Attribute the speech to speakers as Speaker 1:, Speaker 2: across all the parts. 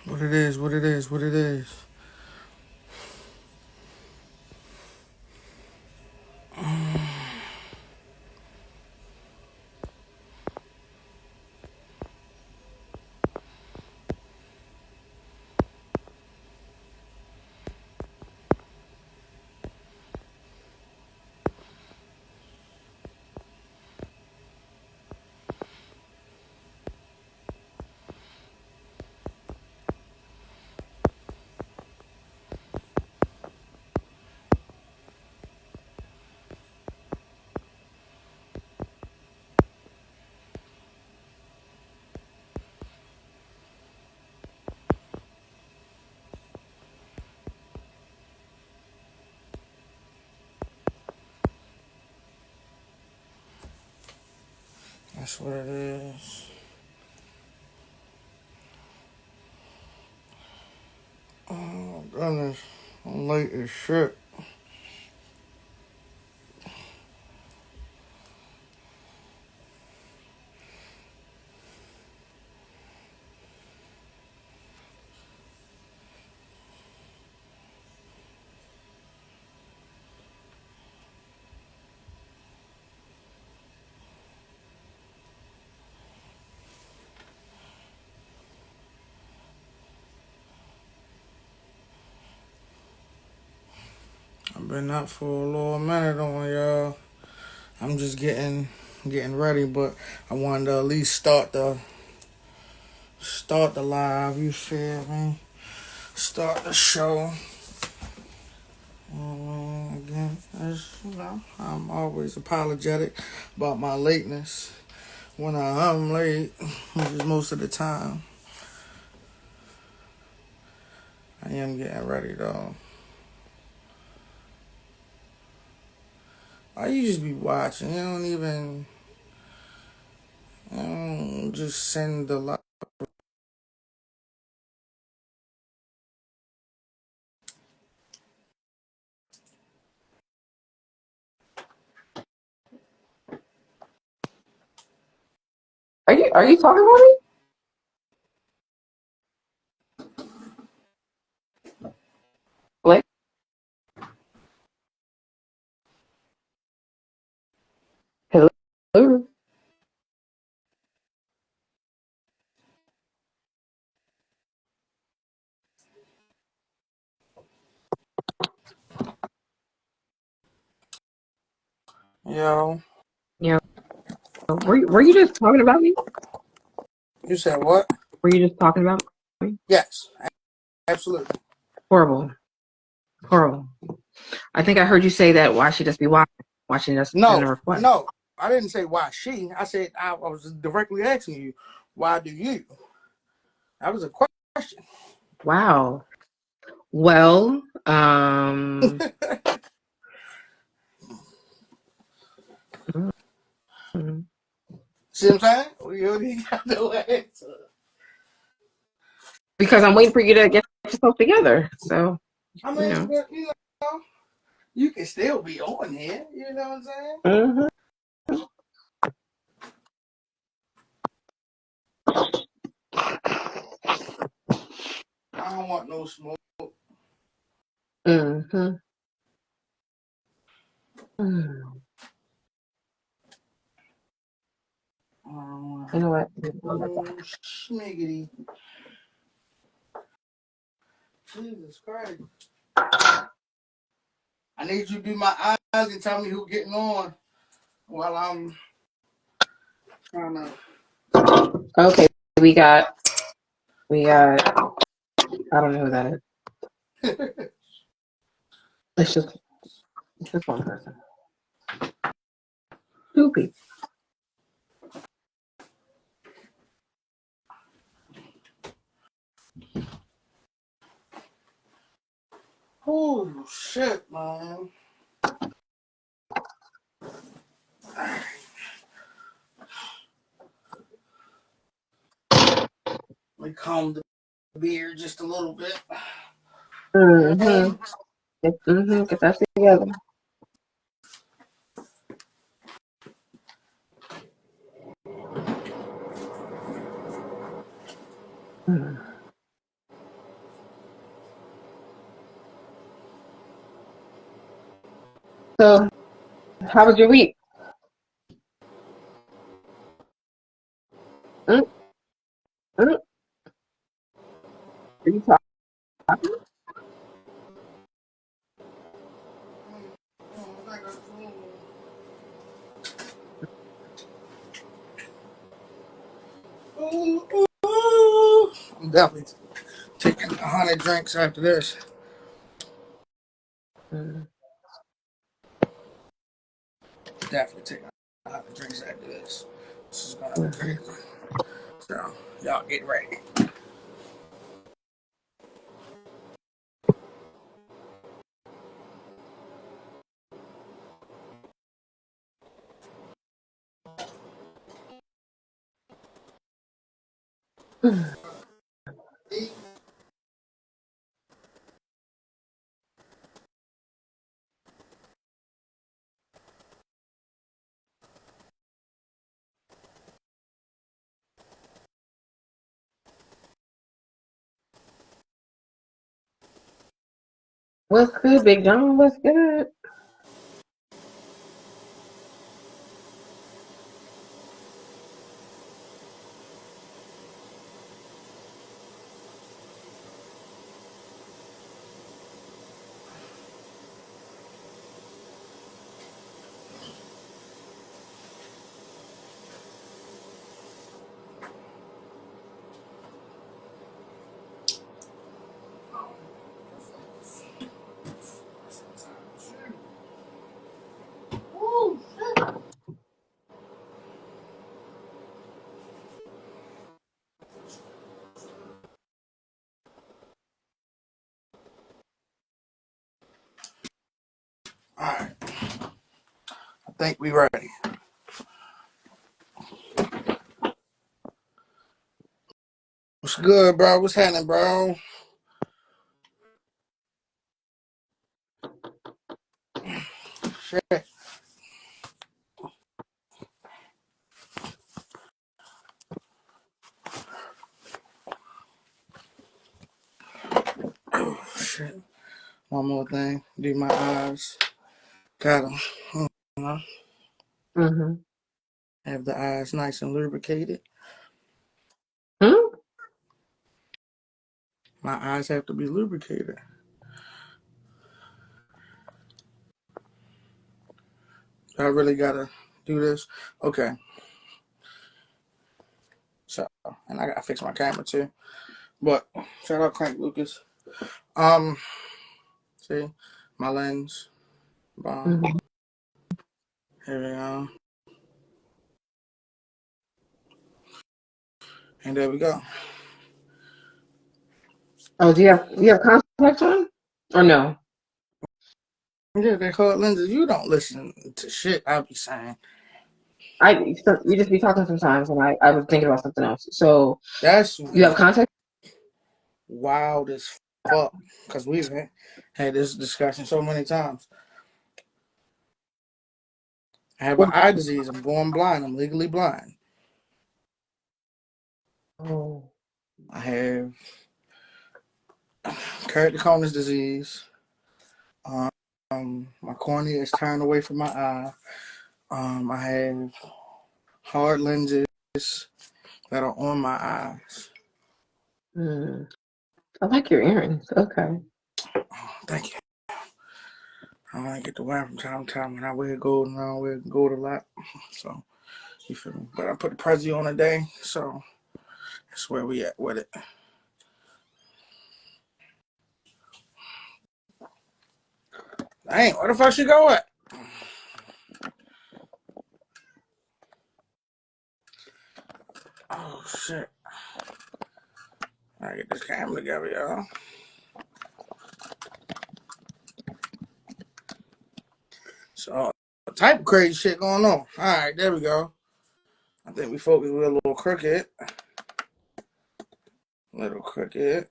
Speaker 1: What it is, what it is, what it is. That's what it is. Oh, goodness. I'm late as shit. I've been up for a little minute on y'all. I'm just getting ready, but I wanted to at least start the live, you feel me? Start the show. Again, I'm always apologetic about my lateness when I'm late, which is most of the time. I am getting ready though. You just be watching. You don't just send the live.
Speaker 2: Are you talking about me? Like, hello?
Speaker 1: Yo,
Speaker 2: Yeah. Were you just talking about me?
Speaker 1: you said what?
Speaker 2: Were you just talking about me?
Speaker 1: Yes, absolutely.
Speaker 2: Horrible. Horrible. I think I heard you say that why should just be watching us in
Speaker 1: No,
Speaker 2: a request.
Speaker 1: no, I didn't say why she. I said I was directly asking you, why do you? That was a question.
Speaker 2: Wow. Well, mm,
Speaker 1: See what I'm saying? We already got no answer.
Speaker 2: because I'm waiting for you to get yourself together. So,
Speaker 1: I
Speaker 2: you
Speaker 1: mean,
Speaker 2: know.
Speaker 1: but you can still be on here. You know what I'm saying?
Speaker 2: Hmm.
Speaker 1: I don't want no smoke.
Speaker 2: Hmm. You
Speaker 1: I don't want
Speaker 2: know what?
Speaker 1: no schmiggity. Jesus Christ. I need you to do my eyes and tell me who's getting on while I'm trying to.
Speaker 2: Okay, we got. I don't know who that is. It's just one person. Two people.
Speaker 1: Oh shit, man. Let me calm the beer just a little bit.
Speaker 2: Mm-hmm. Get that together. Mm. So, how was your week? Mm, mm. Are you talking?
Speaker 1: Ooh, ooh. I'm definitely taking 100 drinks after this.
Speaker 2: Mm.
Speaker 1: Definitely taking 100 drinks after this. This is gonna be
Speaker 2: Mm-hmm.
Speaker 1: crazy. So y'all get ready.
Speaker 2: What's good, Big John? What's good?
Speaker 1: All right, I think we ready. What's good, bro? What's happening, bro? Shit. Shit. One more thing. Do my eyes. Got them. You know,
Speaker 2: Mm-hmm.
Speaker 1: have the eyes nice and lubricated.
Speaker 2: Hmm?
Speaker 1: My eyes have to be lubricated. I really gotta do this. Okay. So, and I gotta fix my camera too. But shout out Crank Lucas. Um, see my lens. Boom.
Speaker 2: Mm-hmm.
Speaker 1: Here we go. And there we go.
Speaker 2: Oh, do you have contacts on? Or no?
Speaker 1: Yeah, they hard lenses. You don't listen to shit I be saying.
Speaker 2: You just be talking sometimes, and I was thinking about something else. So
Speaker 1: That's
Speaker 2: you have contact?
Speaker 1: wild as fuck. Because we've had this discussion so many times. I have an eye disease. I'm born blind. I'm legally blind.
Speaker 2: Oh.
Speaker 1: I have keratoconus disease. My cornea is turned away from my eye. I have hard lenses that are on my eyes.
Speaker 2: Mm. I like your earrings. Okay.
Speaker 1: Oh, thank you. I only get to wear from time to time. When I wear gold, and I don't wear gold a lot. So, you feel me? But I put the Prezi on today, so that's where we at with it. Dang, where the fuck she go at? Oh, shit. I get this camera together, y'all. So, type of crazy shit going on. All right, there we go. I think we focus with a little crooked. Little crooked.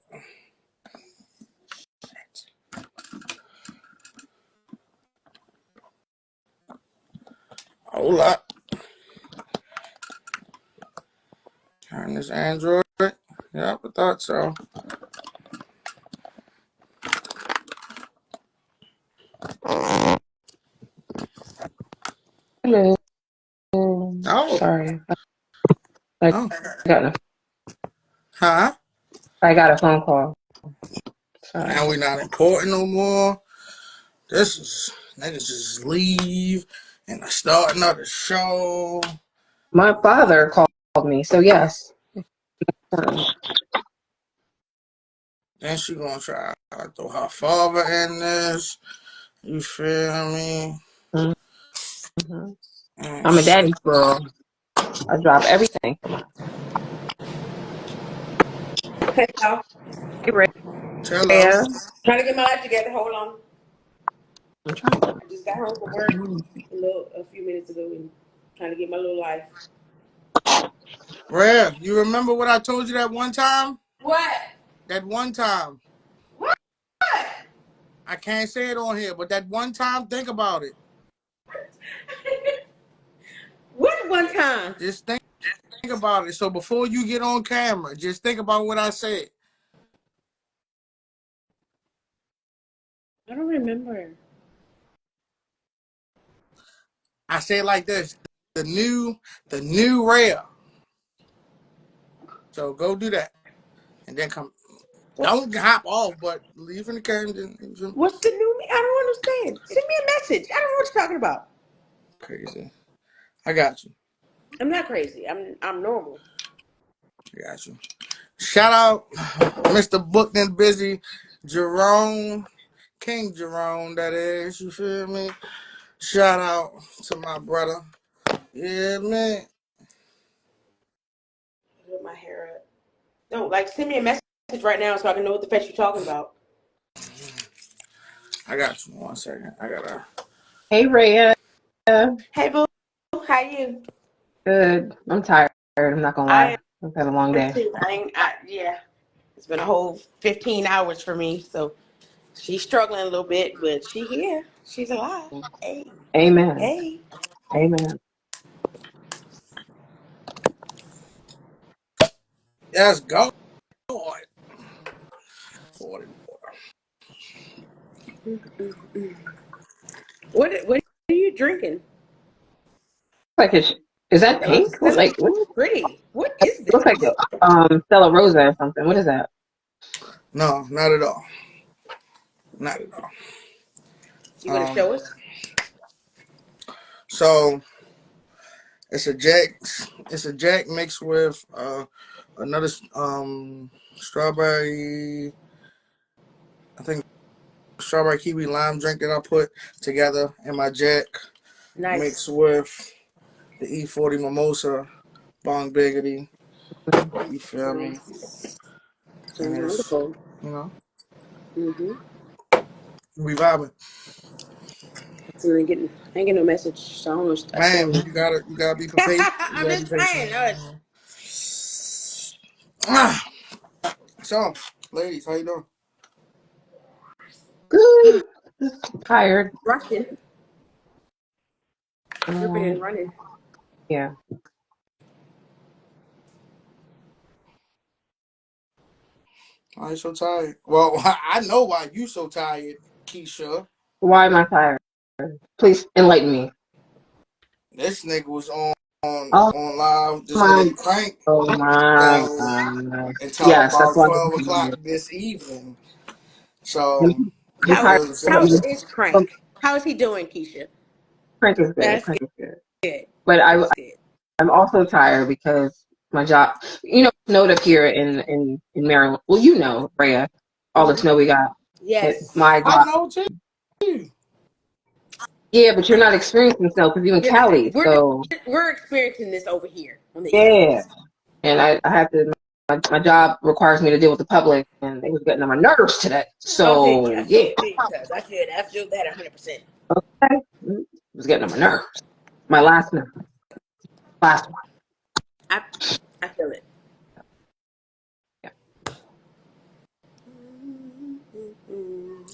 Speaker 1: Hold up. Turn this Android. Yep, I thought so.
Speaker 2: Hello.
Speaker 1: Oh.
Speaker 2: Sorry. I
Speaker 1: Oh.
Speaker 2: got a,
Speaker 1: Huh?
Speaker 2: I got a phone call. Sorry.
Speaker 1: Now we not important no more. This is niggas just leave and I start another show.
Speaker 2: My father called me, so yes.
Speaker 1: Then she gonna try to throw her father in this. You feel me?
Speaker 2: Mm-hmm.
Speaker 1: And
Speaker 2: I'm a daddy's girl. I drop everything.
Speaker 3: Hey, y'all.
Speaker 2: Hey,
Speaker 1: Cello.
Speaker 2: Rhea.
Speaker 3: Trying to get my life together. Hold on.
Speaker 2: I'm trying.
Speaker 3: I just got home from work a few minutes ago and trying to get my little life.
Speaker 1: Rare, you remember what I told you that one time?
Speaker 3: What?
Speaker 1: That one time.
Speaker 3: What?
Speaker 1: I can't say it on here, but that one time, think about it.
Speaker 3: What one time?
Speaker 1: Just think about it. So before you get on camera, just think about what I said.
Speaker 3: I don't remember.
Speaker 1: I say it like this: the new Rare. So go do that, and then come. Don't hop off, but leave in the camera.
Speaker 3: What's the new me? I don't understand. Send me a message. I don't know what you're talking about.
Speaker 1: Crazy. I got you.
Speaker 3: I'm not crazy. I'm normal.
Speaker 1: I got you. Shout out, Mr. Booked and Busy, Jerome, King Jerome. That is, you feel me? Shout out to my brother. Yeah, man.
Speaker 3: Put my hair up. No, like send me a message right now so I can know what the fuck you're talking about.
Speaker 1: I got you. 1 second. I gotta.
Speaker 2: Hey, Rhea.
Speaker 3: Hey, boo. How you?
Speaker 2: Good. I'm tired. I'm not gonna lie.
Speaker 3: I
Speaker 2: I've had a long
Speaker 3: am
Speaker 2: day.
Speaker 3: too. Yeah. It's been a whole 15 hours for me, so she's struggling a little bit, but she here. She's alive. Hey.
Speaker 2: Amen.
Speaker 3: Hey.
Speaker 2: Amen.
Speaker 1: Yes, go. 40.
Speaker 3: What are you drinking?
Speaker 2: Like, is
Speaker 3: Oh,
Speaker 2: that pink? What,
Speaker 3: that
Speaker 2: like,
Speaker 3: looks
Speaker 2: what?
Speaker 3: pretty. What is
Speaker 2: It looks like
Speaker 3: this?
Speaker 2: Stella Rosa or something. What is that?
Speaker 1: No, not at all. Not at all.
Speaker 3: You gonna show us?
Speaker 1: So it's a Jack. It's a Jack mixed with another strawberry. I think strawberry kiwi lime drink that I put together in my Jack,
Speaker 3: Nice.
Speaker 1: mixed with the E40 mimosa, bong biggity. You feel me?
Speaker 3: Nice.
Speaker 1: And
Speaker 3: Sounds
Speaker 1: it's,
Speaker 3: wonderful.
Speaker 1: you know,
Speaker 3: Mm-hmm.
Speaker 1: we vibing.
Speaker 3: I ain't getting no message, so I don't know what I
Speaker 1: Man,
Speaker 3: saying.
Speaker 1: you gotta be patient. You
Speaker 3: I'm
Speaker 1: gotta be
Speaker 3: just
Speaker 1: patient.
Speaker 3: trying.
Speaker 1: Ah, so, ladies, how you doing?
Speaker 2: Good. Tired.
Speaker 3: Rushing, dripping and
Speaker 2: Um,
Speaker 3: running.
Speaker 2: yeah.
Speaker 1: Why you so tired? Well, I know why you so tired, Keisha.
Speaker 2: Why am I tired? Please enlighten me.
Speaker 1: This nigga was on
Speaker 2: Oh
Speaker 1: on live just
Speaker 2: my.
Speaker 1: getting cranked
Speaker 2: Oh my
Speaker 1: um,
Speaker 2: God.
Speaker 1: until
Speaker 2: Yes, that's
Speaker 1: about
Speaker 2: why
Speaker 1: 12 o'clock this evening.
Speaker 2: I'm
Speaker 1: So it
Speaker 2: I'm
Speaker 3: How
Speaker 2: tired
Speaker 1: was
Speaker 2: of
Speaker 3: how
Speaker 2: my,
Speaker 3: is
Speaker 2: of
Speaker 3: crank? How is he doing, Keisha?
Speaker 2: Prince is good.
Speaker 3: That's
Speaker 2: Prince is good.
Speaker 3: good.
Speaker 2: But
Speaker 3: That's good.
Speaker 2: I'm also tired because my job, it snowed up here in Maryland. Well, Rhea, all the snow we got. But
Speaker 3: Yes.
Speaker 2: my
Speaker 1: I
Speaker 2: job,
Speaker 1: know too.
Speaker 2: yeah, but you're not experiencing snow because you're in
Speaker 3: You're not.
Speaker 2: Cali. So,
Speaker 3: We're experiencing this over here on the East
Speaker 2: yeah.
Speaker 3: Coast.
Speaker 2: And I have to, my job requires me to deal with the public, and they was getting on my nerves today.
Speaker 3: Okay,
Speaker 2: So,
Speaker 3: yes.
Speaker 2: yeah.
Speaker 3: I feel that 100%.
Speaker 2: Okay. It was getting on my nerves. My last nerve. Last one.
Speaker 3: I I feel it.
Speaker 2: Yeah.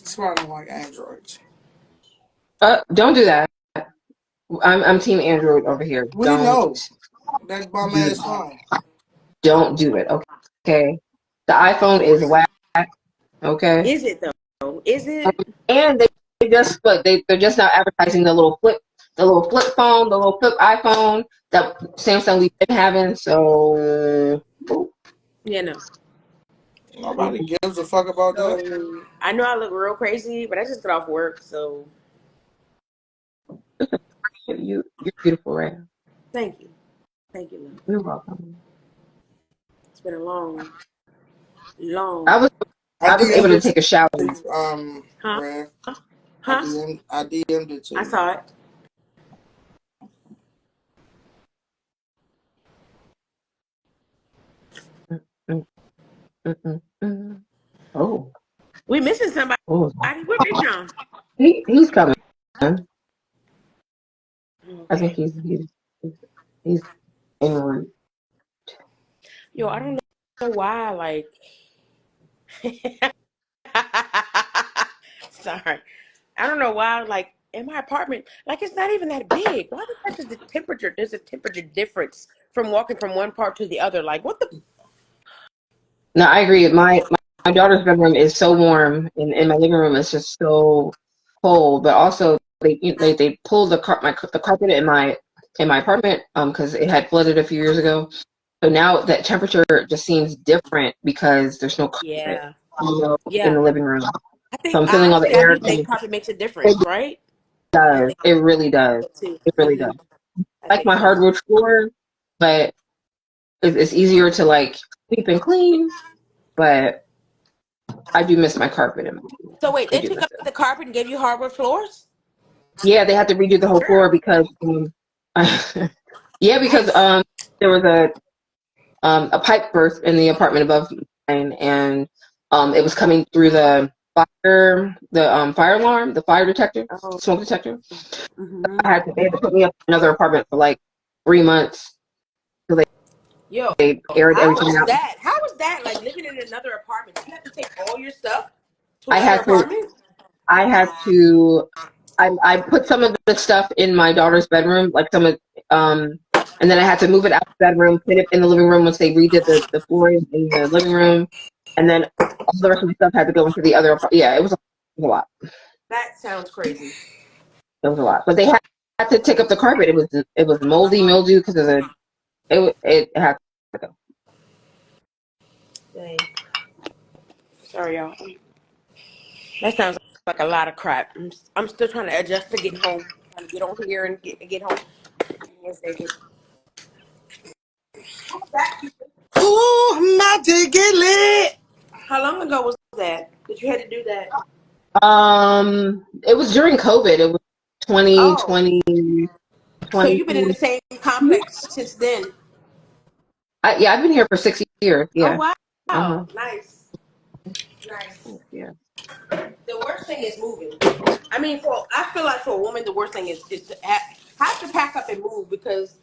Speaker 1: Smiling like androids.
Speaker 2: Don't do that. I'm Team Android over here.
Speaker 1: We
Speaker 2: Don't
Speaker 1: know that bum
Speaker 2: do
Speaker 1: ass
Speaker 2: that.
Speaker 1: phone.
Speaker 2: Don't do it. Okay. The iPhone is whack. Okay.
Speaker 3: Is it though? Is it?
Speaker 2: And they just but they're just now advertising the little flip phone, the little flip iPhone that Samsung we've been having. So
Speaker 3: Yeah, no.
Speaker 1: Nobody gives a fuck about that.
Speaker 3: So I know I look real crazy, but I just got off work, so
Speaker 2: you're beautiful, right?
Speaker 3: thank you. Thank you, love.
Speaker 2: You're welcome.
Speaker 3: It's been a long,
Speaker 2: I
Speaker 3: long.
Speaker 2: was
Speaker 1: I
Speaker 2: I was able
Speaker 1: DM'd
Speaker 2: to
Speaker 1: it to
Speaker 2: take a shower.
Speaker 1: you,
Speaker 3: Huh?
Speaker 1: Rand.
Speaker 3: Huh?
Speaker 1: I DM'd it to
Speaker 3: I
Speaker 1: you.
Speaker 3: saw it.
Speaker 2: Mm, mm, mm, mm. Oh,
Speaker 3: We missing somebody.
Speaker 2: oh,
Speaker 3: Where Big John?
Speaker 2: he's coming. I think
Speaker 3: Okay.
Speaker 2: he's en route.
Speaker 3: Yo, I don't know why. Like, sorry, I don't know why. Like, in my apartment, like it's not even that big. Why the heck is the temperature? There's a temperature difference from walking from one part to the other. Like, what the?
Speaker 2: No, I agree. My daughter's bedroom is so warm, and my living room is just so cold. But also, they pulled the carpet in my apartment because it had flooded a few years ago. So now that temperature just seems different because there's no carpet,
Speaker 3: Yeah,
Speaker 2: in
Speaker 3: yeah.
Speaker 2: the living room.
Speaker 3: I
Speaker 2: So
Speaker 3: think
Speaker 2: I'm feeling all the
Speaker 3: honestly, I
Speaker 2: air.
Speaker 3: do think carpet makes a difference,
Speaker 2: It
Speaker 3: right? I
Speaker 2: does.
Speaker 3: think
Speaker 2: It really does.
Speaker 3: so too.
Speaker 2: It really does.
Speaker 3: I
Speaker 2: Like
Speaker 3: think
Speaker 2: my
Speaker 3: so.
Speaker 2: hardwood floor, but it's easier to like sweep and clean. But I do miss my carpet in my room.
Speaker 3: So wait,
Speaker 2: I
Speaker 3: they
Speaker 2: do
Speaker 3: took
Speaker 2: miss
Speaker 3: out
Speaker 2: it.
Speaker 3: the carpet and gave you hardwood floors?
Speaker 2: Yeah, they had to redo the whole floor
Speaker 3: Girl,
Speaker 2: because yeah, because
Speaker 3: nice.
Speaker 2: there was a pipe burst in the apartment above mine, and it was coming through the fire alarm, the fire detector,
Speaker 3: Oh,
Speaker 2: smoke detector.
Speaker 3: mm-hmm.
Speaker 2: They had to put me up in another apartment for like 3 months till
Speaker 3: Yo,
Speaker 2: they aired
Speaker 3: how
Speaker 2: everything
Speaker 3: was
Speaker 2: out.
Speaker 3: that? How was that? Like living in another apartment? Did you have to take all your stuff to
Speaker 2: I
Speaker 3: another
Speaker 2: had to
Speaker 3: apartment?
Speaker 2: I had to I put some of the stuff in my daughter's bedroom, like um and then I had to move it out of the bedroom, put it in the living room once they redid the floors in the living room, and then all the rest of the stuff had to go into the other yeah, it was a lot.
Speaker 3: That sounds crazy.
Speaker 2: It was a lot. But they had to take up the carpet. It was moldy mildew because of it had to go.
Speaker 3: Dang. Sorry, y'all. That sounds like a lot of crap. I'm still trying to adjust to getting home. Trying to get on here and get home. Yes, they did.
Speaker 1: Ooh, I'm about to get lit.
Speaker 3: How long ago was that you had to do that?
Speaker 2: It was during COVID. It was
Speaker 3: Oh,
Speaker 2: 2020,
Speaker 3: so you've been in the same complex since then?
Speaker 2: Yeah, I've been here for 6 years.
Speaker 3: Oh
Speaker 2: Yeah.
Speaker 3: wow,
Speaker 2: Uh-huh.
Speaker 3: nice, nice.
Speaker 2: Yeah.
Speaker 3: The worst thing is moving. I mean, I feel like for a woman, the worst thing is to have to pack up and move because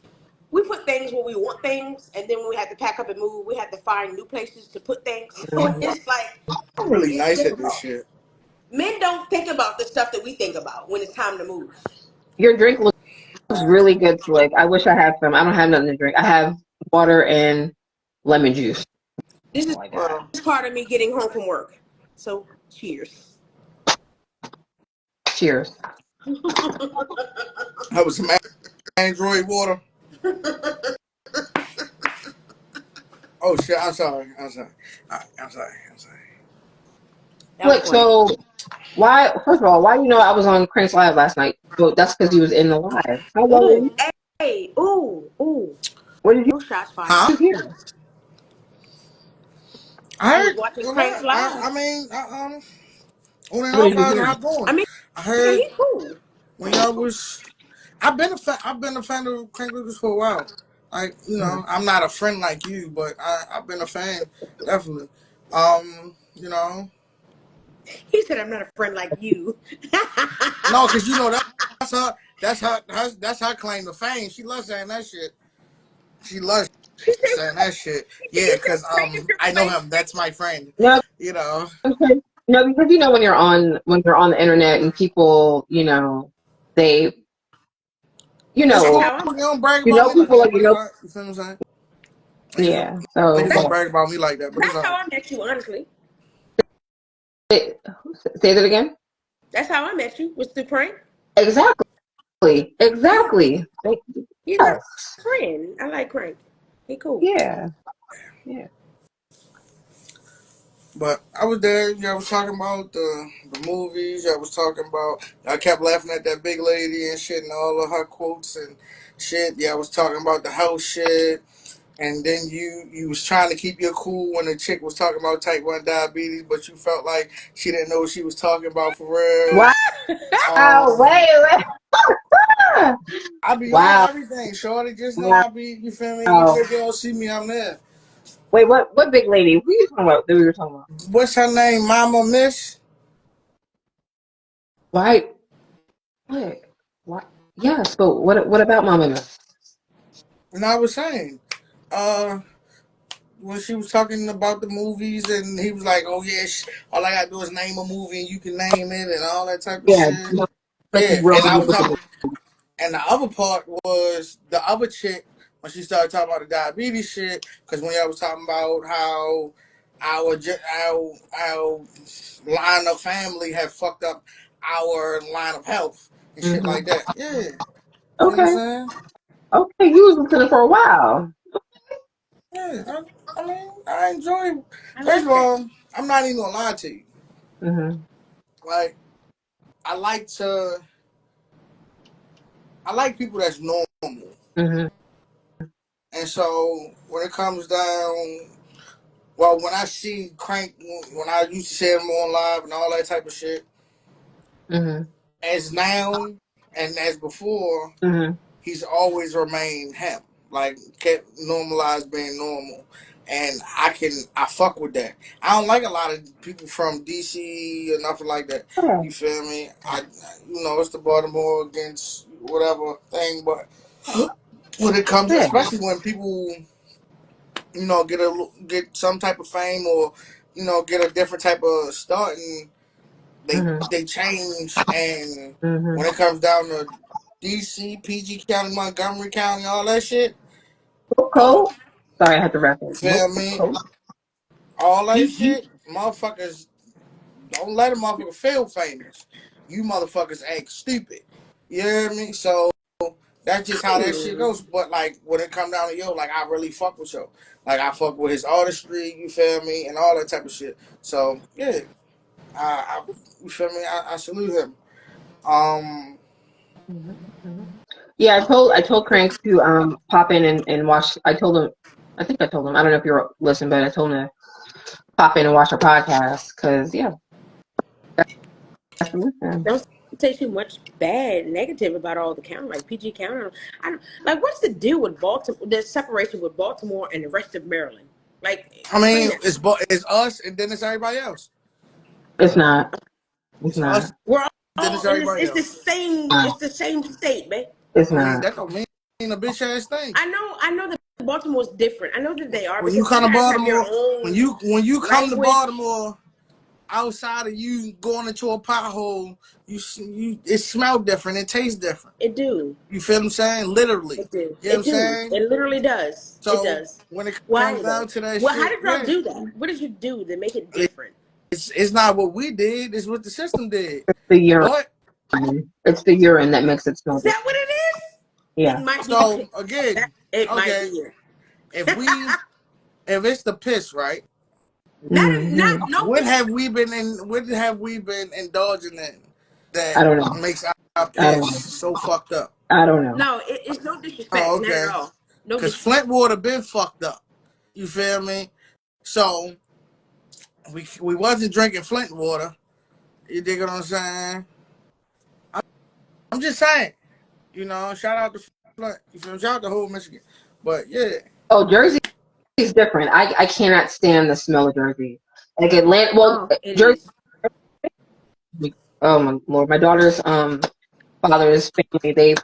Speaker 3: we put things where we want things, and then when we have to pack up and move, we have to find new places to put things. So
Speaker 2: Mhm.
Speaker 3: it's like
Speaker 1: I'm really
Speaker 3: it's
Speaker 1: nice at this
Speaker 3: difficult.
Speaker 1: shit.
Speaker 3: Men don't think about the stuff that we think about when it's time to move.
Speaker 2: Your drink looks really good, Slick. I wish I had some. I don't have nothing to drink. I have water and lemon juice.
Speaker 3: This is
Speaker 2: Oh my God.
Speaker 1: Well,
Speaker 3: part of me getting home from work. So cheers.
Speaker 2: Cheers.
Speaker 1: that was some Android water. Oh shit! I'm sorry. I'm sorry. I'm sorry. I'm sorry.
Speaker 3: That was
Speaker 2: Slick,
Speaker 3: funny.
Speaker 2: so Why? First of all, why you know I was on Crank's live last night? Well, that's because you was in the live. How
Speaker 3: Ooh,
Speaker 2: long?
Speaker 3: hey, ooh.
Speaker 2: What did
Speaker 3: No shots fired.
Speaker 1: Huh?
Speaker 2: you hear?
Speaker 1: I
Speaker 3: I was
Speaker 1: heard
Speaker 3: watching
Speaker 1: a
Speaker 3: Crank's
Speaker 1: lot.
Speaker 3: live.
Speaker 1: I mean, on and
Speaker 2: What
Speaker 1: off
Speaker 2: did you
Speaker 1: as
Speaker 2: hear?
Speaker 1: I going. I
Speaker 3: Yeah,
Speaker 1: heard
Speaker 3: he's cool.
Speaker 1: when y'all was. I've been a fan of Crank Lucas for a while. Like
Speaker 2: Mhm.
Speaker 1: I'm not a friend like you, but I've been a fan definitely. You know,
Speaker 3: He said, "I'm not a friend like you."
Speaker 1: no, because that's her. That's her claim to fame. She loves saying that shit. She loves
Speaker 3: She said,
Speaker 1: saying that shit.
Speaker 3: "He
Speaker 1: Yeah,
Speaker 3: said,
Speaker 1: because
Speaker 3: Crank is your
Speaker 1: I know
Speaker 3: claim."
Speaker 1: him. That's my friend.
Speaker 2: No,
Speaker 1: You know.
Speaker 2: because, no, because you know when you're on the internet and people, they,
Speaker 1: It's
Speaker 3: That's
Speaker 1: cool.
Speaker 3: how I'm.
Speaker 1: You don't brag about me like
Speaker 2: people
Speaker 1: that,
Speaker 2: like
Speaker 1: but it's alright. You feel what I'm saying?
Speaker 2: yeah. So,
Speaker 1: Niggas
Speaker 3: That's
Speaker 1: don't
Speaker 2: but
Speaker 1: brag about me like that, but it's
Speaker 3: that's how
Speaker 1: alright.
Speaker 3: I met you. Honestly,
Speaker 2: say that again.
Speaker 3: that's how I met you. Was through Crank.
Speaker 2: Exactly,
Speaker 3: Yeah,
Speaker 2: exactly.
Speaker 3: he's my
Speaker 2: Yes,
Speaker 3: friend. I like Crank. He cool.
Speaker 2: yeah, yeah.
Speaker 1: But I was there. Y'all was talking about the movies. Y'all was talking about. I kept laughing at that big lady and shit and all of her quotes and shit. Y'all was talking about the house shit. And then you was trying to keep your cool when the chick was talking about type 1 diabetes, but you felt like she didn't know what she was talking about for real.
Speaker 2: Wow,
Speaker 1: Um,
Speaker 2: wait.
Speaker 1: I be on
Speaker 2: Wow,
Speaker 1: everything, shorty. Just know
Speaker 2: wow.
Speaker 1: I be. You feel me? Even if you don't see me, I'm there.
Speaker 2: Wait, what big lady? Who are you talking about? That we were talking about?
Speaker 1: What's her name? Mama Miss.
Speaker 2: Why? What? What? Yes, but what about Mama Miss?
Speaker 1: And I was saying, uh, when she was talking about the movies, and he was like, "Oh yeah, all I gotta do is name a movie, and you can name it, and all that type of
Speaker 2: Yeah,
Speaker 1: shit."
Speaker 2: like
Speaker 1: Yeah,
Speaker 2: real
Speaker 1: and I was
Speaker 2: with
Speaker 1: talking, and the other part was the other chick when she started talking about the diabetes shit, because when y'all was talking about how our line of family had fucked up our line of health and shit
Speaker 2: hmm.
Speaker 1: like that. Yeah, you know what I'm
Speaker 2: Okay,
Speaker 1: saying?
Speaker 2: okay. You was listening for a while.
Speaker 1: Yeah, I mean, I enjoy.
Speaker 3: I
Speaker 1: First of
Speaker 3: like that.
Speaker 1: all, I'm not even gonna lie to you.
Speaker 2: Hmm.
Speaker 1: Like, I like to, I like people that's normal,
Speaker 2: Hmm.
Speaker 1: and so when it comes down, well, when I see Crank, when I used to see him on live and all that type of shit,
Speaker 2: Hmm.
Speaker 1: as now and as before,
Speaker 2: Hmm.
Speaker 1: he's always remained him. Like kept normalized being normal. And I fuck with that. I don't like a lot of people from DC or nothing like that.
Speaker 2: Yeah,
Speaker 1: You feel me? It's the Baltimore against whatever thing, but when it comes,
Speaker 2: yeah.
Speaker 1: especially when people, get some type of fame or, get a different type of start and
Speaker 2: Hmm.
Speaker 1: they change, and
Speaker 2: Hmm.
Speaker 1: when it comes down to DC, PG County, Montgomery County, all that shit, uh,
Speaker 2: Coco. Sorry, I had to wrap
Speaker 1: you
Speaker 2: it.
Speaker 1: feel me?
Speaker 2: Coco.
Speaker 1: All that
Speaker 2: PG.
Speaker 1: shit, motherfuckers don't let a motherfucker feel famous. You motherfuckers act stupid. You hear me? So that's just how that shit
Speaker 3: Hmm.
Speaker 1: goes. But like when it come down to yo, like I really fuck with yo. Like I fuck with his artistry, you feel me, and all that type of shit. So yeah, I you feel me? I salute him. Um,
Speaker 2: Hmm. Hmm. Yeah, I told Crank to pop in and watch. I told him. I think I told him. I don't know if you're listening, but I told him to pop in and watch our podcast because yeah, that's the listen.
Speaker 3: Don't say too much bad, negative about all the county, like PG County. I don't like. What's the deal with Baltimore? The separation with Baltimore and the rest of Maryland. Like,
Speaker 1: I
Speaker 3: explain
Speaker 1: mean,
Speaker 3: that.
Speaker 1: it's us and then it's everybody else.
Speaker 2: It's not. It's
Speaker 1: It's us
Speaker 2: not.
Speaker 3: We're
Speaker 1: and then it's
Speaker 3: all in this.
Speaker 1: everybody
Speaker 3: It's the
Speaker 1: else.
Speaker 3: same.
Speaker 2: Uh,
Speaker 3: It's the same state, man.
Speaker 2: it's
Speaker 1: I mean,
Speaker 2: not.
Speaker 1: that don't mean a bitch ass thing.
Speaker 3: I know. I know that Baltimore's different. I know that they are
Speaker 1: When you
Speaker 3: because you
Speaker 1: come to
Speaker 3: guys have your
Speaker 1: Baltimore,
Speaker 3: own
Speaker 1: when you come to
Speaker 3: language.
Speaker 1: Baltimore, outside of you going into a pothole, you it smells different, it tastes different.
Speaker 3: It do.
Speaker 1: You feel what I'm saying? Literally.
Speaker 3: It do.
Speaker 1: You know what I'm
Speaker 3: It do.
Speaker 1: saying?
Speaker 3: It literally does. It
Speaker 1: So
Speaker 3: does.
Speaker 1: when it comes
Speaker 3: Why
Speaker 1: down
Speaker 3: though?
Speaker 1: to that
Speaker 3: Well, how
Speaker 1: shit,
Speaker 3: did y'all
Speaker 1: yeah,
Speaker 3: do that? What did you do to make it
Speaker 1: it,
Speaker 3: different?
Speaker 1: it's not what we did, it's what the system did.
Speaker 2: It's the urine.
Speaker 1: But
Speaker 2: It's the urine that makes it smell
Speaker 3: Is that
Speaker 2: different.
Speaker 3: what it is? It
Speaker 2: Yeah.
Speaker 3: might be the
Speaker 1: so
Speaker 3: piss. That
Speaker 1: again,
Speaker 3: it might be
Speaker 1: okay,
Speaker 3: it.
Speaker 1: if we if it's the piss, right?
Speaker 3: No
Speaker 1: What have
Speaker 3: disrespect.
Speaker 1: we been in? What have we been indulging in that
Speaker 2: I don't know.
Speaker 1: makes our
Speaker 2: I
Speaker 1: piss
Speaker 2: don't know.
Speaker 1: so fucked up?
Speaker 2: I don't know.
Speaker 3: No, it's no
Speaker 1: Oh,
Speaker 3: disrespect. Not at
Speaker 1: okay.
Speaker 3: all. No
Speaker 1: Cause
Speaker 3: disrespect.
Speaker 1: Flint water been fucked up. You feel me? So we wasn't drinking Flint water. You dig what I'm saying? I'm just saying. You know, shout out to Flint. You feel me? Shout out to whole Michigan. But yeah,
Speaker 2: Oh, Jersey is different. I cannot stand the smell of Jersey. Like Atlanta, well,
Speaker 3: Oh, it
Speaker 2: Jersey.
Speaker 3: is.
Speaker 2: Oh my lord, my daughter's father's family.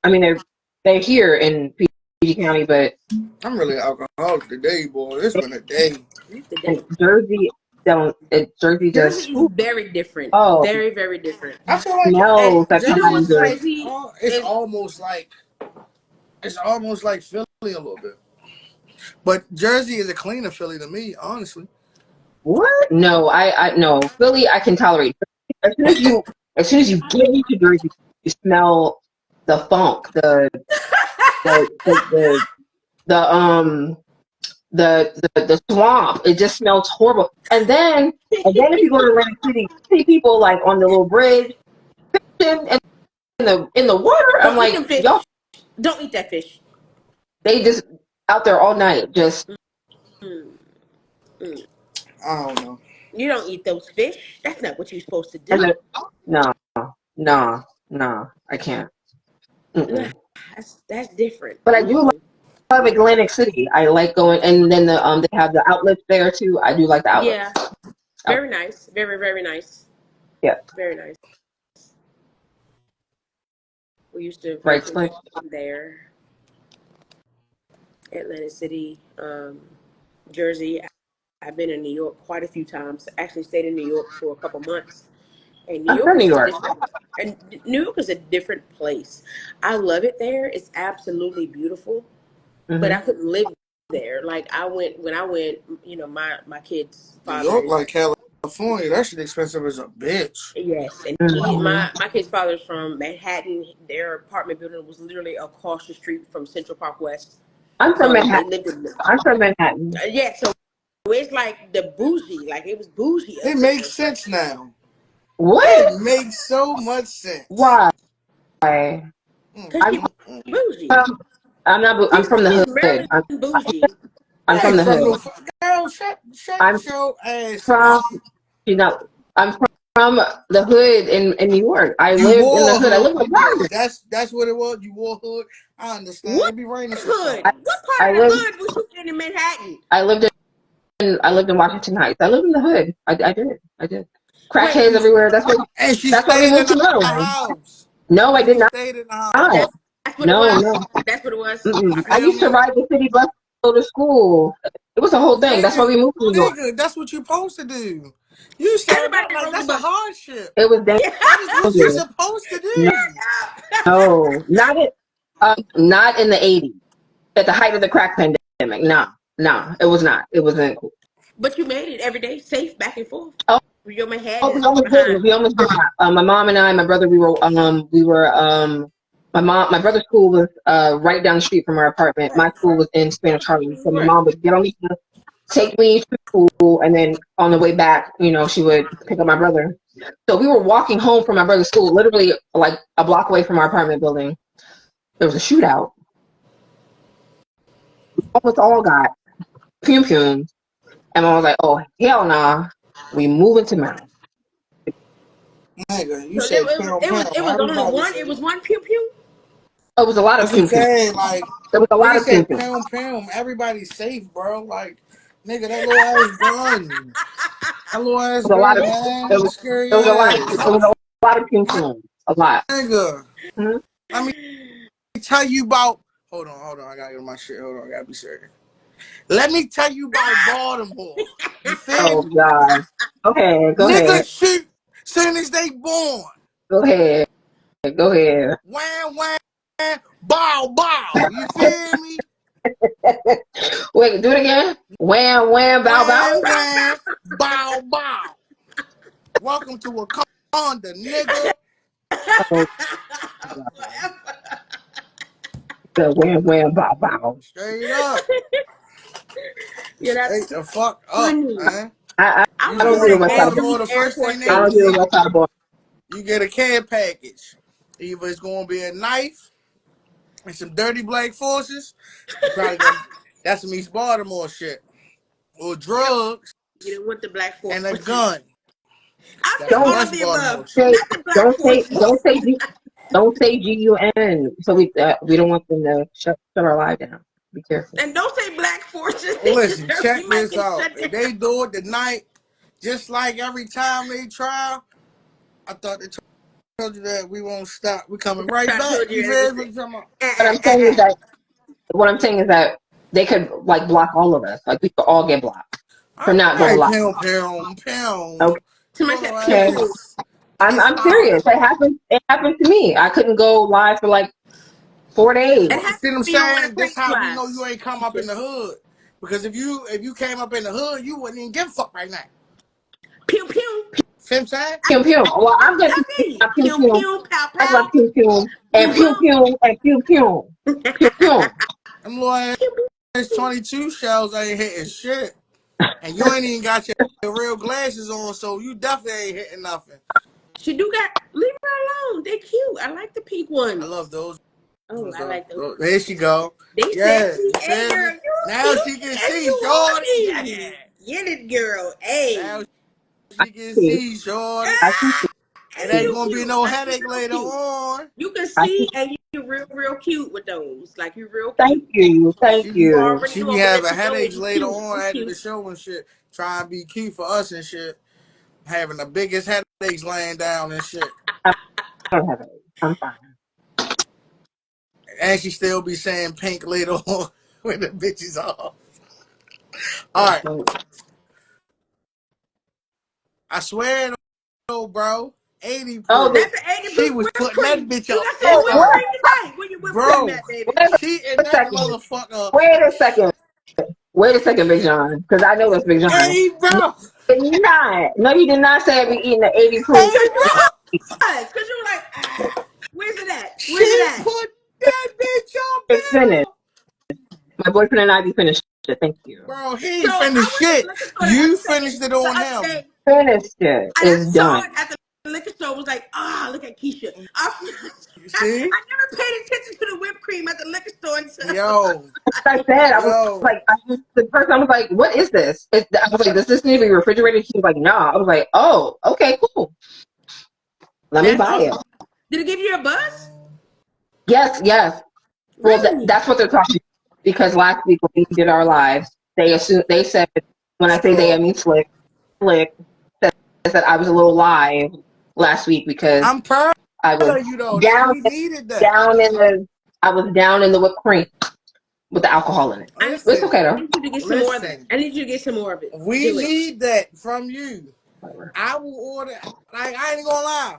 Speaker 2: I mean, they're here in PG County, but
Speaker 1: I'm really alcoholic today, boy. It's been a day.
Speaker 3: It's the
Speaker 2: in
Speaker 3: day.
Speaker 2: Jersey Jersey
Speaker 3: Jersey
Speaker 2: just
Speaker 3: is very different.
Speaker 2: oh
Speaker 3: Very, very different.
Speaker 1: I feel like
Speaker 3: And
Speaker 2: smells like
Speaker 3: you know
Speaker 2: somebody
Speaker 3: what's
Speaker 2: just
Speaker 3: crazy?
Speaker 1: it's
Speaker 3: Is
Speaker 1: almost like Philly a little bit. But Jersey is a cleaner Philly to me, honestly.
Speaker 2: what? No, I no Philly I can tolerate. As soon as you get into Jersey, you smell the funk, the the the, the the swamp. It just smells horrible. And then if you go to Atlantic City, you see people like on the little bridge and in the water. I'm
Speaker 3: don't eat
Speaker 2: like,
Speaker 3: them fish.
Speaker 2: y'all,
Speaker 3: Don't eat that fish.
Speaker 2: they just out there all night. Just
Speaker 3: Mm, mm.
Speaker 1: I don't know.
Speaker 3: You don't eat those fish. That's not what you're supposed to
Speaker 2: and
Speaker 3: do.
Speaker 2: no, no, no, I can't.
Speaker 3: Nah,
Speaker 2: Mm-mm.
Speaker 3: that's different.
Speaker 2: But I do
Speaker 3: Mm-mm.
Speaker 2: love Atlantic City. I like going, and then they have the outlets there too. I do like the
Speaker 3: Yeah,
Speaker 2: outlets.
Speaker 3: very nice. Very, very nice.
Speaker 2: Yeah,
Speaker 3: Very nice. We used to
Speaker 2: right.
Speaker 3: frequent there. Atlantic City, Jersey. I've been in New York quite a few times. Actually, stayed in New York for a couple months. And New
Speaker 2: I'm
Speaker 3: York
Speaker 2: from New
Speaker 3: is a
Speaker 2: York.
Speaker 3: different. And New York is a different place. I love it there. It's absolutely beautiful. But
Speaker 2: Hmm.
Speaker 3: I couldn't live there. Like I went when I went. You know, my kid's
Speaker 1: New
Speaker 3: father
Speaker 1: York
Speaker 3: is
Speaker 1: like California, that shit expensive as a bitch.
Speaker 3: yes, and he
Speaker 2: Hmm.
Speaker 3: my kid's father's from Manhattan. Their apartment building was literally across the street from Central Park West.
Speaker 2: I'm from
Speaker 3: So they
Speaker 2: Manhattan.
Speaker 3: lived in
Speaker 2: I'm from Manhattan.
Speaker 3: yeah. So it's like the bougie, like it was bougie
Speaker 1: It
Speaker 3: up
Speaker 1: makes
Speaker 3: there.
Speaker 1: sense now. It
Speaker 2: What?
Speaker 1: makes so much sense.
Speaker 2: Why? I'm
Speaker 3: Cause she bougie.
Speaker 2: from. I'm not. I'm from the
Speaker 3: She's
Speaker 2: hood.
Speaker 3: Maryland bougie.
Speaker 2: I'm
Speaker 1: I
Speaker 2: from
Speaker 1: ain't
Speaker 2: the
Speaker 1: from
Speaker 2: hood.
Speaker 1: no girl. Shut
Speaker 2: I'm
Speaker 1: your ass
Speaker 2: from.
Speaker 1: up.
Speaker 2: You know. I'm from the hood in New York. I
Speaker 1: You
Speaker 2: lived in the
Speaker 1: wore a
Speaker 2: hood. I
Speaker 1: hood.
Speaker 2: lived in apartment.
Speaker 1: That's what it was. You wore a hood. I understand.
Speaker 3: What
Speaker 1: It be raining
Speaker 3: hood?
Speaker 2: I,
Speaker 1: sometimes.
Speaker 3: What part
Speaker 2: I
Speaker 3: of the
Speaker 2: lived.
Speaker 3: hood was you in Manhattan?
Speaker 2: I lived in Washington Heights. I lived in the hood. I did. I did.
Speaker 3: Wait,
Speaker 2: Crackheads everywhere.
Speaker 1: And she
Speaker 2: That's why we
Speaker 1: stayed in
Speaker 2: moved to
Speaker 1: the
Speaker 2: Maryland.
Speaker 1: house.
Speaker 2: No, I
Speaker 1: And
Speaker 2: did
Speaker 1: she
Speaker 2: not.
Speaker 1: stayed in the house.
Speaker 3: that's what it
Speaker 2: No,
Speaker 3: was.
Speaker 2: no.
Speaker 3: That's what it was.
Speaker 1: You
Speaker 2: Mm-mm. I
Speaker 1: feel
Speaker 2: used to
Speaker 1: me?
Speaker 2: ride the city bus to go to school. It was a whole thing. That's why
Speaker 1: Nigga,
Speaker 2: we moved to New York.
Speaker 1: nigga, that's what you supposed to do. You said that
Speaker 3: Everybody
Speaker 1: like
Speaker 3: rode the
Speaker 1: that's a
Speaker 3: bus.
Speaker 1: hardship.
Speaker 2: It was
Speaker 3: Yeah.
Speaker 1: That is what you
Speaker 2: dangerous.
Speaker 1: supposed to
Speaker 2: No,
Speaker 1: do.
Speaker 2: not in the 80s. At the height of the crack pandemic. No, no, it was not. It wasn't cool.
Speaker 3: But you made it every day, safe back and forth.
Speaker 2: Oh,
Speaker 3: Your
Speaker 2: oh,
Speaker 3: Manhattan
Speaker 2: we almost did.
Speaker 3: behind.
Speaker 2: We almost did. My mom and I, my brother, my brother's school was right down the street from our apartment. My school was in Spanish Harlem, so my
Speaker 3: Right.
Speaker 2: mom would get on the bus, take me to school, and then on the way back, she would pick up my brother. So we were walking home from my brother's school, literally like a block away from our apartment building. There was a shootout. Almost all got pum pum, and I was like, "Oh hell nah, we moving to Maryland."
Speaker 1: Nigga, you
Speaker 3: So
Speaker 1: said pound
Speaker 3: it
Speaker 1: pound.
Speaker 3: was only
Speaker 1: Everybody
Speaker 3: one.
Speaker 1: said
Speaker 3: It
Speaker 1: it.
Speaker 3: was one pew pew.
Speaker 2: It was a lot of
Speaker 1: That's what I'm
Speaker 2: pum pum.
Speaker 1: saying. Like,
Speaker 2: There was a lot
Speaker 1: nigga
Speaker 2: of pum
Speaker 1: said
Speaker 2: pum.
Speaker 1: pound pound. Everybody's safe, bro. Like, nigga, that little ass gun. That little ass
Speaker 2: There was a lot
Speaker 1: gun,
Speaker 2: of
Speaker 1: man. Scary
Speaker 2: there was a lot of
Speaker 1: ass.
Speaker 2: there was a lot of pum pum. A lot.
Speaker 1: Nigga.
Speaker 2: Mhm.
Speaker 1: Let me tell you about. Hold on. I gotta get my shit. Hold on. I gotta be serious. Let me tell you about Baltimore. You feel
Speaker 2: Oh
Speaker 1: me?
Speaker 2: God. Okay, go ahead.
Speaker 1: Niggas shoot soon as they born.
Speaker 2: Go ahead. Go ahead.
Speaker 1: Wham, wham, bow, bow. You feel me?
Speaker 2: Wait, do it again. Wham wham bow bow.
Speaker 1: Wham, wham, bow, bow. Welcome to Wakanda, nigga.
Speaker 2: Oh God. The wham wham bow bow.
Speaker 1: Straight up.
Speaker 3: Yeah, that's
Speaker 1: Straight the fuck up,
Speaker 3: funny.
Speaker 1: man.
Speaker 2: I
Speaker 3: I
Speaker 1: You
Speaker 3: was
Speaker 2: don't
Speaker 3: going
Speaker 2: do
Speaker 1: go
Speaker 2: the
Speaker 1: to
Speaker 3: to
Speaker 2: West Side.
Speaker 3: every
Speaker 1: Baltimore, the first
Speaker 3: airport
Speaker 1: thing
Speaker 2: I
Speaker 1: they
Speaker 2: don't
Speaker 3: state.
Speaker 2: do the
Speaker 1: get,
Speaker 2: West Side boy.
Speaker 1: you get a care package. Either it's gonna be a knife and some dirty black forces. You probably gonna that's some East Baltimore shit. Or
Speaker 3: You don't,
Speaker 1: drugs
Speaker 3: you don't want the black
Speaker 1: and a
Speaker 3: forces.
Speaker 1: gun.
Speaker 3: I'll
Speaker 1: That's
Speaker 3: take
Speaker 1: some
Speaker 2: Don't
Speaker 3: all of
Speaker 1: West
Speaker 3: the
Speaker 1: Baltimore
Speaker 3: above,
Speaker 1: shit.
Speaker 2: say
Speaker 3: not the black forces.
Speaker 2: don't say GUN. So we don't want them to shut our live down. Be careful.
Speaker 3: And don't say black forces
Speaker 1: Listen,
Speaker 3: because we
Speaker 1: check
Speaker 3: might
Speaker 1: this
Speaker 3: get
Speaker 1: out.
Speaker 3: shut
Speaker 1: If
Speaker 3: down.
Speaker 1: they do it tonight, just like every time they try, I thought they told you that we won't stop. We coming right
Speaker 3: I
Speaker 1: back.
Speaker 3: told
Speaker 1: You
Speaker 3: you
Speaker 1: feel what
Speaker 3: everything.
Speaker 1: I'm talking about?
Speaker 2: What I'm saying is that they could like block all of us. Like we could all get blocked for
Speaker 1: All
Speaker 2: not going
Speaker 1: right,
Speaker 2: live.
Speaker 1: pound, pound, pound.
Speaker 3: Somebody
Speaker 1: Your
Speaker 3: said pew
Speaker 2: Okay.
Speaker 3: pew.
Speaker 1: ass is
Speaker 2: I'm
Speaker 1: out.
Speaker 2: serious. It happened to me. I couldn't go live for like 4 days.
Speaker 3: It
Speaker 1: You
Speaker 3: happened
Speaker 1: see what I'm
Speaker 3: to me when a
Speaker 1: saying?
Speaker 3: plane
Speaker 1: This how we know you
Speaker 3: flies.
Speaker 1: ain't come up in
Speaker 3: Keisha.
Speaker 1: the hood. Because if you came up in the hood, you wouldn't even give a fuck right now.
Speaker 3: Pew pew.
Speaker 1: See what I'm saying?
Speaker 2: Pew pew. Well, I'm gonna keep
Speaker 3: I
Speaker 2: my
Speaker 3: mean,
Speaker 2: pew
Speaker 3: pew
Speaker 2: pew.
Speaker 3: pew, pow
Speaker 2: I love
Speaker 3: pow.
Speaker 2: pew pew and
Speaker 3: Boom
Speaker 2: pew
Speaker 3: boom.
Speaker 2: pew and pew pew pew pew.
Speaker 1: Them little ass 22 shells ain't hitting shit. And you ain't even got your real glasses on, so you definitely ain't hitting nothing.
Speaker 3: She do got. Leave her alone. They cute. I like the pink
Speaker 1: I love
Speaker 3: ones.
Speaker 1: those
Speaker 3: Oh,
Speaker 1: ones
Speaker 3: I
Speaker 1: though.
Speaker 3: like those.
Speaker 1: There she go.
Speaker 3: They
Speaker 1: Yeah,
Speaker 3: sexy.
Speaker 1: you
Speaker 3: Hey,
Speaker 1: feel
Speaker 3: girl,
Speaker 1: me?
Speaker 3: you
Speaker 1: Now
Speaker 3: cute
Speaker 1: she can
Speaker 3: and
Speaker 1: see,
Speaker 3: you
Speaker 1: shorty. Yeah.
Speaker 3: horny. Get it, girl.
Speaker 1: Now
Speaker 3: Hey.
Speaker 2: I
Speaker 1: she can
Speaker 2: see.
Speaker 1: see, shorty.
Speaker 2: I see.
Speaker 3: Ah,
Speaker 1: It
Speaker 3: and
Speaker 1: ain't
Speaker 3: you
Speaker 1: gonna be
Speaker 3: cute.
Speaker 1: no
Speaker 3: Like you
Speaker 1: headache
Speaker 3: real
Speaker 1: later
Speaker 3: cute.
Speaker 1: on.
Speaker 3: You can
Speaker 2: I see.
Speaker 3: see and you real cute with those. Like you real
Speaker 2: Thank
Speaker 3: cute.
Speaker 2: you. Thank
Speaker 3: You
Speaker 2: you.
Speaker 3: already
Speaker 1: She
Speaker 3: know
Speaker 1: be
Speaker 3: I'm gonna let
Speaker 1: having
Speaker 3: you know
Speaker 1: headaches
Speaker 3: you
Speaker 1: later
Speaker 3: cute.
Speaker 1: on
Speaker 3: You
Speaker 1: after the
Speaker 3: cute.
Speaker 1: show and shit. Trying to be cute for us and shit. Having the biggest headaches laying down and shit.
Speaker 2: I don't have it. I'm fine.
Speaker 1: And she still be saying pink later on when the bitch is off. All
Speaker 2: That's
Speaker 1: right.
Speaker 2: so.
Speaker 1: I swear though, bro. 80
Speaker 2: Oh,
Speaker 1: proof.
Speaker 3: That's the 80
Speaker 1: She
Speaker 3: proof
Speaker 1: was
Speaker 3: whipped
Speaker 1: putting that
Speaker 3: cream.
Speaker 1: bitch
Speaker 3: You
Speaker 1: up
Speaker 3: got some
Speaker 1: in
Speaker 3: more whipped
Speaker 1: her.
Speaker 2: wait,
Speaker 3: cream tonight. Where your whipped cream
Speaker 1: Bro,
Speaker 3: at, baby?
Speaker 2: wait
Speaker 1: she in
Speaker 2: a
Speaker 1: that
Speaker 2: second.
Speaker 1: motherfucker.
Speaker 2: Wait a second. Wait a second, Big John, because I know that's Big John.
Speaker 1: Hey,
Speaker 2: No,
Speaker 1: bro.
Speaker 2: you did not. No, you did not say I'd be eating the 80 proof.
Speaker 1: Hey, bro.
Speaker 3: Because you were like, where's it at? Where's it
Speaker 1: She
Speaker 3: at?
Speaker 1: put that bitch up
Speaker 2: It's
Speaker 1: in
Speaker 2: finished.
Speaker 1: her.
Speaker 2: My boyfriend and I be finished it. Thank you.
Speaker 1: Bro, he
Speaker 3: So
Speaker 1: ain't
Speaker 3: I
Speaker 1: finished
Speaker 3: went to the
Speaker 1: shit.
Speaker 3: liquor store the
Speaker 1: You
Speaker 3: other day.
Speaker 1: finished it
Speaker 3: The
Speaker 1: on
Speaker 3: other
Speaker 1: him.
Speaker 3: day,
Speaker 2: Finished it.
Speaker 3: and I
Speaker 2: It's
Speaker 3: saw
Speaker 2: done.
Speaker 3: it at the liquor store. Was like, look at Keisha.
Speaker 1: You see?
Speaker 3: I never paid attention to the whipped cream at the liquor store until
Speaker 1: Yo,
Speaker 2: Like I said,
Speaker 1: yo.
Speaker 2: the person, I was like, what is this? I was like, does this need to be refrigerated? She was like, no. I was like, oh, okay, cool. Let me
Speaker 3: that's
Speaker 2: buy it.
Speaker 3: awesome. Did it give you a buzz?
Speaker 2: Yes, yes. Well,
Speaker 3: Really?
Speaker 2: that's what they're talking about. Because last week when we did our lives, they said, when I say they, I
Speaker 1: So
Speaker 2: mean Slick said that I was a little live last week because
Speaker 1: I'm proud
Speaker 2: I was
Speaker 1: of you though. That
Speaker 2: down
Speaker 1: we needed that.
Speaker 2: down in the I was down in the whipped cream with the alcohol in it.
Speaker 3: I
Speaker 2: But it's
Speaker 1: Listen,
Speaker 2: okay though.
Speaker 3: need you to get some more of that.
Speaker 1: listen.
Speaker 3: I need you to get some more of it.
Speaker 1: We
Speaker 3: Do it.
Speaker 1: need that from you.
Speaker 2: Whatever.
Speaker 1: I will order. Like I ain't gonna lie.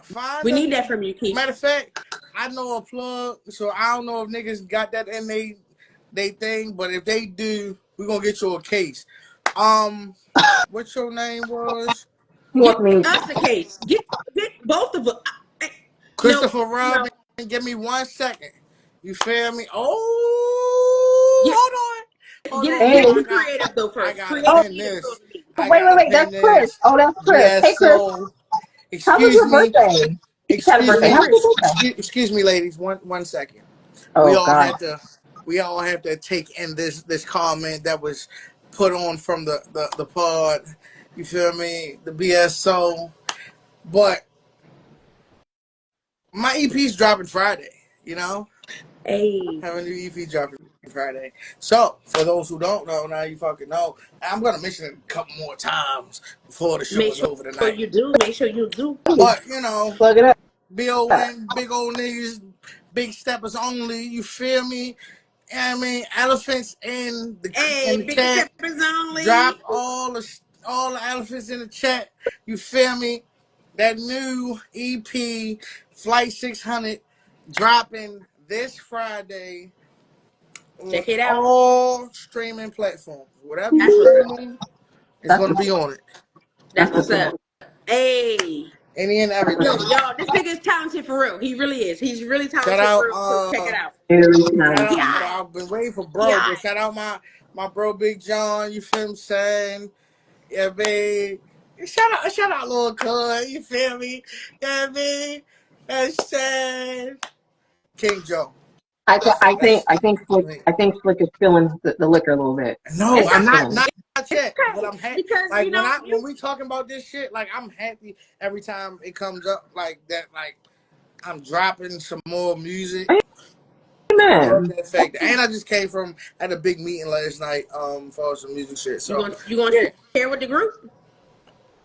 Speaker 1: Find
Speaker 3: We
Speaker 1: a
Speaker 3: need that from you, Keisha.
Speaker 1: matter of fact. I know a plug, so I don't know if niggas got that in they thing, but if they do, we gonna get you a case. What your name was?
Speaker 2: He
Speaker 3: Get
Speaker 2: wants me.
Speaker 3: us a case. Get both of them. No,
Speaker 1: Christopher
Speaker 3: no.
Speaker 1: Robin. Give me 1 second. You feel me?
Speaker 3: Get
Speaker 1: Oh, hold on,
Speaker 2: Hey.
Speaker 1: hold
Speaker 3: get
Speaker 1: on.
Speaker 3: you creative though
Speaker 1: I
Speaker 3: first.
Speaker 1: gotta
Speaker 2: Oh,
Speaker 3: Creative
Speaker 1: pin
Speaker 3: need to go
Speaker 1: this.
Speaker 3: to me.
Speaker 1: I
Speaker 2: wait,
Speaker 1: gotta
Speaker 2: that's
Speaker 1: pin
Speaker 2: Chris.
Speaker 1: this.
Speaker 2: Oh, that's Chris. Hey,
Speaker 1: Yes,
Speaker 2: Chris.
Speaker 1: so
Speaker 2: How was
Speaker 1: excuse
Speaker 2: your
Speaker 1: me.
Speaker 2: birthday? You just had a
Speaker 1: Excuse
Speaker 2: birthday.
Speaker 3: Hey,
Speaker 2: How
Speaker 1: me.
Speaker 2: was your
Speaker 3: Chris.
Speaker 2: birthday?
Speaker 1: Excuse me, ladies. One second. We
Speaker 2: Oh
Speaker 1: all
Speaker 2: God.
Speaker 1: have to. We all have to take in this comment that was put on from the pod. You feel me? The BS. So, but my EP's dropping Friday. You know,
Speaker 3: Hey,
Speaker 1: have a new EP dropping Friday. So, for those who don't know, now you fucking know. I'm gonna mention it a couple more times before the show
Speaker 3: make
Speaker 1: is
Speaker 3: sure
Speaker 1: over tonight.
Speaker 3: you do. Make sure you do.
Speaker 1: But you know,
Speaker 2: Plug it up.
Speaker 1: BON, big old niggas, big steppers only. You feel me? I mean, elephants in
Speaker 3: Hey,
Speaker 1: the
Speaker 3: big
Speaker 1: chat.
Speaker 3: steppers only.
Speaker 1: Drop all the elephants in the chat. You feel me? That new EP, Flight 600, dropping this Friday on
Speaker 3: Check it out.
Speaker 1: all streaming platforms. Whatever you
Speaker 3: That's what's up.
Speaker 1: streaming, it's
Speaker 2: That's
Speaker 1: gonna
Speaker 2: what's
Speaker 1: be on it.
Speaker 3: That's
Speaker 2: what's
Speaker 3: what's
Speaker 2: up.
Speaker 3: up. Hey.
Speaker 1: Any and
Speaker 3: Yo,
Speaker 1: everything.
Speaker 3: y'all, this nigga is talented for real. He really is. He's really
Speaker 1: Shout
Speaker 3: talented
Speaker 1: out,
Speaker 3: for real. So check it out.
Speaker 2: Very
Speaker 1: shout
Speaker 2: nice.
Speaker 1: out.
Speaker 3: Yeah.
Speaker 1: I've been waiting for bro,
Speaker 3: Yeah.
Speaker 1: but shout out my bro Big John. You feel what I'm saying? Yeah, man. Shout out, little cuz. You feel me? Yeah, man. That's sad. King Joe. That's
Speaker 2: I think Slick is feeling the liquor a little bit.
Speaker 1: no,
Speaker 3: It's
Speaker 1: I'm not
Speaker 2: Feeling
Speaker 1: not
Speaker 2: it.
Speaker 1: yet. But
Speaker 3: okay
Speaker 1: I'm happy.
Speaker 3: because
Speaker 1: Like
Speaker 3: you
Speaker 1: when we talking about this shit, like I'm happy every time it comes up like that. Like I'm dropping some more music. I
Speaker 2: Amen.
Speaker 1: love that fact. And I just came from at a big meeting last night for some music shit. So
Speaker 3: you gonna
Speaker 1: yeah,
Speaker 3: share with the group?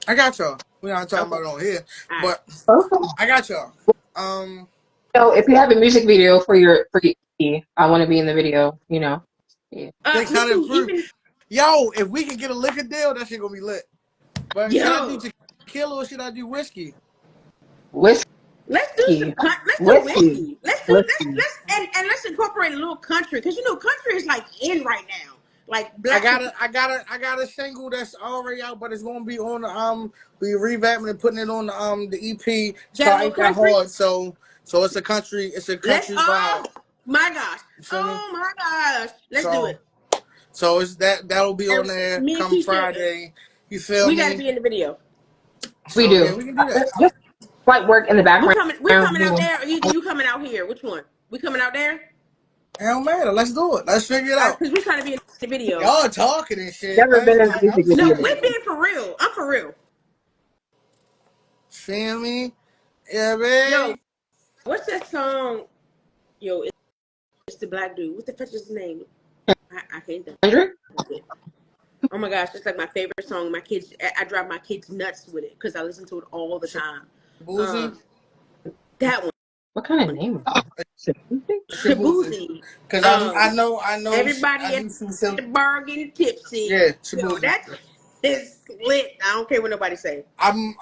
Speaker 1: I got y'all. We not talking
Speaker 3: Okay,
Speaker 1: about it on here,
Speaker 3: all right.
Speaker 1: but
Speaker 2: Okay.
Speaker 1: I got y'all. Um,
Speaker 2: So if you have a music video for your EP, I want to be in the video. You know. Yeah.
Speaker 3: Me
Speaker 1: 600
Speaker 3: too.
Speaker 1: proof.
Speaker 3: Even
Speaker 1: Yo, if we can get a liquor deal, that shit gonna be lit. But should I do
Speaker 3: yo,
Speaker 1: tequila or should I do whiskey?
Speaker 3: let's do some.
Speaker 2: Whiskey.
Speaker 3: Let's do
Speaker 2: Whiskey.
Speaker 3: whiskey. Let's do
Speaker 2: Whiskey.
Speaker 3: and let's incorporate a little country because you know country is like in right now. Like
Speaker 1: I
Speaker 3: black
Speaker 1: got
Speaker 3: people.
Speaker 1: a, I got a, I got a single that's already out, but it's gonna be on the we revamping and putting it on the EP. It's
Speaker 3: That
Speaker 1: called
Speaker 3: little
Speaker 1: Ain't That
Speaker 3: country.
Speaker 1: Hard. So it's a
Speaker 3: Let's.
Speaker 1: country vibe.
Speaker 3: Oh my gosh.
Speaker 1: You feel me?
Speaker 3: Oh my gosh. Let's do
Speaker 1: So
Speaker 3: it.
Speaker 1: so it's that'll be on
Speaker 3: And
Speaker 1: there
Speaker 3: me and
Speaker 1: come
Speaker 3: Keisha,
Speaker 1: Friday. You feel
Speaker 3: we got to
Speaker 1: me?
Speaker 3: be in the video.
Speaker 2: We
Speaker 1: So yeah,
Speaker 2: do.
Speaker 1: we can do that.
Speaker 2: Just like work in the background.
Speaker 3: We
Speaker 2: You
Speaker 3: coming out
Speaker 2: know.
Speaker 3: there, or either you coming out here. Which one? We coming out there?
Speaker 1: It don't matter. Let's do it. Let's figure it
Speaker 3: All right,
Speaker 1: out.
Speaker 3: because we're trying to be in the video.
Speaker 1: Y'all talking and shit.
Speaker 2: Never been in a
Speaker 1: I'm
Speaker 2: music
Speaker 1: just
Speaker 3: No,
Speaker 2: video.
Speaker 3: we're
Speaker 1: saying.
Speaker 3: being for real. I'm for real.
Speaker 1: Feel me? Yeah, man.
Speaker 3: Yo, what's that song? Yo, it's the black dude. What the fuck is his name? I can't think
Speaker 2: Kendrick?
Speaker 3: of it. Oh my gosh, it's like my favorite song. My kids, I drive my kids nuts with it because I listen to it all the time.
Speaker 1: Shabuzi.
Speaker 3: That
Speaker 2: What kind of name is that?
Speaker 1: Shabuzi.
Speaker 3: Shabuzi.
Speaker 1: Cause
Speaker 3: Um,
Speaker 1: I
Speaker 3: everybody at
Speaker 1: knew she was still.
Speaker 3: the bargain tipsy.
Speaker 1: Yeah,
Speaker 3: Yo,
Speaker 1: Shabuzi.
Speaker 3: that is lit. I don't care what nobody say.
Speaker 1: I'm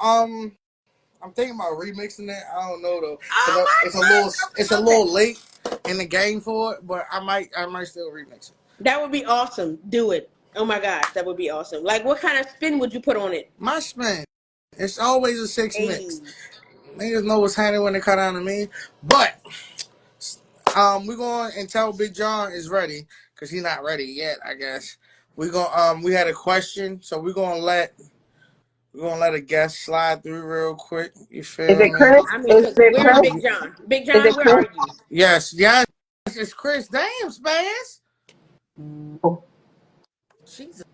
Speaker 1: thinking about remixing it. I don't know though, cause
Speaker 3: Oh my
Speaker 1: it's a
Speaker 3: gosh. Okay.
Speaker 1: little late in the game for it, but I might still remix it.
Speaker 3: That would be awesome. Do it. Oh my gosh, that would be awesome. Like, what kind of spin would you put on it?
Speaker 1: My spin, it's always a six mix.
Speaker 3: Hey,
Speaker 1: Niggas know what's happening when they cut down to me, but we're going and tell Big John is ready because he's not ready yet. I guess we had a question, so we're gonna let a guest slide through real quick. You
Speaker 2: Is
Speaker 1: feel
Speaker 2: it
Speaker 1: me?
Speaker 2: Chris?
Speaker 3: I mean,
Speaker 2: Is
Speaker 3: because
Speaker 2: it
Speaker 3: where's
Speaker 2: Chris?
Speaker 3: Big John? Big
Speaker 2: Is
Speaker 3: John,
Speaker 2: it
Speaker 3: where
Speaker 2: Chris?
Speaker 3: are you?
Speaker 1: Yes, it's Chris. Damn, Spaz.
Speaker 2: Oh,
Speaker 1: Jesus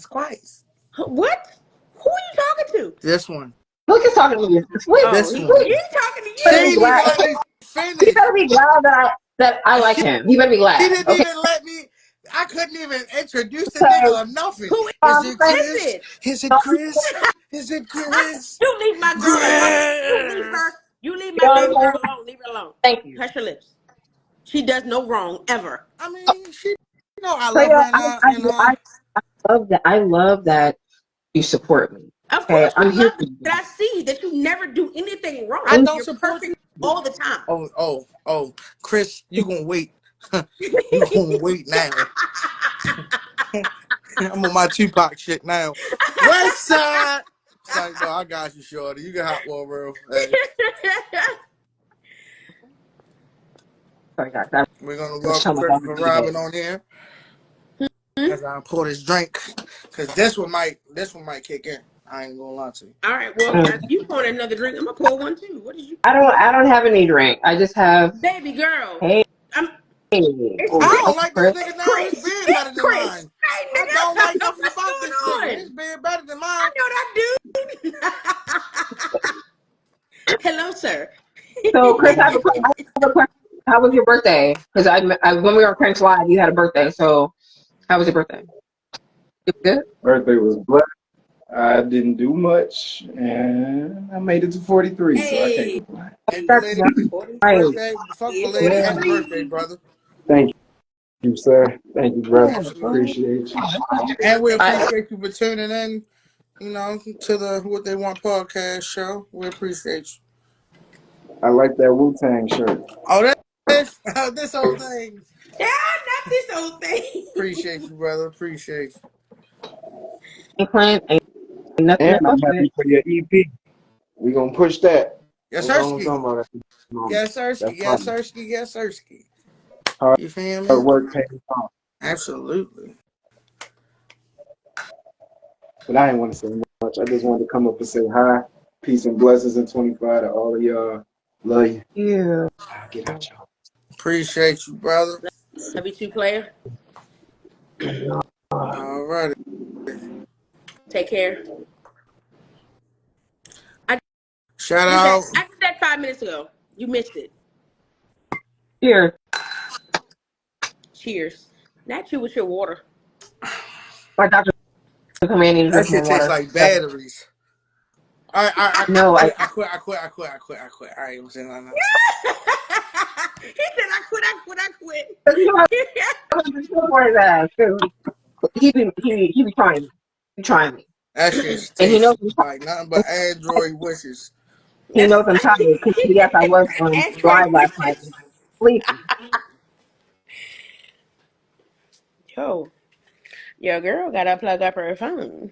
Speaker 1: Christ.
Speaker 3: What? Who are you talking to?
Speaker 1: This one.
Speaker 2: look at talking to me. Sweet.
Speaker 3: Oh,
Speaker 1: This
Speaker 3: he
Speaker 1: one.
Speaker 3: talking to
Speaker 1: She
Speaker 2: Better be
Speaker 3: you.
Speaker 1: ain't even
Speaker 2: glad.
Speaker 1: let me
Speaker 2: He
Speaker 1: finish.
Speaker 2: better be glad that I like
Speaker 1: She,
Speaker 2: him. He better be
Speaker 1: she
Speaker 2: glad.
Speaker 1: didn't
Speaker 2: Okay.
Speaker 1: even let me. I couldn't even introduce the
Speaker 2: So
Speaker 1: nigga or nothing.
Speaker 3: Who?
Speaker 1: Is it
Speaker 2: thank
Speaker 1: Chris?
Speaker 3: Listen,
Speaker 1: Is it
Speaker 2: you.
Speaker 1: Chris? Is it Chris?
Speaker 3: you leave my girl alone. You leave her.
Speaker 1: Chris.
Speaker 3: You leave
Speaker 2: You
Speaker 3: my
Speaker 2: know what
Speaker 3: baby
Speaker 2: I'm saying?
Speaker 3: girl alone. Leave her alone.
Speaker 2: Thank you.
Speaker 3: Hush your lips. She does no wrong ever.
Speaker 1: I mean, she. You know, I love
Speaker 2: Freya,
Speaker 1: her and
Speaker 2: I love that. I love that you support me.
Speaker 3: Of
Speaker 2: Okay,
Speaker 3: course,
Speaker 2: I'm
Speaker 3: you
Speaker 2: here
Speaker 3: love
Speaker 2: for you.
Speaker 3: that. I see that you never do anything
Speaker 1: I
Speaker 3: wrong.
Speaker 2: Thank
Speaker 1: don't
Speaker 3: You're
Speaker 1: support you.
Speaker 3: perfect all the time.
Speaker 1: Chris, you gonna wait. You gonna wait now. I'm on my Tupac shit now. West side. It's like, no, I got you, shorty. You can hop over. Hey,
Speaker 2: Sorry, guys. I
Speaker 1: we're gonna
Speaker 2: was
Speaker 1: welcome
Speaker 2: showing my dog
Speaker 1: Christopher
Speaker 2: the other day.
Speaker 1: Robin on here as I pour this drink, cause this one might kick in. I ain't gonna lie to you.
Speaker 3: All right. Well, if you want another drink, I'm gonna pour one too. What did you,
Speaker 2: I don't have any drink. I just have
Speaker 3: baby girl?
Speaker 2: hey.
Speaker 3: I'm.
Speaker 1: I
Speaker 3: It's
Speaker 1: don't like this
Speaker 2: Chris.
Speaker 1: nigga now. His
Speaker 3: Chris.
Speaker 1: beard better
Speaker 3: It's
Speaker 1: than
Speaker 3: Chris.
Speaker 1: mine.
Speaker 3: Hey,
Speaker 1: I don't like
Speaker 3: nigga,
Speaker 1: nothing
Speaker 3: what's
Speaker 1: about this
Speaker 3: going
Speaker 1: nigga.
Speaker 3: on?
Speaker 1: His beard better than
Speaker 3: I
Speaker 1: mine.
Speaker 3: know that dude. Hello, sir.
Speaker 2: So Chris, I have a question. How was your birthday? Because when we were on Prince Live, you had a birthday. So how was your birthday? It was good.
Speaker 4: Birthday was blessed. I didn't do much, and I made it to 43, so I can't
Speaker 3: Hey,
Speaker 4: complain.
Speaker 1: Hey,
Speaker 2: That's
Speaker 1: belated
Speaker 2: nice.
Speaker 1: birthday. Fuck belated.
Speaker 4: Yeah,
Speaker 1: Happy birthday,
Speaker 3: 43.
Speaker 1: brother.
Speaker 4: thank you, sir. Thank you, brother.
Speaker 1: Absolutely.
Speaker 4: Appreciate you.
Speaker 3: Happy
Speaker 1: And we
Speaker 3: birthday,
Speaker 2: I,
Speaker 3: sir.
Speaker 1: appreciate you for tuning in, to the What They Want podcast show. We appreciate you.
Speaker 4: I like that Wu-Tang shirt.
Speaker 1: Oh, this whole thing.
Speaker 3: Yeah, not this old
Speaker 1: Appreciate
Speaker 3: thing.
Speaker 1: you, brother. Appreciate you.
Speaker 2: ain't nothing
Speaker 4: And
Speaker 2: to fuss
Speaker 4: I'm
Speaker 2: with.
Speaker 4: happy for your EP. We gonna push that.
Speaker 1: Yes,
Speaker 4: That's all I'm
Speaker 1: Sirski.
Speaker 4: talking about at this moment.
Speaker 1: Yes, Sirski.
Speaker 4: That's
Speaker 1: Yes,
Speaker 4: fine.
Speaker 1: Sirski. Yes, Sirski.
Speaker 4: Hard
Speaker 1: You feel me?
Speaker 4: work pays off.
Speaker 1: Absolutely.
Speaker 4: But I didn't want to say much. I just wanted to come up and say hi. Peace and blessings in 25 to all of y'all. Love you.
Speaker 2: Yeah.
Speaker 4: Get out, y'all.
Speaker 1: Appreciate you, brother.
Speaker 3: Love you too, player.
Speaker 1: All righty.
Speaker 3: Take care. I
Speaker 1: Shout
Speaker 3: did that.
Speaker 1: out.
Speaker 3: I did that 5 minutes ago. You missed it.
Speaker 2: Here,
Speaker 3: Cheers. Not you with your water.
Speaker 2: my doctor told me I need to
Speaker 1: That
Speaker 2: drink more
Speaker 1: shit tastes
Speaker 2: water.
Speaker 1: like
Speaker 2: So,
Speaker 1: batteries. All right, I
Speaker 2: no,
Speaker 1: quit. I quit. I quit. I quit. I quit. I quit. All right, I'm saying that now.
Speaker 3: He said, I quit, I quit, I quit.
Speaker 2: you know, I was just for his ass. 'Cause he be trying me. He trying me,
Speaker 1: That shit
Speaker 2: and he
Speaker 1: tastes
Speaker 2: knows I'm
Speaker 1: like nothing but Android wishes.
Speaker 2: he knows I'm tired. Because yes, I was
Speaker 3: Android
Speaker 2: live last night,
Speaker 3: wishes.
Speaker 2: sleepy.
Speaker 3: Yo, your girl got to plug up her phone.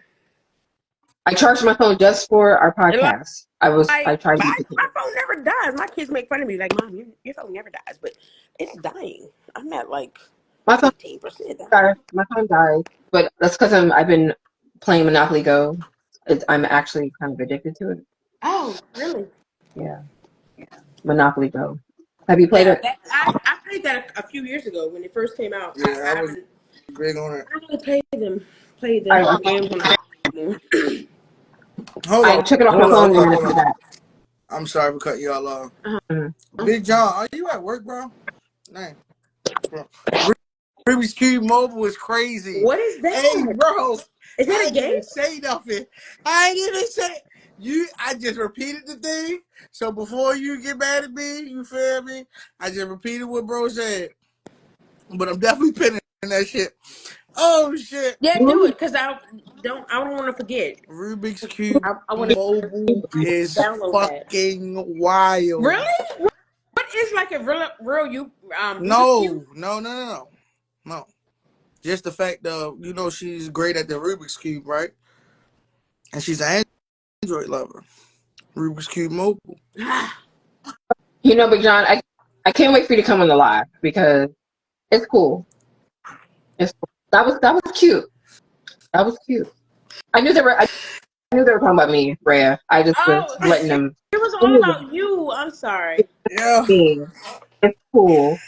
Speaker 2: I charged my phone just for our
Speaker 3: And
Speaker 2: podcast. I
Speaker 3: like,
Speaker 2: tried to use
Speaker 3: my
Speaker 2: it.
Speaker 3: phone never dies. My kids make fun of me, like, Mom, your phone never dies, but it's dying. I'm at like
Speaker 2: My phone
Speaker 3: 15% dying.
Speaker 2: died. My phone died, but that's because I've been playing Monopoly Go. I'm actually kind of addicted to it.
Speaker 3: Oh, really?
Speaker 2: Yeah, Monopoly Go. Have you played
Speaker 3: Yeah,
Speaker 2: it?
Speaker 3: I played that a few years ago when it first came out.
Speaker 1: Yeah, I
Speaker 3: I
Speaker 1: was
Speaker 3: haven't
Speaker 1: big on it.
Speaker 3: I don't really play
Speaker 2: I
Speaker 3: the games on the phone.
Speaker 1: Hold
Speaker 2: I
Speaker 1: on.
Speaker 2: took it off my
Speaker 1: Hold on.
Speaker 2: phone
Speaker 1: Hold
Speaker 2: and
Speaker 1: on.
Speaker 2: then I
Speaker 1: Hold
Speaker 2: put it
Speaker 1: on.
Speaker 2: back.
Speaker 1: I'm sorry for cutting y'all off.
Speaker 2: Mm.
Speaker 1: Big John, are you at work, bro? Dang. Bro. Rubik's Cube Mobile is crazy.
Speaker 3: What is
Speaker 1: Hey,
Speaker 3: that?
Speaker 1: bro,
Speaker 3: Is that
Speaker 1: I
Speaker 3: a
Speaker 1: ain't
Speaker 3: game?
Speaker 1: even say nothing. I ain't even say you. I just repeated the thing. So before you get mad at me, you feel me? I just repeated what bro said. But I'm definitely pinning that shit. Oh shit.
Speaker 3: Yeah, do it because I don't want to forget.
Speaker 1: Rubik's Cube
Speaker 3: I want to
Speaker 1: Mobile is
Speaker 3: download that.
Speaker 1: fucking wild.
Speaker 3: Really? What is like a real you Rubik's cube?
Speaker 1: No, no, no, no, no. No. Just the fact of she's great at the Rubik's Cube, right? And she's an Android lover. Rubik's Cube Mobile.
Speaker 2: Big John, I can't wait for you to come on the live because it's cool. It's cool. That was cute. That was cute. I knew they were talking about me, Rhea. I just was
Speaker 3: Oh,
Speaker 2: letting them.
Speaker 3: it was
Speaker 2: I
Speaker 3: all
Speaker 2: knew them.
Speaker 3: about you. I'm sorry.
Speaker 1: Yeah.
Speaker 2: Me. It's cool.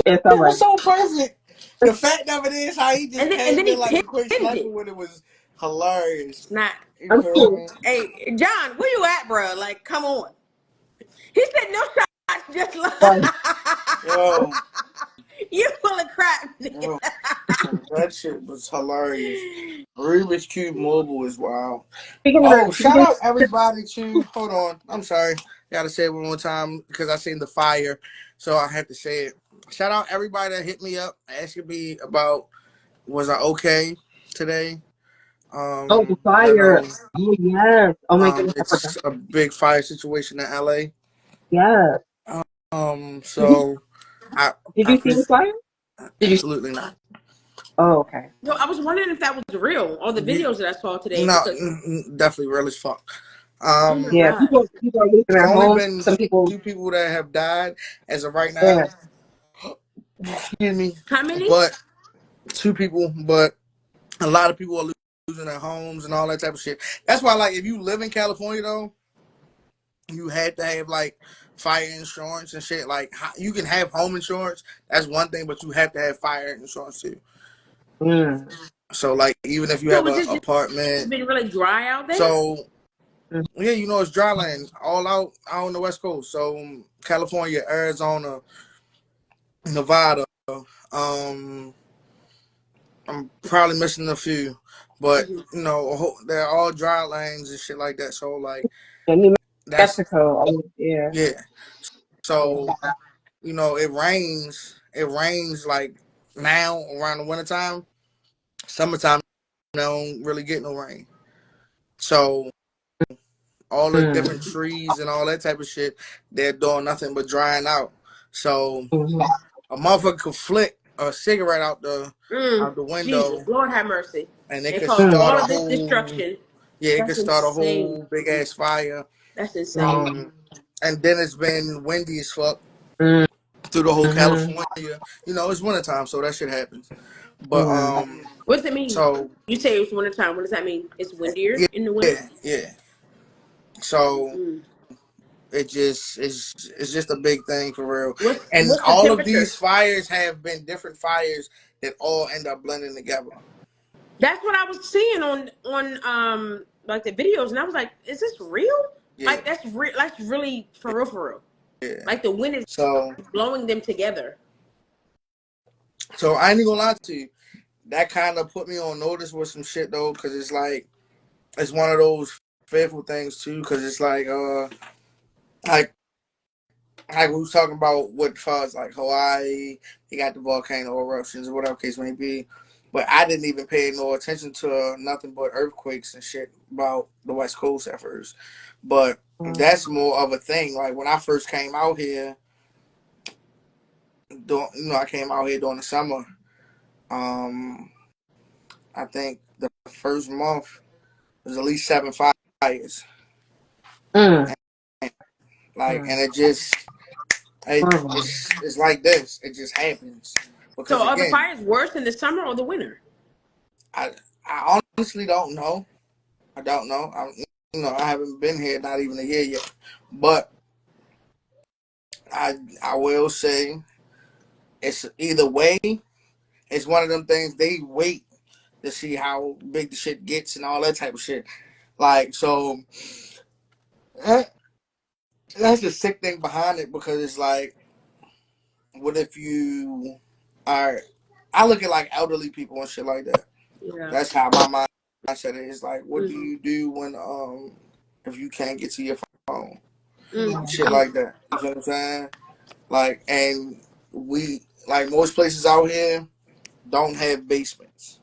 Speaker 2: It's all
Speaker 1: It
Speaker 2: right.
Speaker 1: was so perfect. The fact of it is how he just
Speaker 3: And
Speaker 1: came
Speaker 3: then
Speaker 1: in
Speaker 3: he
Speaker 1: like a quick
Speaker 3: pinned
Speaker 1: sniper
Speaker 3: it.
Speaker 1: when it was hilarious.
Speaker 3: Not.
Speaker 1: You
Speaker 2: I'm
Speaker 1: feel
Speaker 2: cool.
Speaker 1: me?
Speaker 3: Hey, John, where you at, bro? Like, come on. He said no shots, just
Speaker 2: But
Speaker 1: Yo,
Speaker 3: you full of crap, nigga.
Speaker 1: yo, that shit was hilarious. Rubik's Cube Mobile is wild. Oh, shout
Speaker 2: speaking
Speaker 1: out everybody to. Hold on, I'm sorry. Gotta say it one more time because I seen the fire, so I have to say it. Shout out everybody that hit me up asking me about was I okay today.
Speaker 2: the
Speaker 1: I
Speaker 2: fire.
Speaker 1: know
Speaker 2: Oh yes. Oh my goodness, I forgot.
Speaker 1: it's a big fire situation in LA.
Speaker 2: Yes. Did you
Speaker 1: So I
Speaker 2: did
Speaker 1: I
Speaker 2: you see the
Speaker 1: pre-
Speaker 2: fire? Did you?
Speaker 1: absolutely not.
Speaker 2: Oh, okay.
Speaker 3: No, I was wondering if that was real, all the
Speaker 1: You,
Speaker 3: videos that I saw today,
Speaker 1: no,
Speaker 3: because
Speaker 1: definitely real as fuck.
Speaker 3: oh my
Speaker 2: Yeah,
Speaker 3: god,
Speaker 2: people are losing
Speaker 1: It's
Speaker 2: their
Speaker 1: only
Speaker 2: homes.
Speaker 1: been
Speaker 2: Some people.
Speaker 1: two people that have died as of right
Speaker 2: Yeah.
Speaker 1: now. Excuse me,
Speaker 3: how many?
Speaker 1: but two people, but a lot of people are losing their homes and all that type of shit. That's why, like, if you live in California though, you had to have like fire insurance and shit. Like, you can have home insurance. That's one thing, but you have to have fire insurance too.
Speaker 2: Mm,
Speaker 1: So, like, even if you
Speaker 3: So
Speaker 1: have
Speaker 3: was
Speaker 1: an
Speaker 3: it just
Speaker 1: apartment,
Speaker 3: been really dry out there?
Speaker 1: so
Speaker 2: mm,
Speaker 1: yeah, it's dry land all out on the West Coast. So California, Arizona, Nevada. Um, I'm probably missing a few, but
Speaker 3: Hmm.
Speaker 1: they're all dry lanes and shit like that. So like
Speaker 2: and New
Speaker 1: that's
Speaker 2: Mexico. Oh, yeah.
Speaker 1: yeah. So it rains. It rains like now around the wintertime. Summertime, they don't really get no rain. So all the different
Speaker 2: Mm,
Speaker 1: trees and all that type of shit, they're doing nothing but drying out. So
Speaker 2: mhm,
Speaker 1: a motherfucker could flick a cigarette out the
Speaker 3: Jesus,
Speaker 1: window
Speaker 3: Lord have mercy,
Speaker 1: and it
Speaker 3: and
Speaker 1: could
Speaker 3: cause
Speaker 2: mm,
Speaker 1: start
Speaker 3: all
Speaker 1: a
Speaker 3: of this
Speaker 1: whole
Speaker 3: destruction.
Speaker 1: yeah, it could
Speaker 3: That's
Speaker 1: start a
Speaker 3: insane.
Speaker 1: whole big ass fire.
Speaker 3: That's insane.
Speaker 2: mm,
Speaker 1: Um and then it's been windy as fuck
Speaker 2: mm,
Speaker 1: through the whole
Speaker 2: mhm,
Speaker 1: California. It's wintertime, so that shit happens. But
Speaker 2: mm.
Speaker 3: What does it mean?
Speaker 1: So
Speaker 3: You say it's wintertime. What does that mean? It's windier
Speaker 1: yeah,
Speaker 3: in the winter.
Speaker 1: yeah. So
Speaker 3: Mm.
Speaker 1: it's just a big thing for real. And
Speaker 3: What's the
Speaker 1: all of
Speaker 3: temperature?
Speaker 1: these fires have been different fires that all end up blending together.
Speaker 3: That's what I was seeing on like the videos, and I was like, is this real?
Speaker 1: Yeah,
Speaker 3: Like that's real. That's really for real, for real.
Speaker 1: yeah.
Speaker 3: Like the wind is
Speaker 1: So
Speaker 3: blowing them together.
Speaker 1: I ain't gonna lie to you. That kind of put me on notice with some shit though, because it's like it's one of those fearful things too, because it's like like we was talking about what far as like Hawaii, they got the volcano eruptions or whatever case may be. But I didn't even pay no attention to nothing but earthquakes and shit about the West Coast at first. But that's more of a thing. Like when I first came out here, I came out here during the summer. Um, I think the first month was at least 7 fires.
Speaker 2: Mm.
Speaker 1: And, like,
Speaker 2: Mm.
Speaker 1: and it's like this. It just happens
Speaker 3: So
Speaker 1: because
Speaker 3: are the
Speaker 1: again,
Speaker 3: fires worse in the summer or the winter?
Speaker 1: I I honestly don't know. I don't know. I haven't been here not even a year yet, but I will say it's either way. It's one of them things they wait to see how big the shit gets and all that type of shit. Like so, that, that's the sick thing behind it because it's like, what if you are? I look at like elderly people and shit like that.
Speaker 3: Yeah.
Speaker 1: That's how my mindset is. Like, what do
Speaker 3: Mm-hmm.
Speaker 1: you do when if you can't get to your phone?
Speaker 3: Mm-hmm.
Speaker 1: Shit like that. You feel what I'm saying? Like, and we like most places out here don't have basements.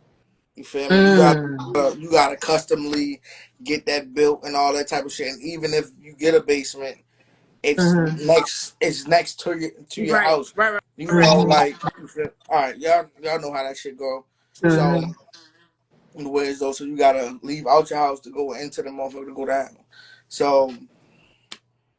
Speaker 1: You feel me?
Speaker 2: Mm.
Speaker 1: You gotta customly get that built and all that type of shit. And even if you get a basement,
Speaker 2: Mhm.
Speaker 1: it's next to your
Speaker 3: Right,
Speaker 1: house.
Speaker 3: right, right,
Speaker 1: You
Speaker 3: right.
Speaker 1: know,
Speaker 2: Mhm.
Speaker 1: like you feel, all right, y'all know how that shit go. So
Speaker 2: Mhm.
Speaker 1: in the ways though, so you gotta leave out your house to go into the motherfucker to go down. So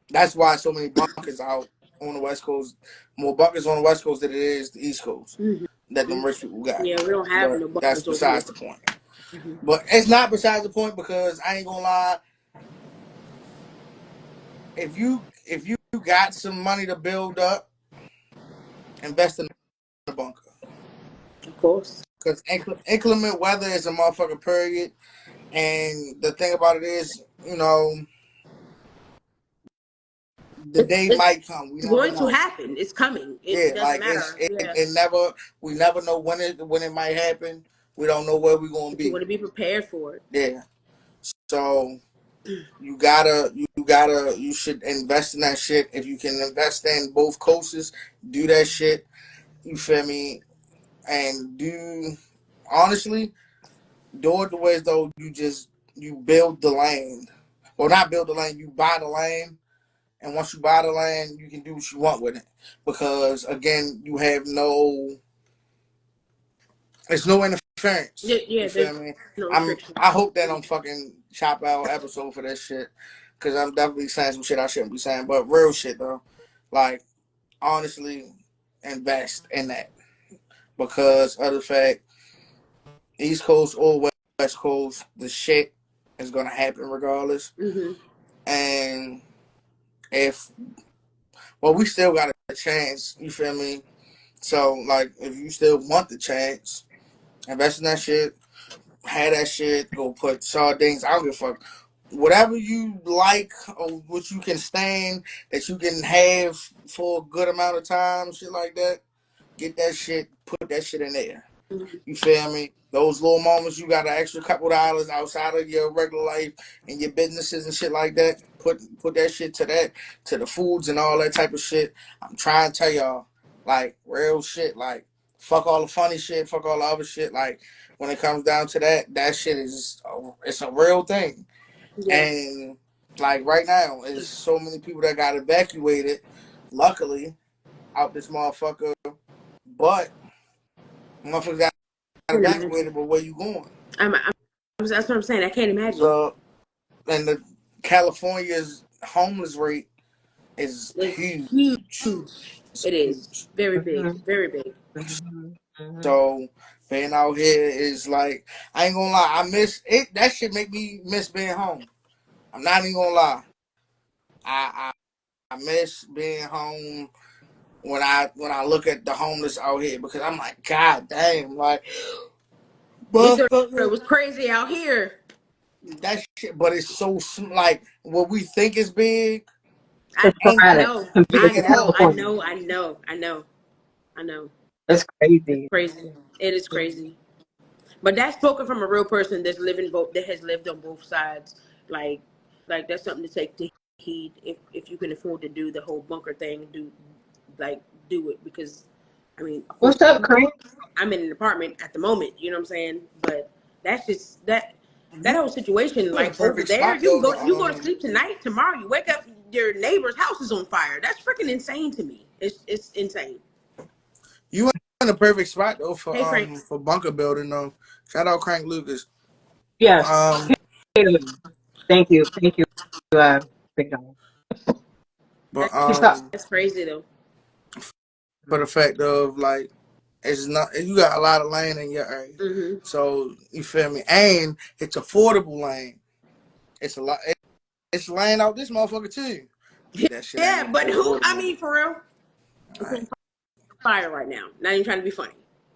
Speaker 1: that's why so many bunkers out on the West Coast. More bunkers on the West Coast than it is the East Coast that
Speaker 3: Mm-hmm.
Speaker 1: them rich people got.
Speaker 3: Yeah, we don't have
Speaker 1: But
Speaker 3: no
Speaker 1: that's
Speaker 3: bunkers over here.
Speaker 1: besides the point.
Speaker 3: Mm-hmm.
Speaker 1: But it's not besides the point because I ain't gonna lie. If you got some money to build up, invest in a bunker.
Speaker 3: Of course.
Speaker 1: Because inclement weather is a motherfucking period. And the thing about it is, the day
Speaker 3: It's
Speaker 1: might come. We never
Speaker 3: going to
Speaker 1: know.
Speaker 3: happen. It's coming. It
Speaker 1: Yeah,
Speaker 3: doesn't
Speaker 1: like
Speaker 3: matter. Yeah.
Speaker 1: we never know when it might happen. We don't know where we're gonna
Speaker 3: But you
Speaker 1: be.
Speaker 3: want to be prepared for it.
Speaker 1: Yeah. So you should invest in that shit. If you can invest in both coasts, do that shit. You feel me? And honestly, do it the way as though you build the land. Well, not build the land, you buy the land. And once you buy the land, you can do what you want with it. Because again, you have it's no
Speaker 3: Yeah,
Speaker 1: interference. You
Speaker 3: yeah,
Speaker 1: feel
Speaker 3: there's
Speaker 1: me?
Speaker 3: no restrictions.
Speaker 1: I hope that don't fucking chop out episode for that shit. Cause I'm definitely saying some shit I shouldn't be saying. But real shit though. Like, honestly, invest in that. Because of the fact East Coast or West Coast, the shit is gonna happen regardless.
Speaker 3: Mm-hmm.
Speaker 1: And if we still got a chance, you feel me? So like if you still want the chance, invest in that shit, have that shit, go put sardines, I don't give a fuck. Whatever you like or what you can stand that you can have for a good amount of time, shit like that, get that shit, put that shit in there.
Speaker 3: Mm-hmm.
Speaker 1: You feel me? Those little moments you got an extra couple dollars outside of your regular life and your businesses and shit like that. Put that shit to the foods and all that type of shit. I'm trying to tell y'all, like real shit. Like fuck all the funny shit, fuck all the other shit. Like when it comes down to that shit it's a real thing.
Speaker 3: Yeah.
Speaker 1: And like right now, there's so many people that got evacuated. Luckily, out this motherfucker, but motherfuckers got
Speaker 3: I can't imagine.
Speaker 1: evacuated. But where you going?
Speaker 3: That's what I'm saying. I can't imagine.
Speaker 1: The and the California's homeless rate is
Speaker 3: It's huge.
Speaker 1: huge. It's
Speaker 3: It is
Speaker 1: huge.
Speaker 3: very big,
Speaker 2: Mhm.
Speaker 3: very big.
Speaker 2: Mhm. Mhm.
Speaker 1: So Being out here is like, I ain't gonna lie, I miss it. That shit make me miss being home. I'm not even gonna lie. I miss being home when I look at the homeless out here because I'm like, God damn, like
Speaker 3: We thought it
Speaker 1: motherfucker,
Speaker 3: was crazy out here.
Speaker 1: that shit. But it's so like what we think is big
Speaker 3: I
Speaker 2: It's
Speaker 1: ain't
Speaker 2: sporadic
Speaker 3: know,
Speaker 2: compared
Speaker 3: I
Speaker 1: big
Speaker 2: to
Speaker 1: at
Speaker 3: know, I
Speaker 1: all.
Speaker 2: California.
Speaker 3: know, I know, I know, I know.
Speaker 2: It's
Speaker 3: It's
Speaker 2: crazy.
Speaker 3: crazy. It is crazy. But that's spoken from a real person that's living both that has lived on both sides. Like that's something to take to heed if you can afford to do the whole bunker thing, like do it because I mean, of course
Speaker 2: What's up, Crank?
Speaker 3: I'm in an apartment at the moment, you know what I'm saying? But that's just that
Speaker 1: You
Speaker 3: whole situation,
Speaker 1: in a
Speaker 3: like over
Speaker 1: perfect
Speaker 3: there,
Speaker 1: spot
Speaker 3: you can
Speaker 1: though.
Speaker 3: go to sleep tonight, tomorrow you wake up, your neighbor's house is on fire. That's freaking insane to me. It's insane.
Speaker 1: You in a perfect spot though
Speaker 3: Hey Frank.
Speaker 1: for bunker building though. Shout out Crank Lucas.
Speaker 2: Yes.
Speaker 1: Um,
Speaker 2: Thank you. Thank you, Big Dog.
Speaker 1: but
Speaker 2: Keep up.
Speaker 3: That's crazy though.
Speaker 1: for the fact of like it's not you got a lot of land in your area,
Speaker 3: Hmm.
Speaker 1: so you feel me, and it's affordable land. It's a lot. It's land out this motherfucker too, but that shit
Speaker 3: Yeah,
Speaker 1: ain't
Speaker 3: but who? I
Speaker 1: affordable.
Speaker 3: mean, for real, it's
Speaker 1: Right.
Speaker 3: on fire right now. Not even trying to be funny.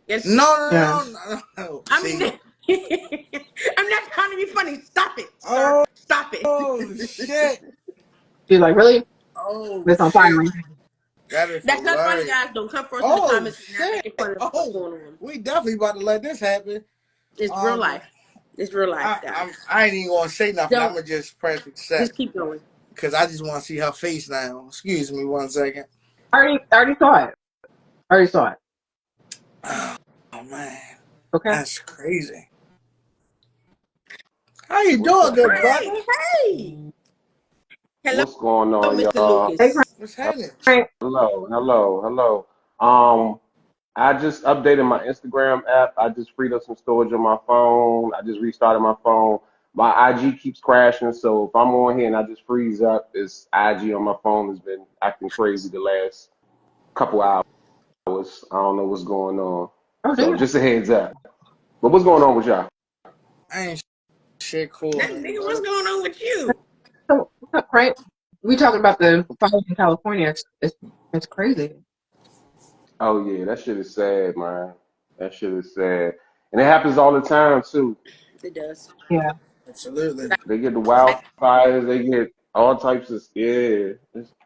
Speaker 3: Yes,
Speaker 1: No,
Speaker 2: Yeah.
Speaker 1: no, no, no, no.
Speaker 3: I mean,
Speaker 1: See,
Speaker 3: I'm not trying to be funny. Stop it, sir.
Speaker 1: oh,
Speaker 3: Stop it.
Speaker 1: oh shit,
Speaker 2: She's like, really?
Speaker 1: oh
Speaker 2: It's on fire
Speaker 1: shit,
Speaker 2: right now.
Speaker 1: that is
Speaker 3: That's not funny,
Speaker 1: hilarious.
Speaker 3: guys. Don't come for us in the
Speaker 1: Oh
Speaker 3: comments and not
Speaker 1: shit,
Speaker 3: making fun of what's
Speaker 1: oh,
Speaker 3: going on.
Speaker 1: we definitely about to let this happen.
Speaker 3: It's real
Speaker 1: Um,
Speaker 3: life. It's real life, guys.
Speaker 1: I ain't even gonna say nothing. I'm
Speaker 3: Don't
Speaker 1: gonna just press
Speaker 3: just
Speaker 1: accept
Speaker 3: keep going.
Speaker 1: because I just want to see her face now. Excuse me one second.
Speaker 2: I already saw it. I already saw it.
Speaker 1: Oh man,
Speaker 2: Okay.
Speaker 1: that's crazy. How you
Speaker 5: What's
Speaker 1: doing,
Speaker 5: up,
Speaker 1: good
Speaker 5: y'all?
Speaker 3: Frank,
Speaker 1: brother?
Speaker 3: hey, hello,
Speaker 5: What's going on,
Speaker 3: Mr.
Speaker 5: y'all?
Speaker 2: Hey,
Speaker 3: Lucas.
Speaker 1: What's happening?
Speaker 2: Frank.
Speaker 5: Hello, hello, hello. Um, I just updated my Instagram app. I just freed up some storage on my phone. I just restarted my phone. My IG keeps crashing, so if I'm on here and I just freeze up, it's IG on my phone has been acting crazy the last couple hours. I don't know what's going on.
Speaker 2: Oh,
Speaker 5: So
Speaker 2: damn.
Speaker 5: just a heads up. But what's going on with y'all?
Speaker 1: I ain't shit
Speaker 3: That
Speaker 1: cooling,
Speaker 3: nigga, what's
Speaker 1: brother.
Speaker 3: going on with you?
Speaker 2: So, what's up, Crank? We talking about the fires in California. It's crazy.
Speaker 5: Oh yeah, that shit is sad, man. That shit is sad. And it happens all the time too.
Speaker 3: It does.
Speaker 2: Yeah.
Speaker 1: Absolutely.
Speaker 5: They get the
Speaker 3: I,
Speaker 5: wildfires. They get all types of yeah.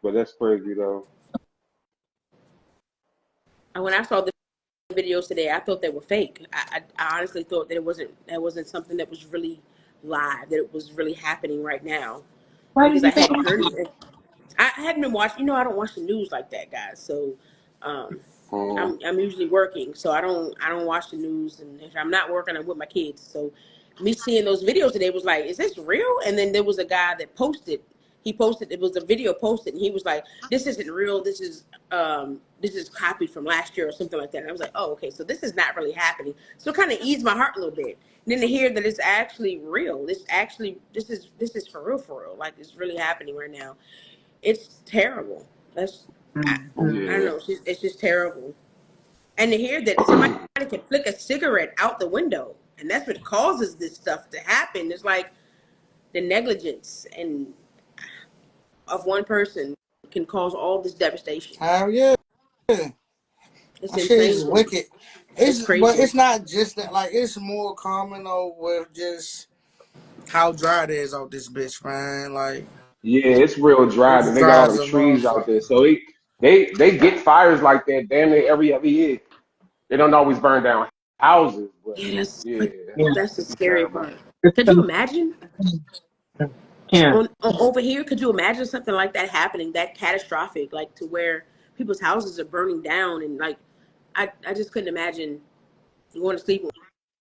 Speaker 5: But that's crazy though.
Speaker 3: when I saw the videos today, I thought they were fake. I honestly thought that wasn't something that was really live, that it was really happening right now
Speaker 2: Why did
Speaker 3: because I
Speaker 2: you think it
Speaker 3: hadn't
Speaker 2: was
Speaker 3: heard
Speaker 2: fake?
Speaker 3: it. I hadn't been watching. I don't watch the news like that, guys. So, um,
Speaker 5: Mm.
Speaker 3: I'm usually working, so I don't watch the news, and if I'm not working, I'm with my kids. So, me seeing those videos today was like, is this real? And then there was a guy that posted. He posted it was a video posted, and he was like, "This isn't real. This is copied from last year or something like that." And I was like, "Oh, okay. So this is not really happening." So it kind of eased my heart a little bit. And then to hear that it's actually real. This is for real. Like it's really happening right now. It's terrible. I don't
Speaker 5: Yeah.
Speaker 3: know. It's just terrible. And to hear that somebody can flick a cigarette out the window, and that's what causes this stuff to happen. It's like the negligence and of one person can cause all this devastation.
Speaker 1: Hell yeah.
Speaker 3: It's
Speaker 1: That shit
Speaker 3: insane
Speaker 1: is
Speaker 3: to me.
Speaker 1: wicked.
Speaker 3: It's
Speaker 1: But
Speaker 3: crazy.
Speaker 1: it's not just that. Like it's more common though with just how dry it is out this bitch, man. Like
Speaker 5: Yeah, it's real dry.
Speaker 1: it's
Speaker 5: Then they got
Speaker 1: dry
Speaker 5: all
Speaker 1: as
Speaker 5: them
Speaker 1: a
Speaker 5: trees out
Speaker 1: motherfucker.
Speaker 5: there. So they get fires like that damn near every other year. They don't always burn down houses, but
Speaker 3: Yeah,
Speaker 5: yeah,
Speaker 2: Yeah.
Speaker 3: that's the
Speaker 5: it's
Speaker 3: scary
Speaker 5: terrible.
Speaker 3: part.
Speaker 2: It's
Speaker 3: Could you imagine
Speaker 2: yeah.
Speaker 3: over here? Could you imagine something like that happening, that catastrophic, like to where people's houses are burning down and like I just couldn't imagine going to sleep.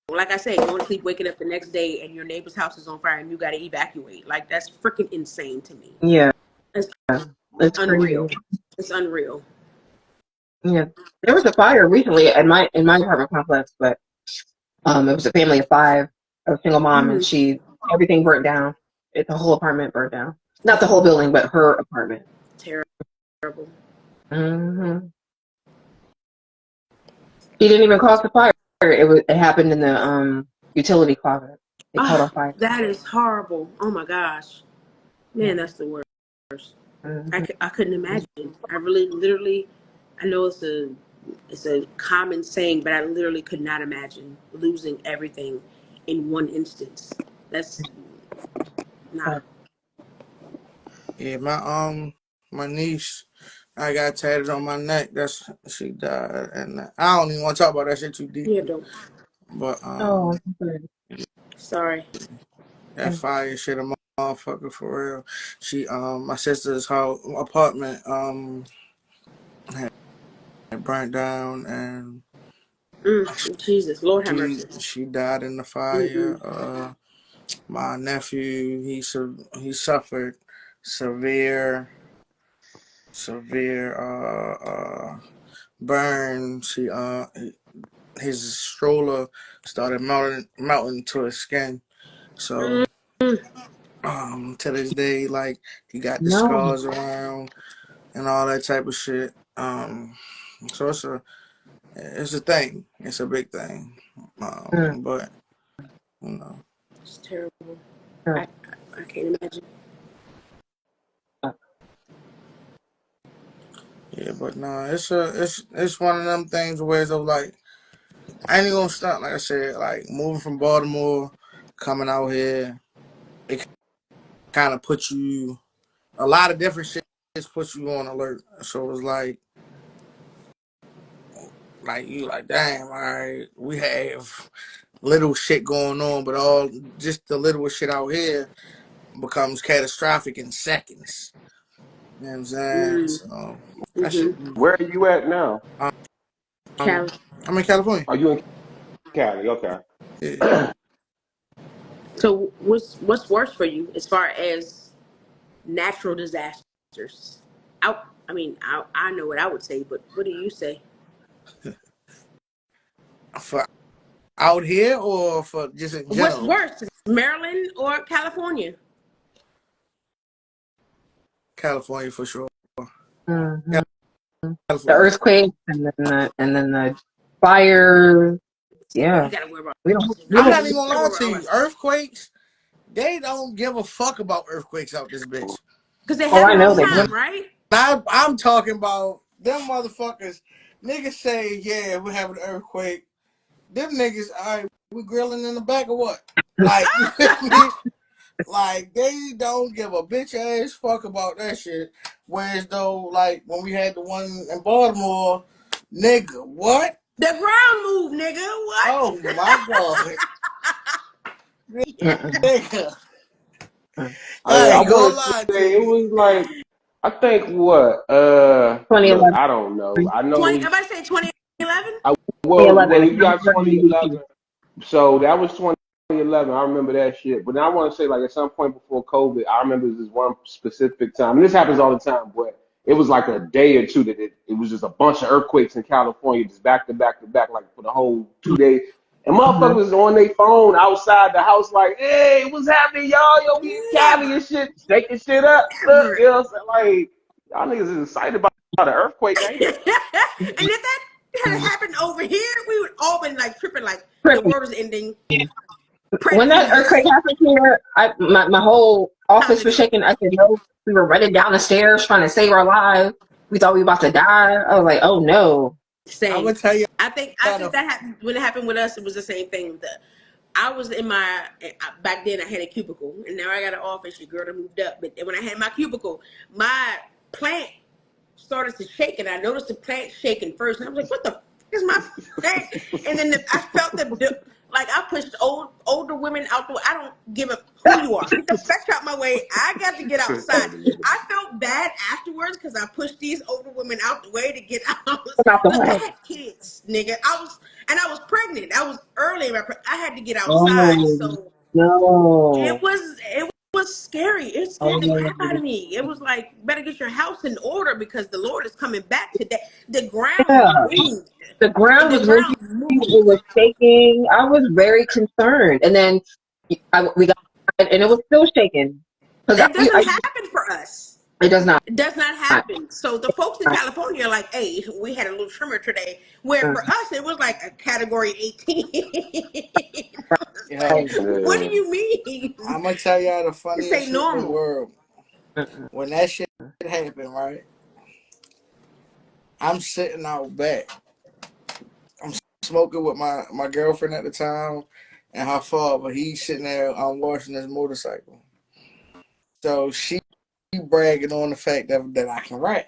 Speaker 3: Like I said, going to sleep, waking up the next day, and your neighbor's house is on fire, and you got to evacuate. Like that's freaking insane to me.
Speaker 2: Yeah.
Speaker 3: It's
Speaker 2: It's crazy.
Speaker 3: unreal. It's unreal.
Speaker 2: Yeah. There was a fire recently at my apartment complex, but it was a family of five, a single mom, and
Speaker 3: Hmm.
Speaker 2: everything burnt down. The whole apartment burnt down. Not the whole building, but her apartment.
Speaker 3: Terrible.
Speaker 2: Hmm. She didn't even cause the fire. it happened in the utility closet. It caught on
Speaker 3: Ah,
Speaker 2: fire.
Speaker 3: that is horrible. Oh my gosh, man, that's the worst.
Speaker 2: Mm-hmm.
Speaker 3: I couldn't imagine. I really, literally, I know it's a common saying, but I literally could not imagine losing everything in one instance. That's nah.
Speaker 1: Yeah, my niece, I got tatted on my neck. She died, and I don't even want to talk about that shit too deep.
Speaker 3: Yeah, don't.
Speaker 1: But
Speaker 2: Oh, good.
Speaker 3: Sorry.
Speaker 1: that fire shit a motherfucker for real. She my sister's house apartment had burnt down, and
Speaker 3: Jesus, Lord have
Speaker 1: she
Speaker 3: mercy.
Speaker 1: she died in the fire.
Speaker 3: Mm-mm.
Speaker 1: My nephew, he suffered severe burns. His stroller started melting to his skin. So to this day, like he got the
Speaker 2: No.
Speaker 1: scars around and all that type of shit. So it's a thing. It's a big thing.
Speaker 2: Mm,
Speaker 1: But you know,
Speaker 3: It's terrible.
Speaker 2: mm,
Speaker 3: I can't imagine.
Speaker 1: yeah. But no, it's one of them things where it's like I ain't gonna stop. Like I said, like moving from Baltimore, coming out here, it kind of puts you a lot of different shit. Just puts you on alert. So it's like you like, damn, all right, we have little shit going on, but all just the little shit out here becomes catastrophic in seconds. You know what I'm saying?
Speaker 3: Mm.
Speaker 1: So that
Speaker 3: Mm-hmm.
Speaker 1: shit.
Speaker 5: Where are you at now?
Speaker 1: Um,
Speaker 3: Cali.
Speaker 1: I'm in California.
Speaker 5: Are you in Cali? Okay.
Speaker 1: Yeah.
Speaker 3: So what's worse for you as far as natural disasters? I mean, I know what I would say, but what do you say?
Speaker 1: For out here or for just in
Speaker 3: What's
Speaker 1: general?
Speaker 3: worse, Maryland or California?
Speaker 1: California for sure.
Speaker 2: mhm. The
Speaker 1: California.
Speaker 2: earthquakes and then the fire.
Speaker 3: You
Speaker 2: Yeah,
Speaker 3: gotta worry about.
Speaker 2: we
Speaker 1: I'm
Speaker 3: You
Speaker 2: don't.
Speaker 1: not even gonna
Speaker 3: gotta
Speaker 1: lie
Speaker 3: worry about
Speaker 1: to
Speaker 3: all
Speaker 1: you.
Speaker 3: that stuff
Speaker 1: Earthquakes, they don't give a fuck about earthquakes out this bitch.
Speaker 3: because they
Speaker 2: Oh, I
Speaker 3: happen all
Speaker 2: know
Speaker 3: the
Speaker 2: they
Speaker 1: When
Speaker 3: time,
Speaker 2: do.
Speaker 3: right?
Speaker 1: I'm talking about them motherfuckers, niggas say, yeah, we're having an earthquake. Them niggas, all right, we grilling in the back or what? Like, you feel me? Like, they don't give a bitch ass fuck about that shit. Whereas, though, like, when we had the one in Baltimore, nigga, what?
Speaker 3: The ground move, nigga.
Speaker 1: Oh
Speaker 3: What?
Speaker 1: my God.
Speaker 3: Yeah.
Speaker 2: Mm-mm,
Speaker 1: Nigga.
Speaker 2: mm.
Speaker 1: I
Speaker 5: I
Speaker 1: ain't
Speaker 5: want
Speaker 1: gonna
Speaker 5: to
Speaker 1: lie to
Speaker 5: say it
Speaker 1: you.
Speaker 5: was like I think what look
Speaker 2: 2011.
Speaker 5: I don't know. I know it
Speaker 3: 20.
Speaker 5: was.
Speaker 3: Everybody say 2011.
Speaker 5: Well,
Speaker 2: In
Speaker 5: you got
Speaker 2: California, DC.
Speaker 5: 2011. So that was 2011. I remember that shit. But I want to say, like, at some point before COVID, I remember this one specific time. And this happens all the time, but it was like a day or two that it was just a bunch of earthquakes in California, just back to back to back, like for the whole 2 days. And
Speaker 2: Mhm.
Speaker 5: motherfuckers was on their phone outside the house, like, hey, what's happening, y'all? Yo, we in Cali and
Speaker 3: Never,
Speaker 5: shit, shaking shit up. Look,
Speaker 3: ever.
Speaker 5: you know what I'm saying? Like, y'all niggas is excited about an earthquake,
Speaker 3: And
Speaker 5: ain't it?
Speaker 3: if that had happened over here, we would all been like tripping, like the
Speaker 2: Tripping.
Speaker 3: world is ending.
Speaker 2: When that earthquake
Speaker 3: Pregnancies,
Speaker 2: happened here, my whole
Speaker 3: time
Speaker 2: office
Speaker 3: to
Speaker 2: was
Speaker 3: go.
Speaker 2: shaking. I said, no, we were running down the stairs trying to save our lives. We thought we were about to die. I was like, oh no.
Speaker 1: I'm
Speaker 3: Same.
Speaker 1: gonna tell you
Speaker 3: I think
Speaker 1: the
Speaker 3: that happened when it happened with us. It was the same thing. I was in my back then. I had a cubicle, and now I got an office. Your girl that moved up, but when I had my cubicle, my plant started to shake, and I noticed the plant shaking first, and I was like, "What the f- is my plant?" And then I felt like I pushed older women out the way. I don't give a who you are. Get the fuck out my way. I got to get outside. I felt bad afterwards because I pushed these older women out the way to get out.
Speaker 2: About the
Speaker 3: Look, I
Speaker 2: way.
Speaker 3: had kids, nigga. I was pregnant. I was early. I had to get outside,
Speaker 2: Oh
Speaker 3: so
Speaker 2: no.
Speaker 3: it was scary. It scared the crap out
Speaker 2: Oh
Speaker 3: of me. It was like, better get your house in order because the Lord is coming back today. The ground
Speaker 2: yeah.
Speaker 3: moved.
Speaker 2: The ground
Speaker 3: The
Speaker 2: was moving.
Speaker 3: ground moved.
Speaker 2: It was shaking. I was very concerned. And then we got and it was still shaking because
Speaker 3: It doesn't happen for us.
Speaker 2: It does not.
Speaker 3: It does not happen. So the folks in California are like, hey, we had a little trimmer today. Where for us, it was like a category 18. It's like,
Speaker 1: Yo,
Speaker 3: what do
Speaker 5: Yeah.
Speaker 3: you mean?
Speaker 1: I'm gonna tell y'all the
Speaker 3: This
Speaker 1: funniest
Speaker 3: ain't
Speaker 1: shit in the
Speaker 3: normal.
Speaker 1: world. When that shit happened, right? I'm sitting out back. I'm smoking with my girlfriend at the time and her father. He's sitting there. I'm washing his motorcycle. So she bragging on the fact that I can rap.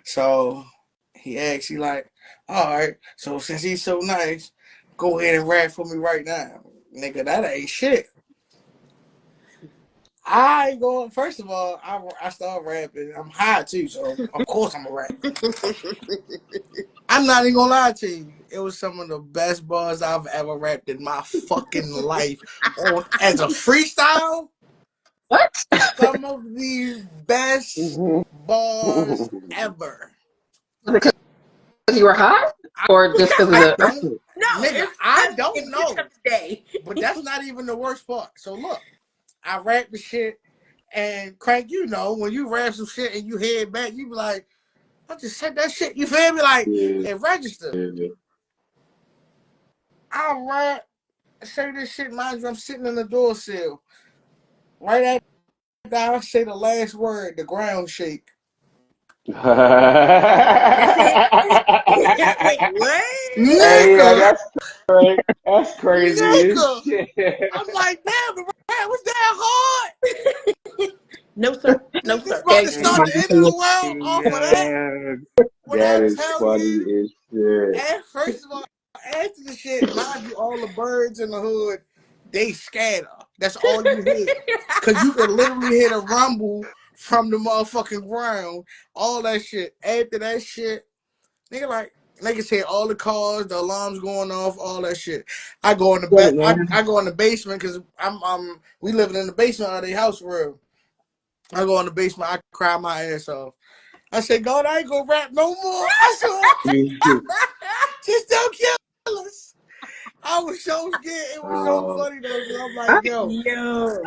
Speaker 1: So he asked, he like, all right. So since he's so nice, go ahead and rap for me right now, nigga. That ain't shit. I go. First of all, I start rapping. I'm high too, so of course I'm a rap. I'm not even gonna lie to you. It was some of the best bars I've ever rapped in my fucking life. Or as a freestyle,
Speaker 2: What?
Speaker 1: some of the best bars ever.
Speaker 2: Because you were hot, or just because of
Speaker 1: I
Speaker 2: the
Speaker 1: don't,
Speaker 2: earthquake?
Speaker 3: No,
Speaker 1: nigga.
Speaker 3: it's
Speaker 1: I
Speaker 3: because
Speaker 1: don't
Speaker 3: it gets
Speaker 1: know,
Speaker 3: up today.
Speaker 1: but that's not even the worst part. So look, I rap the shit, and Crank, you know, when you rap some shit and you hear it back, you be like, I just said that shit. You feel me? Like
Speaker 5: Yeah.
Speaker 1: it registered.
Speaker 5: Yeah.
Speaker 1: I rap, say this shit, mind you, I'm sitting in the door sill. Right after I say the last word, the ground shake.
Speaker 3: That's it. Wait, what?
Speaker 5: Hey, yeah,
Speaker 1: Nigga,
Speaker 5: that's crazy. That's crazy as
Speaker 1: nigga.
Speaker 5: shit.
Speaker 1: I'm like, damn, the rap was that hard.
Speaker 3: No, sir. No,
Speaker 1: This
Speaker 3: sir.
Speaker 1: about
Speaker 2: Yeah,
Speaker 1: to
Speaker 2: you
Speaker 1: start
Speaker 2: might
Speaker 1: the
Speaker 2: be
Speaker 1: end of
Speaker 2: saying
Speaker 1: the world off of that.
Speaker 5: Yeah,
Speaker 1: When I
Speaker 5: that is
Speaker 1: tell
Speaker 5: funny
Speaker 1: you,
Speaker 5: as shit.
Speaker 1: and first of all, after the shit, mind you, all the birds in the hood, they scatter. That's all you hear. Cause you can literally hear the rumble from the motherfucking ground. All that shit. After that shit, nigga like niggas hear all the cars, the alarms going off, all that shit. I go in the
Speaker 2: get
Speaker 1: back.
Speaker 2: it,
Speaker 1: I
Speaker 2: man.
Speaker 1: go in the basement because I'm we living in the basement of their house for real. I go in the basement. I cry my ass off. I said, God, I ain't gonna rap no more. I said, just don't kill us. I was so scared. It was so
Speaker 2: Oh,
Speaker 1: funny though, because I'm
Speaker 2: I
Speaker 1: like, yo,
Speaker 3: Yo.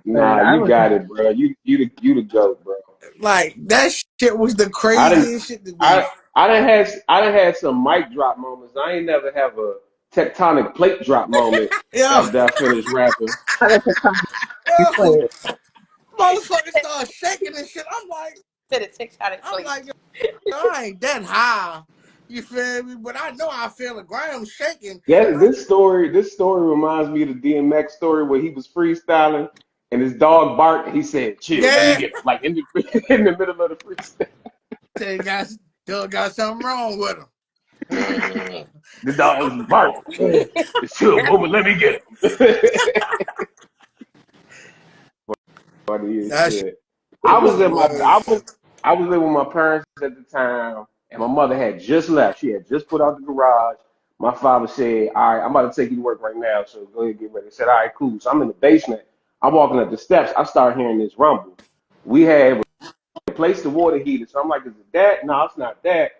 Speaker 5: Nah,
Speaker 2: I
Speaker 5: you
Speaker 2: was.
Speaker 5: got it, bro. You the goat, bro.
Speaker 1: like that shit was the
Speaker 5: I didn't
Speaker 1: craziest shit to me.
Speaker 5: I done had some mic drop moments. I ain't never have a tectonic plate drop moment
Speaker 1: Yo,
Speaker 5: after I finished rapping.
Speaker 2: I like the time you play
Speaker 1: yo,
Speaker 2: it.
Speaker 1: motherfucker started shaking and shit.
Speaker 3: Said it takes out its
Speaker 1: I'm
Speaker 3: place.
Speaker 1: like, yo, I ain't that high. You feel me? But I know I feel the ground shaking.
Speaker 5: Yeah, this story reminds me of the DMX story where he was freestyling and his dog barked. He said, "Chill, let me
Speaker 1: Yeah,
Speaker 5: get him." Like in the in the middle of the freestyle,
Speaker 1: say got still got something wrong with him.
Speaker 5: the dog was barking. It's chill, moment. Let me get him. Funny as
Speaker 1: That shit
Speaker 5: shit. I was
Speaker 1: was
Speaker 5: in my
Speaker 1: hilarious.
Speaker 5: I was living with my parents at the time, and my mother had just left. She had just put out the garage. My father said, "All right, I'm about to take you to work right now, so go ahead and get ready." I said, "All right, cool." So I'm in the basement. I'm walking up the steps. I start hearing this rumble. We had replaced the water heater, so I'm like, "Is it that? No, it's not that.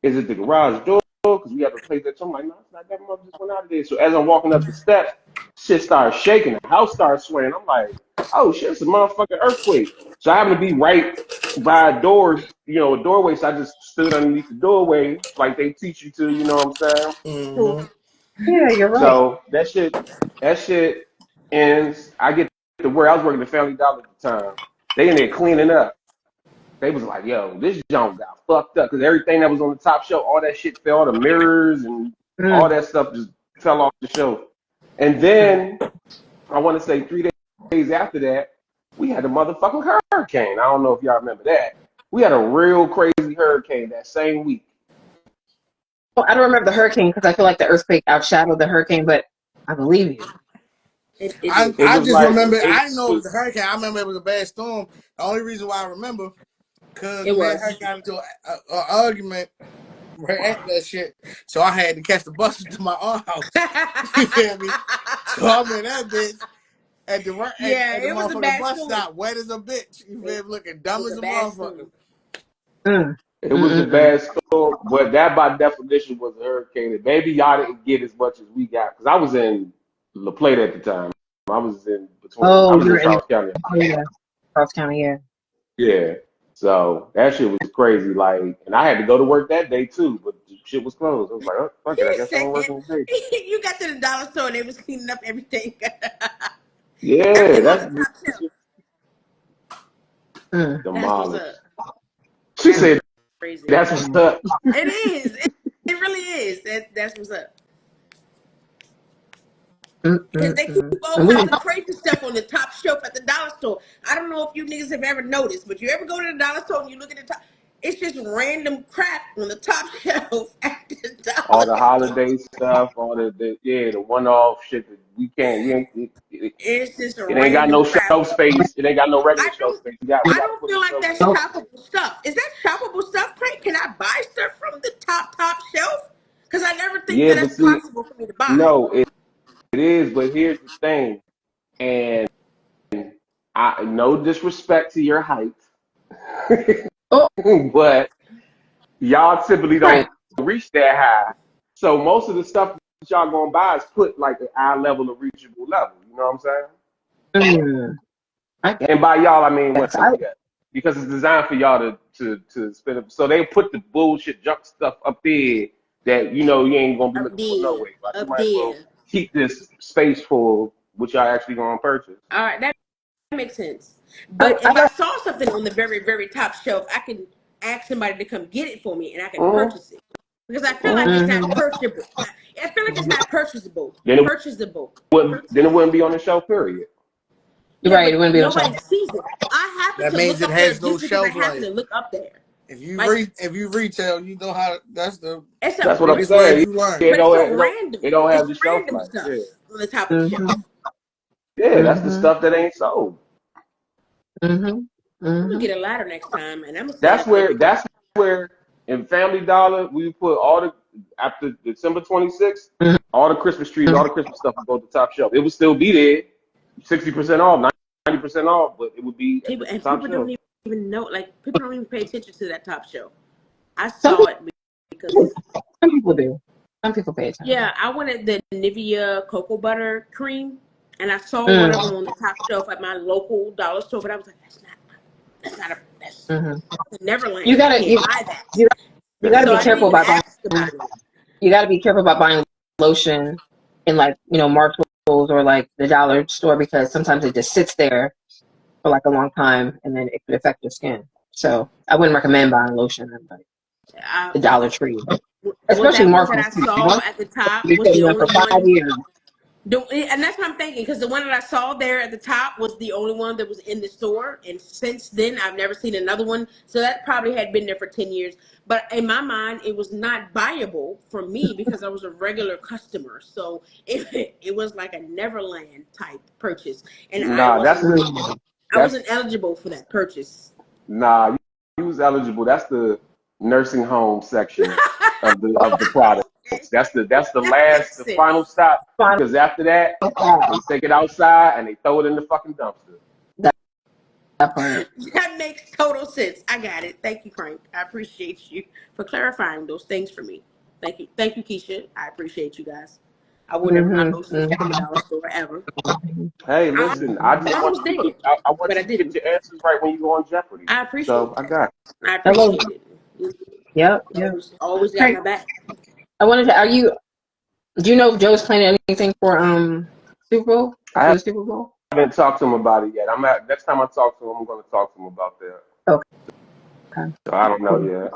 Speaker 5: Is it the garage door? Because we have to replace that." So I'm like, "No, it's not that. Mother just went out of there." So as I'm walking up the steps, shit starts shaking. The house starts swaying. I'm like, "Oh shit, it's a motherfucking earthquake." So I happen to be right by a door, a doorway. So I just stood underneath the doorway, like they teach you to. You know what I'm saying?
Speaker 1: Mm-hmm.
Speaker 2: Yeah, you're right.
Speaker 5: So that shit ends. I get to where I was working at Family Dollar at the time. They in there cleaning up. They was like, "Yo, this junk got fucked up because everything that was on the top shelf, all that shit fell, the mirrors and all
Speaker 2: Mm.
Speaker 5: that stuff just fell off the shelf." And then I want to say 3 days after that, we had a motherfucking hurricane. I don't know if y'all remember that. We had a real crazy hurricane that same week.
Speaker 2: Well, I don't remember the hurricane because I feel like the earthquake outshadowed the hurricane, but I believe you.
Speaker 3: It
Speaker 1: I
Speaker 3: did.
Speaker 5: It
Speaker 1: I
Speaker 5: was
Speaker 1: just
Speaker 5: like
Speaker 1: remember
Speaker 5: it
Speaker 1: I didn't know it
Speaker 5: was.
Speaker 1: was a hurricane. I remember it was a bad storm. The only reason why I remember because
Speaker 3: It
Speaker 1: me and
Speaker 3: was.
Speaker 1: her got into an argument right at that shit. So I had to catch the bus to my aunt's house. You feel me? So I'm in that bitch at the
Speaker 3: Yeah,
Speaker 1: at the
Speaker 3: it was a
Speaker 1: motherfucking
Speaker 3: bad
Speaker 1: bus
Speaker 3: storm.
Speaker 1: stop, wet as a bitch. You
Speaker 3: It
Speaker 1: feel me? Looking dumb
Speaker 3: was
Speaker 1: as
Speaker 3: a
Speaker 1: a
Speaker 3: bad
Speaker 1: motherfucker.
Speaker 3: storm.
Speaker 2: Mm.
Speaker 5: It was a
Speaker 2: Mm-mm-mm.
Speaker 5: bad storm, but that by definition was a hurricane. And maybe y'all didn't get as much as we got because I was in La Plata at the time. I was in
Speaker 2: Oh,
Speaker 5: I was in
Speaker 2: you're in.
Speaker 5: Charles County.
Speaker 2: Oh, yeah. Cross County, yeah.
Speaker 5: Yeah. So that shit was crazy. Like, and I had to go to work that day too, but the shit was closed. I was like, oh, fuck it. I
Speaker 3: He
Speaker 5: guess I
Speaker 3: said
Speaker 5: ain't working today.
Speaker 3: you got to the dollar store and they was cleaning up everything.
Speaker 5: Yeah,
Speaker 3: Everything on
Speaker 5: that's
Speaker 3: the top shelf. That's what's
Speaker 5: demolished.
Speaker 3: up.
Speaker 5: She
Speaker 3: That's
Speaker 5: said,
Speaker 3: crazy.
Speaker 5: that's what's up.
Speaker 3: It is. It really is. That's what's up. Because they keep all
Speaker 2: And we,
Speaker 3: kinds of crazy stuff on the top shelf at the dollar store. I don't know if you niggas have ever noticed, but you ever go to the dollar store and you look at the top, it's just random crap on the top shelf at the
Speaker 5: All
Speaker 3: dollar
Speaker 5: the
Speaker 3: store.
Speaker 5: holiday stuff, all the one-off shit that we ain't,
Speaker 3: It's just
Speaker 5: it ain't got
Speaker 3: random
Speaker 5: no
Speaker 3: crap.
Speaker 5: shelf space. It ain't got no regular
Speaker 3: I
Speaker 5: shelf
Speaker 3: don't
Speaker 5: space. We
Speaker 3: I
Speaker 5: got to
Speaker 3: don't
Speaker 5: put the
Speaker 3: feel like
Speaker 5: shelf
Speaker 3: that's
Speaker 5: space.
Speaker 2: oh,
Speaker 3: shoppable stuff. Is that shoppable stuff, Craig? Can I buy stuff from the top shelf? Because I never think
Speaker 5: Yeah,
Speaker 3: that
Speaker 5: but
Speaker 3: that's
Speaker 5: see,
Speaker 3: possible for me to buy.
Speaker 5: no, it is. But here's the thing, and I no disrespect to your height,
Speaker 2: oh,
Speaker 5: but y'all typically
Speaker 2: right.
Speaker 5: don't reach that high. So most of the stuff that y'all gonna buy is put like an eye level or reachable level. You know what I'm saying?
Speaker 2: I
Speaker 5: And by y'all, I mean
Speaker 2: guess.
Speaker 5: women, yeah. Because it's designed for y'all to spend it. So they put the bullshit junk stuff up there that you ain't gonna be
Speaker 3: Up
Speaker 5: looking for no
Speaker 3: there.
Speaker 5: way. Like you
Speaker 3: Up
Speaker 5: might as well
Speaker 3: there.
Speaker 5: keep this space for what y'all actually gonna purchase.
Speaker 3: All right, that makes sense.
Speaker 2: I,
Speaker 3: But
Speaker 2: I
Speaker 3: if I saw something on the very, very top shelf, I can ask somebody to come get it for me and I can
Speaker 5: Mm-hmm.
Speaker 3: purchase it. Because I feel like
Speaker 5: Mm-hmm.
Speaker 3: it's not
Speaker 2: mm-hmm.
Speaker 3: purchasable. I feel like it's not purchasable.
Speaker 5: Then it
Speaker 3: Purchasable.
Speaker 5: wouldn't be on the shelf. Period.
Speaker 2: You're
Speaker 3: Yeah,
Speaker 2: right. It
Speaker 3: but
Speaker 2: wouldn't be on
Speaker 3: nobody
Speaker 2: shelf.
Speaker 3: sees it. I happen
Speaker 1: That
Speaker 3: to
Speaker 1: means
Speaker 3: look
Speaker 1: it
Speaker 3: up there
Speaker 1: has no
Speaker 3: just because I
Speaker 1: shelf
Speaker 3: happen
Speaker 1: life.
Speaker 3: to look up there.
Speaker 1: If you
Speaker 3: Like
Speaker 1: retail, you know how that's the
Speaker 3: it's
Speaker 5: That's
Speaker 3: a
Speaker 5: what I'm
Speaker 1: biggest
Speaker 3: it's
Speaker 1: way
Speaker 5: saying.
Speaker 1: you learn.
Speaker 5: It
Speaker 3: but it's
Speaker 5: don't
Speaker 3: a
Speaker 5: it don't
Speaker 3: random.
Speaker 5: it don't
Speaker 3: It's
Speaker 5: have the shelf
Speaker 3: random
Speaker 5: life.
Speaker 3: stuff
Speaker 5: Yeah.
Speaker 3: on the top of the shelf.
Speaker 2: Mm-hmm.
Speaker 5: Yeah, that's the
Speaker 2: Mm-hmm.
Speaker 5: stuff that ain't sold.
Speaker 2: Mm-hmm.
Speaker 3: I'm gonna
Speaker 2: Mm-hmm.
Speaker 3: get a ladder next time and I'm gonna set
Speaker 5: That's
Speaker 3: up there
Speaker 5: where
Speaker 3: because
Speaker 5: that's where in Family Dollar we put all the after December 26th, all the Christmas trees, all the Christmas stuff would go to the top shelf. It would still be there, 60% off, 90% off, but it would be at the top
Speaker 3: people
Speaker 5: shelf.
Speaker 3: don't even know. Like people don't even pay attention to that top shelf. I
Speaker 2: Some
Speaker 3: saw it because
Speaker 2: people do. Some people pay
Speaker 3: yeah,
Speaker 2: attention.
Speaker 3: I wanted the Nivea cocoa butter cream and I saw one of them
Speaker 2: Mm-hmm.
Speaker 3: on the top shelf at my local dollar store, but I was like, that's
Speaker 2: Mm-hmm. You
Speaker 3: Neverland. I
Speaker 2: gotta
Speaker 3: can't
Speaker 2: you,
Speaker 3: buy that.
Speaker 2: you you
Speaker 5: That's
Speaker 2: gotta
Speaker 3: So
Speaker 2: be
Speaker 3: I didn't
Speaker 2: careful
Speaker 3: even
Speaker 2: about buying.
Speaker 3: ask about it.
Speaker 2: You gotta be careful about buying lotion in like Marshalls or like the dollar store because sometimes it just sits there for like a long time and then it could affect your skin. So I wouldn't recommend buying lotion at like the Dollar Tree,
Speaker 3: Well,
Speaker 2: especially
Speaker 3: that one that
Speaker 2: Marshalls
Speaker 3: I
Speaker 2: too.
Speaker 3: saw at the top
Speaker 2: They
Speaker 3: was
Speaker 2: stay
Speaker 3: the
Speaker 2: in for
Speaker 3: only
Speaker 2: 5
Speaker 3: one.
Speaker 2: years.
Speaker 3: And that's what I'm thinking because the one that I saw there at the top was the only one that was in the store. And since then, I've never seen another one. So that probably had been there for 10 years. But in my mind, it was not buyable for me because I was a regular customer. So it was like a Neverland type purchase. And I
Speaker 5: nah,
Speaker 3: wasn't I
Speaker 5: that's
Speaker 3: wasn't eligible for that purchase.
Speaker 5: nah. You was eligible. That's the nursing home section of the products.
Speaker 3: Okay.
Speaker 5: That's the
Speaker 3: That makes
Speaker 5: last, the
Speaker 3: sense.
Speaker 5: final stop
Speaker 2: Fine.
Speaker 5: because after that they take it outside and they throw it in the fucking dumpster.
Speaker 2: That, that part.
Speaker 3: That makes total sense. I got it. Thank you, Frank. I appreciate you for clarifying those things for me. Thank you. Thank you, Keisha. I appreciate you guys. I will never buy
Speaker 2: Mm-hmm.
Speaker 3: lotions from the dollar store ever.
Speaker 5: Hey,
Speaker 3: I
Speaker 5: listen, I just want
Speaker 3: almost
Speaker 5: you to
Speaker 3: did,
Speaker 5: get I want
Speaker 3: but I
Speaker 5: you to get
Speaker 3: didn't.
Speaker 5: your answers right when you go on Jeopardy.
Speaker 3: I
Speaker 5: So
Speaker 3: appreciate
Speaker 5: I
Speaker 3: that.
Speaker 5: got
Speaker 3: I
Speaker 2: Hello.
Speaker 3: appreciate it. You
Speaker 2: Yep. Yep.
Speaker 3: always got
Speaker 2: Hey,
Speaker 3: my back.
Speaker 2: I wanted to. Do you know if Joe's planning anything for Super Bowl
Speaker 5: you.
Speaker 2: for
Speaker 5: I
Speaker 2: the Super Bowl?
Speaker 5: haven't talked to him about it yet. Next time I talk to him, I'm going to talk to him about that.
Speaker 2: Okay.
Speaker 5: So I don't know
Speaker 2: Cool.
Speaker 5: yet.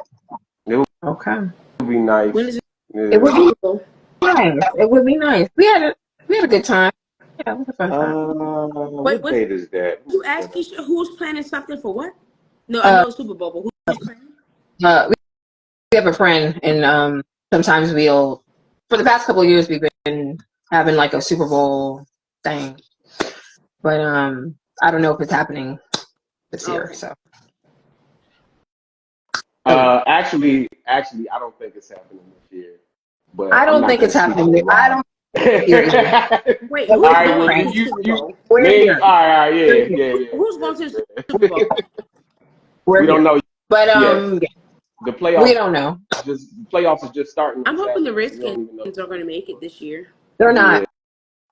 Speaker 5: It
Speaker 2: Okay.
Speaker 5: would be nice.
Speaker 3: When is it?
Speaker 2: It would
Speaker 5: Yeah.
Speaker 2: be nice. It would be nice. We had a good time. Yeah, it was a fun time.
Speaker 3: Wait,
Speaker 5: What
Speaker 3: what?
Speaker 5: date is that?
Speaker 3: You asked Keisha who's planning something for what? No, I
Speaker 2: Uh,
Speaker 3: know it's Super Bowl, but who's planning?
Speaker 2: we have a friend, and sometimes for the past couple of years, we've been having like a Super Bowl thing, but I don't know if it's happening this year.
Speaker 3: Okay.
Speaker 2: So I don't know.
Speaker 5: Actually, I don't think it's happening this year. But
Speaker 2: I
Speaker 5: I'm
Speaker 2: don't
Speaker 5: not
Speaker 2: think
Speaker 5: going
Speaker 2: it's
Speaker 5: to speak
Speaker 2: happening.
Speaker 5: for
Speaker 2: I
Speaker 5: why.
Speaker 2: don't here either.
Speaker 3: Wait,
Speaker 2: But
Speaker 5: All
Speaker 2: we're
Speaker 3: who's
Speaker 5: right,
Speaker 2: here,
Speaker 5: well
Speaker 3: going to
Speaker 2: Frank.
Speaker 5: then
Speaker 3: the Super
Speaker 5: you
Speaker 3: Bowl?
Speaker 2: We're
Speaker 5: me
Speaker 2: here.
Speaker 5: all right,
Speaker 2: We're
Speaker 5: yeah,
Speaker 2: here.
Speaker 5: yeah,
Speaker 3: Who's
Speaker 5: yeah,
Speaker 3: going to the
Speaker 5: yeah.
Speaker 3: Super Bowl?
Speaker 2: We're
Speaker 5: We don't
Speaker 2: here.
Speaker 5: know
Speaker 2: But
Speaker 5: yet.
Speaker 2: yeah,
Speaker 5: The
Speaker 2: we
Speaker 5: playoffs
Speaker 2: don't know.
Speaker 5: playoffs is just starting
Speaker 3: I'm
Speaker 5: on
Speaker 3: hoping the
Speaker 5: Saturday, so we
Speaker 3: Redskins
Speaker 5: don't even know.
Speaker 3: are going to make it this year.
Speaker 2: They're
Speaker 5: Yeah,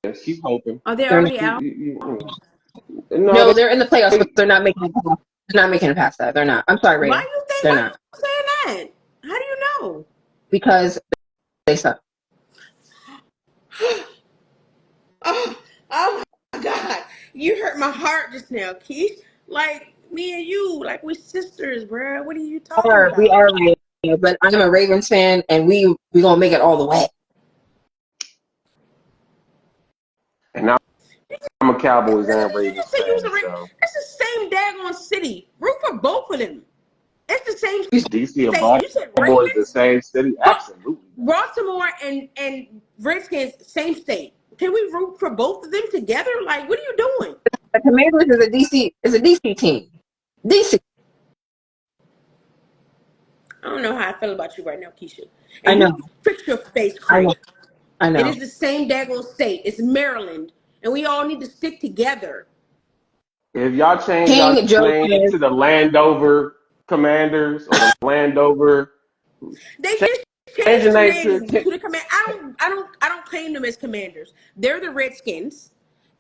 Speaker 2: not.
Speaker 5: keep hoping.
Speaker 3: Are they
Speaker 2: They're not.
Speaker 3: already out?
Speaker 5: You know. No,
Speaker 2: No, they're in the playoffs, but they're not making it past. They're not making it past that. They're not. I'm sorry,
Speaker 3: Why
Speaker 2: Ray.
Speaker 3: you think?
Speaker 2: They're
Speaker 3: Why
Speaker 2: not
Speaker 3: you saying that? How do you know?
Speaker 2: because they suck.
Speaker 3: Oh, oh my God. You hurt my heart just now, Keith. Like, me and you, like, we sisters, bruh. What are you talking
Speaker 2: We
Speaker 3: about?
Speaker 2: are Ray, but I'm a Ravens fan, and we gonna make it all the way.
Speaker 5: and I'm a Cowboys and
Speaker 3: You
Speaker 5: Ravens
Speaker 3: just said you was a
Speaker 5: fan,
Speaker 3: Ravens.
Speaker 5: so
Speaker 3: It's the same daggone city. Root for both of them. It's the same
Speaker 5: DC and
Speaker 3: state. You said
Speaker 5: Baltimore is the
Speaker 3: Ravens?
Speaker 5: same city. Absolutely.
Speaker 3: Baltimore and Redskins, same state. Can we root for both of them together? Like, what are you doing?
Speaker 2: The Commanders is a DC team. DC.
Speaker 3: I don't know how I feel about you right now, Keisha.
Speaker 2: I
Speaker 3: And
Speaker 2: know.
Speaker 3: you fix your face,
Speaker 2: I know.
Speaker 3: Crank.
Speaker 2: I
Speaker 3: It
Speaker 2: know.
Speaker 3: is the same daggone state. It's Maryland. And we all need to stick together.
Speaker 5: If y'all change y'all
Speaker 2: King Joe
Speaker 5: name
Speaker 2: says,
Speaker 5: to the Landover Commanders or the Landover,
Speaker 3: They
Speaker 5: change
Speaker 3: just
Speaker 5: your
Speaker 3: changed the
Speaker 5: name
Speaker 3: name to the command. I don't claim them as commanders. They're the Redskins.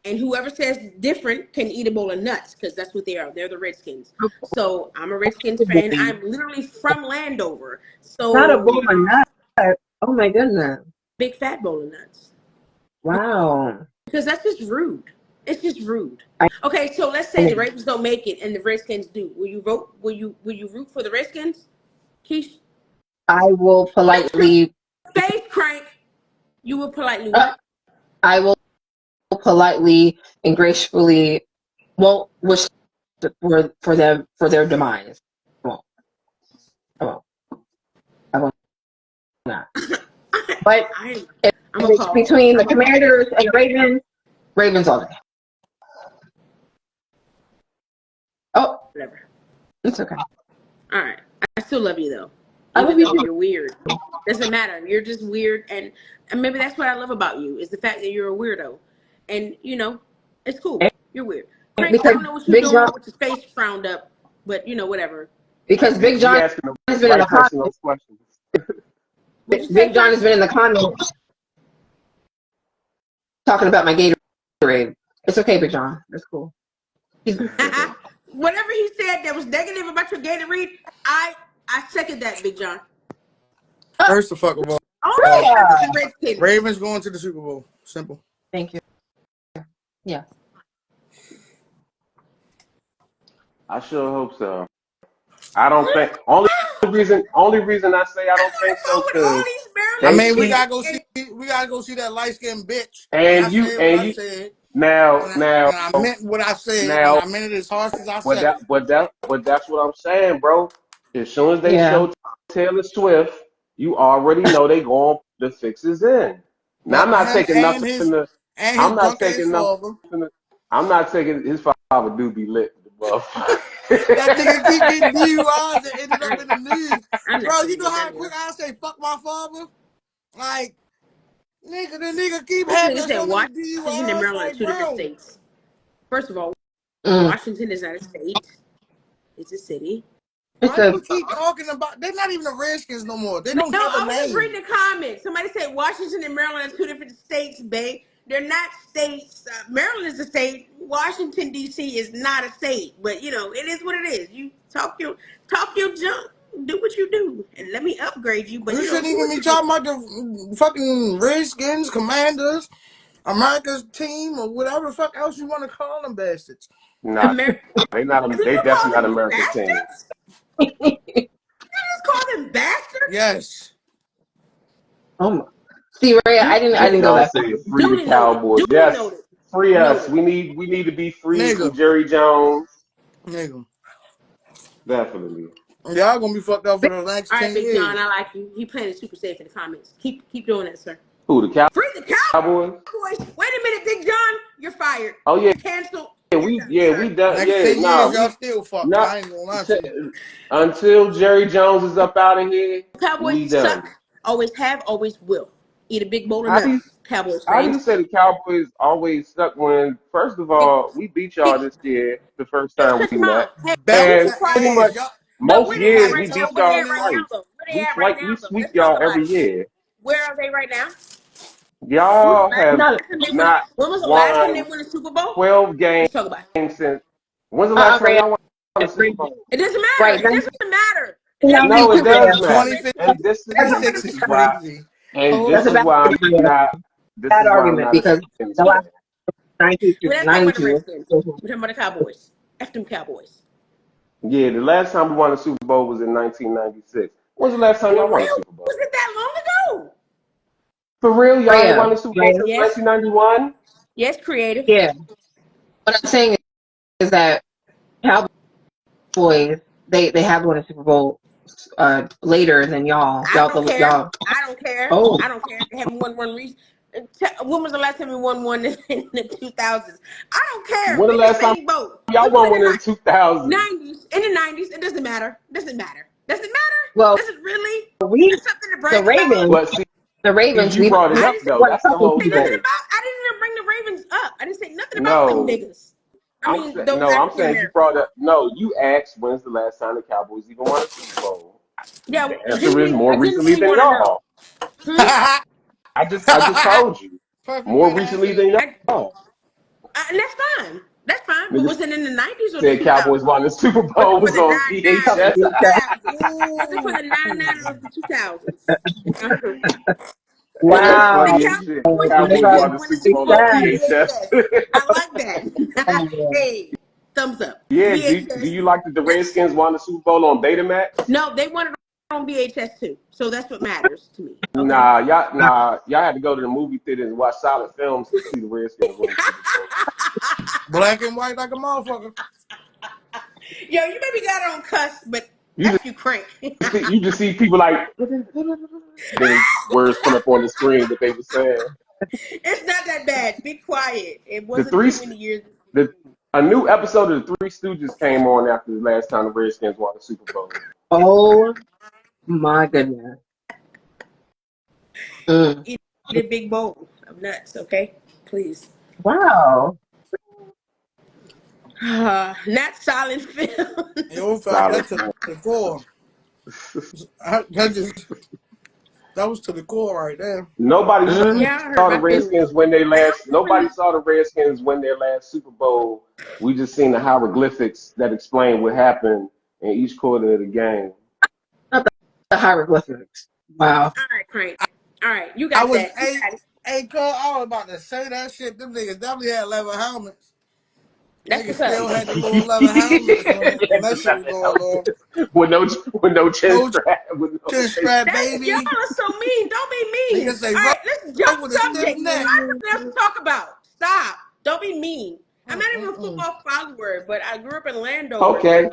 Speaker 3: And whoever says different can eat a bowl of nuts because that's what they are. They're the Redskins. So I'm a Redskins fan. I'm literally from Landover.
Speaker 2: not a
Speaker 3: So,
Speaker 2: bowl of nuts. Oh my goodness.
Speaker 3: big fat bowl of nuts.
Speaker 2: Wow.
Speaker 3: Because that's just rude. It's just rude.
Speaker 2: I,
Speaker 3: Okay, so let's say the Ravens don't make it and the Redskins do. Will you vote? Will you root for the Redskins? Keish?
Speaker 2: I will
Speaker 3: Fix your
Speaker 2: politely.
Speaker 3: face, Crank. You will politely what?
Speaker 2: I will politely and gracefully won't wish for them for their demise. I won't. I won't. I will not. But
Speaker 3: I'm
Speaker 2: if
Speaker 3: a
Speaker 2: it's
Speaker 3: call.
Speaker 2: between the Commanders and Ravens, Ravens all day. Oh,
Speaker 3: Whatever.
Speaker 2: it's okay.
Speaker 3: All right. I still love you though,
Speaker 2: I
Speaker 3: even
Speaker 2: love you
Speaker 3: though
Speaker 2: too.
Speaker 3: you're weird. Doesn't matter. You're just weird, and maybe that's what I love about you is the fact that you're a weirdo, and it's cool. You're weird. Crank, I
Speaker 2: Because
Speaker 3: don't know what you're
Speaker 2: Big John,
Speaker 3: doing with your face frowned up, but whatever.
Speaker 2: because Big
Speaker 5: he
Speaker 2: John
Speaker 5: asking the
Speaker 2: has been in the
Speaker 5: right person
Speaker 2: comments.
Speaker 5: those questions.
Speaker 3: What'd you say,
Speaker 2: Big John
Speaker 3: Crank?
Speaker 2: has been in the comments talking about my Gatorade. It's okay, Big John. That's cool. He's
Speaker 3: Whatever he said that was negative about your Gatorade, I second that, Big John.
Speaker 1: First the fuck of all,
Speaker 3: All
Speaker 2: yeah.
Speaker 3: because of the Redskins.
Speaker 1: Ravens going to the Super Bowl. Simple.
Speaker 2: Thank you. Yeah.
Speaker 5: I sure hope so. I don't think only reason I say I don't
Speaker 3: I
Speaker 5: think
Speaker 3: gotta
Speaker 5: so
Speaker 3: go with all
Speaker 5: because
Speaker 3: these
Speaker 1: I
Speaker 3: Maryland
Speaker 5: they
Speaker 1: mean, we
Speaker 5: keep
Speaker 1: gotta go
Speaker 3: fans
Speaker 1: see.
Speaker 3: and
Speaker 1: We gotta go see that light skinned bitch. And I
Speaker 5: and you
Speaker 1: said what
Speaker 5: and
Speaker 1: I
Speaker 5: you
Speaker 1: said,
Speaker 5: now
Speaker 1: and
Speaker 5: now
Speaker 1: I meant what I said, and
Speaker 5: now
Speaker 1: I meant it as harsh as I
Speaker 5: But
Speaker 1: said it.
Speaker 5: that's what I'm saying, bro. As soon as they
Speaker 2: Yeah.
Speaker 5: show Taylor Swift, you already know they going the fixes in. Now
Speaker 1: Well,
Speaker 5: I'm not
Speaker 1: him
Speaker 5: taking nothing to
Speaker 1: and his
Speaker 5: I'm not
Speaker 1: drunk ass
Speaker 5: taking nothing
Speaker 1: father.
Speaker 5: to I'm not taking his father do be lit, the motherfucker.
Speaker 1: That nigga keep getting DUIs and ended up
Speaker 3: I,
Speaker 1: in the news.
Speaker 3: I'm not
Speaker 1: Bro, you
Speaker 3: taking
Speaker 1: know
Speaker 3: it
Speaker 1: how
Speaker 3: none of
Speaker 1: quick
Speaker 3: them.
Speaker 1: I say fuck my father? Like, nigga, the nigga keep
Speaker 3: This nigga
Speaker 1: having
Speaker 3: said
Speaker 1: so many
Speaker 3: Washington and
Speaker 1: DUIs.
Speaker 3: Maryland are
Speaker 1: Like,
Speaker 3: two different
Speaker 1: bro.
Speaker 3: states. First of all,
Speaker 2: Mm.
Speaker 3: Washington is not a state; it's a city.
Speaker 2: It's
Speaker 1: Why
Speaker 2: a
Speaker 1: you keep talking about? They're not even the Redskins no more. They
Speaker 3: No,
Speaker 1: don't have a
Speaker 3: I was just
Speaker 1: name.
Speaker 3: reading the comments. Somebody said Washington and Maryland are two different states, babe. They're not states. Maryland is a state. Washington D.C. is not a state. But it is what it is. You talk your junk. Do what you do, and let me upgrade you. But
Speaker 1: You shouldn't
Speaker 3: do
Speaker 1: even
Speaker 3: what
Speaker 1: be
Speaker 3: you do.
Speaker 1: talking about the fucking Redskins, Commanders, America's team, or whatever the fuck else you want to call them bastards.
Speaker 5: Nah,
Speaker 3: Amer-
Speaker 5: they
Speaker 3: do you
Speaker 5: definitely
Speaker 3: call
Speaker 5: not
Speaker 3: them
Speaker 5: American team.
Speaker 3: bastards? You just call them bastards?
Speaker 1: Yes.
Speaker 2: oh my. See, Ray, I
Speaker 3: Du-
Speaker 2: didn't
Speaker 5: Big
Speaker 2: go
Speaker 5: John
Speaker 2: that far.
Speaker 5: said free the
Speaker 3: duly noted.
Speaker 5: Cowboys.
Speaker 3: Duly
Speaker 5: Yes,
Speaker 3: noted.
Speaker 5: free us.
Speaker 3: Noted.
Speaker 5: We need to be free from
Speaker 1: Nigga.
Speaker 5: Jerry Jones.
Speaker 1: Nigga.
Speaker 5: Definitely.
Speaker 1: Y'all gonna be fucked up for the next
Speaker 3: All right,
Speaker 1: 10
Speaker 3: Big John,
Speaker 1: years.
Speaker 3: I like you. He playing super safe in the comments. Keep doing that, sir.
Speaker 5: Who the
Speaker 3: Free the
Speaker 5: Cowboys?
Speaker 3: Cowboys. Wait a minute, Big John. You're fired.
Speaker 5: Oh yeah,
Speaker 3: Cancel.
Speaker 5: yeah,
Speaker 3: You're
Speaker 5: we
Speaker 3: done,
Speaker 5: yeah we
Speaker 3: sir.
Speaker 5: done
Speaker 1: Next
Speaker 5: yeah
Speaker 1: 10
Speaker 5: nah
Speaker 1: years, y'all
Speaker 5: we
Speaker 1: still fucked.
Speaker 5: not
Speaker 1: I ain't gonna lie to you.
Speaker 5: until Jerry Jones is up out of here. We
Speaker 3: Cowboys suck.
Speaker 5: done.
Speaker 3: Always have, always will. Eat a big bowl of
Speaker 5: How do you
Speaker 3: nuts, Cowboys
Speaker 5: how do
Speaker 3: fans.
Speaker 5: you say the Cowboys always stuck when first of
Speaker 3: Keep,
Speaker 5: all we beat y'all
Speaker 3: keep,
Speaker 5: this year the first
Speaker 3: hey,
Speaker 5: time
Speaker 3: shut
Speaker 5: we
Speaker 3: your
Speaker 5: met
Speaker 3: mouth. Hey,
Speaker 1: Belt
Speaker 3: you
Speaker 1: to
Speaker 5: and
Speaker 3: be quiet.
Speaker 5: pretty
Speaker 1: ass.
Speaker 5: much
Speaker 1: Y'all,
Speaker 3: No,
Speaker 5: most
Speaker 3: where they at
Speaker 5: years
Speaker 1: like
Speaker 5: we
Speaker 3: right now?
Speaker 5: beat
Speaker 3: Where they
Speaker 5: y'all
Speaker 3: at right
Speaker 1: Tony.
Speaker 3: now,
Speaker 5: twice.
Speaker 3: though? Where they at right now,
Speaker 5: We
Speaker 3: though?
Speaker 5: sweep
Speaker 3: Let's talk
Speaker 5: y'all
Speaker 3: about
Speaker 5: every
Speaker 3: it.
Speaker 5: year.
Speaker 3: Where are they right now? When was the
Speaker 5: Y'all
Speaker 3: last
Speaker 5: have
Speaker 2: Not
Speaker 3: time they won?
Speaker 5: not
Speaker 3: When was the last time they
Speaker 5: won
Speaker 3: won a Super Bowl?
Speaker 5: 12 games
Speaker 3: Let's talk about it.
Speaker 5: since. When's the last time
Speaker 2: Ray.
Speaker 5: y'all won a Super Bowl?
Speaker 3: It doesn't
Speaker 2: Right,
Speaker 3: matter. It doesn't matter. It doesn't matter.
Speaker 5: No, it
Speaker 2: 1992
Speaker 3: Listen,
Speaker 5: does
Speaker 2: Ray.
Speaker 5: matter.
Speaker 3: listen,
Speaker 5: And this
Speaker 2: That's
Speaker 5: and
Speaker 2: a,
Speaker 5: this
Speaker 1: 2056
Speaker 5: is
Speaker 1: is
Speaker 5: why
Speaker 1: crazy.
Speaker 5: and
Speaker 3: hold
Speaker 2: that's
Speaker 5: this
Speaker 2: a
Speaker 5: is
Speaker 2: bad
Speaker 3: on.
Speaker 5: why I'm
Speaker 2: argument.
Speaker 5: not this
Speaker 2: Bad
Speaker 5: is why I'm
Speaker 2: argument
Speaker 5: not a
Speaker 2: because
Speaker 5: Skins
Speaker 2: the
Speaker 3: Yeah,
Speaker 2: last
Speaker 5: fan.
Speaker 2: 92,
Speaker 3: we're not talking about the
Speaker 2: 92.
Speaker 3: Redskins. We're talking about the Cowboys. F them Cowboys.
Speaker 5: Yeah, the last time we won a Super Bowl was in 1996. When's the last
Speaker 3: For
Speaker 5: time y'all won a
Speaker 3: real?
Speaker 5: Super
Speaker 3: Was
Speaker 5: Bowl?
Speaker 3: it that long ago?
Speaker 5: For real, y'all ain't
Speaker 2: Rhea,
Speaker 5: won a Super Bowl
Speaker 2: Rhea,
Speaker 5: since
Speaker 3: Yes.
Speaker 5: 1991?
Speaker 3: Yes, creative.
Speaker 2: yeah. What I'm saying is that Cowboys, they have won a Super Bowl later than y'all.
Speaker 3: I don't care.
Speaker 2: Y'all.
Speaker 3: I don't care.
Speaker 2: Oh,
Speaker 3: I don't care. They haven't won one reason. When was the last time we won one in the 2000s? I don't care.
Speaker 5: When the
Speaker 3: We in the
Speaker 5: last time
Speaker 3: same boat. We
Speaker 5: y'all
Speaker 3: won
Speaker 5: won
Speaker 3: in
Speaker 5: one in the
Speaker 3: the
Speaker 5: 2000s?
Speaker 3: 90s. In the 90s. It doesn't matter. Doesn't matter. Does it matter?
Speaker 2: well,
Speaker 3: Does it really?
Speaker 2: we
Speaker 3: That's something to
Speaker 2: the
Speaker 3: brag about.
Speaker 2: Ravens,
Speaker 5: But see,
Speaker 2: the Ravens,
Speaker 5: you brought it
Speaker 3: I
Speaker 5: up
Speaker 3: didn't say,
Speaker 5: though.
Speaker 2: won a
Speaker 5: That's the
Speaker 2: couple
Speaker 5: whole
Speaker 3: say
Speaker 2: Super
Speaker 3: nothing
Speaker 2: Bowls.
Speaker 5: thing.
Speaker 3: about. I didn't even bring the Ravens up. I didn't say nothing about them
Speaker 5: No,
Speaker 3: niggas. I mean, those
Speaker 5: no, I'm
Speaker 3: African
Speaker 5: saying you
Speaker 3: Americans.
Speaker 5: brought up. No, you asked when's the last time the Cowboys even won a Super Bowl.
Speaker 3: Yeah,
Speaker 5: The answer is
Speaker 3: I
Speaker 5: more
Speaker 3: didn't
Speaker 5: recently
Speaker 3: really
Speaker 5: than
Speaker 3: want to know.
Speaker 5: y'all.
Speaker 3: Hmm?
Speaker 5: I just told you
Speaker 1: Perfect
Speaker 5: more
Speaker 1: way to
Speaker 5: recently
Speaker 1: answer that.
Speaker 5: than
Speaker 3: I,
Speaker 5: y'all.
Speaker 3: and that's fine. That's fine. But
Speaker 5: Niggas
Speaker 3: was it in the 90s or the
Speaker 5: said
Speaker 3: 2000s?
Speaker 5: Cowboys won the Super
Speaker 3: Was it
Speaker 5: Bowl
Speaker 3: for
Speaker 5: was
Speaker 3: the
Speaker 5: on
Speaker 3: 99 or the
Speaker 5: VHS.
Speaker 3: 2000s? Was it for
Speaker 1: Ooh.
Speaker 3: the 99 or the 2000s? Uh-huh.
Speaker 5: Hey, that's
Speaker 3: The
Speaker 2: Wow.
Speaker 5: funny as shit.
Speaker 3: Cowboys
Speaker 2: And
Speaker 3: did
Speaker 2: it's
Speaker 5: Cowboys
Speaker 2: all
Speaker 5: won
Speaker 3: just
Speaker 5: the
Speaker 3: win the
Speaker 5: Super
Speaker 3: Super
Speaker 5: Bowl
Speaker 3: Bowl
Speaker 5: on
Speaker 3: on
Speaker 2: success.
Speaker 5: VHS.
Speaker 3: VHS. I like that.
Speaker 2: Oh,
Speaker 3: Hey, thumbs up.
Speaker 5: Yeah, do
Speaker 3: VHS.
Speaker 5: you like that the
Speaker 3: That's
Speaker 5: Redskins won the Super Bowl on Betamax?
Speaker 3: no, they wanted it on VHS too. So that's what matters to me. Okay.
Speaker 5: Y'all had to go to the movie theater and watch silent films to see the Redskins win the Super Bowl.
Speaker 1: Black and white like a motherfucker.
Speaker 3: Yo, you maybe got it on cuss, but
Speaker 5: You
Speaker 3: F you crank.
Speaker 5: you just see people like then words come up on the screen what they were saying.
Speaker 3: It's not that bad. Be quiet. It
Speaker 5: The
Speaker 3: wasn't
Speaker 5: three
Speaker 3: too many years.
Speaker 5: the A new episode of the Three Stooges came on after the last time the Redskins won the Super Bowl.
Speaker 2: oh my goodness. Mm.
Speaker 3: Eat a big bowl of nuts, okay? Please.
Speaker 2: Wow.
Speaker 3: Not silent film.
Speaker 1: Yo, fact,
Speaker 5: Silent
Speaker 1: that's to
Speaker 5: film.
Speaker 1: the core. That was to the core right there.
Speaker 5: Nobody
Speaker 2: Mm.
Speaker 3: Yeah, I hurt
Speaker 5: saw the
Speaker 3: my feelings.
Speaker 5: Redskins win their
Speaker 3: But
Speaker 5: last.
Speaker 3: I'm hoping
Speaker 5: Nobody saw the Redskins win their last Super Bowl. We just seen the hieroglyphics that explain what happened in each quarter of the game.
Speaker 2: Not the hieroglyphics. Wow.
Speaker 3: all right, Crank. All right, you
Speaker 1: I
Speaker 3: got
Speaker 1: was
Speaker 3: that. You got it.
Speaker 1: cuz I was about to say that shit. Them niggas definitely had leather helmets.
Speaker 3: That's
Speaker 1: Niggas
Speaker 3: what's up.
Speaker 1: still had the little leather helmets when that shit was going on.
Speaker 5: With no chin
Speaker 1: No
Speaker 5: strap, with no
Speaker 1: chin
Speaker 5: chin
Speaker 1: strap,
Speaker 5: strap.
Speaker 3: Y'all
Speaker 1: baby.
Speaker 3: are so mean. Don't be mean.
Speaker 1: Niggas say
Speaker 3: All
Speaker 1: roll
Speaker 3: right, let's jump
Speaker 1: with a stiff
Speaker 3: subjects.
Speaker 1: neck.
Speaker 3: Find something else to talk about. Stop. Don't be mean. I'm not even a
Speaker 1: Mm-mm-mm.
Speaker 3: football follower, but I grew up in Landover, so
Speaker 5: Okay.
Speaker 3: I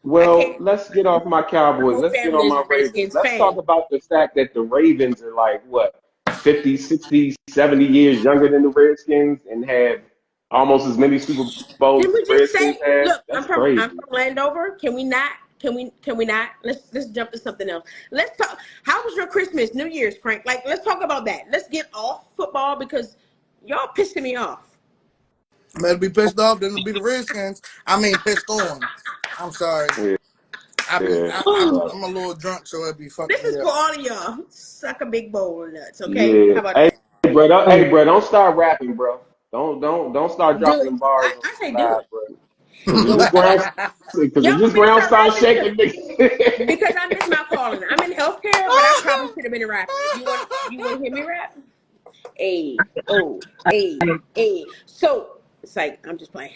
Speaker 5: Well,
Speaker 3: can't.
Speaker 5: let's get off my
Speaker 3: My
Speaker 5: Cowboys.
Speaker 3: whole
Speaker 5: Let's get
Speaker 3: family
Speaker 5: on
Speaker 3: is
Speaker 5: my
Speaker 3: a
Speaker 5: Ravens.
Speaker 3: Redskins
Speaker 5: Let's talk
Speaker 3: fan.
Speaker 5: about the fact that the Ravens are like, what, 50, 60, 70 years younger than the Redskins and have almost as many Super Bowls
Speaker 3: Didn't
Speaker 5: as
Speaker 3: we
Speaker 5: the
Speaker 3: just
Speaker 5: Redskins
Speaker 3: say?
Speaker 5: have?
Speaker 3: Look,
Speaker 5: That's
Speaker 3: I'm
Speaker 5: crazy.
Speaker 3: from Landover. Can we not? Can we not? Let's jump to something else. Let's talk. How was your Christmas, New Year's, Frank? Like, let's talk about that. Let's get off football because y'all pissing me off.
Speaker 1: Better be pissed off than to be the Redskins. I mean, pissed on. I'm sorry.
Speaker 5: Yeah, yeah, right.
Speaker 1: I'm a little drunk, so it'd be
Speaker 3: This
Speaker 1: fucking
Speaker 3: is
Speaker 1: me
Speaker 3: for
Speaker 1: up.
Speaker 3: all of y'all. Suck a big bowl of nuts, okay?
Speaker 5: Yeah.
Speaker 3: How about that?
Speaker 5: Hey, bro, don't start rapping, bro. Don't start
Speaker 3: Do
Speaker 5: dropping
Speaker 3: it.
Speaker 5: them bars on
Speaker 3: I
Speaker 5: this
Speaker 3: say do
Speaker 5: live,
Speaker 3: it.
Speaker 5: bro. Because
Speaker 3: Do it. Y'all
Speaker 5: if this
Speaker 3: want me to
Speaker 5: ground
Speaker 3: start
Speaker 5: starts
Speaker 3: rapping?
Speaker 5: shaking, nigga.
Speaker 3: Because I miss my calling. I'm in healthcare, but I probably should have been a rapper. You want to hear me rap? A O A A. So it's like I'm just playing.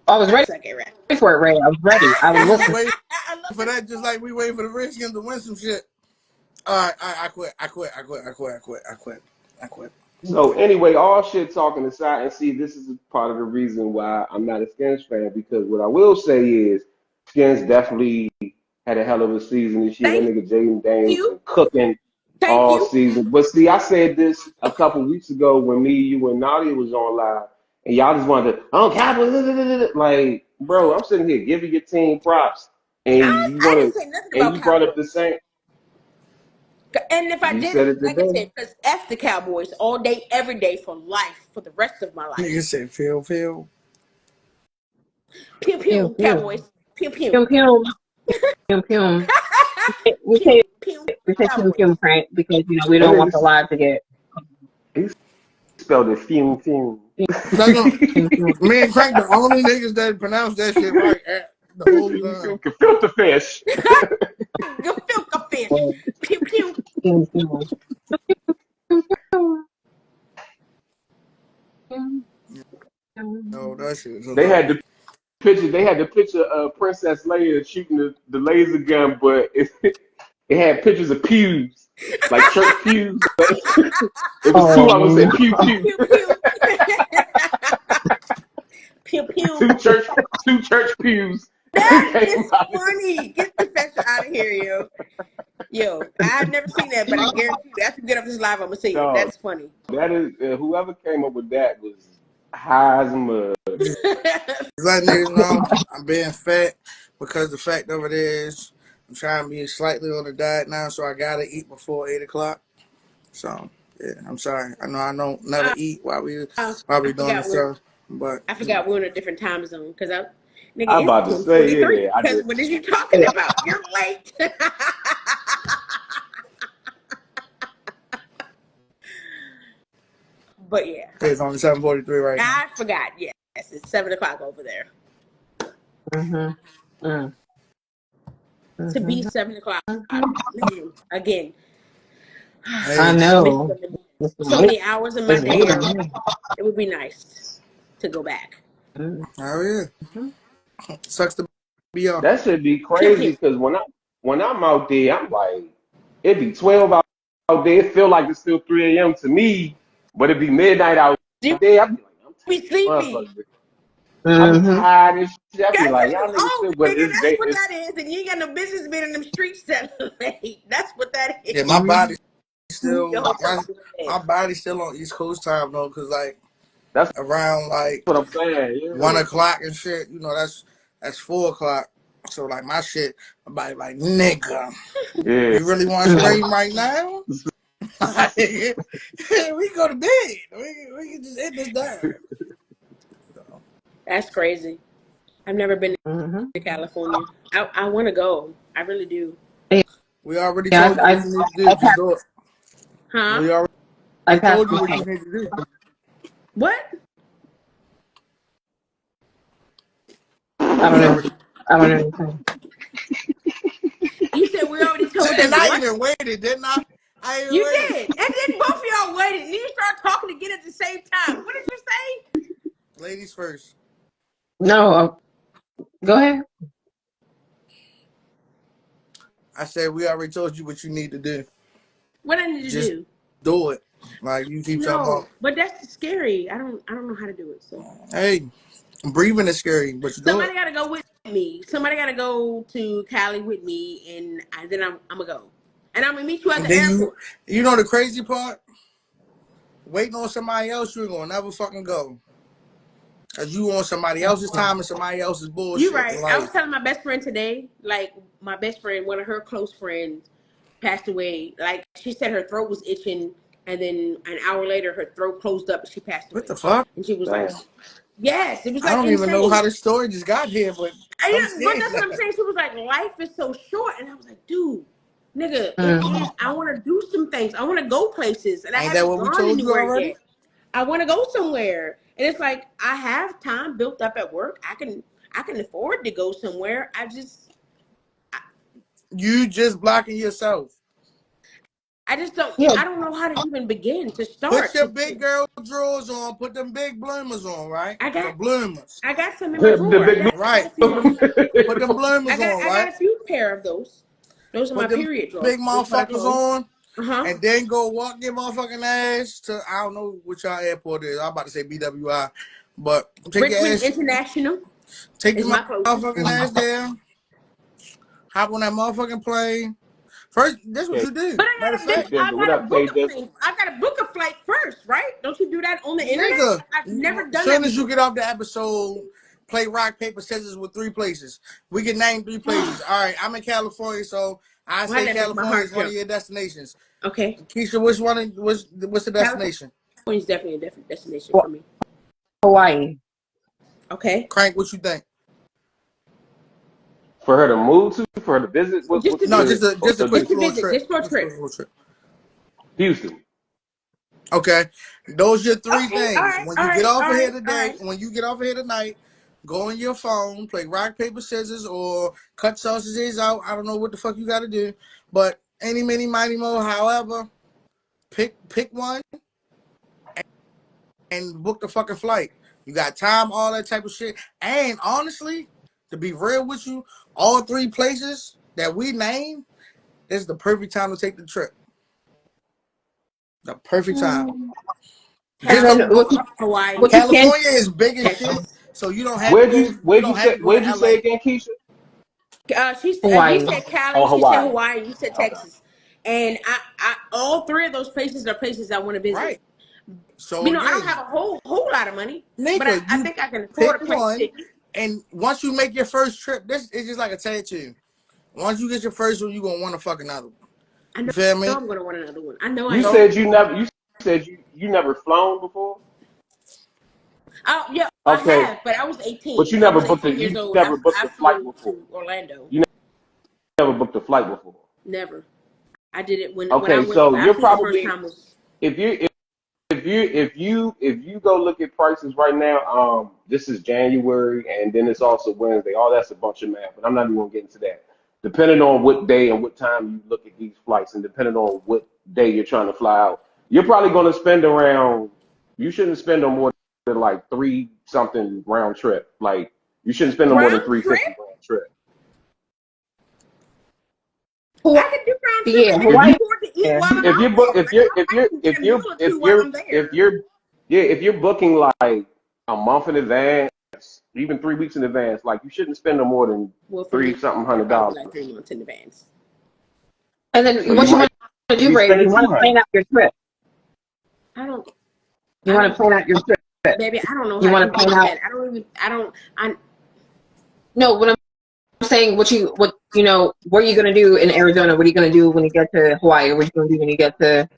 Speaker 2: I was
Speaker 3: I
Speaker 2: ready
Speaker 3: suck at rap.
Speaker 2: for it, Ray. I was ready. I was
Speaker 1: we was
Speaker 2: listening.
Speaker 1: waiting
Speaker 3: I love
Speaker 1: for that, just like we waiting for the Redskins to win some shit. All right, I quit. I quit. I quit. I quit. I quit. I quit. I quit.
Speaker 5: So anyway, all shit talking aside, and see, this is part of the reason why I'm not a Skins fan because what I will say is Skins definitely had a hell of a season this year. That
Speaker 3: Thank
Speaker 5: nigga Jaden Daniels
Speaker 3: you.
Speaker 5: been cooking
Speaker 3: Thank
Speaker 5: all
Speaker 3: you.
Speaker 5: season. But see, I said this a couple weeks ago when me, you, and Nadia was on live, and y'all just wanted to, oh, Cowboys, like, bro, I'm sitting here giving your team props, and you
Speaker 3: I
Speaker 5: want
Speaker 3: didn't
Speaker 5: to,
Speaker 3: say nothing
Speaker 5: and
Speaker 3: about
Speaker 5: you brought up the
Speaker 3: Cowboys.
Speaker 5: same.
Speaker 3: And if I
Speaker 5: You
Speaker 3: did,
Speaker 5: said it
Speaker 3: like I
Speaker 5: today.
Speaker 3: said, because F the Cowboys all day, every day for life, for the rest of my life.
Speaker 1: Nigga said, Phil.
Speaker 3: Pew
Speaker 2: Pew,
Speaker 3: pew,
Speaker 2: pew.
Speaker 3: Cowboys. Pew pew.
Speaker 2: Pew, pew. Pew, pew. We
Speaker 3: Pew
Speaker 2: say
Speaker 3: pew,
Speaker 2: we say pew,
Speaker 3: Cowboys.
Speaker 2: pew, Frank, because we
Speaker 5: And
Speaker 2: don't want
Speaker 5: niggas,
Speaker 2: the live to get.
Speaker 5: spelled it fume fume.
Speaker 1: That's what, me and Crank the only niggas that pronounce that shit right at the whole time.
Speaker 5: Filter fish.
Speaker 3: You filk a fish. Pew pew.
Speaker 1: No, that shit is
Speaker 5: They had
Speaker 1: hilarious.
Speaker 5: the picture. They had the picture of Princess Leia shooting the laser gun, but it had pictures of pews, like church pews. It was two of them
Speaker 2: Oh,
Speaker 5: said pew pew.
Speaker 3: Pew pew. Pew pew.
Speaker 5: two church two church pews
Speaker 3: That
Speaker 5: came
Speaker 3: is
Speaker 5: out.
Speaker 3: funny. Get the professor out of here, yo. Yo, I've never seen that, but I guarantee you, after we get off this live, I'm gonna see it.
Speaker 5: No,
Speaker 3: That's funny.
Speaker 5: that is whoever came up with that was high as a mud.
Speaker 1: Just letting niggas know I'm being fat because the fact of it is I'm trying to be slightly on the diet now, so I gotta eat before 8 o'clock. So yeah, I'm sorry. I know I don't never
Speaker 3: uh,
Speaker 1: eat while we
Speaker 3: I
Speaker 1: doing
Speaker 3: forgot
Speaker 1: this
Speaker 3: we're
Speaker 1: stuff, but
Speaker 3: I forgot we're in a different time zone because nigga,
Speaker 5: I'm
Speaker 3: it's
Speaker 5: about to say,
Speaker 3: 10:43.
Speaker 5: yeah, I
Speaker 3: Because
Speaker 5: did.
Speaker 3: what are you talking about? You're late. But yeah,
Speaker 1: it's only 7:43 right now.
Speaker 3: I forgot. Yes, it's 7 o'clock over there. To be 7 o'clock, man, again,
Speaker 2: I
Speaker 1: Hey,
Speaker 3: I miss
Speaker 2: know. It's
Speaker 3: so
Speaker 2: late.
Speaker 3: many hours of my
Speaker 2: It's
Speaker 3: day.
Speaker 2: late.
Speaker 3: It would be nice to go back.
Speaker 1: oh yeah, sucks to be on.
Speaker 5: That should be
Speaker 3: Pew
Speaker 5: crazy
Speaker 3: pew.
Speaker 5: because when I'm out there, I'm like, it'd be 12 out there. It feel like it's still 3 a.m. to me, but it'd be midnight out
Speaker 3: You
Speaker 5: there. I'd be like, I'm
Speaker 3: be
Speaker 5: tired,
Speaker 3: sleepy.
Speaker 5: motherfucker. I'd be
Speaker 2: Mm-hmm.
Speaker 5: tired and shit. I'd be
Speaker 3: That's
Speaker 5: like,
Speaker 3: what
Speaker 5: y'all
Speaker 3: you.
Speaker 5: niggas
Speaker 3: Oh,
Speaker 5: still, but
Speaker 3: nigga,
Speaker 5: it's
Speaker 3: that's
Speaker 5: day.
Speaker 3: what
Speaker 5: It's
Speaker 3: that is, and you ain't got no business being in them streets that late. That's what that
Speaker 1: Yeah,
Speaker 3: is.
Speaker 1: my body
Speaker 3: Your
Speaker 1: still
Speaker 3: whole purpose
Speaker 1: my
Speaker 3: is bed.
Speaker 1: my body's still on East Coast time though, cause like
Speaker 5: that's
Speaker 1: around like
Speaker 5: what I'm saying.
Speaker 1: 1 o'clock and shit, that's 4 o'clock. So like my shit, my body like nigga,
Speaker 5: Yeah,
Speaker 1: you really want to scream right now? Like, we go to bed. We can just end this down. So,
Speaker 3: That's crazy. I've never been
Speaker 2: Mm-hmm.
Speaker 3: to California. I want to go. I really do.
Speaker 1: we already
Speaker 2: Yeah,
Speaker 1: told you what you need to do.
Speaker 2: I've
Speaker 1: Just
Speaker 2: had,
Speaker 1: do it.
Speaker 3: Huh?
Speaker 1: We already
Speaker 2: I've had
Speaker 1: told you what you
Speaker 2: okay.
Speaker 1: need to do.
Speaker 3: What?
Speaker 2: I don't
Speaker 1: We
Speaker 2: know.
Speaker 1: already.
Speaker 2: I don't know anything.
Speaker 3: You said we already told
Speaker 1: And
Speaker 3: you
Speaker 1: I
Speaker 3: what?
Speaker 1: even waited, didn't I? I even
Speaker 3: You
Speaker 1: waited.
Speaker 3: did. And then both of y'all waited. And you start talking again at the same time. What did you say?
Speaker 1: Ladies first.
Speaker 2: No, go ahead.
Speaker 1: I said we already told you what you need to do.
Speaker 3: What I need to
Speaker 1: Just
Speaker 3: do?
Speaker 1: do it. Like you
Speaker 3: I
Speaker 1: keep talking
Speaker 3: know,
Speaker 1: about.
Speaker 3: but that's scary. I don't know how to do it. So
Speaker 1: Hey, breathing is scary, but you do it.
Speaker 3: somebody got to go with me. Somebody got to go to Cali with me, and then I'm gonna go. And I'm gonna meet you at
Speaker 1: And
Speaker 3: the
Speaker 1: then
Speaker 3: airport.
Speaker 1: you know the crazy part? Waiting on somebody else, you ain't gonna never fucking go. Cause you on somebody else's time and somebody else's
Speaker 3: You're
Speaker 1: bullshit in
Speaker 3: right. I was
Speaker 1: life.
Speaker 3: telling my best friend today, like my best friend, one of her close friends passed away. Like she said her throat was itching, and then an hour later her throat closed up and she passed
Speaker 1: What
Speaker 3: away.
Speaker 1: the fuck?
Speaker 3: And she was like,
Speaker 5: damn.
Speaker 3: yes, it was
Speaker 1: I
Speaker 3: like
Speaker 1: don't even know how
Speaker 3: insane.
Speaker 1: this story just got here, but I'm
Speaker 3: But
Speaker 1: saying
Speaker 3: that's what I'm
Speaker 1: that.
Speaker 3: saying. She was like, life is so short. And I was like, dude, nigga, it
Speaker 2: Mm-hmm.
Speaker 3: is. I want to do some things. I want to go places. And I
Speaker 1: Ain't that
Speaker 3: haven't
Speaker 1: what we
Speaker 3: gone
Speaker 1: told you
Speaker 3: anywhere
Speaker 1: already?
Speaker 3: yet. I want to go somewhere. And it's like, I have time built up at work. I can afford to go somewhere.
Speaker 1: You just blocking yourself.
Speaker 3: I just don't,
Speaker 2: Yeah,
Speaker 3: I don't know how to even begin to
Speaker 1: Put
Speaker 3: start.
Speaker 1: your big girl drawers on. Put them big bloomers on, right?
Speaker 3: I
Speaker 1: The
Speaker 3: got,
Speaker 1: bloomers.
Speaker 3: I got some in my
Speaker 5: The
Speaker 3: drawer.
Speaker 5: big
Speaker 3: I got
Speaker 1: Right.
Speaker 3: a few of them.
Speaker 1: Put them bloomers on,
Speaker 3: I
Speaker 1: right?
Speaker 3: got a few pair of those. Those are my
Speaker 1: Put them
Speaker 3: period drawers.
Speaker 1: big
Speaker 3: That's what I
Speaker 1: motherfuckers
Speaker 3: call them.
Speaker 1: on.
Speaker 3: Uh-huh.
Speaker 1: And then go walk your motherfucking ass to, I don't know which y'all airport is. I'm about to say BWI. But take your
Speaker 3: Richmond
Speaker 1: ass,
Speaker 3: International
Speaker 1: take
Speaker 3: is
Speaker 1: your
Speaker 3: my closest.
Speaker 1: motherfucking ass there. Hop on that motherfucking plane. First, that's what
Speaker 5: K
Speaker 1: you do.
Speaker 3: But
Speaker 1: Matter of
Speaker 5: K
Speaker 1: fact,
Speaker 5: Desert.
Speaker 3: I
Speaker 5: What
Speaker 3: gotta
Speaker 5: up, K
Speaker 3: book a
Speaker 5: Desert?
Speaker 3: plane. I gotta book a flight first, right? Don't you do that on the internet?
Speaker 1: nigga,
Speaker 3: I've never
Speaker 1: as
Speaker 3: done that
Speaker 1: soon as you
Speaker 3: before.
Speaker 1: get off the episode, play rock, paper, scissors with 3 places. We can name 3 places.
Speaker 3: Why
Speaker 1: All right, I'm in California, so I say
Speaker 3: that make my
Speaker 1: California is
Speaker 3: heart
Speaker 1: one of
Speaker 3: jump?
Speaker 1: your destinations.
Speaker 3: Okay,
Speaker 1: Keisha, what's the
Speaker 3: California
Speaker 1: destination?
Speaker 3: is definitely a different destination
Speaker 2: well,
Speaker 3: for me.
Speaker 2: Hawaii.
Speaker 3: Okay,
Speaker 1: Crank, what you think?
Speaker 5: For her to move to, for her to visit,
Speaker 3: just to
Speaker 1: No,
Speaker 3: visit,
Speaker 1: just a
Speaker 5: or
Speaker 1: quick
Speaker 3: just to
Speaker 5: just
Speaker 1: little
Speaker 3: visit,
Speaker 1: trip.
Speaker 3: just for a
Speaker 1: Just a quick
Speaker 3: trip.
Speaker 1: little trip.
Speaker 5: Houston?
Speaker 1: Okay, those are your three
Speaker 3: Okay, all
Speaker 1: things.
Speaker 3: right,
Speaker 1: When
Speaker 3: all
Speaker 1: you get
Speaker 3: right,
Speaker 1: off
Speaker 3: all
Speaker 1: of here
Speaker 3: right, all
Speaker 1: today,
Speaker 3: right.
Speaker 1: when you get off of here tonight, go on your phone, play rock paper scissors, or cut sausages out. I don't know what the fuck you got to do, but any, mini, mighty, mo. However, pick one and book the fucking flight. You got time, all that type of shit. And honestly, to be real with you, all three places that we named, this is the perfect time to take the trip. The perfect time.
Speaker 2: And
Speaker 1: Just
Speaker 2: then
Speaker 1: don't go.
Speaker 3: Hawaii,
Speaker 2: what you can
Speaker 1: California is big as shit,
Speaker 3: Texas.
Speaker 1: so you don't have to go. You don't have to go
Speaker 5: where'd
Speaker 1: to
Speaker 5: you
Speaker 1: LA.
Speaker 5: say again, Keisha?
Speaker 3: He
Speaker 2: Hawaii.
Speaker 3: said Cali,
Speaker 5: Oh,
Speaker 3: she said
Speaker 5: Hawaii.
Speaker 3: Hawaii, you said
Speaker 5: Okay.
Speaker 3: Texas, and all three of those places are places I want to visit.
Speaker 1: Right. So
Speaker 3: You know, I don't
Speaker 1: again,
Speaker 3: have a whole lot of money, but
Speaker 1: Nika,
Speaker 3: I
Speaker 1: you
Speaker 3: think I can afford
Speaker 1: pick
Speaker 3: a plane
Speaker 1: one,
Speaker 3: ticket.
Speaker 1: and once you make your first trip, this is just like a tattoo. Once you get your first one, you gonna want to fuck another one.
Speaker 3: I
Speaker 1: You feel
Speaker 3: know
Speaker 1: me?
Speaker 3: I'm gonna want another one. I know I
Speaker 5: You
Speaker 3: am.
Speaker 1: So
Speaker 5: said you never. You said you never flown before.
Speaker 3: Oh yeah, I
Speaker 5: Okay,
Speaker 3: have, but I was
Speaker 5: but
Speaker 3: 18.
Speaker 5: you
Speaker 3: I
Speaker 5: never
Speaker 3: was
Speaker 5: booked
Speaker 3: 18
Speaker 5: a
Speaker 3: years
Speaker 5: you
Speaker 3: old.
Speaker 5: never booked
Speaker 3: I
Speaker 5: a flight
Speaker 3: flew
Speaker 5: before.
Speaker 3: to Orlando.
Speaker 5: You never booked a flight before.
Speaker 3: Never. I did it when I
Speaker 5: Okay,
Speaker 3: went.
Speaker 5: so
Speaker 3: I
Speaker 5: you're
Speaker 3: flew the first
Speaker 5: probably
Speaker 3: time was.
Speaker 5: if you if you go look at prices right now, this is January and then it's also Wednesday. All that's a bunch of math, but I'm not even gonna get into that. Depending on what day and what time you look at these flights, and depending on what day you're trying to fly out, you're probably gonna spend around. You shouldn't spend no more than like three something round trip. Like you shouldn't spend no more than
Speaker 3: Round trip?
Speaker 5: 350 round trip.
Speaker 3: I
Speaker 2: Hawaii.
Speaker 3: can do round trip
Speaker 2: Yeah,
Speaker 3: and then
Speaker 5: If you
Speaker 2: Hawaii.
Speaker 3: afford to eat
Speaker 2: Yeah.
Speaker 3: while I'm out there. Like I can get a meal or two while I'm
Speaker 5: if
Speaker 3: there.
Speaker 5: you're yeah if you're booking like a month in advance, even 3 weeks in advance, like you shouldn't spend no more than
Speaker 3: Well, for
Speaker 5: three
Speaker 3: me,
Speaker 5: something
Speaker 3: it'll
Speaker 5: hundred
Speaker 3: probably be
Speaker 5: dollars.
Speaker 3: like 3 months in advance.
Speaker 2: And
Speaker 5: So
Speaker 2: then
Speaker 5: you
Speaker 2: what you
Speaker 5: might
Speaker 2: want to do,
Speaker 5: be
Speaker 2: Ray,
Speaker 5: spending
Speaker 2: you want to
Speaker 5: 200.
Speaker 2: plan out your trip.
Speaker 3: I don't.
Speaker 2: You
Speaker 3: I
Speaker 2: want to
Speaker 3: don't.
Speaker 2: plan out your trip.
Speaker 3: Baby, I don't know
Speaker 2: You
Speaker 3: how to
Speaker 2: want to
Speaker 3: do
Speaker 2: plan
Speaker 3: any of
Speaker 2: out.
Speaker 3: that. I don't even. I don't. I.
Speaker 2: No, what I'm saying, what you know, what are you gonna do in Arizona? What are you gonna do when you get to Hawaii? What are you gonna do when you get to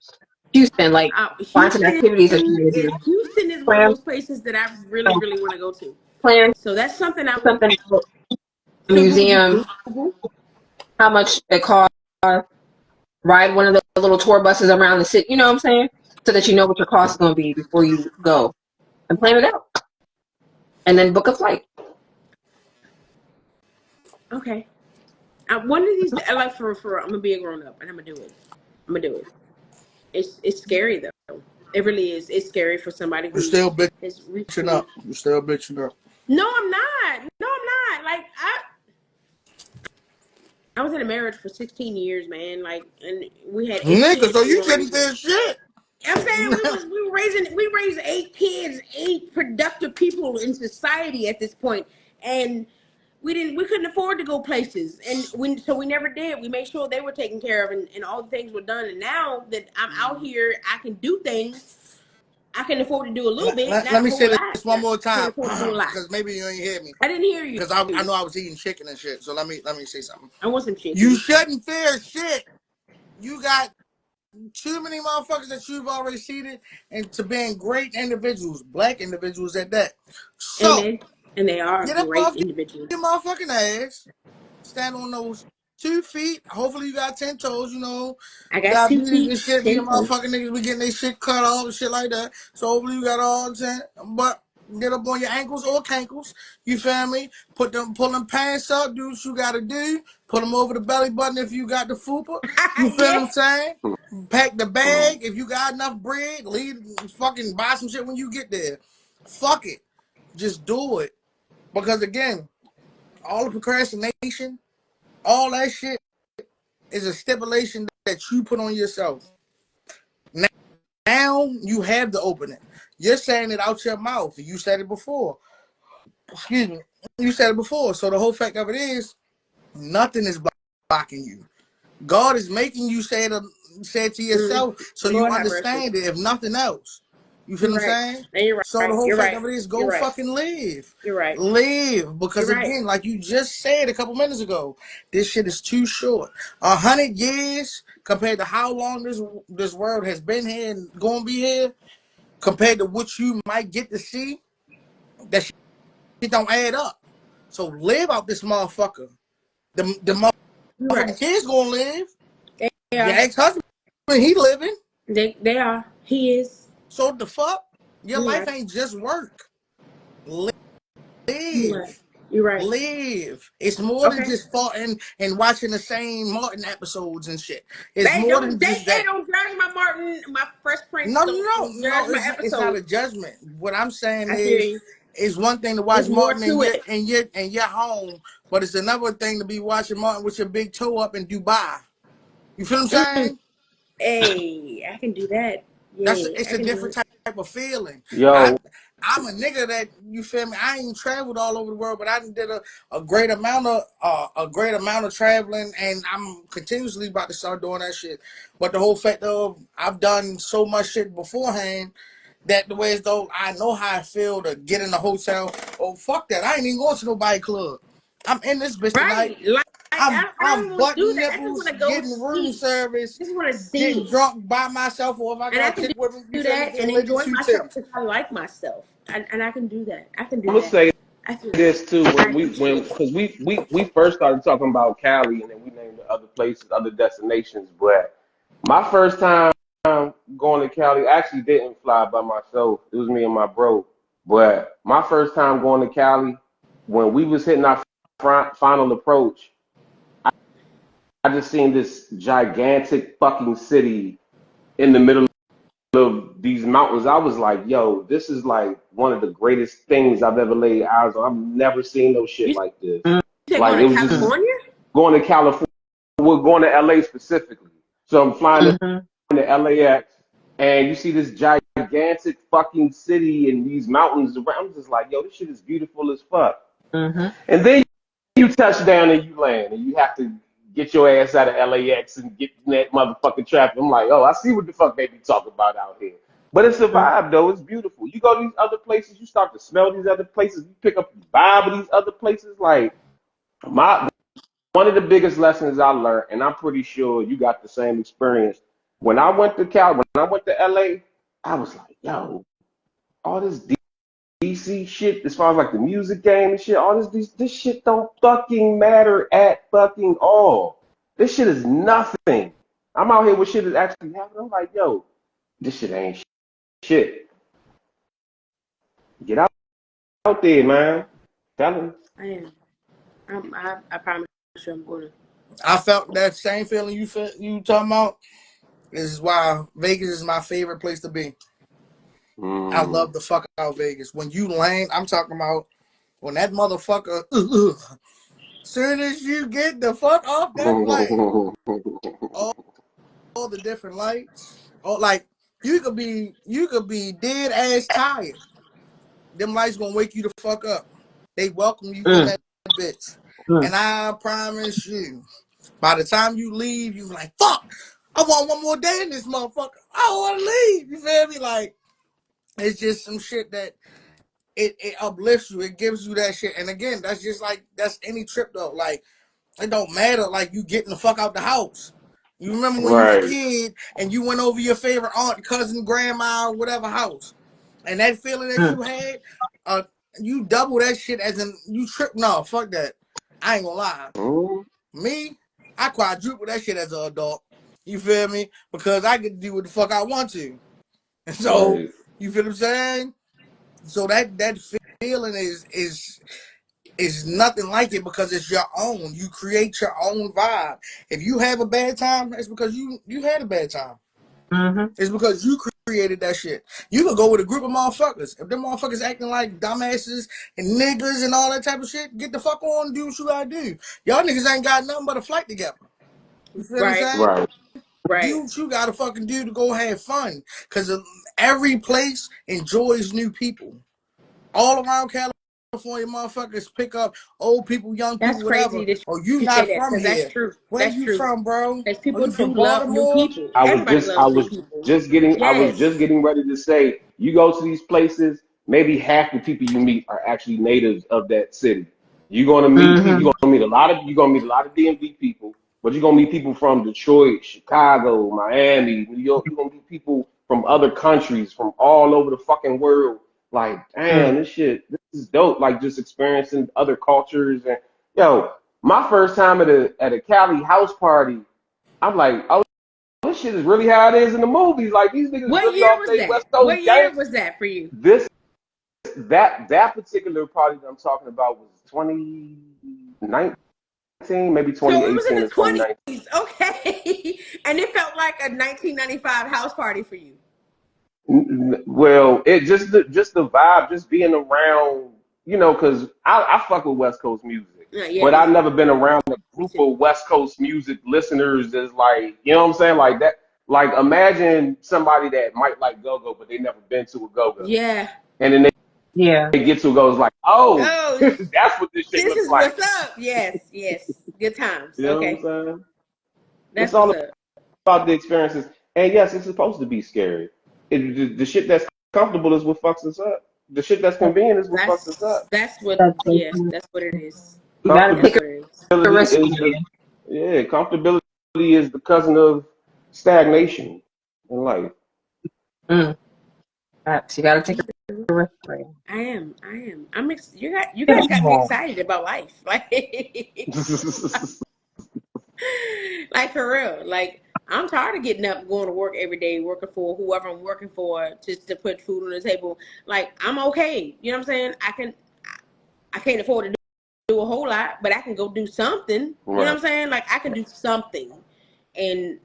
Speaker 2: Houston? Like, find some
Speaker 3: Houston.
Speaker 2: activities that you want to do.
Speaker 3: Houston is one of
Speaker 2: Plan,
Speaker 3: those places that I really, really want to go to.
Speaker 2: plan
Speaker 3: So that's something I would.
Speaker 2: something. A
Speaker 3: So what would you
Speaker 2: museum.
Speaker 3: Google?
Speaker 2: How much it costs? Ride one of the little tour buses around the city. You know what I'm saying? So that you know what your cost is gonna be before you go, and plan it out, and then book a flight.
Speaker 3: Okay. One of these, I like I'm gonna be a grown up and I'm gonna do it. I'm gonna do it. It's scary though. It really is. It's scary for somebody
Speaker 1: you're
Speaker 3: who
Speaker 1: still
Speaker 3: has
Speaker 1: bitching
Speaker 3: recently.
Speaker 1: up. You're still bitching up.
Speaker 3: No, I'm not. No, I'm not. Like I was in a marriage for 16 years, man. Like, and we had 8
Speaker 1: Nigga,
Speaker 3: kids.
Speaker 1: so
Speaker 3: We
Speaker 1: you
Speaker 3: were
Speaker 1: shouldn't
Speaker 3: raising.
Speaker 1: feel shit.
Speaker 3: I'm saying we raised 8 kids, 8 productive people in society at this point, and we couldn't afford to go places, and we never did. We made sure they were taken care of, and all the things were done. And now that I'm out here, I can do things. I can afford to do a little bit,
Speaker 1: Let
Speaker 3: not a
Speaker 1: me
Speaker 3: whole
Speaker 1: say
Speaker 3: lot,
Speaker 1: this one
Speaker 3: but
Speaker 1: more
Speaker 3: I can
Speaker 1: time,
Speaker 3: afford to do a lot.
Speaker 1: because maybe you ain't hear me.
Speaker 3: I didn't hear you.
Speaker 1: Because I know I was eating chicken and shit. So let me say something.
Speaker 3: I want some
Speaker 1: You
Speaker 3: chicken.
Speaker 1: shouldn't fear shit. You got too many motherfuckers that you've already seeded into being great individuals, black individuals at that.
Speaker 3: And
Speaker 1: So
Speaker 3: they are
Speaker 1: get up
Speaker 3: great
Speaker 1: off your
Speaker 3: individuals.
Speaker 1: motherfucking ass, stand on those 2 feet. Hopefully you got 10 toes,
Speaker 3: I got two
Speaker 1: diabetes
Speaker 3: feet,
Speaker 1: and shit. Be a
Speaker 3: 10 toes.
Speaker 1: motherfucking niggas be getting their shit cut off and shit like that. So hopefully you got all 10. But get up on your ankles or cankles. You feel me? Pull them pants up. Do what you gotta do. Put them over the belly button if you got the fupa. You feel what
Speaker 3: Yeah.
Speaker 1: I'm saying? Pack the
Speaker 5: Mm.
Speaker 1: bag if you got enough bread. Leave. Fucking buy some shit when you get there. Fuck it. Just do it. Because again, all the procrastination, all that shit is a stipulation that you put on yourself. Now you have the opening. You're saying it out your mouth. You said it before. Excuse me. You said it before. So the whole fact of it is, nothing is blocking you. God is making you say it to
Speaker 3: Mm,
Speaker 1: yourself so you
Speaker 3: Lord have mercy.
Speaker 1: understand it, if nothing else. You feel
Speaker 3: You're
Speaker 1: what I'm
Speaker 3: right.
Speaker 1: saying?
Speaker 3: No, you're
Speaker 1: So the
Speaker 3: right.
Speaker 1: whole
Speaker 3: You're
Speaker 1: fact
Speaker 3: right.
Speaker 1: of it is,
Speaker 3: You're
Speaker 1: go
Speaker 3: right.
Speaker 1: fucking live.
Speaker 3: You're right.
Speaker 1: Live.
Speaker 3: You're
Speaker 1: Because
Speaker 3: right.
Speaker 1: again, like you just said a couple minutes ago, this shit is too short. 100 years compared to how long this world has been here and gonna be here, compared to what you might get to see, that shit don't add up. So live out this motherfucker. The
Speaker 3: You're
Speaker 1: motherfucking
Speaker 3: right.
Speaker 1: kids gonna live.
Speaker 3: They
Speaker 1: Your
Speaker 3: are.
Speaker 1: ex-husband, he living.
Speaker 3: They are. He is.
Speaker 1: So the fuck? Your
Speaker 3: You're
Speaker 1: life
Speaker 3: right.
Speaker 1: ain't just work.
Speaker 3: You're right.
Speaker 1: Live.
Speaker 3: You're right.
Speaker 1: Live. It's more than
Speaker 3: Okay.
Speaker 1: just farting and watching the same Martin episodes and shit. It's
Speaker 3: They
Speaker 1: more
Speaker 3: don't.
Speaker 1: than just
Speaker 3: They
Speaker 1: that.
Speaker 3: don't judge my Martin, my Fresh Prince.
Speaker 1: No, no,
Speaker 3: Don't
Speaker 1: no.
Speaker 3: judge my
Speaker 1: It's not
Speaker 3: episodes.
Speaker 1: a judgment. What I'm saying
Speaker 3: I hear
Speaker 1: is,
Speaker 3: you.
Speaker 1: it's one thing to watch
Speaker 3: There's more
Speaker 1: Martin
Speaker 3: to it.
Speaker 1: in your home, but it's another thing to be watching Martin with your big toe up in Dubai. You feel what I'm
Speaker 3: Mm.
Speaker 1: saying?
Speaker 3: Hey, I can do that. Yeah,
Speaker 1: It's
Speaker 3: I
Speaker 1: a
Speaker 3: can do
Speaker 1: different
Speaker 3: it.
Speaker 1: type of feeling.
Speaker 5: Yo,
Speaker 1: I'm a nigga that, you feel me. I ain't traveled all over the world, but I did a great amount of traveling, and I'm continuously about to start doing that shit. But the whole fact of I've done so much shit beforehand that the way as though I know how I feel to get in the hotel. Oh fuck that! I ain't even going to nobody club. I'm in this bitch tonight.
Speaker 3: Right. Like I
Speaker 1: I'm
Speaker 3: don't want to
Speaker 1: butt
Speaker 3: do that. I just want
Speaker 1: nipples,
Speaker 3: to go
Speaker 1: getting room
Speaker 3: see.
Speaker 1: service,
Speaker 3: I just want to
Speaker 1: getting
Speaker 3: see it.
Speaker 1: drunk by myself, or if I
Speaker 3: And I
Speaker 1: got a
Speaker 3: can
Speaker 1: chick with me, you
Speaker 3: do
Speaker 1: feel me,
Speaker 3: that
Speaker 1: getting
Speaker 3: and
Speaker 1: laid with
Speaker 3: enjoy
Speaker 1: two
Speaker 3: myself
Speaker 1: titties.
Speaker 3: because I like myself. And I can do that. I can do
Speaker 5: I'm gonna
Speaker 3: that.
Speaker 5: say
Speaker 3: I feel
Speaker 5: this too.
Speaker 3: I
Speaker 5: When
Speaker 3: appreciate
Speaker 5: because we first started talking about Cali, and then we named the other places, other destinations. But my first time going to Cali, I actually didn't fly by myself. It was me and my bro. But my first time going to Cali, when we was hitting our final approach, I just seen this gigantic fucking city in the middle of these mountains. I was like, yo, this is like one of the greatest things I've ever laid eyes on. I've never seen no shit
Speaker 3: you
Speaker 5: like this.
Speaker 3: said
Speaker 5: Like
Speaker 3: going
Speaker 5: it
Speaker 3: to
Speaker 5: was just
Speaker 3: California?
Speaker 5: going to California. We're going to LA specifically. So I'm flying
Speaker 2: Mm-hmm.
Speaker 5: into LAX, and you see this gigantic fucking city and these mountains around. I'm just like, yo, this shit is beautiful as fuck.
Speaker 2: Mm-hmm.
Speaker 5: And then you touch down and you land, and you have to get your ass out of LAX and get in that motherfucking traffic. I'm like, oh, I see what the fuck they be talking about out here. But it's a vibe though. It's beautiful. You go to these other places, you start to smell these other places. You pick up the vibe of these other places. Like my one of the biggest lessons I learned, and I'm pretty sure you got the same experience. When I went to when I went to LA, I was like, yo, all this DC shit, as far as like the music game and shit, all this shit don't fucking matter at fucking all. This shit is nothing. I'm out here with shit that's actually happening. I'm like, yo, this shit ain't shit. Get out there, man. Tell him.
Speaker 3: I am. I promise you I'm going to.
Speaker 1: I felt that same feeling you talking about. This is why Vegas is my favorite place to be. I
Speaker 5: Mm.
Speaker 1: love the fuck out Vegas. When you land, I'm talking about when that motherfucker. Soon as you get the fuck off that plane, all the different lights. Oh, like you could be dead ass tired. Them lights gonna wake you the fuck up. They welcome you in
Speaker 2: Mm-hmm.
Speaker 1: that bitch. And I promise you, by the time you leave, you like, fuck, I want one more day in this motherfucker. I don't want to leave. You feel me? Like, it's just some shit that it uplifts you. It gives you that shit. And again, that's just like, that's any trip though. Like, it don't matter. Like, you getting the fuck out the house. You remember when you was a
Speaker 5: Right.
Speaker 1: kid and you went over your favorite aunt, cousin, grandma, whatever house, and that feeling that you had, uh, you double that shit as in you trip. No, fuck that. I ain't gonna lie.
Speaker 5: Mm.
Speaker 1: Me, I quadruple that shit as an adult. You feel me? Because I get to do what the fuck I want to. And so,
Speaker 5: Right.
Speaker 1: you feel what I'm saying? So that feeling is nothing like it because it's your own. You create your own vibe. If you have a bad time, it's because you had a bad time.
Speaker 2: Mm-hmm.
Speaker 1: It's because you created that shit. You could go with a group of motherfuckers. If them motherfuckers acting like dumbasses and niggas and all that type of shit, get the fuck on and do what you gotta do. Y'all niggas ain't got nothing but a flight together. You feel what I'm
Speaker 3: Right.
Speaker 1: saying?
Speaker 5: Right.
Speaker 1: Do
Speaker 3: Right.
Speaker 1: what you gotta fucking do to go have fun. Cause every place enjoys new people. All around California, motherfuckers pick up old people, young
Speaker 3: That's
Speaker 1: people, whatever.
Speaker 3: crazy that
Speaker 1: Oh, you
Speaker 3: you say
Speaker 1: not
Speaker 3: that
Speaker 1: from
Speaker 3: because that's
Speaker 1: here.
Speaker 3: true.
Speaker 1: Where
Speaker 3: That's
Speaker 1: you
Speaker 3: true.
Speaker 1: from, bro?
Speaker 3: Because
Speaker 1: Oh,
Speaker 3: people
Speaker 1: you from
Speaker 3: do love new
Speaker 1: Baltimore?
Speaker 3: people. Everybody
Speaker 5: I
Speaker 3: loves new
Speaker 5: was
Speaker 3: people.
Speaker 5: I was
Speaker 3: Yes.
Speaker 5: just getting ready to say, you go to these places, maybe half the people you meet are actually natives of that city. You're gonna meet people.
Speaker 2: Mm-hmm.
Speaker 5: You're gonna meet a lot of DMV people, but you're gonna meet people from Detroit, Chicago, Miami, New York. You're gonna meet people from other countries, from all over the fucking world. Like, damn, this is dope. Like, just experiencing other cultures and yo, my first time at a Cali house party, I'm like, oh, this shit is really how it is in the movies. Like these niggas
Speaker 3: What
Speaker 5: really
Speaker 3: year
Speaker 5: off
Speaker 3: was
Speaker 5: they
Speaker 3: that?
Speaker 5: West Coast
Speaker 3: What year
Speaker 5: gang.
Speaker 3: was that for you?
Speaker 5: This that particular party that I'm talking about was 2019, maybe
Speaker 3: So it was in
Speaker 5: 2018
Speaker 3: the
Speaker 5: or 2019.
Speaker 3: 20s. Okay. And it felt like a 1995 house party for you.
Speaker 5: Well, it just the vibe, just being around, because I fuck with West Coast music,
Speaker 3: Yeah,
Speaker 5: but
Speaker 3: me
Speaker 5: I've
Speaker 3: too.
Speaker 5: never been around a
Speaker 3: Me
Speaker 5: group
Speaker 3: too.
Speaker 5: of West Coast music listeners that's like, you know what I'm saying, like that. Like imagine somebody that might like go-go, but they never been to a go-go,
Speaker 3: Yeah.
Speaker 5: and then
Speaker 2: Yeah.
Speaker 5: they get to a go, it's like, oh,
Speaker 3: Oh,
Speaker 5: that's what this shit
Speaker 3: this
Speaker 5: looks
Speaker 3: is
Speaker 5: like.
Speaker 3: what's up. Yes, yes. Good times.
Speaker 5: You know what I'm
Speaker 3: Okay.
Speaker 5: saying? It's
Speaker 3: That's what's
Speaker 5: all
Speaker 3: up.
Speaker 5: about the experiences. And yes, it's supposed to be scary. The shit that's comfortable is what fucks us up. The shit that's convenient is what fucks us up.
Speaker 3: That's what,
Speaker 2: That's so
Speaker 3: yeah,
Speaker 2: true.
Speaker 3: that's what it is.
Speaker 2: You gotta
Speaker 3: That's
Speaker 2: take
Speaker 3: what it is.
Speaker 2: a
Speaker 5: Comfortability
Speaker 2: risk
Speaker 5: is
Speaker 2: on
Speaker 5: the
Speaker 2: you.
Speaker 5: comfortability is the cousin of stagnation in life.
Speaker 2: Mm. Facts. You gotta take a risk for you.
Speaker 3: I am. I am. You guys got me
Speaker 2: Yeah.
Speaker 3: excited about life. Like for real. Like I'm tired of getting up, going to work every day, working for whoever I'm working for, just to put food on the table. Like I'm okay. You know what I'm saying? I can't afford to do a whole lot, but I can go do something. You know what
Speaker 5: Right.
Speaker 3: I'm saying? Like I can do something. And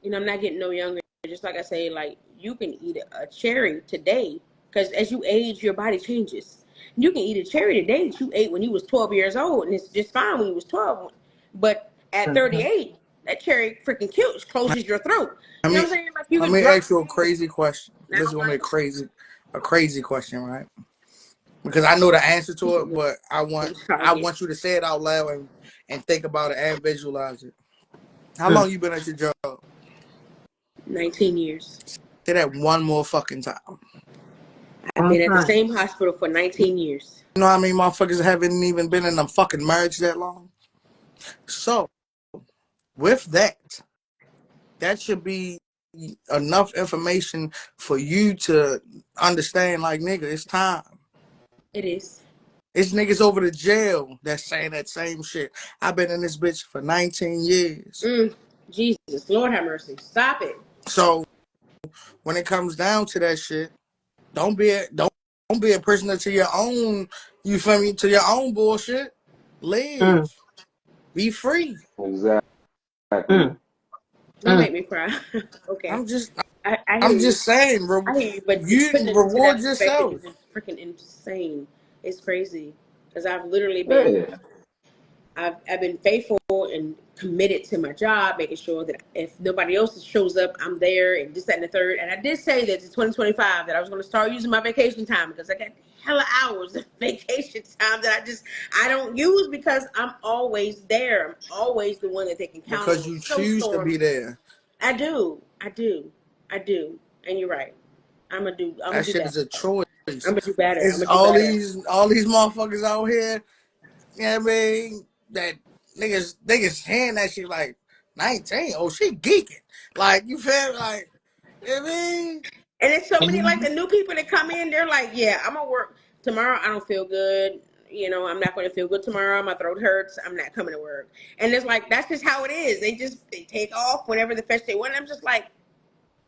Speaker 3: I'm not getting no younger. Just like I say, like you can eat a cherry today because as you age, your body changes. You can eat a cherry today that you ate when you was 12 years old, and it's just fine when you was 12. But at
Speaker 2: Mm-hmm.
Speaker 3: 38, that cherry freaking kills, closes your throat.
Speaker 1: Let
Speaker 3: You know
Speaker 1: me
Speaker 3: what I'm saying? Like you
Speaker 1: let
Speaker 3: could
Speaker 1: me
Speaker 3: drop
Speaker 1: ask you a
Speaker 3: dead.
Speaker 1: crazy question.
Speaker 3: I
Speaker 1: This is
Speaker 3: don't
Speaker 1: gonna be
Speaker 3: like it.
Speaker 1: a crazy question, right? Because I know the answer to it, but
Speaker 3: Try
Speaker 1: I
Speaker 3: again.
Speaker 1: want you to say it out loud and think about it and visualize it. How
Speaker 2: Mm.
Speaker 1: long you been at your job?
Speaker 3: 19 years.
Speaker 1: Say that one more fucking time.
Speaker 3: I've
Speaker 2: Long
Speaker 3: been at the
Speaker 2: time.
Speaker 3: same hospital for 19 years.
Speaker 1: You know how many motherfuckers haven't even been in a fucking marriage that long? So with that should be enough information for you to understand, like, nigga, it's time.
Speaker 3: It is.
Speaker 1: It's niggas over the jail that's saying that same shit. I've been in this bitch for 19 years.
Speaker 3: Jesus, Lord have mercy. Stop it.
Speaker 1: So when it comes down to that shit, don't be a prisoner to your own, you feel me, to your own bullshit. Live.
Speaker 2: Mm.
Speaker 1: Be free.
Speaker 5: Exactly.
Speaker 2: Mm.
Speaker 3: Don't
Speaker 2: Mm.
Speaker 3: make me cry. Okay.
Speaker 1: I'm just
Speaker 3: I hear
Speaker 1: I'm
Speaker 3: you.
Speaker 1: just saying, bro.
Speaker 3: I hear you, but putting
Speaker 1: You
Speaker 3: it into
Speaker 1: reward
Speaker 3: that perspective
Speaker 1: yourself
Speaker 3: is just freaking insane. It's crazy because I've literally been,
Speaker 5: Yeah.
Speaker 3: I've been faithful and committed to my job, making sure that if nobody else shows up, I'm there and this, that, and the third. And I did say that in 2025 that I was going to start using my vacation time because I got hella hours of vacation time that I don't use because I'm always there. I'm always the one that they can count on
Speaker 1: because
Speaker 3: with
Speaker 1: you choose to be
Speaker 3: snowstorms.
Speaker 1: there.
Speaker 3: I do. I do. I do. And you're right. I'm gonna
Speaker 1: That
Speaker 3: do
Speaker 1: shit
Speaker 3: better.
Speaker 1: is a choice.
Speaker 3: I'm gonna do better. I'm
Speaker 1: It's
Speaker 3: gonna do better.
Speaker 1: all these motherfuckers out here, you know what I mean? That niggas saying that shit like 19. Oh, she geeking. Like, you feel me? Like, you know what I mean?
Speaker 3: And it's so many like
Speaker 2: Mm.
Speaker 3: the new people that come in. They're like, yeah, I'm gonna work tomorrow. I don't feel good. I'm not going to feel good tomorrow. My throat hurts. I'm not coming to work. And it's like that's just how it is. They take off whenever the fetch they want. I'm just like,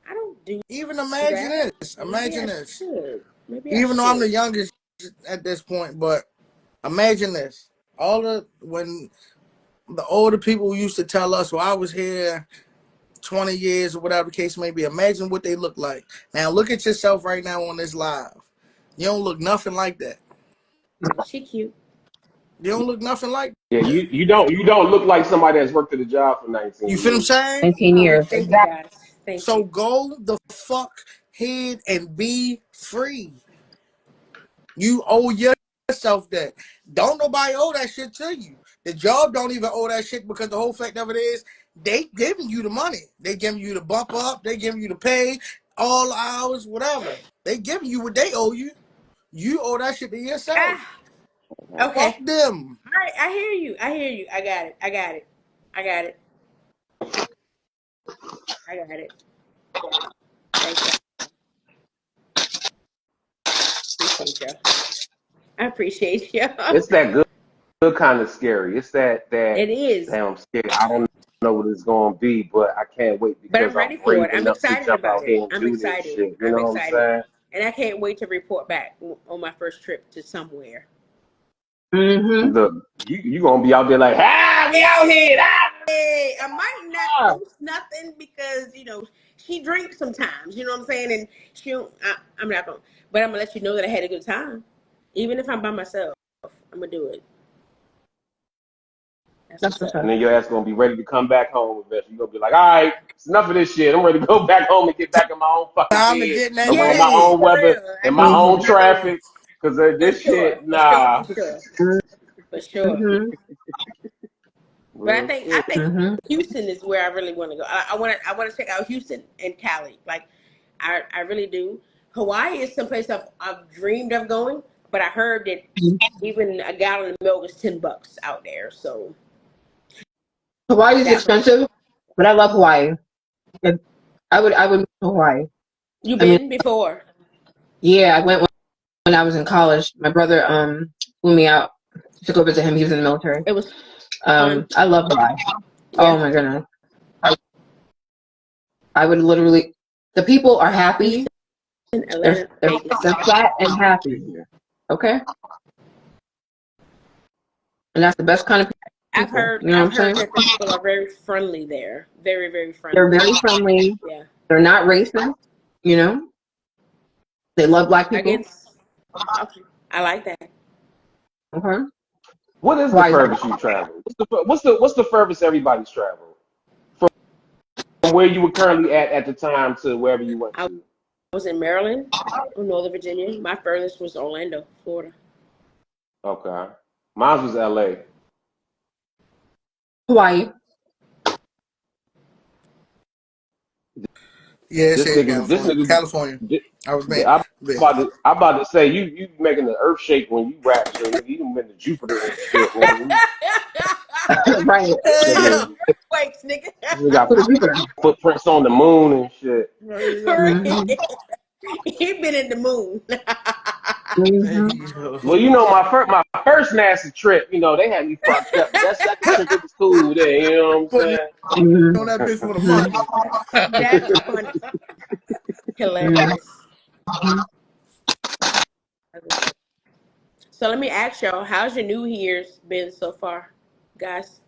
Speaker 3: I don't do
Speaker 1: Even imagine
Speaker 3: that.
Speaker 1: this.
Speaker 3: Maybe I
Speaker 1: Imagine this.
Speaker 3: should. Maybe I
Speaker 1: Even though I'm the
Speaker 3: should.
Speaker 1: youngest at this point, but imagine this. When the older people used to tell us, well, I was here 20 years or whatever the case may be. Imagine what they look like. Now look at yourself right now on this live. You don't look nothing like that.
Speaker 3: She cute.
Speaker 1: You don't look nothing like
Speaker 5: Yeah,
Speaker 1: that.
Speaker 5: you don't look like somebody that's worked at a job for
Speaker 1: You
Speaker 5: 19
Speaker 1: feel what I'm
Speaker 5: years.
Speaker 1: saying?
Speaker 2: 19
Speaker 3: Oh,
Speaker 2: years.
Speaker 3: thank you
Speaker 2: Exactly.
Speaker 3: guys. Thank
Speaker 1: So
Speaker 3: you.
Speaker 1: go the fuck ahead and be free. You owe yourself that. Don't nobody owe that shit to you. The job don't even owe that shit because the whole fact of it is they giving you the money. They giving you the bump up. They giving you the pay, all hours, whatever. They giving you what they owe you. You owe that shit to yourself.
Speaker 3: Ah,
Speaker 1: Fuck
Speaker 3: okay.
Speaker 1: them.
Speaker 3: All right, I hear you. I hear you. I got it. I got it. I got it. I got it. Thanks, y'all. Appreciate y'all. I appreciate y'all.
Speaker 5: It's that good kind of scary. It's that
Speaker 3: It is.
Speaker 5: damn scary. I don't know. know what it's gonna be, but I can't wait
Speaker 3: But I'm
Speaker 5: because I'm
Speaker 3: ready for
Speaker 5: brave
Speaker 3: it. I'm
Speaker 5: enough to
Speaker 3: excited
Speaker 5: jump
Speaker 3: about
Speaker 5: out
Speaker 3: it.
Speaker 5: here and
Speaker 3: I'm
Speaker 5: do this
Speaker 3: excited.
Speaker 5: shit. You
Speaker 3: I'm
Speaker 5: know what I'm
Speaker 3: excited.
Speaker 5: saying?
Speaker 3: And I can't wait to report back on my first trip to somewhere.
Speaker 2: Mm-hmm.
Speaker 5: Look, you gonna be out there like, we out here.
Speaker 3: Hey, I might not post nothing because she drinks sometimes. You know what I'm saying? And I'm not gonna. But I'm gonna let you know that I had a good time, even if I'm by myself. I'm gonna do it. That's
Speaker 2: That's
Speaker 3: what's
Speaker 2: what's
Speaker 3: up.
Speaker 2: up.
Speaker 5: And then your ass gonna be ready to come back home eventually. You're gonna be like, all right, it's enough of this shit. I'm ready to go back home and get back in my own fucking
Speaker 1: Time to
Speaker 5: bed,
Speaker 1: get in that
Speaker 5: in
Speaker 3: Yes,
Speaker 5: my
Speaker 1: bed.
Speaker 5: own
Speaker 3: for
Speaker 5: weather,
Speaker 3: real. I
Speaker 5: in my
Speaker 3: need to
Speaker 2: Mm-hmm.
Speaker 3: get
Speaker 5: own
Speaker 3: in that bed
Speaker 5: traffic. Cause
Speaker 3: for
Speaker 5: this
Speaker 3: sure.
Speaker 5: shit,
Speaker 3: For sure.
Speaker 5: nah.
Speaker 3: For sure. For sure.
Speaker 2: Mm-hmm.
Speaker 3: But I
Speaker 5: Real
Speaker 3: think I
Speaker 5: shit.
Speaker 3: think
Speaker 2: Mm-hmm.
Speaker 3: Houston is where I really want to go. I want to check out Houston and Cali. Like I really do. Hawaii is someplace I've dreamed of going, but I heard that even a gallon of milk is $10 out there. So
Speaker 2: Hawaii is
Speaker 3: that
Speaker 2: expensive, but I love Hawaii. If- I would move to Hawaii.
Speaker 3: you
Speaker 2: I mean,
Speaker 3: been before?
Speaker 2: yeah, I went when I was in college. My brother flew me out to go visit him. He was in the military.
Speaker 3: It was fun.
Speaker 2: I love Hawaii.
Speaker 3: Yeah,
Speaker 2: Oh my goodness. I would literally. The people are happy.
Speaker 3: Houston,
Speaker 2: They're
Speaker 3: Atlanta,
Speaker 2: they're,
Speaker 3: Vegas.
Speaker 2: they're flat and happy.
Speaker 5: Yeah.
Speaker 2: Okay, and that's the best kind of
Speaker 3: I've
Speaker 2: people.
Speaker 3: heard
Speaker 2: You know what
Speaker 3: I've
Speaker 2: I'm saying?
Speaker 3: heard that the people are very friendly there. Very very
Speaker 2: They're
Speaker 3: friendly.
Speaker 2: very friendly.
Speaker 3: Yeah,
Speaker 2: They're not racist. You know, they love black people.
Speaker 3: against. Okay, I like that.
Speaker 2: Okay,
Speaker 5: What is the
Speaker 2: Hawaii.
Speaker 5: furthest you traveled? What's the furthest everybody's traveled from where you were currently at the time to wherever you went
Speaker 3: I
Speaker 5: to?
Speaker 3: was in Maryland, or Northern Virginia. My furthest was Orlando, Florida.
Speaker 5: Okay, mine was L.A.
Speaker 2: Hawaii.
Speaker 1: Yeah, it
Speaker 5: This
Speaker 1: said
Speaker 5: nigga, this
Speaker 1: California.
Speaker 5: nigga,
Speaker 1: California.
Speaker 5: thi-
Speaker 1: I was mad.
Speaker 5: I'm
Speaker 1: Yeah.
Speaker 5: I'm about to say you making the earth shake when you rap shit, nigga. You been to Jupiter and shit, nigga.
Speaker 2: Right.
Speaker 1: Hey,
Speaker 3: Cause
Speaker 1: yo.
Speaker 5: Nigga,
Speaker 3: earthquakes, nigga.
Speaker 5: you got
Speaker 2: Go to Jupiter.
Speaker 5: footprints on the moon and shit.
Speaker 1: Hey,
Speaker 3: For
Speaker 1: yo.
Speaker 3: real.
Speaker 2: Mm-hmm.
Speaker 3: He been in the moon.
Speaker 1: Hey,
Speaker 2: Mm-hmm.
Speaker 1: yo.
Speaker 5: Well, my first NASA trip, they had me fucked up. But that second trip, it was cool. There, you know what
Speaker 1: Putting
Speaker 5: I'm
Speaker 2: Mm-hmm.
Speaker 1: on that bitch for the
Speaker 2: Mm-hmm.
Speaker 1: money.
Speaker 3: That's funny. Hilarious. So let me ask y'all, how's your New Year's been so far, guys?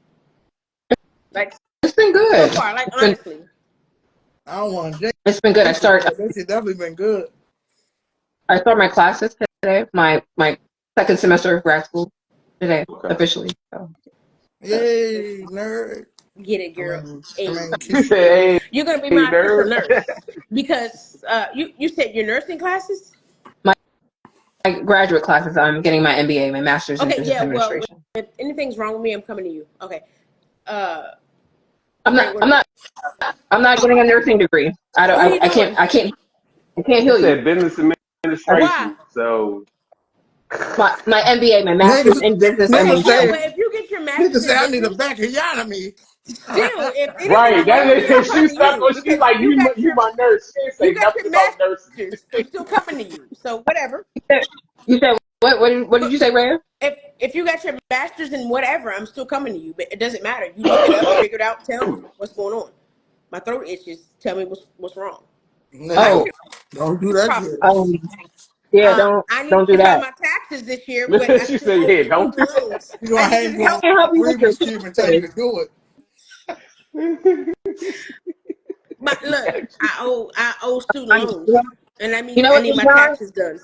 Speaker 3: Like
Speaker 2: It's been
Speaker 3: so
Speaker 2: good.
Speaker 3: far, like honestly.
Speaker 1: I don't want to
Speaker 2: It's been good.
Speaker 1: jinx it, but this shit definitely been good.
Speaker 2: I start my classes today. My second semester of grad school today
Speaker 5: saying?
Speaker 2: officially. So
Speaker 1: Yay, nerd.
Speaker 3: Get it, girl.
Speaker 1: I
Speaker 3: Hey,
Speaker 1: mean, cute.
Speaker 5: Okay.
Speaker 3: you're gonna be
Speaker 5: Hey,
Speaker 3: my official
Speaker 5: nerd.
Speaker 3: nurse because you said your nursing classes.
Speaker 2: my, my graduate classes, I'm getting my MBA, my master's in
Speaker 3: Okay,
Speaker 2: business
Speaker 3: yeah. Well,
Speaker 2: administration.
Speaker 3: if anything's wrong with me, I'm coming to you. Okay. Uh,
Speaker 2: I'm
Speaker 3: Ray,
Speaker 2: not I'm not I'm not getting a nursing degree. I don't
Speaker 3: what are you
Speaker 2: I can't
Speaker 3: doing?
Speaker 2: I can't I can't
Speaker 5: It
Speaker 2: heal you.
Speaker 5: said business
Speaker 3: Why?
Speaker 5: administration. So,
Speaker 2: My MBA, my master's
Speaker 1: Niggas,
Speaker 2: in business
Speaker 3: Okay,
Speaker 1: niggas
Speaker 3: yeah.
Speaker 1: say,
Speaker 2: administration.
Speaker 3: Well, if you get your
Speaker 1: niggas
Speaker 3: master's
Speaker 1: say
Speaker 3: in
Speaker 1: I need a
Speaker 3: business,
Speaker 1: backiotomy.
Speaker 3: still, if
Speaker 5: right.
Speaker 3: anything's
Speaker 5: That
Speaker 3: wrong with me, I'm
Speaker 5: is,
Speaker 3: coming
Speaker 5: she
Speaker 3: to
Speaker 5: stuck
Speaker 3: you
Speaker 5: on, she's
Speaker 3: because
Speaker 5: like, you my nurse. She ain't
Speaker 3: you
Speaker 5: say
Speaker 3: got
Speaker 5: nothing
Speaker 3: your
Speaker 5: about nursing.
Speaker 3: master's. I'm still coming to you. So whatever.
Speaker 2: You said what did you say, Rhea?
Speaker 3: If you got your master's in whatever, I'm still coming to you. But it doesn't matter. You look it up, figure it out, tell me what's going on. My throat itches. Tell me what's wrong. I
Speaker 1: Nigga,
Speaker 2: Oh,
Speaker 3: can
Speaker 1: don't do that shit.
Speaker 2: um, yeah,
Speaker 3: I need
Speaker 2: don't do
Speaker 3: to file
Speaker 2: that.
Speaker 3: my taxes this year, but I
Speaker 5: She
Speaker 3: still
Speaker 5: said,
Speaker 3: owe
Speaker 5: yeah, don't.
Speaker 3: student loans.
Speaker 1: You
Speaker 3: I
Speaker 1: gonna
Speaker 3: need
Speaker 1: hang
Speaker 3: you to
Speaker 2: I
Speaker 3: help
Speaker 1: on
Speaker 2: can't help you with your
Speaker 1: Rubik's Cube and tell you
Speaker 2: taxes.
Speaker 1: to do it.
Speaker 3: my look. I owe student
Speaker 2: I,
Speaker 3: loans, and
Speaker 2: you know
Speaker 3: I
Speaker 2: what,
Speaker 3: need my
Speaker 2: John?
Speaker 3: taxes done.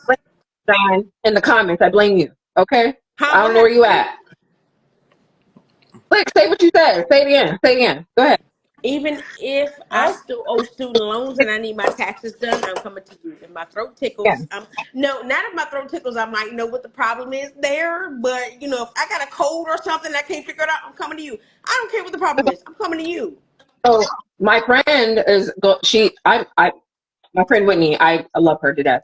Speaker 2: John, in the comments, I blame you. Okay,
Speaker 3: Huh?
Speaker 2: I
Speaker 3: What
Speaker 2: don't know where you
Speaker 3: happened?
Speaker 2: at. Quick, say what you said. Say it again. Say it again. Go ahead.
Speaker 3: Even if I still owe student loans and I need my taxes done, I'm coming to you. If my throat
Speaker 2: Yeah.
Speaker 3: tickles, no, not if my throat tickles, I might know what the problem is there. But if I got a cold or something I can't figure it out, I'm coming to you. I don't care what the problem is. I'm coming to you.
Speaker 2: So my friend is my friend Whitney. I love her to death.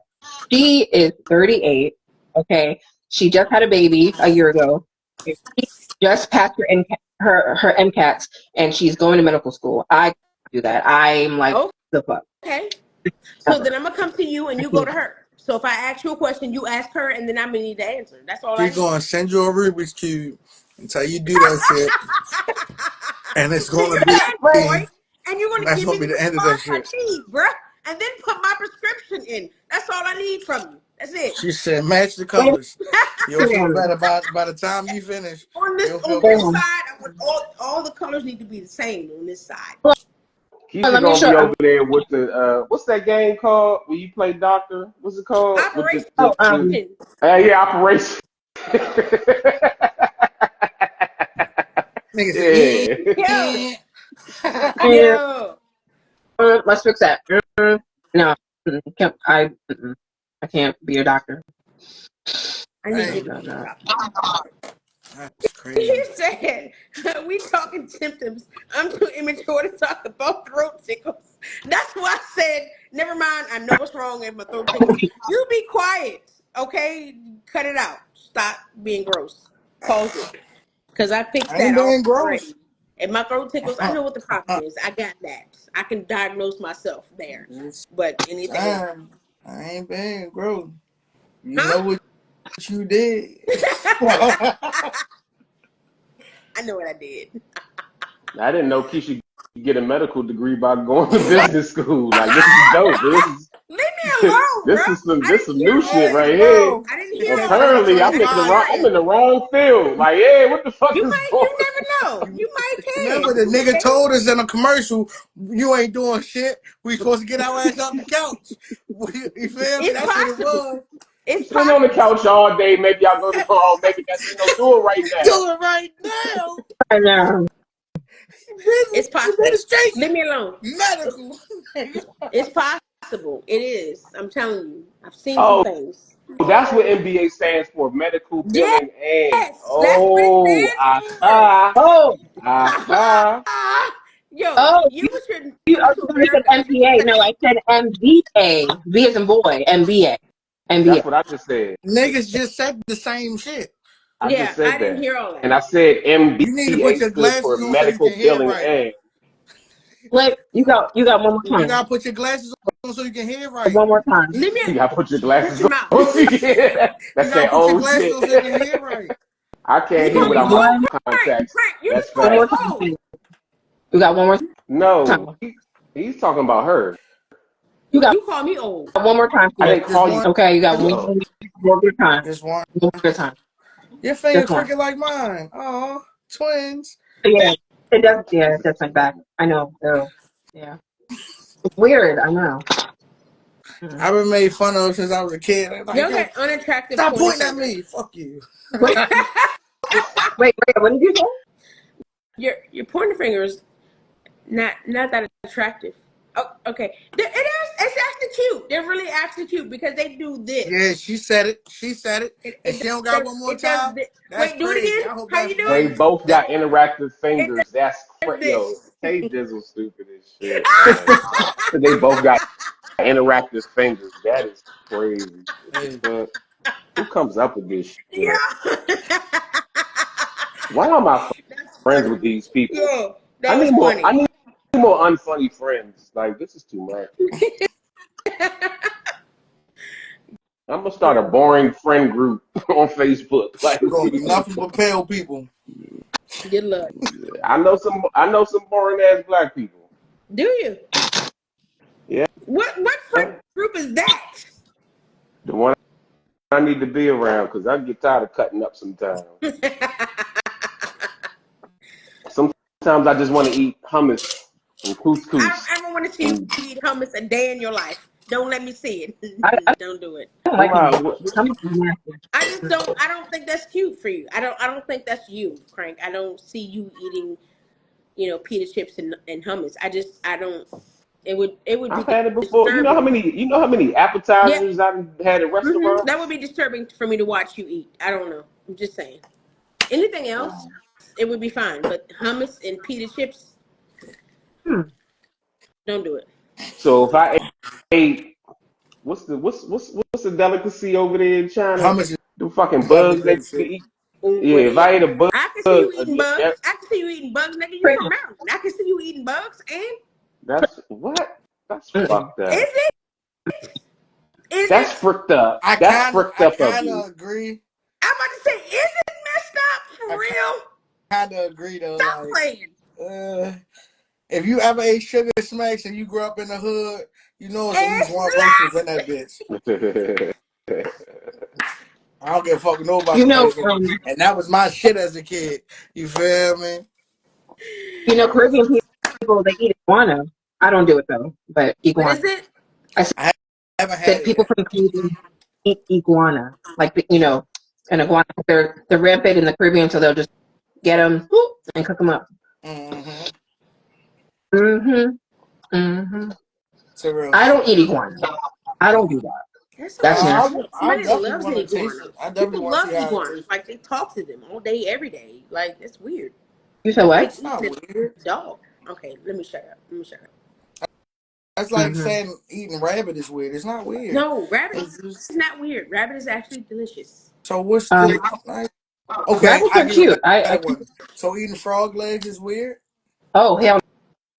Speaker 2: She is 38. Okay, she just had a baby a year ago. She just passed her MCATs, and she's going to medical school. I do that. I'm like the fuck.
Speaker 3: Okay. So then
Speaker 2: Ever.
Speaker 3: I'm gonna come to you and
Speaker 2: I
Speaker 3: you go
Speaker 2: can't.
Speaker 3: to her. So if I ask you a question, you ask her, and then I'm gonna need the answer. That's all I
Speaker 1: She's
Speaker 3: need.
Speaker 1: gonna send you a Rubik's Cube until you do that shit. And it's
Speaker 3: to
Speaker 1: gonna
Speaker 3: your
Speaker 1: be
Speaker 3: Android, and you're gonna
Speaker 1: that's
Speaker 3: give me
Speaker 1: gonna be
Speaker 3: the
Speaker 1: the end of that
Speaker 3: response I
Speaker 1: shit.
Speaker 3: need, bruh. And then put my prescription in. That's all I need from you. That's it.
Speaker 1: She said, match the
Speaker 2: Wait,
Speaker 1: colors. You'll feel better by the time you finish.
Speaker 3: on this
Speaker 1: You'll
Speaker 3: on
Speaker 1: feel
Speaker 2: wait,
Speaker 3: this
Speaker 1: better.
Speaker 2: hold
Speaker 3: side, I want all the colors need to be the same on this side.
Speaker 2: on,
Speaker 5: Keisha
Speaker 2: let me
Speaker 5: gonna
Speaker 2: show.
Speaker 5: be over there with the what's that game called where you play doctor? What's it called? With
Speaker 3: Operation.
Speaker 2: Oh,
Speaker 5: the yeah, operation.
Speaker 1: Niggas
Speaker 5: Yeah.
Speaker 3: Yo,
Speaker 2: yeah,
Speaker 3: yo.
Speaker 2: let's fix that. No, can't, I can't be a doctor.
Speaker 3: I need
Speaker 1: Hey,
Speaker 3: you
Speaker 2: No,
Speaker 3: to
Speaker 2: no,
Speaker 3: be
Speaker 2: no.
Speaker 3: doctor.
Speaker 1: that's crazy.
Speaker 3: You said we talking symptoms. I'm too immature to talk about throat tickles. That's why I said, never mind. I know what's wrong if my throat tickles. You be quiet, okay? Cut it out. Stop being gross. Pause it. Because I fixed
Speaker 1: I ain't
Speaker 3: that
Speaker 1: being gross.
Speaker 3: already. And my throat tickles, I know what the problem is. I got that. I can diagnose myself there.
Speaker 1: Just
Speaker 3: But anything else?
Speaker 1: saying, I ain't being gross. You know
Speaker 3: Huh?
Speaker 1: what you did.
Speaker 3: I know what I did.
Speaker 5: I didn't know Keisha could get a medical degree by going to business school. Like this is dope.
Speaker 3: Leave me alone, bro. I
Speaker 5: This
Speaker 3: didn't
Speaker 5: some
Speaker 3: hear
Speaker 5: new
Speaker 3: all
Speaker 5: shit
Speaker 1: Hey,
Speaker 3: that.
Speaker 5: right here.
Speaker 1: bro.
Speaker 3: I didn't
Speaker 1: He
Speaker 3: hear
Speaker 1: said
Speaker 3: all that.
Speaker 5: Apparently,
Speaker 3: I didn't hear
Speaker 5: I'm
Speaker 1: transfer.
Speaker 5: in
Speaker 3: it.
Speaker 5: the wrong field. Like, hey, what the fuck
Speaker 3: You
Speaker 5: is
Speaker 3: might,
Speaker 5: going
Speaker 3: you never know. You might
Speaker 1: Remember
Speaker 3: can.
Speaker 1: the nigga
Speaker 3: Okay?
Speaker 1: told us in a commercial, you ain't doing shit. We supposed to get our ass off the couch. You feel me?
Speaker 3: It's
Speaker 1: That's what it
Speaker 3: possible.
Speaker 1: was.
Speaker 5: I'm
Speaker 3: It's
Speaker 5: sitting on the
Speaker 3: possible.
Speaker 5: couch all day. Maybe I'll go tomorrow. Maybe that's it. No, do it right now.
Speaker 1: Do it right now.
Speaker 2: I know.
Speaker 3: It's
Speaker 1: Business
Speaker 3: possible.
Speaker 1: administration.
Speaker 3: Leave me alone. It's,
Speaker 1: Medical.
Speaker 3: it's possible. It is. I'm telling you. I've seen some
Speaker 5: Oh,
Speaker 3: things.
Speaker 5: that's what MBA stands for. Medical
Speaker 3: Yes,
Speaker 5: billing and
Speaker 3: that's what it
Speaker 5: oh,
Speaker 3: stands for.
Speaker 5: aha,
Speaker 2: Oh,
Speaker 5: aha.
Speaker 3: Yo,
Speaker 2: oh,
Speaker 3: you should
Speaker 2: you,
Speaker 3: come
Speaker 2: oh,
Speaker 3: to
Speaker 2: you said
Speaker 3: America and
Speaker 2: MBA.
Speaker 3: say,
Speaker 2: No, I said MBA. B as in boy. MBA. MBA.
Speaker 5: That's what I just said.
Speaker 1: Niggas just said the same shit.
Speaker 5: I
Speaker 3: yeah,
Speaker 5: just
Speaker 3: I
Speaker 5: said
Speaker 3: didn't
Speaker 5: that.
Speaker 3: hear all
Speaker 5: And
Speaker 3: that.
Speaker 5: I said
Speaker 1: You need to put
Speaker 5: MBA
Speaker 1: your
Speaker 5: stood for
Speaker 1: glasses on so you
Speaker 5: medical
Speaker 1: can hear
Speaker 5: billing
Speaker 1: right.
Speaker 5: and
Speaker 2: Wait, you got one more
Speaker 1: You
Speaker 2: time.
Speaker 1: gotta put your glasses on so you can hear right.
Speaker 2: One more time.
Speaker 3: Leave me.
Speaker 5: you gotta put your
Speaker 3: Shut
Speaker 5: glasses
Speaker 3: your
Speaker 5: on.
Speaker 3: mouth.
Speaker 5: Yeah,
Speaker 1: You
Speaker 5: that's
Speaker 1: gotta
Speaker 5: that
Speaker 1: put your
Speaker 5: old
Speaker 1: glasses
Speaker 5: shit.
Speaker 1: on so you can hear right.
Speaker 5: I
Speaker 3: You
Speaker 5: can't hear
Speaker 3: call me
Speaker 5: without my
Speaker 3: old,
Speaker 2: One,
Speaker 3: Frank.
Speaker 5: contacts.
Speaker 3: Frank, you
Speaker 5: That's
Speaker 3: just call
Speaker 2: one
Speaker 3: me
Speaker 2: more
Speaker 5: facts.
Speaker 3: old.
Speaker 2: time. You got one more
Speaker 5: No,
Speaker 2: time.
Speaker 5: he's talking about her.
Speaker 2: You got
Speaker 3: You call me old.
Speaker 2: one more time,
Speaker 5: I
Speaker 2: please.
Speaker 5: didn't
Speaker 1: Just
Speaker 5: call you.
Speaker 1: one.
Speaker 2: Okay, you got
Speaker 1: Just,
Speaker 5: Oh,
Speaker 2: one good time.
Speaker 1: just one.
Speaker 2: One good time.
Speaker 1: Your finger
Speaker 2: Just one.
Speaker 1: crooked like mine. Oh, twins.
Speaker 2: Yeah, it does. Yeah, it does like that. I know. So, yeah, it's weird. I know. Mm.
Speaker 1: I've been made fun of since I was a kid. They're like,
Speaker 3: Y'all
Speaker 1: yo,
Speaker 3: got unattractive
Speaker 1: stop
Speaker 3: pointer
Speaker 1: pointing at
Speaker 3: fingers.
Speaker 1: me. Fuck you.
Speaker 2: Wait, wait. What did you say?
Speaker 3: Your pointer fingers not that attractive. Oh, okay. It is. It's actually cute. They're really actually cute because they do
Speaker 1: Yeah,
Speaker 3: this.
Speaker 1: she said it. She said it.
Speaker 3: It,
Speaker 1: And
Speaker 3: it
Speaker 1: she don't got
Speaker 3: does.
Speaker 1: one more
Speaker 3: It does.
Speaker 1: time.
Speaker 3: This.
Speaker 1: That's
Speaker 3: Wait, do it
Speaker 1: crazy.
Speaker 3: again.
Speaker 1: I hope
Speaker 3: How
Speaker 1: that's
Speaker 3: you do
Speaker 5: they
Speaker 3: it?
Speaker 1: one.
Speaker 5: both
Speaker 1: That
Speaker 5: got interactive
Speaker 3: It
Speaker 5: fingers. That's
Speaker 3: does
Speaker 5: yo.
Speaker 3: this.
Speaker 5: K Dizzle stupid as shit, man. They both got interactive fingers. That is crazy.
Speaker 1: hey,
Speaker 5: Fuck. Who comes up with this shit?
Speaker 3: Yeah.
Speaker 5: Why am I
Speaker 3: That's
Speaker 5: friends with
Speaker 3: funny.
Speaker 5: these people?
Speaker 3: Yo, that was
Speaker 5: I
Speaker 3: funny.
Speaker 5: need more unfunny friends. Like this is too much. I'm gonna start a
Speaker 3: Yeah.
Speaker 5: boring friend group on Facebook. Like
Speaker 1: gonna be nothing but pale people.
Speaker 3: Good luck.
Speaker 5: I know some boring ass black people.
Speaker 3: Do you?
Speaker 5: Yeah.
Speaker 3: What friend group is that?
Speaker 5: The one I need to be around because I get tired of cutting up sometimes. Sometimes I just want to eat hummus and
Speaker 3: I don't
Speaker 5: couscous
Speaker 3: ever want to see you
Speaker 5: and
Speaker 3: eat hummus a day in your life. Don't let me see
Speaker 2: I
Speaker 3: it. Don't do it.
Speaker 2: don't like
Speaker 5: wow,
Speaker 2: him. I'm nasty.
Speaker 3: I just don't. I don't think that's cute for you. I don't think that's you, Crank. I don't see you eating, pita chips and hummus. I don't. It would
Speaker 5: I've
Speaker 3: be
Speaker 5: had it before.
Speaker 3: disturbing.
Speaker 5: You know how many
Speaker 3: Yeah,
Speaker 5: appetizers I've had at
Speaker 3: that would
Speaker 5: restaurants?
Speaker 3: be disturbing for me to watch you eat. I don't know. I'm just saying. Anything else, it would be fine. But hummus and pita chips,
Speaker 2: Hmm.
Speaker 3: don't do it.
Speaker 5: So if I ate what's the delicacy over there in China?
Speaker 1: Hummus is
Speaker 5: The fucking
Speaker 1: definitely
Speaker 5: bugs they
Speaker 1: good
Speaker 5: can
Speaker 1: shit.
Speaker 5: eat.
Speaker 3: Oh,
Speaker 5: Yeah,
Speaker 3: well,
Speaker 5: if
Speaker 3: yeah.
Speaker 5: I ate a bug,
Speaker 3: I can see you eating
Speaker 5: that,
Speaker 3: bugs. I can see you eating bugs, nigga. You from Maryland. I can see you eating bugs. And
Speaker 5: that's what? That's
Speaker 2: Mm.
Speaker 5: fucked
Speaker 3: is
Speaker 5: up.
Speaker 3: it? Is
Speaker 5: That's
Speaker 3: it?
Speaker 5: fricked up. That's fricked
Speaker 1: I
Speaker 5: up of
Speaker 1: kinda
Speaker 5: you.
Speaker 1: agree.
Speaker 3: I'm about to say, is it messed up for
Speaker 1: I
Speaker 3: real?
Speaker 1: kinda agree though.
Speaker 3: Stop
Speaker 1: Like
Speaker 3: playing.
Speaker 1: If you ever ate sugar smacks and you grew up in the hood, you know it's at least one roaches in that bitch. I don't give a fuck what nobody
Speaker 2: You know,
Speaker 1: say. And that was my shit as a kid. You feel me?
Speaker 2: Caribbean people, they eat iguana. I don't do it though, but
Speaker 3: What
Speaker 2: iguana.
Speaker 3: is it?
Speaker 2: I
Speaker 1: I haven't had
Speaker 2: said
Speaker 1: it
Speaker 2: people
Speaker 1: yet.
Speaker 2: from the Caribbean eat iguana, like an iguana. They're rampant in the Caribbean, so they'll just get them and cook them up.
Speaker 1: Mm-hmm.
Speaker 2: Mhm. Mhm.
Speaker 1: It's a real
Speaker 2: I
Speaker 1: thing.
Speaker 2: don't eat iguana. I don't do that.
Speaker 3: That's so
Speaker 2: That's
Speaker 3: weird.
Speaker 1: I,
Speaker 2: nasty.
Speaker 1: I
Speaker 3: Somebody that
Speaker 1: definitely
Speaker 3: loves an
Speaker 1: want to taste
Speaker 3: iguana.
Speaker 1: it. I definitely
Speaker 3: People
Speaker 1: want to see
Speaker 3: love
Speaker 1: how it
Speaker 3: iguanas.
Speaker 1: tastes.
Speaker 3: Like they talk to them all day, every day. Like that's weird.
Speaker 2: You said
Speaker 3: It's
Speaker 2: what?
Speaker 3: like
Speaker 1: It's not
Speaker 3: eating
Speaker 1: weird.
Speaker 3: a dog. Okay, let me shut up. Let me shut up.
Speaker 1: That's like
Speaker 2: Mhm.
Speaker 1: saying eating rabbit is weird. It's not weird.
Speaker 3: No, rabbit
Speaker 1: It's just,
Speaker 3: is not weird. Rabbit is actually delicious.
Speaker 1: so what's
Speaker 2: Um,
Speaker 1: the like? Okay,
Speaker 2: rabbits
Speaker 1: I
Speaker 2: are
Speaker 1: give you a
Speaker 2: cute. I
Speaker 1: better one. So eating frog legs is weird.
Speaker 2: oh hell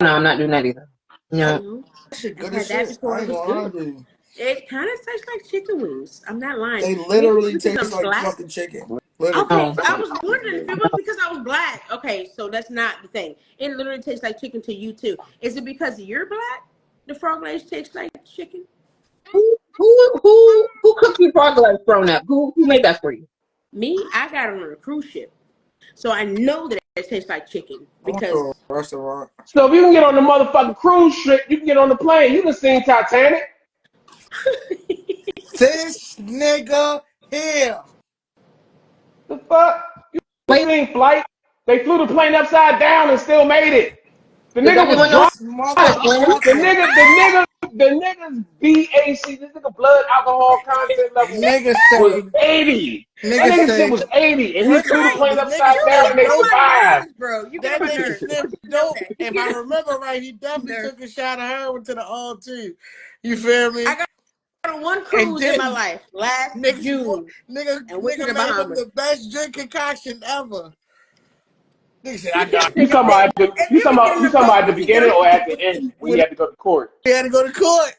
Speaker 2: no, I'm not doing that either.
Speaker 1: That
Speaker 2: No.
Speaker 3: No,
Speaker 1: shit
Speaker 3: I've
Speaker 1: good as
Speaker 3: had that
Speaker 1: shit.
Speaker 3: before.
Speaker 1: I
Speaker 3: It
Speaker 1: ain't
Speaker 3: was
Speaker 1: gonna lie
Speaker 3: good.
Speaker 1: to you.
Speaker 3: It kind of tastes like chicken wings. I'm not lying.
Speaker 1: They
Speaker 3: Maybe it's
Speaker 1: literally
Speaker 3: because I'm
Speaker 1: taste like
Speaker 3: black.
Speaker 1: fucking chicken. Literally.
Speaker 3: Okay,
Speaker 2: Oh,
Speaker 3: I was wondering if it was because I was black. Okay, so that's not the thing. It literally tastes like chicken to you too. Is it because you're black? The frog legs taste like chicken.
Speaker 2: who cooked you frog legs growing up? Who made that for you?
Speaker 3: Me, I got on a cruise ship, so I know that it tastes like chicken
Speaker 1: I went to
Speaker 3: because
Speaker 1: a restaurant.
Speaker 5: So if you can get on the motherfucking cruise ship, you can get on the plane. You can seen Titanic.
Speaker 1: This nigga here.
Speaker 5: The fuck? You
Speaker 2: Wait,
Speaker 5: seen Flight? They flew the plane upside down and still made it. The
Speaker 2: does
Speaker 5: nigga was
Speaker 2: anyone know
Speaker 5: drunk.
Speaker 1: This
Speaker 2: how to swim?
Speaker 5: The
Speaker 1: motherfucker.
Speaker 5: nigga, the nigga's BAC, this nigga blood alcohol content level
Speaker 1: Nigga
Speaker 5: was
Speaker 1: say,
Speaker 5: 80. That
Speaker 1: nigga
Speaker 5: nigga shit
Speaker 1: say,
Speaker 5: was 80, and he
Speaker 1: first of
Speaker 5: flew the
Speaker 1: all,
Speaker 3: Craig,
Speaker 5: plane
Speaker 1: the nigga
Speaker 5: upside
Speaker 3: you
Speaker 5: down
Speaker 3: get
Speaker 1: sniffed
Speaker 5: and they
Speaker 3: on
Speaker 1: dope.
Speaker 3: my
Speaker 5: survived.
Speaker 3: nerves, bro. You get on
Speaker 1: That
Speaker 3: my
Speaker 1: nigga
Speaker 3: nerves. I want
Speaker 1: sniffed
Speaker 3: you to know
Speaker 1: dope.
Speaker 3: that. You
Speaker 1: If
Speaker 3: get
Speaker 1: I
Speaker 3: on
Speaker 1: remember right, he
Speaker 3: my
Speaker 1: definitely
Speaker 3: nerves.
Speaker 1: took a shot of heroin to the all too. You feel
Speaker 3: I
Speaker 1: me?
Speaker 3: got on one
Speaker 1: And
Speaker 3: cruise in my
Speaker 1: then
Speaker 3: life last
Speaker 1: nigga,
Speaker 3: June
Speaker 1: nigga,
Speaker 3: and went to
Speaker 1: nigga
Speaker 3: the
Speaker 1: made him
Speaker 3: Bahamas.
Speaker 1: the best drink concoction ever. Nigga said, I
Speaker 3: Look at
Speaker 1: got
Speaker 3: this
Speaker 5: You
Speaker 3: nigga
Speaker 5: talking
Speaker 3: face.
Speaker 5: about at the,
Speaker 3: If you ever get in
Speaker 5: you
Speaker 3: a
Speaker 5: talking
Speaker 3: boat
Speaker 5: about at the
Speaker 3: with me,
Speaker 5: beginning
Speaker 3: dirty,
Speaker 5: or at the end when he
Speaker 1: when
Speaker 5: had to go to court?
Speaker 1: he had to go to court.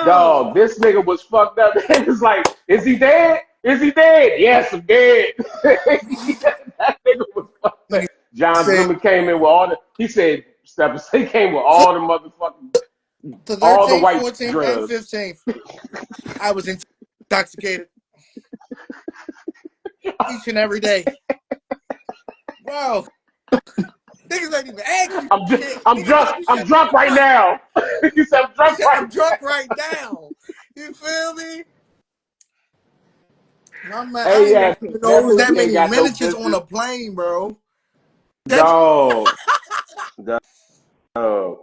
Speaker 5: Dog,
Speaker 3: yo,
Speaker 5: this nigga was fucked up. It was like, is he dead? Is he dead? Yes, I'm dead. That nigga was fucked up.
Speaker 1: Nigga
Speaker 5: John
Speaker 1: said,
Speaker 5: Goodman came in with all the, he said, Steppers, he came with all the motherfucking,
Speaker 1: the
Speaker 5: all the
Speaker 1: 13th,
Speaker 5: white
Speaker 1: 14th, and
Speaker 5: drugs.
Speaker 1: 15th, I was intoxicated each and every day. Bro, niggas ain't even ask you shit. Niggas told you
Speaker 5: I'm
Speaker 1: shut the
Speaker 5: drunk right
Speaker 1: fuck.
Speaker 5: now. He said, I'm
Speaker 1: He
Speaker 5: drunk
Speaker 1: said,
Speaker 5: right
Speaker 1: I'm drunk right now. You feel me? My man,
Speaker 5: now.
Speaker 1: I
Speaker 5: Hey,
Speaker 1: didn't
Speaker 5: yeah,
Speaker 1: even know it
Speaker 5: that
Speaker 1: was that
Speaker 5: movie ain't
Speaker 1: many
Speaker 5: got no
Speaker 1: miniatures on
Speaker 5: business.
Speaker 1: a plane, bro. That
Speaker 5: Dog, dog.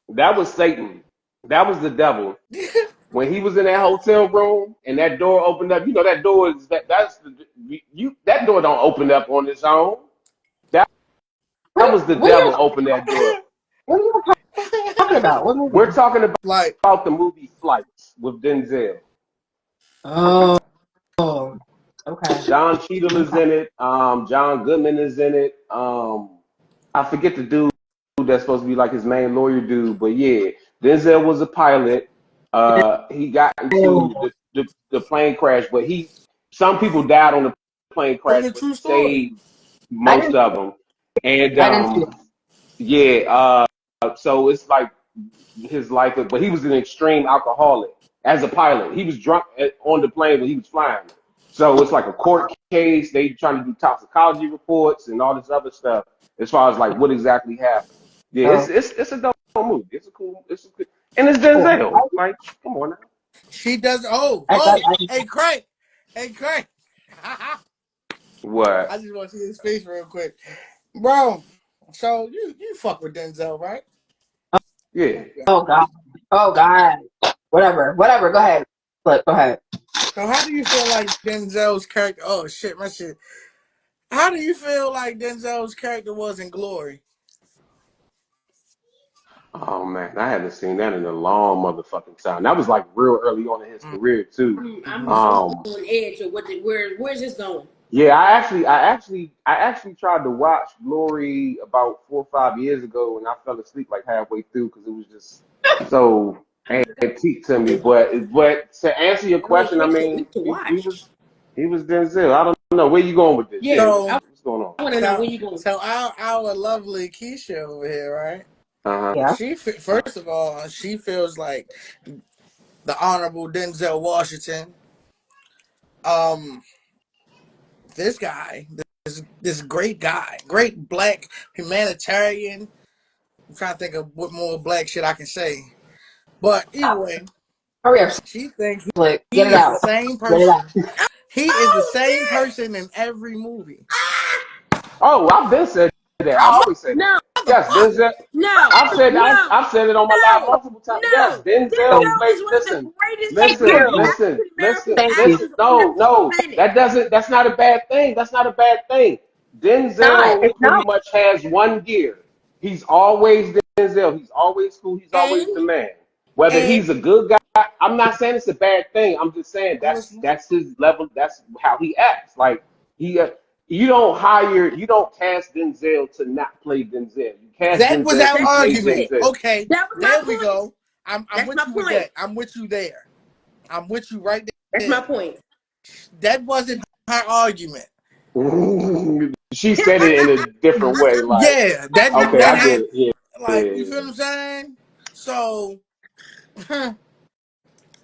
Speaker 5: That was Satan. That was the devil. When he was in that hotel room and that door opened up, you know that door is that's the you that door don't open up on its own. That, that was the
Speaker 2: What are you
Speaker 5: devil opened that door.
Speaker 2: what are you talking about? What
Speaker 5: We're
Speaker 2: movie?
Speaker 5: talking
Speaker 1: like,
Speaker 5: about the movie Flights with Denzel.
Speaker 2: Oh, okay.
Speaker 5: Don Cheadle is
Speaker 2: Okay.
Speaker 5: in it. John Goodman is in it. I forget the dude that's supposed to be like his main lawyer dude, but yeah, Denzel was a pilot. He got into
Speaker 2: Oh,
Speaker 5: the plane crash, but some people died on the plane
Speaker 1: that's
Speaker 5: crash,
Speaker 1: a
Speaker 5: but
Speaker 1: true
Speaker 5: he
Speaker 1: story.
Speaker 5: saved
Speaker 2: I
Speaker 5: most
Speaker 2: didn't
Speaker 5: of them. And
Speaker 2: I didn't see it.
Speaker 5: yeah, so it's like his life, but he was an extreme alcoholic as a pilot. He was drunk on the plane when he was flying. So it's like a court case. They trying to do toxicology reports and all this other stuff as far as like what exactly happened. Yeah,
Speaker 2: Oh,
Speaker 5: it's a dope movie. It's a cool, and it's
Speaker 2: cool.
Speaker 5: Denzel. Like, come on now.
Speaker 1: She does. Oh,
Speaker 2: I,
Speaker 1: oh, hey, Craig. Hey, Craig. I
Speaker 5: What?
Speaker 1: just want to see his face real quick. Bro, so you fuck with Denzel, right?
Speaker 5: Yeah.
Speaker 2: oh God. Oh God. Whatever. Go ahead. Look, go ahead.
Speaker 1: So how do you feel like Denzel's character? Oh shit, my shit. How do you feel like Denzel's character was in Glory?
Speaker 5: Oh man, I haven't seen that in a long motherfucking time. That was like real early on in his career too.
Speaker 3: I'm
Speaker 5: Um,
Speaker 3: on edge of where's this going?
Speaker 5: Yeah, I actually tried to watch Glory about 4 or 5 years ago, and I fell asleep like halfway through because it was just so antique to me. But to answer your
Speaker 3: I mean, it
Speaker 5: question, I
Speaker 3: takes a
Speaker 5: mean,
Speaker 3: week to
Speaker 5: he
Speaker 3: watch.
Speaker 5: was Denzel. I don't know where you going with this.
Speaker 3: Yeah,
Speaker 5: Yeah,
Speaker 1: So
Speaker 3: I
Speaker 5: what's going on?
Speaker 3: I want to know when you going.
Speaker 1: So our lovely Keisha over here, right?
Speaker 5: Uh huh.
Speaker 2: Yeah.
Speaker 1: First of all, she feels like the Honorable Denzel Washington. Um, this guy, this great guy, great black humanitarian. I'm trying to think of what more black shit I can say. But either way,
Speaker 2: Hurry up,
Speaker 1: she thinks
Speaker 2: Slick. Get
Speaker 1: he
Speaker 2: it
Speaker 1: is the
Speaker 2: out.
Speaker 1: same
Speaker 2: Get it out.
Speaker 1: person. He is the
Speaker 3: Oh
Speaker 1: same
Speaker 3: shit!
Speaker 1: person in every movie.
Speaker 5: Oh, I've been said that. I
Speaker 1: A
Speaker 5: always say that.
Speaker 3: No,
Speaker 5: Yes,
Speaker 1: motherfucker.
Speaker 5: Denzel.
Speaker 3: no,
Speaker 5: I've,
Speaker 3: no,
Speaker 5: I've said it on my live
Speaker 3: no,
Speaker 5: multiple times. Yes,
Speaker 3: no.
Speaker 5: Denzel
Speaker 3: Denzel
Speaker 5: played.
Speaker 3: is one of the
Speaker 5: Listen,
Speaker 3: greatest
Speaker 2: Thank
Speaker 5: listen,
Speaker 2: you.
Speaker 5: listen,
Speaker 3: African American
Speaker 5: listen,
Speaker 2: Thank you.
Speaker 5: listen.
Speaker 3: actors on
Speaker 5: No,
Speaker 3: the
Speaker 5: no,
Speaker 3: planet.
Speaker 5: that doesn't. That's not a bad thing. That's not a bad thing.
Speaker 2: Not.
Speaker 5: Denzel
Speaker 2: It's
Speaker 5: pretty
Speaker 2: not.
Speaker 5: much has one gear. He's always Denzel. He's always cool. He's always the
Speaker 3: And
Speaker 5: man. Whether
Speaker 3: and
Speaker 5: he's a good guy, I'm not saying it's a bad thing. I'm just saying
Speaker 1: Listen,
Speaker 5: that's his level. That's how he acts. Like he, you don't cast Denzel to not play Denzel. You cast
Speaker 1: that was
Speaker 5: Denzel
Speaker 1: our
Speaker 5: to
Speaker 3: that's my
Speaker 5: play
Speaker 1: argument.
Speaker 3: point.
Speaker 5: Denzel.
Speaker 1: Okay,
Speaker 3: That was my
Speaker 1: there we
Speaker 3: point.
Speaker 1: go. I'm
Speaker 3: That's
Speaker 1: with
Speaker 3: my
Speaker 1: you with
Speaker 3: point.
Speaker 1: that. I'm with you there. I'm with you right
Speaker 3: That's my
Speaker 1: there.
Speaker 3: point.
Speaker 1: That wasn't her argument.
Speaker 5: She said it in a different way. Like,
Speaker 1: Yeah, that
Speaker 5: okay,
Speaker 1: that
Speaker 5: I get
Speaker 1: had
Speaker 5: it. Yeah,
Speaker 1: like you
Speaker 5: yeah.
Speaker 1: feel what I'm saying. So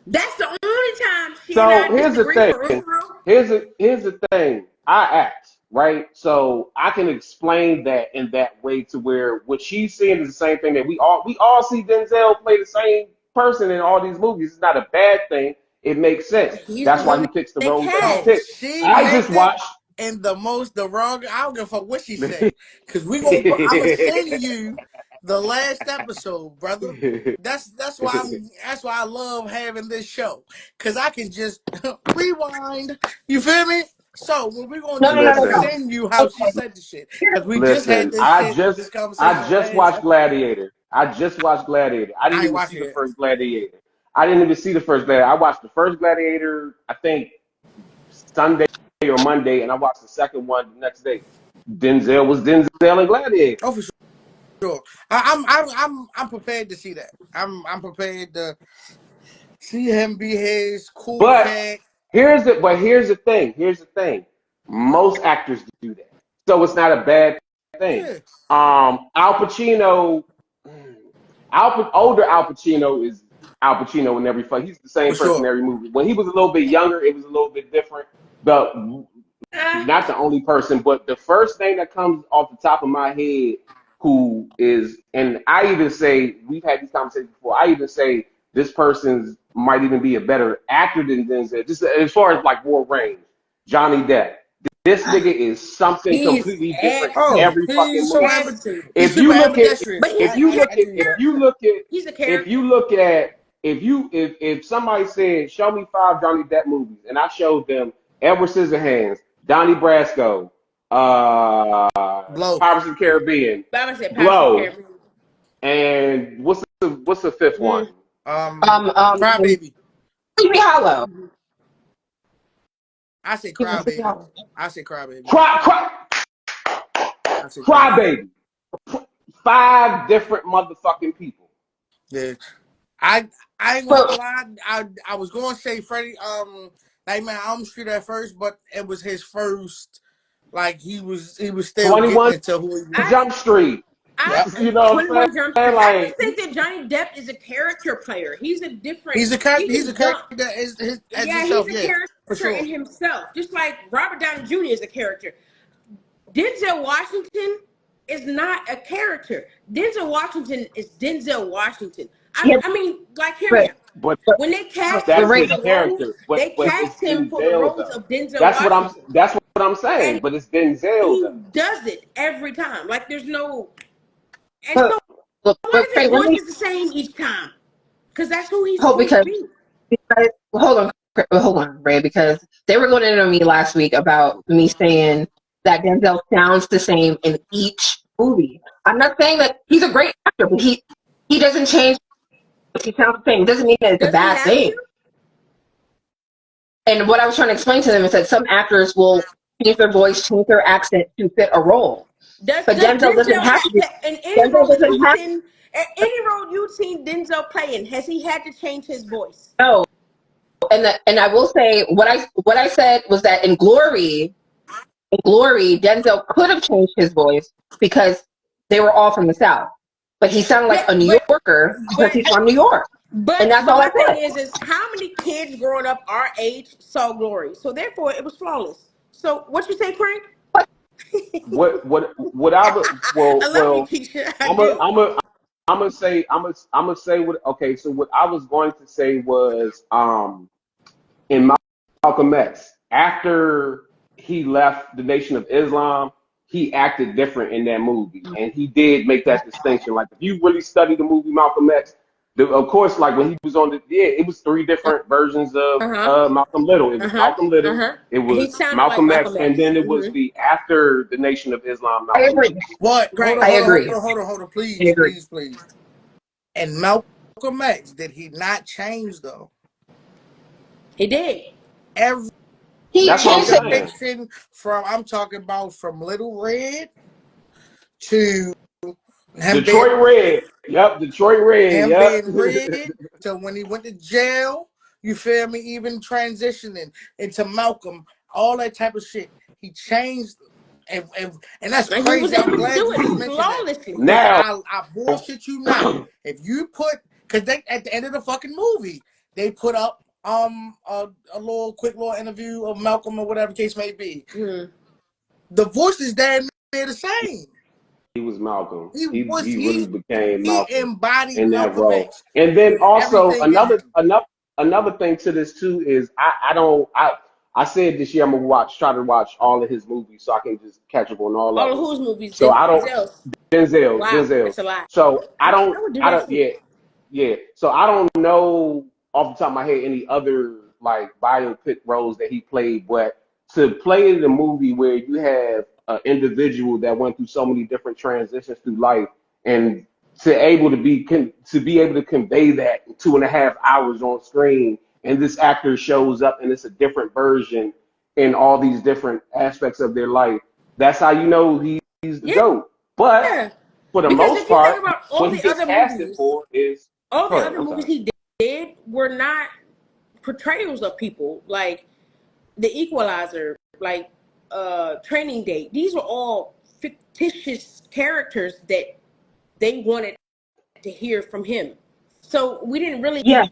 Speaker 3: That's the only time she and
Speaker 5: So
Speaker 3: I
Speaker 5: here's the
Speaker 3: disagree
Speaker 5: thing.
Speaker 3: for real, for real.
Speaker 5: Here's the thing. I act right, so I can explain that in that way to where what she's seeing is the same thing that we all see Denzel play the same person in all these movies. It's not a bad thing. It makes sense.
Speaker 3: He's the
Speaker 5: That's why
Speaker 3: one
Speaker 5: he picks the
Speaker 3: they
Speaker 5: roles that he
Speaker 1: no,
Speaker 3: cast.
Speaker 5: picks.
Speaker 1: she
Speaker 5: I
Speaker 1: picked
Speaker 5: just
Speaker 1: it
Speaker 5: watched.
Speaker 1: in the wrong. I don't give a fuck what she say, cause we gonna. I'm gonna send you the last episode, brother. That's why that's why I love having this show, cause I can just rewind. You feel me? So what we're gonna
Speaker 2: No,
Speaker 1: do?
Speaker 2: no,
Speaker 1: We're
Speaker 2: no, no,
Speaker 1: gonna
Speaker 5: Listen,
Speaker 2: no.
Speaker 1: send you how she
Speaker 2: Okay.
Speaker 1: said the shit,
Speaker 2: Here's
Speaker 1: cause we just had
Speaker 5: listen.
Speaker 1: this
Speaker 5: I
Speaker 1: conversation
Speaker 5: just
Speaker 1: last
Speaker 5: watched
Speaker 1: episode.
Speaker 5: Gladiator. I just watched Gladiator. I didn't
Speaker 1: I ain't
Speaker 5: even see
Speaker 1: watching
Speaker 5: the
Speaker 1: it.
Speaker 5: first Gladiator. I didn't even see the first Gladiator. I watched the first Gladiator, I think Sunday or Monday, and I watched the second one the next day. Denzel was Denzel in Gladiator.
Speaker 1: Oh, for sure. I'm prepared to see that. I'm prepared to see him be his cool
Speaker 5: But
Speaker 1: cat.
Speaker 5: here's the thing. Here's the thing. Most actors do that, so it's not a bad thing.
Speaker 1: Yeah,
Speaker 5: Al Pacino, older Al Pacino is Al Pacino in every fight. He's the same
Speaker 1: for
Speaker 5: person in
Speaker 1: sure.
Speaker 5: every movie. When he was a little bit younger, it was a little bit different. The
Speaker 3: Uh,
Speaker 5: not the only person, but the first thing that comes off the top of my head who is, and I even say, we've had these conversations before, I even say this person's might even be a better actor than Denzel, just as far as like more range. Johnny Depp. This nigga is something
Speaker 3: he's
Speaker 5: completely different in
Speaker 1: Oh,
Speaker 3: excellent.
Speaker 5: every fucking
Speaker 1: he's so
Speaker 5: movie.
Speaker 3: Excellent.
Speaker 1: he's
Speaker 5: If
Speaker 1: super
Speaker 5: you look at,
Speaker 3: But
Speaker 1: ambidextrous.
Speaker 3: he's
Speaker 5: if
Speaker 3: a
Speaker 5: you look at,
Speaker 1: I give you
Speaker 5: if
Speaker 1: that.
Speaker 5: you look at,
Speaker 3: he's a
Speaker 5: if
Speaker 3: character.
Speaker 5: you look at, if somebody said, show me 5 Johnny Depp movies, and I showed them Edward Scissorhands, Donnie Brasco,
Speaker 1: Blow.
Speaker 5: Pirates of the Caribbean,
Speaker 3: Baba said Pirates of the
Speaker 5: Blow,
Speaker 3: Caribbean.
Speaker 5: and what's the fifth one?
Speaker 3: Mm.
Speaker 1: Um, Cry baby.
Speaker 2: Sleepy Hollow.
Speaker 1: I say
Speaker 2: Even
Speaker 1: cry
Speaker 2: Sleepy
Speaker 1: baby.
Speaker 2: Hollow.
Speaker 1: I say cry baby.
Speaker 5: Cry, cry,
Speaker 1: I say cry
Speaker 5: cry,
Speaker 1: baby.
Speaker 5: baby. 5 different motherfucking people.
Speaker 1: Yeah. I I ain't gonna
Speaker 2: But
Speaker 1: lie. I was gonna say Freddie Nightmare on Elm Street at first, but it was his first. Like he was still getting
Speaker 5: 21
Speaker 1: into who he was.
Speaker 3: I
Speaker 5: Jump Street.
Speaker 1: Yep.
Speaker 5: You know what I'm
Speaker 3: 21 Jump
Speaker 5: saying?
Speaker 3: Street. I
Speaker 5: Like,
Speaker 3: just think that Johnny Depp is a character player. He's a different.
Speaker 1: He's a character.
Speaker 3: He
Speaker 1: He's a
Speaker 3: can
Speaker 1: character
Speaker 3: jump.
Speaker 1: as
Speaker 3: Yeah, he's
Speaker 1: himself.
Speaker 3: a
Speaker 1: Yeah, for
Speaker 3: character
Speaker 1: sure.
Speaker 3: in himself. Just like Robert Downey Jr. is a character. Denzel Washington is not a character. Denzel Washington is Denzel Washington.
Speaker 2: yeah,
Speaker 3: I mean, like, hear me
Speaker 2: but
Speaker 3: out.
Speaker 5: but
Speaker 2: but,
Speaker 3: When they cast
Speaker 2: but
Speaker 3: him
Speaker 5: that's
Speaker 3: for
Speaker 2: Ray,
Speaker 5: his
Speaker 3: the roles,
Speaker 5: character.
Speaker 3: they
Speaker 5: But it's
Speaker 3: cast him for the
Speaker 5: Denzel
Speaker 3: roles
Speaker 5: though.
Speaker 3: of Denzel Washington.
Speaker 5: That's what I'm saying.
Speaker 3: And
Speaker 5: But it's Denzel
Speaker 3: he
Speaker 5: though.
Speaker 3: does it every time. Like, there's no, and so
Speaker 2: but,
Speaker 3: long
Speaker 2: but
Speaker 3: as his
Speaker 2: Ray, let
Speaker 3: voice
Speaker 2: me
Speaker 3: is the same each time. Because that's who he's
Speaker 2: hold
Speaker 3: supposed to
Speaker 2: because
Speaker 3: be.
Speaker 2: hold on, Ray, because they were going into me last week about me saying that Denzel sounds the same in each movie. I'm not saying that he's a great actor, but he doesn't change. He sounds the same. It doesn't mean that it's a
Speaker 3: Does he
Speaker 2: bad
Speaker 3: have
Speaker 2: thing.
Speaker 3: to?
Speaker 2: And what I was trying to explain to them is that some actors will change their voice, change their accent to fit a role, but
Speaker 3: Does
Speaker 2: Denzel doesn't
Speaker 3: Denzel
Speaker 2: have to.
Speaker 3: in any
Speaker 2: Denzel
Speaker 3: role that
Speaker 2: doesn't
Speaker 3: you've
Speaker 2: have
Speaker 3: seen, any role you've seen Denzel playing, has he had to change his voice?
Speaker 2: to know. And I will say what I said was that in Glory, Glory, Denzel could have changed his voice because they were all from the South, but he sounded like
Speaker 3: Yeah,
Speaker 2: a New Yorker because he's from New York, and that's
Speaker 3: but
Speaker 2: all I
Speaker 3: my thing
Speaker 2: said.
Speaker 3: is how many kids growing up our age saw Glory? So therefore, it was flawless. So what you say, Frank?
Speaker 2: But
Speaker 5: What I would
Speaker 3: I love you,
Speaker 5: well
Speaker 3: Keisha. I
Speaker 5: I'm a
Speaker 3: do.
Speaker 5: I'm a I'm gonna say what okay, so what I was going to say was in Malcolm X, after he left the Nation of Islam, he acted different in that movie, and he did make that distinction. Like if you really study the movie Malcolm X, of course, like when he was on it was three different versions of
Speaker 3: Uh huh.
Speaker 5: Malcolm Little. It
Speaker 3: Uh
Speaker 5: was
Speaker 3: huh.
Speaker 5: Malcolm
Speaker 3: Uh
Speaker 5: Little,
Speaker 3: huh.
Speaker 5: it
Speaker 3: He
Speaker 5: was
Speaker 3: sounded like
Speaker 5: Malcolm X,
Speaker 3: Malcolm
Speaker 5: and
Speaker 3: X.
Speaker 5: then it was the after the Nation of Islam
Speaker 2: I
Speaker 5: Malcolm
Speaker 2: agree.
Speaker 5: X.
Speaker 1: What? Hold
Speaker 3: Right.
Speaker 1: on,
Speaker 2: I
Speaker 1: hold on, hold
Speaker 2: agree.
Speaker 1: on, hold on, hold on,
Speaker 2: I
Speaker 1: please,
Speaker 2: agree.
Speaker 1: please, please. And Malcolm X, did he not change though?
Speaker 3: He did.
Speaker 1: Every
Speaker 2: He
Speaker 5: That's what I'm
Speaker 2: changed it.
Speaker 5: saying.
Speaker 1: depiction from I'm talking about from Little Red to him being
Speaker 5: Detroit Red. Yep, Detroit Red.
Speaker 1: him
Speaker 5: Yep.
Speaker 1: being red to when he went to jail, you feel me? Even transitioning into Malcolm, all that type of shit. He changed, and that's
Speaker 3: And he was
Speaker 1: crazy. I'm
Speaker 3: able to
Speaker 1: glad
Speaker 3: do
Speaker 1: you just
Speaker 3: it
Speaker 1: mentioned that
Speaker 3: flawlessly.
Speaker 1: because
Speaker 5: Now,
Speaker 1: I bullshit you not. If you put, because they at the end of the fucking movie, they put up a little quick little interview of Malcolm or whatever the case may be.
Speaker 3: Mm.
Speaker 1: The voice is damn near the same.
Speaker 5: he was Malcolm.
Speaker 1: He was
Speaker 5: He really became
Speaker 1: he
Speaker 5: Malcolm
Speaker 1: embodied
Speaker 5: in that
Speaker 1: Malcolm
Speaker 5: role.
Speaker 1: X.
Speaker 5: And then also
Speaker 1: Everything in him.
Speaker 5: another thing to this too is I said this year I'm gonna try to watch all of his movies so I can just catch up on all
Speaker 3: All
Speaker 5: of
Speaker 3: of
Speaker 5: them.
Speaker 3: whose movies?
Speaker 5: So I don't
Speaker 3: Denzel's. Wow,
Speaker 5: Denzel's.
Speaker 3: that's a lot.
Speaker 5: So
Speaker 3: I would do
Speaker 5: I
Speaker 3: that
Speaker 5: don't
Speaker 3: too.
Speaker 5: yeah. So I don't know off the top of my head any other like biopic roles that he played, but to play in a movie where you have an individual that went through so many different transitions through life and to be able to convey that in 2.5 hours on screen, and this actor shows up and it's a different version in all these different aspects of their life. That's how you know he's the GOAT. But
Speaker 3: Yeah,
Speaker 5: for the
Speaker 3: because
Speaker 5: most
Speaker 3: if you think
Speaker 5: part,
Speaker 3: about
Speaker 5: what he gets casted for is
Speaker 3: all
Speaker 5: go
Speaker 3: the
Speaker 5: ahead.
Speaker 3: other
Speaker 5: I'm
Speaker 3: movies
Speaker 5: sorry.
Speaker 3: he did were not portrayals of people like The Equalizer, like Training Day. These were all fictitious characters that they wanted to hear from him. So
Speaker 2: Yeah.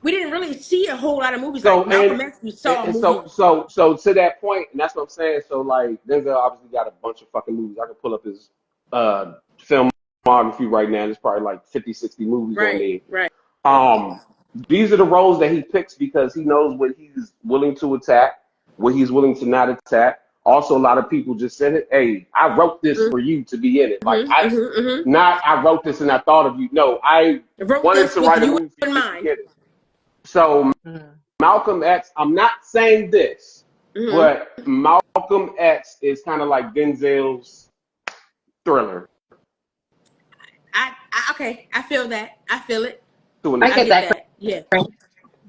Speaker 3: we didn't really see a whole lot of movies like
Speaker 5: So
Speaker 3: Malcolm X. We saw a
Speaker 5: and
Speaker 3: movie.
Speaker 5: so to that point, and that's what I'm saying. So like Denzel obviously got a bunch of fucking movies. I can pull up his filmography right now. There's probably like 50, 60 movies on
Speaker 3: Right,
Speaker 5: there.
Speaker 3: right.
Speaker 5: Um, these are the roles that he picks because he knows what he's willing to attack, what he's willing to not attack. Also, a lot of people just said it. Hey, I wrote this for you to be in it. Like
Speaker 3: Mm-hmm, mm-hmm, mm-hmm.
Speaker 5: not I wrote this and I thought of you. No, I
Speaker 3: I wrote
Speaker 5: wanted
Speaker 3: this
Speaker 5: to
Speaker 3: with
Speaker 5: write a
Speaker 3: you
Speaker 5: movie for you
Speaker 3: in
Speaker 5: just to
Speaker 3: mind.
Speaker 5: get it. So
Speaker 2: Mm.
Speaker 5: Malcolm X, I'm not saying this,
Speaker 3: Mm-hmm.
Speaker 5: but Malcolm X is kind of like Denzel's Thriller
Speaker 3: Okay, I feel that. I feel it.
Speaker 5: to an
Speaker 2: I
Speaker 3: I
Speaker 2: get
Speaker 5: extent.
Speaker 3: get
Speaker 2: that.
Speaker 3: that. Yeah,
Speaker 2: Frank.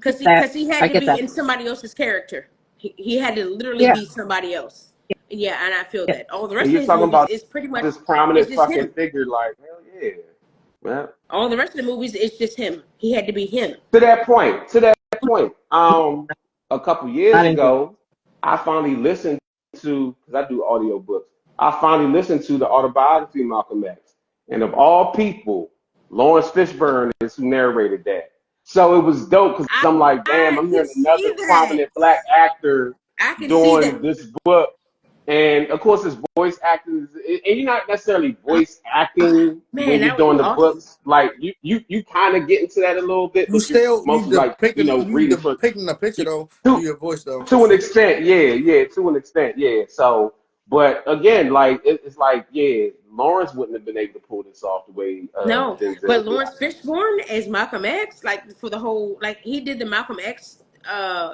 Speaker 2: That
Speaker 3: because he had
Speaker 2: I
Speaker 3: to
Speaker 2: get
Speaker 3: be
Speaker 2: that.
Speaker 3: in somebody else's character. He had to literally
Speaker 2: Yeah.
Speaker 3: be somebody else. Yeah, and I feel
Speaker 2: Yeah.
Speaker 3: that. All the
Speaker 5: And
Speaker 3: rest of
Speaker 5: you're
Speaker 3: his
Speaker 5: talking
Speaker 3: movies
Speaker 5: about
Speaker 3: is pretty much
Speaker 5: this
Speaker 3: it's
Speaker 5: prominent
Speaker 3: just
Speaker 5: fucking
Speaker 3: him.
Speaker 5: figure, like, hell yeah. Well,
Speaker 3: All the rest of the movies it's just him. He had to be him.
Speaker 5: to that point, a couple years
Speaker 2: Not into it.
Speaker 5: ago, I finally listened to, because I do audiobooks, I finally listened to the autobiography of Malcolm X. And of all people, Lawrence Fishburne is who narrated that. So it was dope because I'm like, damn,
Speaker 3: I
Speaker 5: I'm
Speaker 3: can
Speaker 5: hearing another
Speaker 3: see that.
Speaker 5: prominent black actor
Speaker 3: I can see
Speaker 5: doing
Speaker 3: that.
Speaker 5: this book. And of course, his voice acting, and you're not necessarily
Speaker 3: Oh,
Speaker 5: voice acting
Speaker 3: man,
Speaker 5: when you're
Speaker 3: that would
Speaker 5: doing
Speaker 3: be
Speaker 5: the
Speaker 3: awesome.
Speaker 5: books. Like you kind of get into that a little bit,
Speaker 1: You
Speaker 5: but you're
Speaker 1: still
Speaker 5: mostly like,
Speaker 1: you
Speaker 5: reading for
Speaker 1: depicting the picture though through
Speaker 5: to
Speaker 1: your voice though.
Speaker 5: to an extent, to an extent, yeah. So, but again, like it's like, yeah, Lawrence wouldn't have been able to pull this off the way
Speaker 3: No, but
Speaker 5: Denzel did.
Speaker 3: Lawrence Fishburne as Malcolm X, like for the whole, like he did the Malcolm X.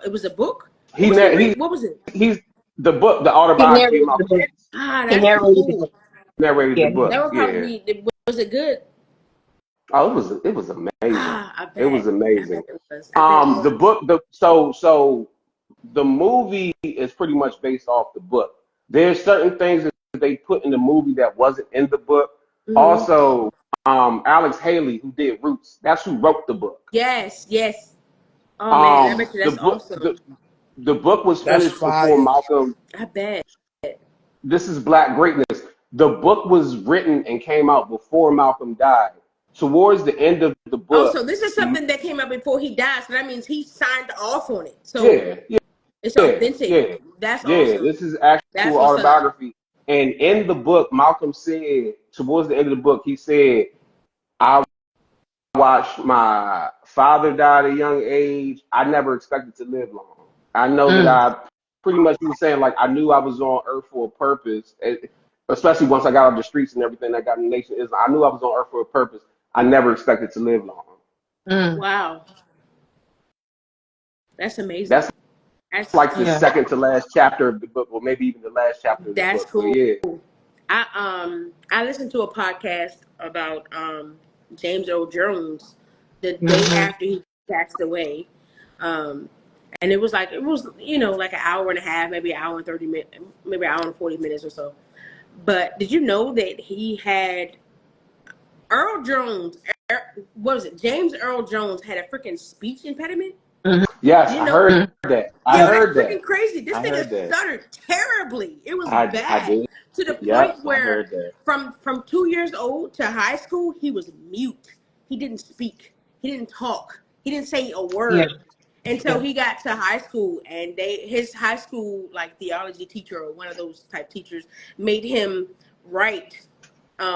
Speaker 3: It was a book. What
Speaker 5: He
Speaker 3: was he
Speaker 5: na-
Speaker 3: read?
Speaker 5: he
Speaker 3: What was it?
Speaker 5: he's the book, the
Speaker 2: He
Speaker 5: autobiography of
Speaker 2: narrated the
Speaker 5: Malcolm
Speaker 2: book.
Speaker 5: X,
Speaker 3: Ah,
Speaker 2: He
Speaker 3: that's
Speaker 2: narrated the
Speaker 3: cool.
Speaker 2: book.
Speaker 5: narrated the
Speaker 2: Yeah.
Speaker 3: That
Speaker 5: book.
Speaker 3: would
Speaker 5: Yeah.
Speaker 3: probably be. Was it good?
Speaker 5: Oh, it was amazing.
Speaker 3: Ah, I
Speaker 5: It was
Speaker 3: bet. I
Speaker 5: amazing.
Speaker 3: bet it was. I bet it
Speaker 5: The
Speaker 3: was.
Speaker 5: book, so the movie is pretty much based off the book. There's certain things that they put in the movie that wasn't in the book.
Speaker 3: Hmm.
Speaker 5: Also, Alex Haley, who did Roots, that's who wrote the book.
Speaker 3: Yes, yes. Oh man, I bet you
Speaker 5: The
Speaker 3: that's
Speaker 5: book,
Speaker 3: awesome.
Speaker 5: the book was
Speaker 1: That's
Speaker 5: finished before
Speaker 1: fire.
Speaker 5: Malcolm.
Speaker 3: I bet.
Speaker 5: this is Black greatness. The book was written and came out before Malcolm died. Towards the end of the
Speaker 3: Oh,
Speaker 5: book,
Speaker 3: so this is something that came out before he died. So that means he signed off on it. So
Speaker 5: yeah, yeah,
Speaker 3: it's
Speaker 5: yeah,
Speaker 3: authentic.
Speaker 5: yeah,
Speaker 3: That's
Speaker 5: yeah.
Speaker 3: awesome.
Speaker 5: This is actual
Speaker 3: That's what's up.
Speaker 5: autobiography. And in the book, Malcolm said, towards the end of the book, he said, I watched my father die at a young age. I never expected to live long. I know that
Speaker 2: Mm.
Speaker 5: I pretty much he was saying like I knew I was on earth for a purpose, especially once I got off the streets and everything that got in the nation is I knew I was on earth for a purpose. I never expected to live long.
Speaker 2: Mm.
Speaker 3: Wow, that's amazing.
Speaker 5: That's
Speaker 3: That's
Speaker 5: like the
Speaker 2: Yeah.
Speaker 5: second to last chapter of the book, or maybe even the last chapter of the
Speaker 3: that's
Speaker 5: book. But
Speaker 3: cool.
Speaker 5: yeah.
Speaker 3: I listened to a podcast about James Earl Jones the day
Speaker 2: Mm-hmm.
Speaker 3: after he passed away. Um, and it was like an hour and a half, maybe an hour and 30 minutes, maybe an hour and 40 minutes or so. But did you know that he had Earl Jones? What was it? James Earl Jones had a freaking speech impediment.
Speaker 2: Mm-hmm.
Speaker 5: Yes,
Speaker 3: Did you
Speaker 5: I
Speaker 3: know?
Speaker 5: heard
Speaker 2: Mm-hmm.
Speaker 5: that. I
Speaker 3: Yo,
Speaker 2: Yeah.
Speaker 3: that's
Speaker 5: heard
Speaker 3: freaking
Speaker 5: that.
Speaker 3: crazy. This
Speaker 5: I
Speaker 3: nigga
Speaker 5: heard that.
Speaker 3: stuttered terribly. It was
Speaker 5: I
Speaker 3: bad
Speaker 5: did.
Speaker 3: to the
Speaker 5: Yep,
Speaker 3: point
Speaker 5: I
Speaker 3: where
Speaker 5: heard that.
Speaker 3: from 2 years old to high school, he was mute. He didn't speak. He didn't talk. He didn't say a
Speaker 2: Yeah.
Speaker 3: word until
Speaker 2: Yeah.
Speaker 3: he got to high school. And his high school like theology teacher or one of those type teachers made him write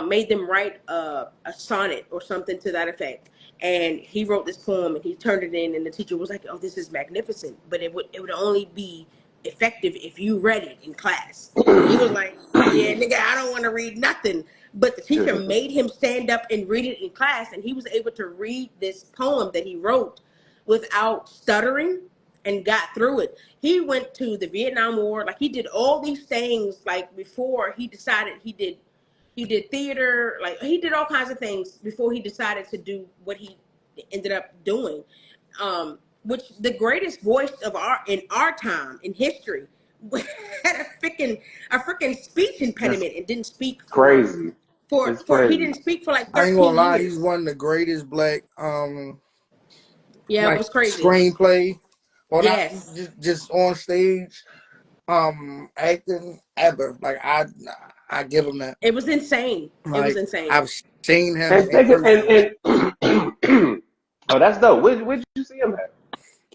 Speaker 3: made them write a sonnet or something to that effect. And he wrote this poem and he turned it in, and the teacher was like, "Oh, this is magnificent, but it would only be effective if you read it in class." And he was like, "Yeah, nigga, I don't want to read nothing." But the teacher made him stand up and read it in class, and he was able to read this poem that he wrote without stuttering and got through it. He went to the Vietnam War, like he did all these things like before he decided he did theater, like he did all kinds of things before he decided to do what he ended up doing. Which the greatest voice of our in our time in history had a freaking speech
Speaker 1: That's
Speaker 3: impediment and didn't speak for
Speaker 5: Crazy.
Speaker 3: for
Speaker 5: It's
Speaker 3: for he
Speaker 5: crazy.
Speaker 3: didn't speak for like
Speaker 1: I ain't gonna
Speaker 3: 13
Speaker 1: lie, he's
Speaker 3: years.
Speaker 1: one of the greatest black
Speaker 3: Yeah, it
Speaker 1: like
Speaker 3: was crazy.
Speaker 1: screenplay or not
Speaker 3: Yes,
Speaker 1: just on stage acting ever. Like I give him that.
Speaker 3: it was insane. It was
Speaker 1: Like
Speaker 3: insane.
Speaker 1: I've seen him
Speaker 5: And
Speaker 1: in
Speaker 5: think of,
Speaker 1: person.
Speaker 5: oh, that's dope. Where'd you see him at?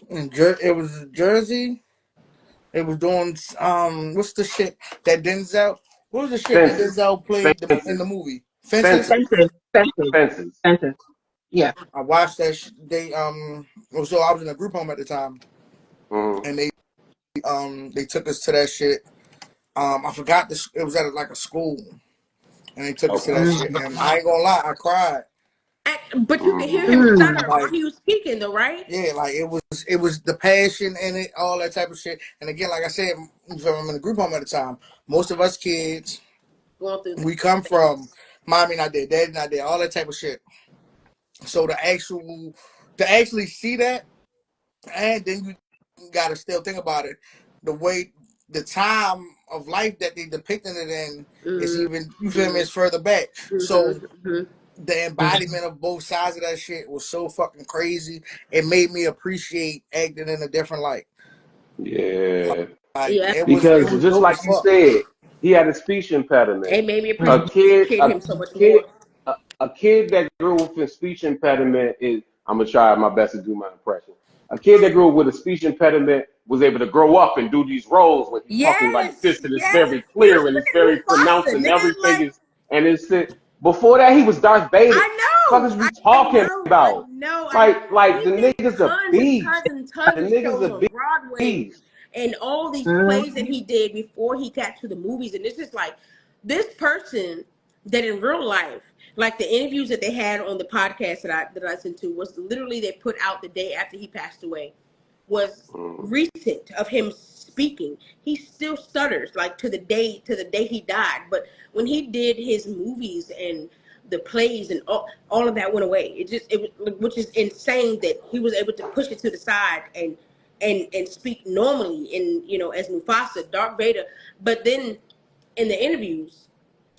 Speaker 1: It was Jersey. It was doing what's the shit that Denzel? What was the shit that
Speaker 5: Fences.
Speaker 1: Denzel played in the
Speaker 5: Fences.
Speaker 1: movie? Fences.
Speaker 5: Fences.
Speaker 2: Fences. Fences.
Speaker 5: Fences.
Speaker 2: Fences. Yeah.
Speaker 1: I watched that. They so I was in a group home at the time,
Speaker 5: Mm.
Speaker 1: and they took us to that shit. I forgot this. It was at like a school, and they took us to
Speaker 5: Okay.
Speaker 1: that shit.
Speaker 2: Mm-hmm.
Speaker 1: And I ain't gonna lie, I cried.
Speaker 3: But you could hear him
Speaker 5: Mm.
Speaker 2: Mm.
Speaker 3: stutter while
Speaker 1: Like
Speaker 3: he was speaking, though, right?
Speaker 1: yeah, like it was the passion in it, all that type of shit. And again, like I said, I'm in a group home at the time. Most of us kids,
Speaker 3: Going through
Speaker 1: we come from
Speaker 3: things.
Speaker 1: mommy not there, daddy not there, all that type of shit. So to actually see that, and then you gotta still think about it, the way the time of life that they depicting it in is
Speaker 3: Mm-hmm.
Speaker 1: even you feel me, it's further back. So
Speaker 3: Mm-hmm.
Speaker 1: the
Speaker 2: Mm-hmm.
Speaker 1: embodiment of both sides of that shit was so fucking crazy. It made me appreciate acting in a different light.
Speaker 5: Yeah.
Speaker 1: Like
Speaker 3: Yeah,
Speaker 1: it
Speaker 5: Because
Speaker 1: was
Speaker 5: just
Speaker 1: dope
Speaker 5: like
Speaker 1: as
Speaker 5: you
Speaker 1: fuck.
Speaker 5: said, he had a speech impediment.
Speaker 3: it made me
Speaker 5: A
Speaker 2: Mm-hmm.
Speaker 5: kid,
Speaker 3: appreciate
Speaker 5: a
Speaker 3: him so much
Speaker 5: kid,
Speaker 3: more.
Speaker 5: a kid that grew up with a speech impediment is. I'm gonna try my best to do my impression. A kid that grew up with a speech impediment was able to grow up and do these roles where he's talking like this
Speaker 3: Yes,
Speaker 5: and it's
Speaker 3: yes.
Speaker 5: very
Speaker 3: He was
Speaker 5: clear and it's very
Speaker 3: freaking
Speaker 5: pronounced
Speaker 3: Mufasa,
Speaker 5: and
Speaker 3: nigga.
Speaker 5: everything
Speaker 3: Like
Speaker 5: is and it's before that he was Darth Vader.
Speaker 3: I
Speaker 5: What the
Speaker 3: know,
Speaker 5: fuck is
Speaker 3: I,
Speaker 5: we
Speaker 3: I
Speaker 5: talking
Speaker 3: know, I
Speaker 5: about?
Speaker 3: know, I know.
Speaker 5: Like
Speaker 3: He
Speaker 5: the
Speaker 3: did
Speaker 5: nigga's a
Speaker 3: tons and
Speaker 5: beast.
Speaker 3: tons and
Speaker 5: The
Speaker 3: tons of
Speaker 5: nigga's
Speaker 3: shows
Speaker 5: a
Speaker 3: on Broadway
Speaker 5: beast.
Speaker 3: and all these plays that
Speaker 2: Mm-hmm.
Speaker 3: he did before he got to the movies. And it's just like this person that in real life, like the interviews that they had on the podcast that I listened to was literally they put out the day after he passed away was
Speaker 5: Mm.
Speaker 3: recent of him speaking. He still stutters like to the day he died. But when he did his movies and the plays and all of that went away. Which is insane that he was able to push it to the side and speak normally in as Mufasa, Dark Vader. But then in the interviews,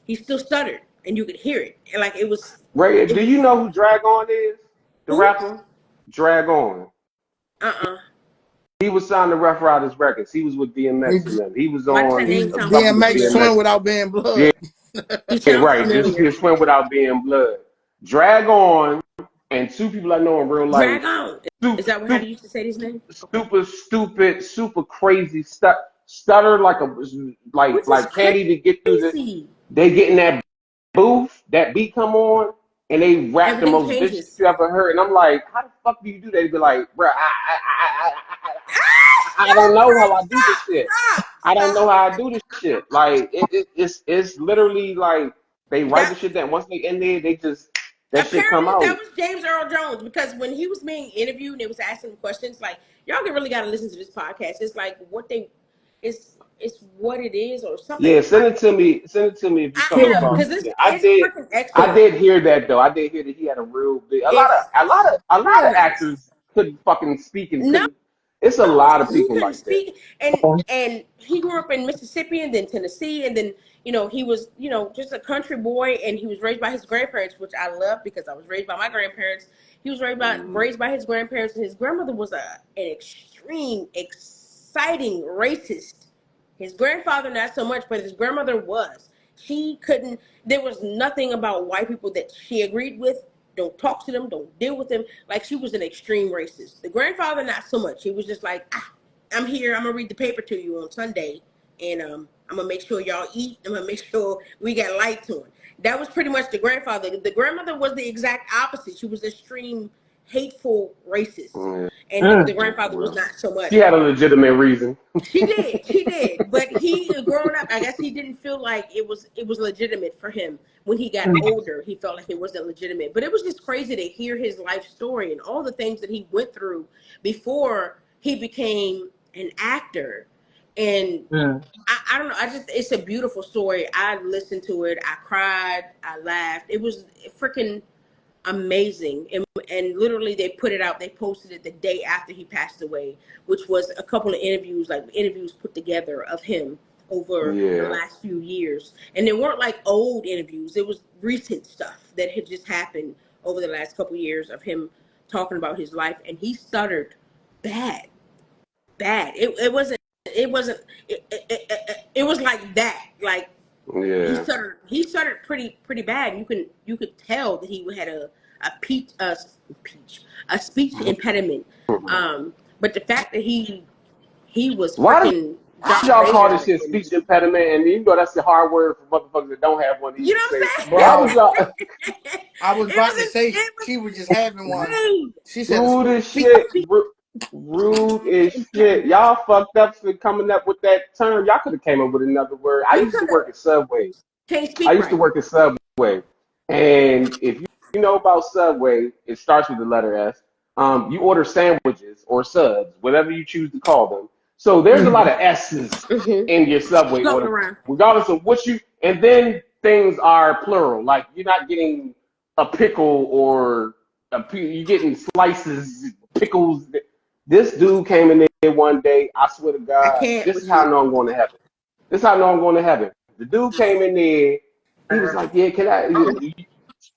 Speaker 3: he still stuttered and you could hear it. And like
Speaker 5: Ray,
Speaker 3: it
Speaker 5: do you
Speaker 3: was
Speaker 5: know who Dragon is? The
Speaker 3: who?
Speaker 5: rapper? Dragon.
Speaker 3: Uh-uh.
Speaker 5: He was signed to Rough Riders Records. He was with DMX and them. He was
Speaker 3: Why does that
Speaker 5: on
Speaker 3: name
Speaker 1: He's
Speaker 5: a
Speaker 3: sound
Speaker 5: couple of
Speaker 1: DMX
Speaker 3: familiar?
Speaker 1: twin
Speaker 5: DMX.
Speaker 1: without being
Speaker 5: Yeah,
Speaker 1: blood.
Speaker 3: He
Speaker 5: yeah,
Speaker 3: sounds
Speaker 5: right. This is
Speaker 3: familiar.
Speaker 5: his twin without being blood. Drag On, and two people I know in real life.
Speaker 3: Drag on. Is that how
Speaker 5: Super,
Speaker 3: you used to say his name? Okay.
Speaker 5: super stupid, super crazy, stutter like a
Speaker 3: Which is
Speaker 5: like can't even get through the.
Speaker 3: crazy.
Speaker 5: They get in that booth, that beat come on, and they rap the
Speaker 3: Everything
Speaker 5: most vicious
Speaker 3: changes.
Speaker 5: you ever heard. And I'm like, how the fuck do you do that? They be like, bro, I don't know how I do this shit. I don't know how I do this shit. Like it's literally like they write the
Speaker 3: That
Speaker 5: shit down. Once they in there, they just that shit come
Speaker 3: apparently that
Speaker 5: out.
Speaker 3: was James Earl Jones because when he was being interviewed and they was asking him questions, like y'all really got to listen to this podcast. It's like it's what it is or something.
Speaker 5: Yeah, send it to me. Send it to me if you
Speaker 3: I
Speaker 5: come
Speaker 2: Yeah.
Speaker 3: am
Speaker 5: across
Speaker 3: because
Speaker 5: it
Speaker 3: it's
Speaker 5: again.
Speaker 3: it's freaking
Speaker 5: I
Speaker 3: excellent.
Speaker 5: did hear that though. I did hear that he had a real big.
Speaker 3: It's
Speaker 5: A lot of
Speaker 3: hilarious.
Speaker 5: actors couldn't fucking speak and
Speaker 3: No,
Speaker 5: couldn't. It's a lot of
Speaker 3: he
Speaker 5: people
Speaker 3: couldn't
Speaker 5: like that.
Speaker 3: speak, and he grew up in Mississippi and then Tennessee, and then he was just a country boy, and he was raised by his grandparents, which I love because I was raised by my grandparents. He was
Speaker 5: Mm,
Speaker 3: raised by his grandparents, and his grandmother was an extreme, exciting racist. His grandfather not so much, but his grandmother was. She couldn't. There was nothing about white people that she agreed with. Don't talk to them. Don't deal with them. Like she was an extreme racist. The grandfather not so much. He was just like, I'm here. I'm gonna read the paper to you on Sunday, and I'm gonna make sure y'all eat. I'm gonna make sure we got lights on. That was pretty much the grandfather. The grandmother was the exact opposite. She was extreme, hateful racist,
Speaker 5: yeah,
Speaker 3: and the
Speaker 2: Mm.
Speaker 3: grandfather was
Speaker 5: well,
Speaker 3: not so
Speaker 5: she
Speaker 3: much.
Speaker 5: had a legitimate reason.
Speaker 3: She did. But he, growing up, I guess he didn't feel like it was legitimate for him. When he got
Speaker 2: Mm.
Speaker 3: older, he felt like it wasn't legitimate. But it was just crazy to hear his life story and all the things that he went through before he became an actor. And
Speaker 2: Mm.
Speaker 3: I don't know. It's a beautiful story. I listened to it. I cried. I laughed. It was freaking amazing, and literally they put it out, they posted it the day after he passed away, which was a couple of interviews, like interviews put together of him over the
Speaker 5: Yeah,
Speaker 3: last few years, and they weren't like old interviews, it was recent stuff that had just happened over the last couple of years of him talking about his life, and he stuttered bad, it wasn't it was like that, like he
Speaker 5: yeah.
Speaker 3: stuttered. He stuttered pretty bad. You could tell that he had a peach a speech impediment. But the fact that he was
Speaker 5: Why
Speaker 3: freaking
Speaker 5: did
Speaker 3: Darth
Speaker 5: y'all call
Speaker 3: Vader,
Speaker 5: this shit
Speaker 3: and
Speaker 5: speech impediment? And you know that's the hard word for motherfuckers that don't have one. They
Speaker 3: you
Speaker 5: used
Speaker 3: know
Speaker 5: to say,
Speaker 3: what
Speaker 5: why
Speaker 3: I'm
Speaker 5: would
Speaker 1: Bro,
Speaker 5: y'all
Speaker 3: saying?
Speaker 1: I was about to say
Speaker 3: It was
Speaker 1: she was just having one.
Speaker 3: insane.
Speaker 1: She said a
Speaker 5: rude as
Speaker 3: Speak,
Speaker 5: shit?
Speaker 3: speech
Speaker 5: Rude as shit.
Speaker 3: impediment.
Speaker 5: Y'all fucked up for coming up with that term. Y'all could have came up with another word. I
Speaker 3: You
Speaker 5: used to
Speaker 3: could
Speaker 5: work
Speaker 3: have
Speaker 5: at Subway.
Speaker 3: can't
Speaker 5: I
Speaker 3: speak
Speaker 5: used to
Speaker 3: right.
Speaker 5: work at Subway, and if you know about Subway, it starts with the letter S. You order sandwiches or subs, whatever you choose to call them. So there's a lot
Speaker 2: Mm.
Speaker 5: of S's
Speaker 3: Mm-hmm.
Speaker 5: in your Subway
Speaker 3: Floating
Speaker 5: order,
Speaker 3: around.
Speaker 5: regardless of what you. And then things are plural, like you're not getting a pickle or you're getting slices, pickles. This dude came in there one day. I swear to
Speaker 3: I
Speaker 5: God,
Speaker 3: can't
Speaker 5: this is
Speaker 3: with
Speaker 5: how I
Speaker 3: you.
Speaker 5: know I'm going to heaven. This is how I know I'm going to heaven. The dude came in there. He was like, "Yeah, can I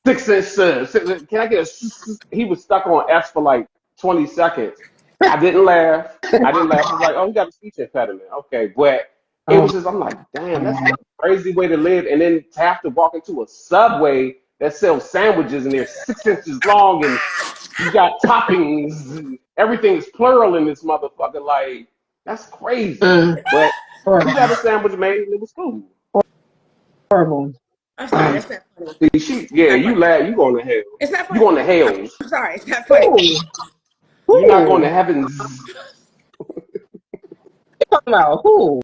Speaker 5: 6 inch? Can I get a?" He was stuck on S for like 20 seconds. I didn't laugh. I didn't laugh. I was like, "Oh, he got a speech impediment." Okay, but it
Speaker 2: Oh,
Speaker 5: was just, I'm like, "Damn, that's a
Speaker 2: man.
Speaker 5: crazy way to live." And then to have to walk into a Subway that sells sandwiches and they're 6 inches long and you got toppings. And everything's plural in this motherfucker. Like, that's crazy.
Speaker 2: Mm.
Speaker 5: But he got
Speaker 2: Horrible.
Speaker 5: a sandwich made and it was cool.
Speaker 2: Horrible.
Speaker 3: I'm sorry,
Speaker 2: Um.
Speaker 3: that's not funny.
Speaker 5: See,
Speaker 3: It's
Speaker 5: yeah,
Speaker 3: not
Speaker 5: you
Speaker 3: funny.
Speaker 5: laugh, you going to hell.
Speaker 3: It's not
Speaker 5: You
Speaker 3: funny.
Speaker 5: going to hells.
Speaker 3: I'm sorry, it's not funny.
Speaker 2: Who?
Speaker 5: You're not going
Speaker 2: Who?
Speaker 5: to heavens.
Speaker 2: You talking about who?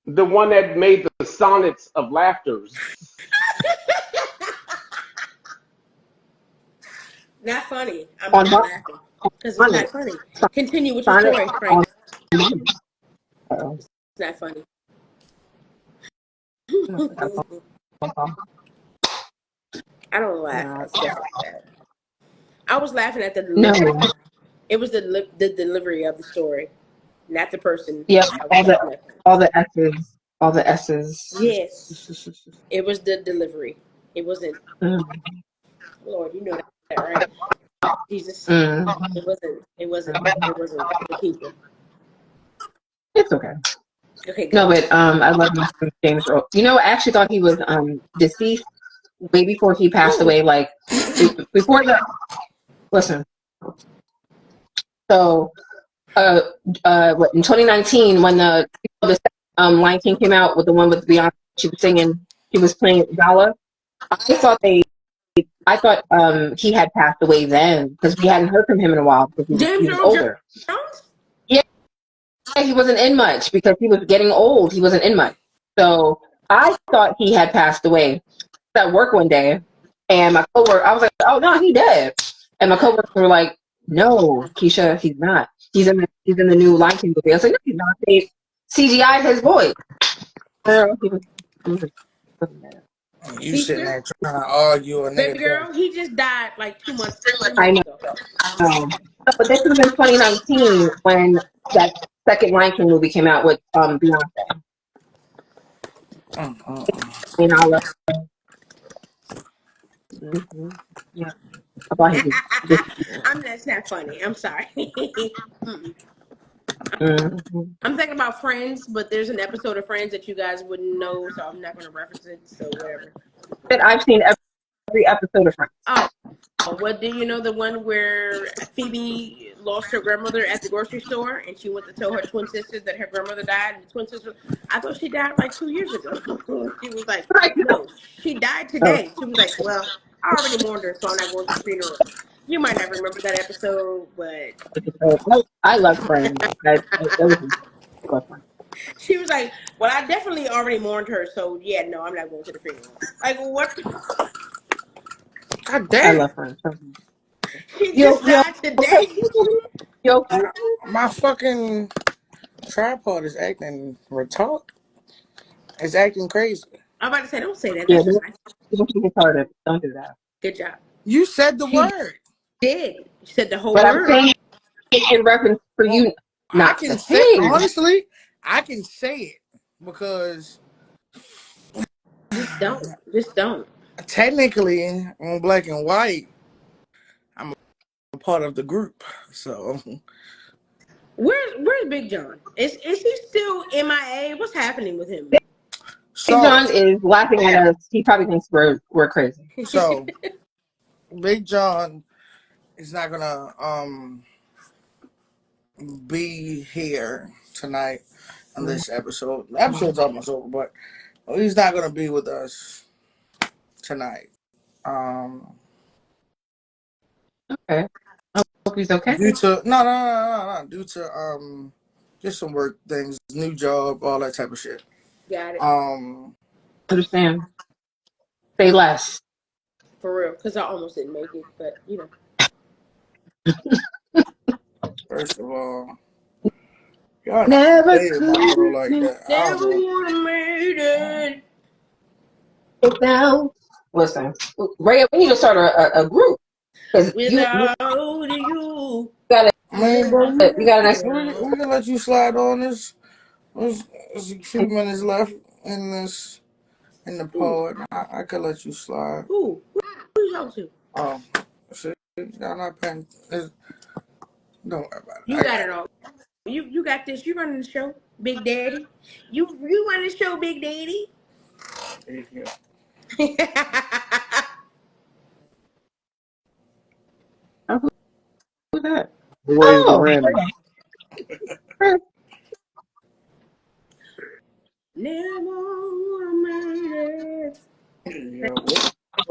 Speaker 5: The one that made the sonnets of laughter.
Speaker 3: Not funny. I'm
Speaker 2: On
Speaker 3: not
Speaker 2: what?
Speaker 3: laughing because it's
Speaker 2: On
Speaker 3: not
Speaker 2: it.
Speaker 3: funny. Continue with your
Speaker 2: Sign it
Speaker 3: story,
Speaker 2: on.
Speaker 3: Frank.
Speaker 2: Uh-oh.
Speaker 3: It's not funny.
Speaker 2: I must have got a phone call.
Speaker 3: I don't laugh
Speaker 2: No.
Speaker 3: at stuff like that. I was laughing at the
Speaker 2: No.
Speaker 3: delivery. It was the delivery of the story, not the person
Speaker 2: Yep.
Speaker 3: I was laughing at.
Speaker 2: All the S's. All the S's.
Speaker 3: Yes, it was the delivery. It wasn't.
Speaker 2: Mm.
Speaker 3: Lord, you know that, right? Jesus.
Speaker 2: Mm.
Speaker 3: It wasn't. It wasn't. It wasn't the people.
Speaker 2: It's okay.
Speaker 3: Okay, good.
Speaker 2: No, but I love my friend James Earl. You know, I actually thought he was deceased way before he passed
Speaker 3: Ooh.
Speaker 2: away. Like before the listen. So, what in 2019 when the Lion King came out with the one with Beyonce, she was singing, she was playing Gala. I thought he had passed away then because we hadn't heard from him in a while because he
Speaker 3: James
Speaker 2: was
Speaker 3: Earl
Speaker 2: older.
Speaker 3: Jones?
Speaker 2: Yeah, he wasn't in much because he was getting old. He wasn't in much. So I thought he had passed away. I was at work one day, and my coworker, I was like, "Oh no, he dead." And my coworkers were like, "No, Keisha, he's not. He's in the new Lion King movie." I was like, "No, he's not. They CGI his voice." He wasn't dead.
Speaker 1: You sitting
Speaker 3: Keisha?
Speaker 1: there trying to argue a
Speaker 3: Baby
Speaker 1: nigga death.
Speaker 3: girl, he just died like 3
Speaker 2: I
Speaker 3: months ago.
Speaker 2: know. But this was in 2019 when that second Lion King movie came out with Beyonce. And I love. Mm-hmm. Yeah, I thought he was. Just,
Speaker 3: That's not funny. I'm sorry. Mm-mm.
Speaker 2: mm-hmm.
Speaker 3: I'm thinking about Friends, but there's an episode of Friends that you guys wouldn't know, so I'm not going to reference it. So whatever.
Speaker 2: But I've seen every episode of Friends.
Speaker 3: Oh, well, do you know the one where Phoebe lost her grandmother at the grocery store, and she went to tell her twin sister that her grandmother died, and the twin sister, I thought she died like 2 years ago. She was like, no, she died
Speaker 2: Oh,
Speaker 3: today. She was like, well, I already mourned her, so I'm not going to the funeral. You might not remember that episode, but
Speaker 2: I love Friends. That was I love Friends.
Speaker 3: she was like, well, I definitely already mourned her, so yeah, no, I'm not going to the funeral. Like, what?
Speaker 1: God
Speaker 2: I
Speaker 1: damn.
Speaker 2: love Friends.
Speaker 3: She
Speaker 2: Yo,
Speaker 3: just
Speaker 2: yo,
Speaker 3: died
Speaker 2: okay.
Speaker 3: today.
Speaker 2: Yo,
Speaker 1: My fucking tripod is acting retarded. It's acting crazy.
Speaker 3: I'm about to say, don't say that.
Speaker 2: yeah,
Speaker 3: That's not nice.
Speaker 2: don't get started. Don't do that.
Speaker 3: Good job.
Speaker 1: You said the
Speaker 3: She
Speaker 1: word.
Speaker 3: did. She said the whole
Speaker 2: But I'm
Speaker 3: word.
Speaker 2: saying it in reference for
Speaker 1: Well,
Speaker 2: you
Speaker 1: I
Speaker 2: not
Speaker 1: can
Speaker 2: to
Speaker 1: say
Speaker 2: say that.
Speaker 1: honestly, I can say it because
Speaker 3: Just don't. Just don't.
Speaker 1: technically on black and white, I'm a part of the group. So
Speaker 3: Where's Big John? Is he still MIA? What's happening with him?
Speaker 2: Big
Speaker 1: so
Speaker 2: John is laughing at us. He probably thinks we're crazy.
Speaker 1: so Big John is not gonna be here tonight on this episode. The episode's almost over, but he's not gonna be with us tonight. Um
Speaker 2: Okay. I hope he's okay.
Speaker 1: Due to no. Due to just some work things, new job, all that type of shit.
Speaker 3: Got it.
Speaker 1: Um
Speaker 2: Understand. Say less.
Speaker 3: For real. Because I almost didn't make it, but you know.
Speaker 1: First of all, y'all not
Speaker 2: Never
Speaker 1: play with my
Speaker 2: could
Speaker 1: bro like
Speaker 2: make
Speaker 1: that. I
Speaker 3: Never
Speaker 1: don't know.
Speaker 3: would have made it
Speaker 2: it down. Listen, Ray, we need to start a group because you
Speaker 3: without you.
Speaker 2: got a
Speaker 1: Man, bro,
Speaker 2: you got a nice.
Speaker 1: we can let you slide on this. There's a few minutes left in this in the
Speaker 3: Who?
Speaker 1: pod. I could let you slide.
Speaker 3: Who you talking to?
Speaker 1: Oh, shit, y'all not paying. Don't worry about it.
Speaker 3: You
Speaker 1: I
Speaker 3: got
Speaker 1: got
Speaker 3: it all. You got this. You running the show, Big Daddy. You run the show, Big Daddy.
Speaker 1: it. Yeah.
Speaker 2: Oh, who's that?
Speaker 4: Where's the
Speaker 2: Oh,
Speaker 4: Randy?
Speaker 3: Never would have made it.
Speaker 1: Yeah.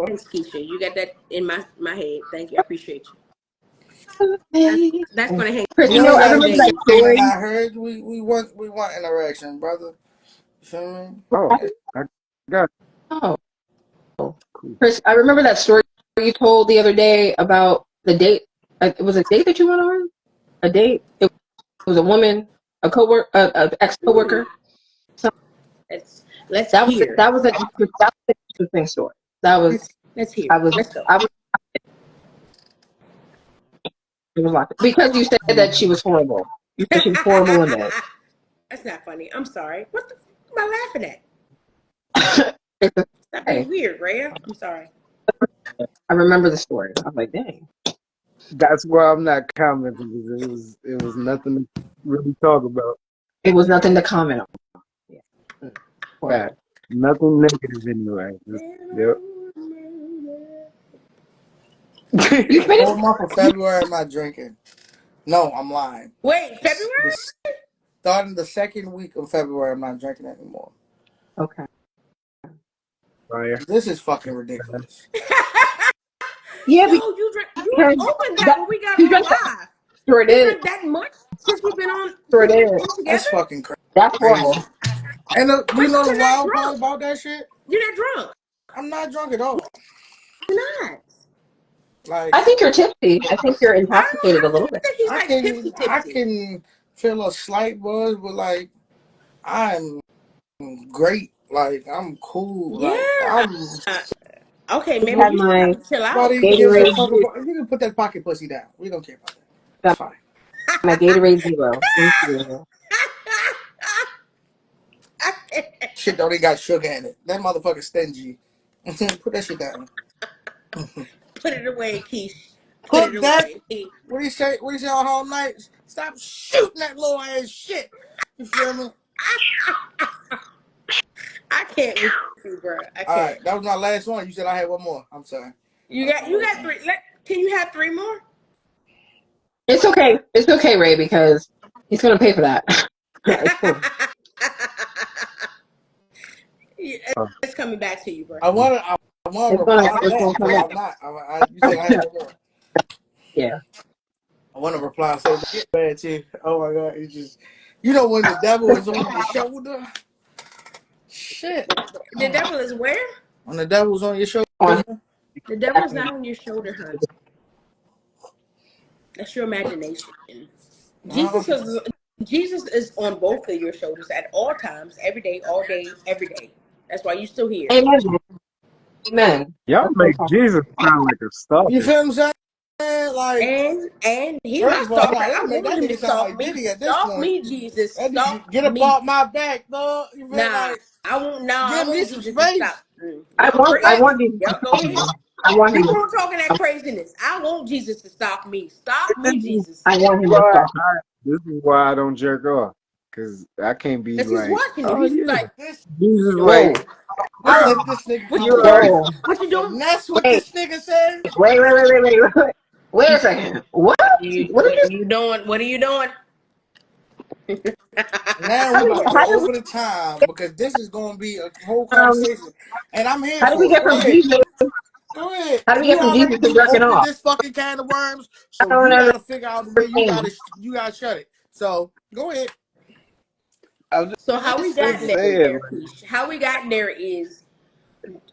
Speaker 3: Thanks, Keisha. You got that in my head. Thank you. I appreciate you. That's gonna hang
Speaker 2: Chris,
Speaker 1: You
Speaker 2: you know,
Speaker 1: ain't
Speaker 2: I
Speaker 1: gotta
Speaker 3: all
Speaker 2: remember
Speaker 1: be
Speaker 3: day.
Speaker 2: that
Speaker 1: saying that
Speaker 2: story.
Speaker 1: I heard. We want interaction, brother. You feel me?
Speaker 4: Oh, I got it.
Speaker 2: Oh,
Speaker 4: Cool.
Speaker 2: Chris, I remember that story you told the other day about the date. It was a date that you went on. A date. It was a woman, a ex
Speaker 3: Ooh,
Speaker 2: coworker. So
Speaker 3: let's
Speaker 2: that was
Speaker 3: hear.
Speaker 2: that was an interesting story. That was
Speaker 3: Let's hear.
Speaker 2: I was
Speaker 3: Let's go.
Speaker 2: I was it was like because you said that she was horrible. You said she was horrible in bed.
Speaker 3: That's not funny. I'm sorry. What the f am I laughing at?
Speaker 2: It's
Speaker 3: Stop
Speaker 2: okay.
Speaker 3: being weird, Rhea. I'm sorry.
Speaker 2: I remember the story. I was like, dang.
Speaker 4: That's why I'm not commenting because it was nothing to really talk about.
Speaker 2: It was nothing to comment on. Yeah. Poor
Speaker 4: Yeah, nothing negative anyway. Yep.
Speaker 2: You
Speaker 1: Whole
Speaker 2: finished?
Speaker 1: month of February, I'm not drinking. No, I'm lying.
Speaker 3: Wait, February?
Speaker 1: Starting the second week of February, I'm not drinking anymore.
Speaker 2: Okay.
Speaker 4: Fire.
Speaker 1: This is fucking ridiculous.
Speaker 2: Yeah,
Speaker 3: Yo, you
Speaker 2: because
Speaker 3: opened that
Speaker 2: that
Speaker 3: when we got
Speaker 2: he
Speaker 3: on
Speaker 2: drank that.
Speaker 3: live.
Speaker 2: Sure it
Speaker 3: You
Speaker 2: is.
Speaker 3: drink that much
Speaker 2: Sure it
Speaker 3: since we've
Speaker 2: is.
Speaker 3: been
Speaker 1: That's
Speaker 3: together?
Speaker 1: fucking
Speaker 2: That's
Speaker 1: crazy.
Speaker 2: horrible.
Speaker 1: And
Speaker 3: But
Speaker 1: you know the
Speaker 3: you're not
Speaker 1: wild part
Speaker 3: drunk.
Speaker 1: about that shit?
Speaker 3: You're not drunk.
Speaker 1: I'm not drunk at all.
Speaker 3: You're not.
Speaker 1: Like
Speaker 2: I think you're tipsy. I think you're
Speaker 3: I
Speaker 2: intoxicated a little
Speaker 3: don't
Speaker 2: bit.
Speaker 3: think he's
Speaker 1: I
Speaker 3: like
Speaker 1: can
Speaker 3: tipsy
Speaker 1: I
Speaker 3: tipsy.
Speaker 1: can feel a slight buzz, but like I'm great. Like I'm cool. Like
Speaker 3: Yeah.
Speaker 1: I'm
Speaker 3: Okay,
Speaker 2: I
Speaker 3: maybe
Speaker 2: had
Speaker 3: you should
Speaker 2: my
Speaker 3: chill out.
Speaker 1: nobody gives a
Speaker 2: Gatorade
Speaker 1: fuck
Speaker 2: Zero.
Speaker 1: about you can put that pocket pussy down. We don't care about that. It's
Speaker 2: Got
Speaker 1: fine.
Speaker 2: my Gatorade Zero. Thank you.
Speaker 1: Shit don't even got sugar in it. That motherfucker stingy. Put that shit down.
Speaker 3: Put it away, Keish. Put it
Speaker 1: Put that.
Speaker 3: away.
Speaker 1: What do you say? What do you say on Hall Nights? Stop shooting that little ass shit. You feel me?
Speaker 3: I can't with you, bro. I
Speaker 1: All
Speaker 3: can't.
Speaker 1: right, that was my last one. You said I had one more. I'm sorry.
Speaker 3: You
Speaker 1: That was
Speaker 3: got
Speaker 1: my
Speaker 3: you
Speaker 1: last
Speaker 3: got
Speaker 1: one.
Speaker 3: three. Can you have three more?
Speaker 2: It's okay. It's okay, Ray, because he's gonna pay for that. It's cool.
Speaker 3: Yeah,
Speaker 4: Oh,
Speaker 3: it's coming back to you, bro.
Speaker 1: I want to reply
Speaker 2: It's gonna
Speaker 1: back,
Speaker 2: come
Speaker 1: but
Speaker 2: back.
Speaker 1: I'm not. You said I had one more.
Speaker 2: Yeah.
Speaker 1: I want to reply so bad too. Oh my god, it's just when the devil is on your shoulder. Shit.
Speaker 3: The devil is where?
Speaker 1: When the devil's on your shoulder.
Speaker 2: On
Speaker 3: The devil is not on your shoulder, honey. That's your imagination.
Speaker 1: Uh,
Speaker 3: Jesus is Jesus is on both of your shoulders at all times, every day, all day, every day. That's why you're still here.
Speaker 2: Amen. Amen.
Speaker 4: y'all
Speaker 2: That's what I'm
Speaker 4: make
Speaker 2: talking
Speaker 4: Jesus sound like a
Speaker 1: you
Speaker 4: stalker.
Speaker 1: feel what I'm saying? Like,
Speaker 3: And he's
Speaker 1: first
Speaker 3: not
Speaker 1: of all,
Speaker 3: stalker.
Speaker 1: nah,
Speaker 3: I
Speaker 1: that make
Speaker 3: want
Speaker 1: that
Speaker 3: him to
Speaker 1: nigga sound
Speaker 3: stalk
Speaker 1: like
Speaker 3: me.
Speaker 1: Diddy at this
Speaker 3: Stalk
Speaker 1: point.
Speaker 3: me, Jesus.
Speaker 1: That nigga
Speaker 3: Stalk
Speaker 1: get up
Speaker 3: me.
Speaker 1: off my back, dog. You feel
Speaker 3: Nah,
Speaker 1: like
Speaker 3: I won't. No, I
Speaker 1: give me
Speaker 3: want
Speaker 1: some
Speaker 3: Jesus to stop.
Speaker 1: space.
Speaker 3: Y'all go
Speaker 2: I
Speaker 3: ahead.
Speaker 2: want these to
Speaker 3: Y'all go
Speaker 2: stop me.
Speaker 3: ahead.
Speaker 2: I want him
Speaker 3: Keep
Speaker 2: to
Speaker 3: on talking that craziness. I want Jesus to stop me. Stop
Speaker 4: This
Speaker 3: me,
Speaker 4: is
Speaker 3: Jesus.
Speaker 2: I want him to
Speaker 4: why
Speaker 2: stop.
Speaker 4: I don't jerk off. Cause I can't be
Speaker 3: Because he's
Speaker 4: like,
Speaker 3: watching you.
Speaker 4: oh
Speaker 3: He's
Speaker 4: yeah.
Speaker 3: like,
Speaker 1: This
Speaker 4: Jesus
Speaker 2: Whoa.
Speaker 4: like,
Speaker 3: what
Speaker 1: I
Speaker 3: you
Speaker 1: let this nigga
Speaker 3: what
Speaker 1: come
Speaker 3: you
Speaker 1: in here
Speaker 3: doing?
Speaker 2: Whoa.
Speaker 3: What you doing?
Speaker 1: and that's what
Speaker 2: Wait.
Speaker 1: this nigga said.
Speaker 2: Wait. Wait a second. What? What did
Speaker 3: What
Speaker 2: you
Speaker 3: are you doing? What are you doing?
Speaker 1: Now we about to go
Speaker 2: how did we
Speaker 1: over the time because this is going to be a whole
Speaker 2: um
Speaker 1: conversation, and I'm here
Speaker 2: how did we
Speaker 1: for it.
Speaker 2: get
Speaker 1: Go
Speaker 2: from
Speaker 1: ahead.
Speaker 2: Jesus
Speaker 1: Go ahead.
Speaker 2: how did we
Speaker 1: You
Speaker 2: get from Jesus
Speaker 1: already
Speaker 2: to jerking
Speaker 1: opened
Speaker 2: off?
Speaker 1: this fucking can of worms,
Speaker 2: I
Speaker 1: so
Speaker 2: don't
Speaker 1: you got to figure out the way
Speaker 2: understand.
Speaker 1: you got to shut it. So go ahead.
Speaker 4: I'm
Speaker 3: So how we got
Speaker 4: just
Speaker 1: Listen.
Speaker 4: saying,
Speaker 3: there, Keish? How we got there is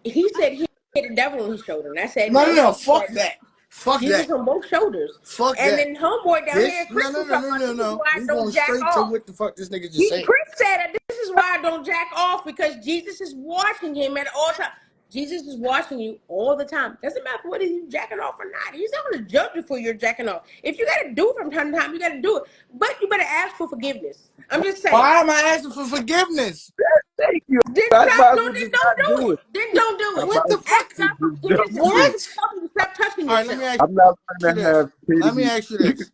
Speaker 3: he said he hit the devil on his shoulder, and I said
Speaker 1: No, no,
Speaker 3: no.
Speaker 1: no.
Speaker 3: He
Speaker 1: Fuck
Speaker 3: said
Speaker 1: that. Fuck that.
Speaker 3: Jesus on both shoulders.
Speaker 1: Fuck
Speaker 3: And
Speaker 1: that.
Speaker 3: then homeboy down here,
Speaker 1: This
Speaker 3: Chris
Speaker 1: no, no,
Speaker 3: was
Speaker 1: no,
Speaker 3: talking
Speaker 1: no,
Speaker 3: about
Speaker 1: no,
Speaker 3: this is
Speaker 1: no.
Speaker 3: why I
Speaker 1: We going
Speaker 3: don't jack
Speaker 1: straight to
Speaker 3: off.
Speaker 1: what the fuck this nigga just said.
Speaker 3: Chris said that this is why I don't jack off because Jesus is watching him at all times. Jesus is watching you all the time. Doesn't matter whether you jacking off or not. He's not going to judge you for your jacking off. If you got to do it from time to time, you got to do it. But you better ask for forgiveness. I'm just saying.
Speaker 1: Why am I asking for forgiveness?
Speaker 4: thank you.
Speaker 3: Then
Speaker 4: I
Speaker 3: stop.
Speaker 4: might as
Speaker 3: No,
Speaker 4: well
Speaker 3: then
Speaker 4: just
Speaker 3: don't
Speaker 4: not
Speaker 3: do
Speaker 4: do
Speaker 3: it.
Speaker 4: it.
Speaker 3: Then don't do
Speaker 4: I
Speaker 3: it.
Speaker 1: What
Speaker 4: might
Speaker 1: the
Speaker 3: Ask
Speaker 1: fuck?
Speaker 3: God for
Speaker 4: just
Speaker 3: forgiveness and
Speaker 4: do
Speaker 3: Jesus
Speaker 4: it.
Speaker 3: to
Speaker 1: What?
Speaker 3: help you to stop touching
Speaker 1: All right, let me
Speaker 3: yourself.
Speaker 1: ask
Speaker 4: I'm not
Speaker 1: you
Speaker 4: trying to
Speaker 1: this.
Speaker 4: have
Speaker 1: Let me
Speaker 4: pity.
Speaker 1: ask you this.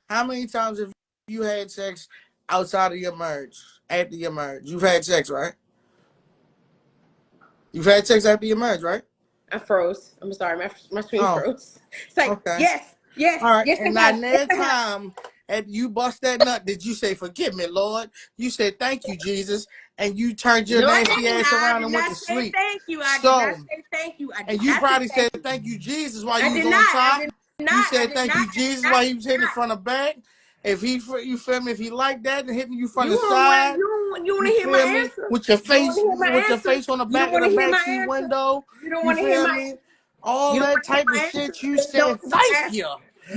Speaker 1: How many times have you had sex outside of your marriage? After your marriage, you've had sex, right? You've had sex after your marriage, right?
Speaker 3: I froze. I'm sorry. My screen
Speaker 1: Oh,
Speaker 3: froze. It's like,
Speaker 1: okay.
Speaker 3: yes, yes,
Speaker 1: All right.
Speaker 3: yes,
Speaker 1: And
Speaker 3: I
Speaker 1: now
Speaker 3: have. Yes,
Speaker 1: next
Speaker 3: I have.
Speaker 1: time and you bust that nut, did you say, "Forgive me, Lord"? You said, "Thank you, Jesus," and you turned your
Speaker 3: No, I
Speaker 1: nasty
Speaker 3: didn't.
Speaker 1: ass
Speaker 3: I
Speaker 1: around
Speaker 3: did
Speaker 1: and went
Speaker 3: not
Speaker 1: to
Speaker 3: say
Speaker 1: sleep.
Speaker 3: thank you. I did not
Speaker 1: So,
Speaker 3: say thank you. I did
Speaker 1: and you
Speaker 3: not say
Speaker 1: probably
Speaker 3: thank
Speaker 1: said,
Speaker 3: you.
Speaker 1: "Thank you, Jesus," while
Speaker 3: I
Speaker 1: you was
Speaker 3: did
Speaker 1: on
Speaker 3: not. I
Speaker 1: top.
Speaker 3: did
Speaker 1: You
Speaker 3: not. I
Speaker 1: said,
Speaker 3: did
Speaker 1: "Thank
Speaker 3: not.
Speaker 1: you,
Speaker 3: I did
Speaker 1: Jesus,"
Speaker 3: not.
Speaker 1: while
Speaker 3: I
Speaker 1: he
Speaker 3: did
Speaker 1: was hitting
Speaker 3: not.
Speaker 1: from the back. If you feel me, if he like that and hitting you from
Speaker 3: You
Speaker 1: the
Speaker 3: don't want
Speaker 1: side,
Speaker 3: you want
Speaker 1: you
Speaker 3: to hear my
Speaker 1: feel me,
Speaker 3: answer.
Speaker 1: with your
Speaker 3: You don't want to
Speaker 1: face
Speaker 3: hear my
Speaker 1: with your
Speaker 3: answer.
Speaker 1: face on the
Speaker 3: You don't
Speaker 1: back of
Speaker 3: want
Speaker 1: the
Speaker 3: to hear
Speaker 1: back
Speaker 3: my
Speaker 1: seat
Speaker 3: answer.
Speaker 1: window,
Speaker 3: You don't
Speaker 1: you
Speaker 3: want to hear
Speaker 1: feel
Speaker 3: my.
Speaker 1: me, all
Speaker 3: You don't
Speaker 1: that
Speaker 3: want to hear
Speaker 1: type of
Speaker 3: my answer.
Speaker 1: shit. You
Speaker 3: Then
Speaker 1: said,
Speaker 3: don't
Speaker 1: "Thank
Speaker 3: ask.
Speaker 1: you,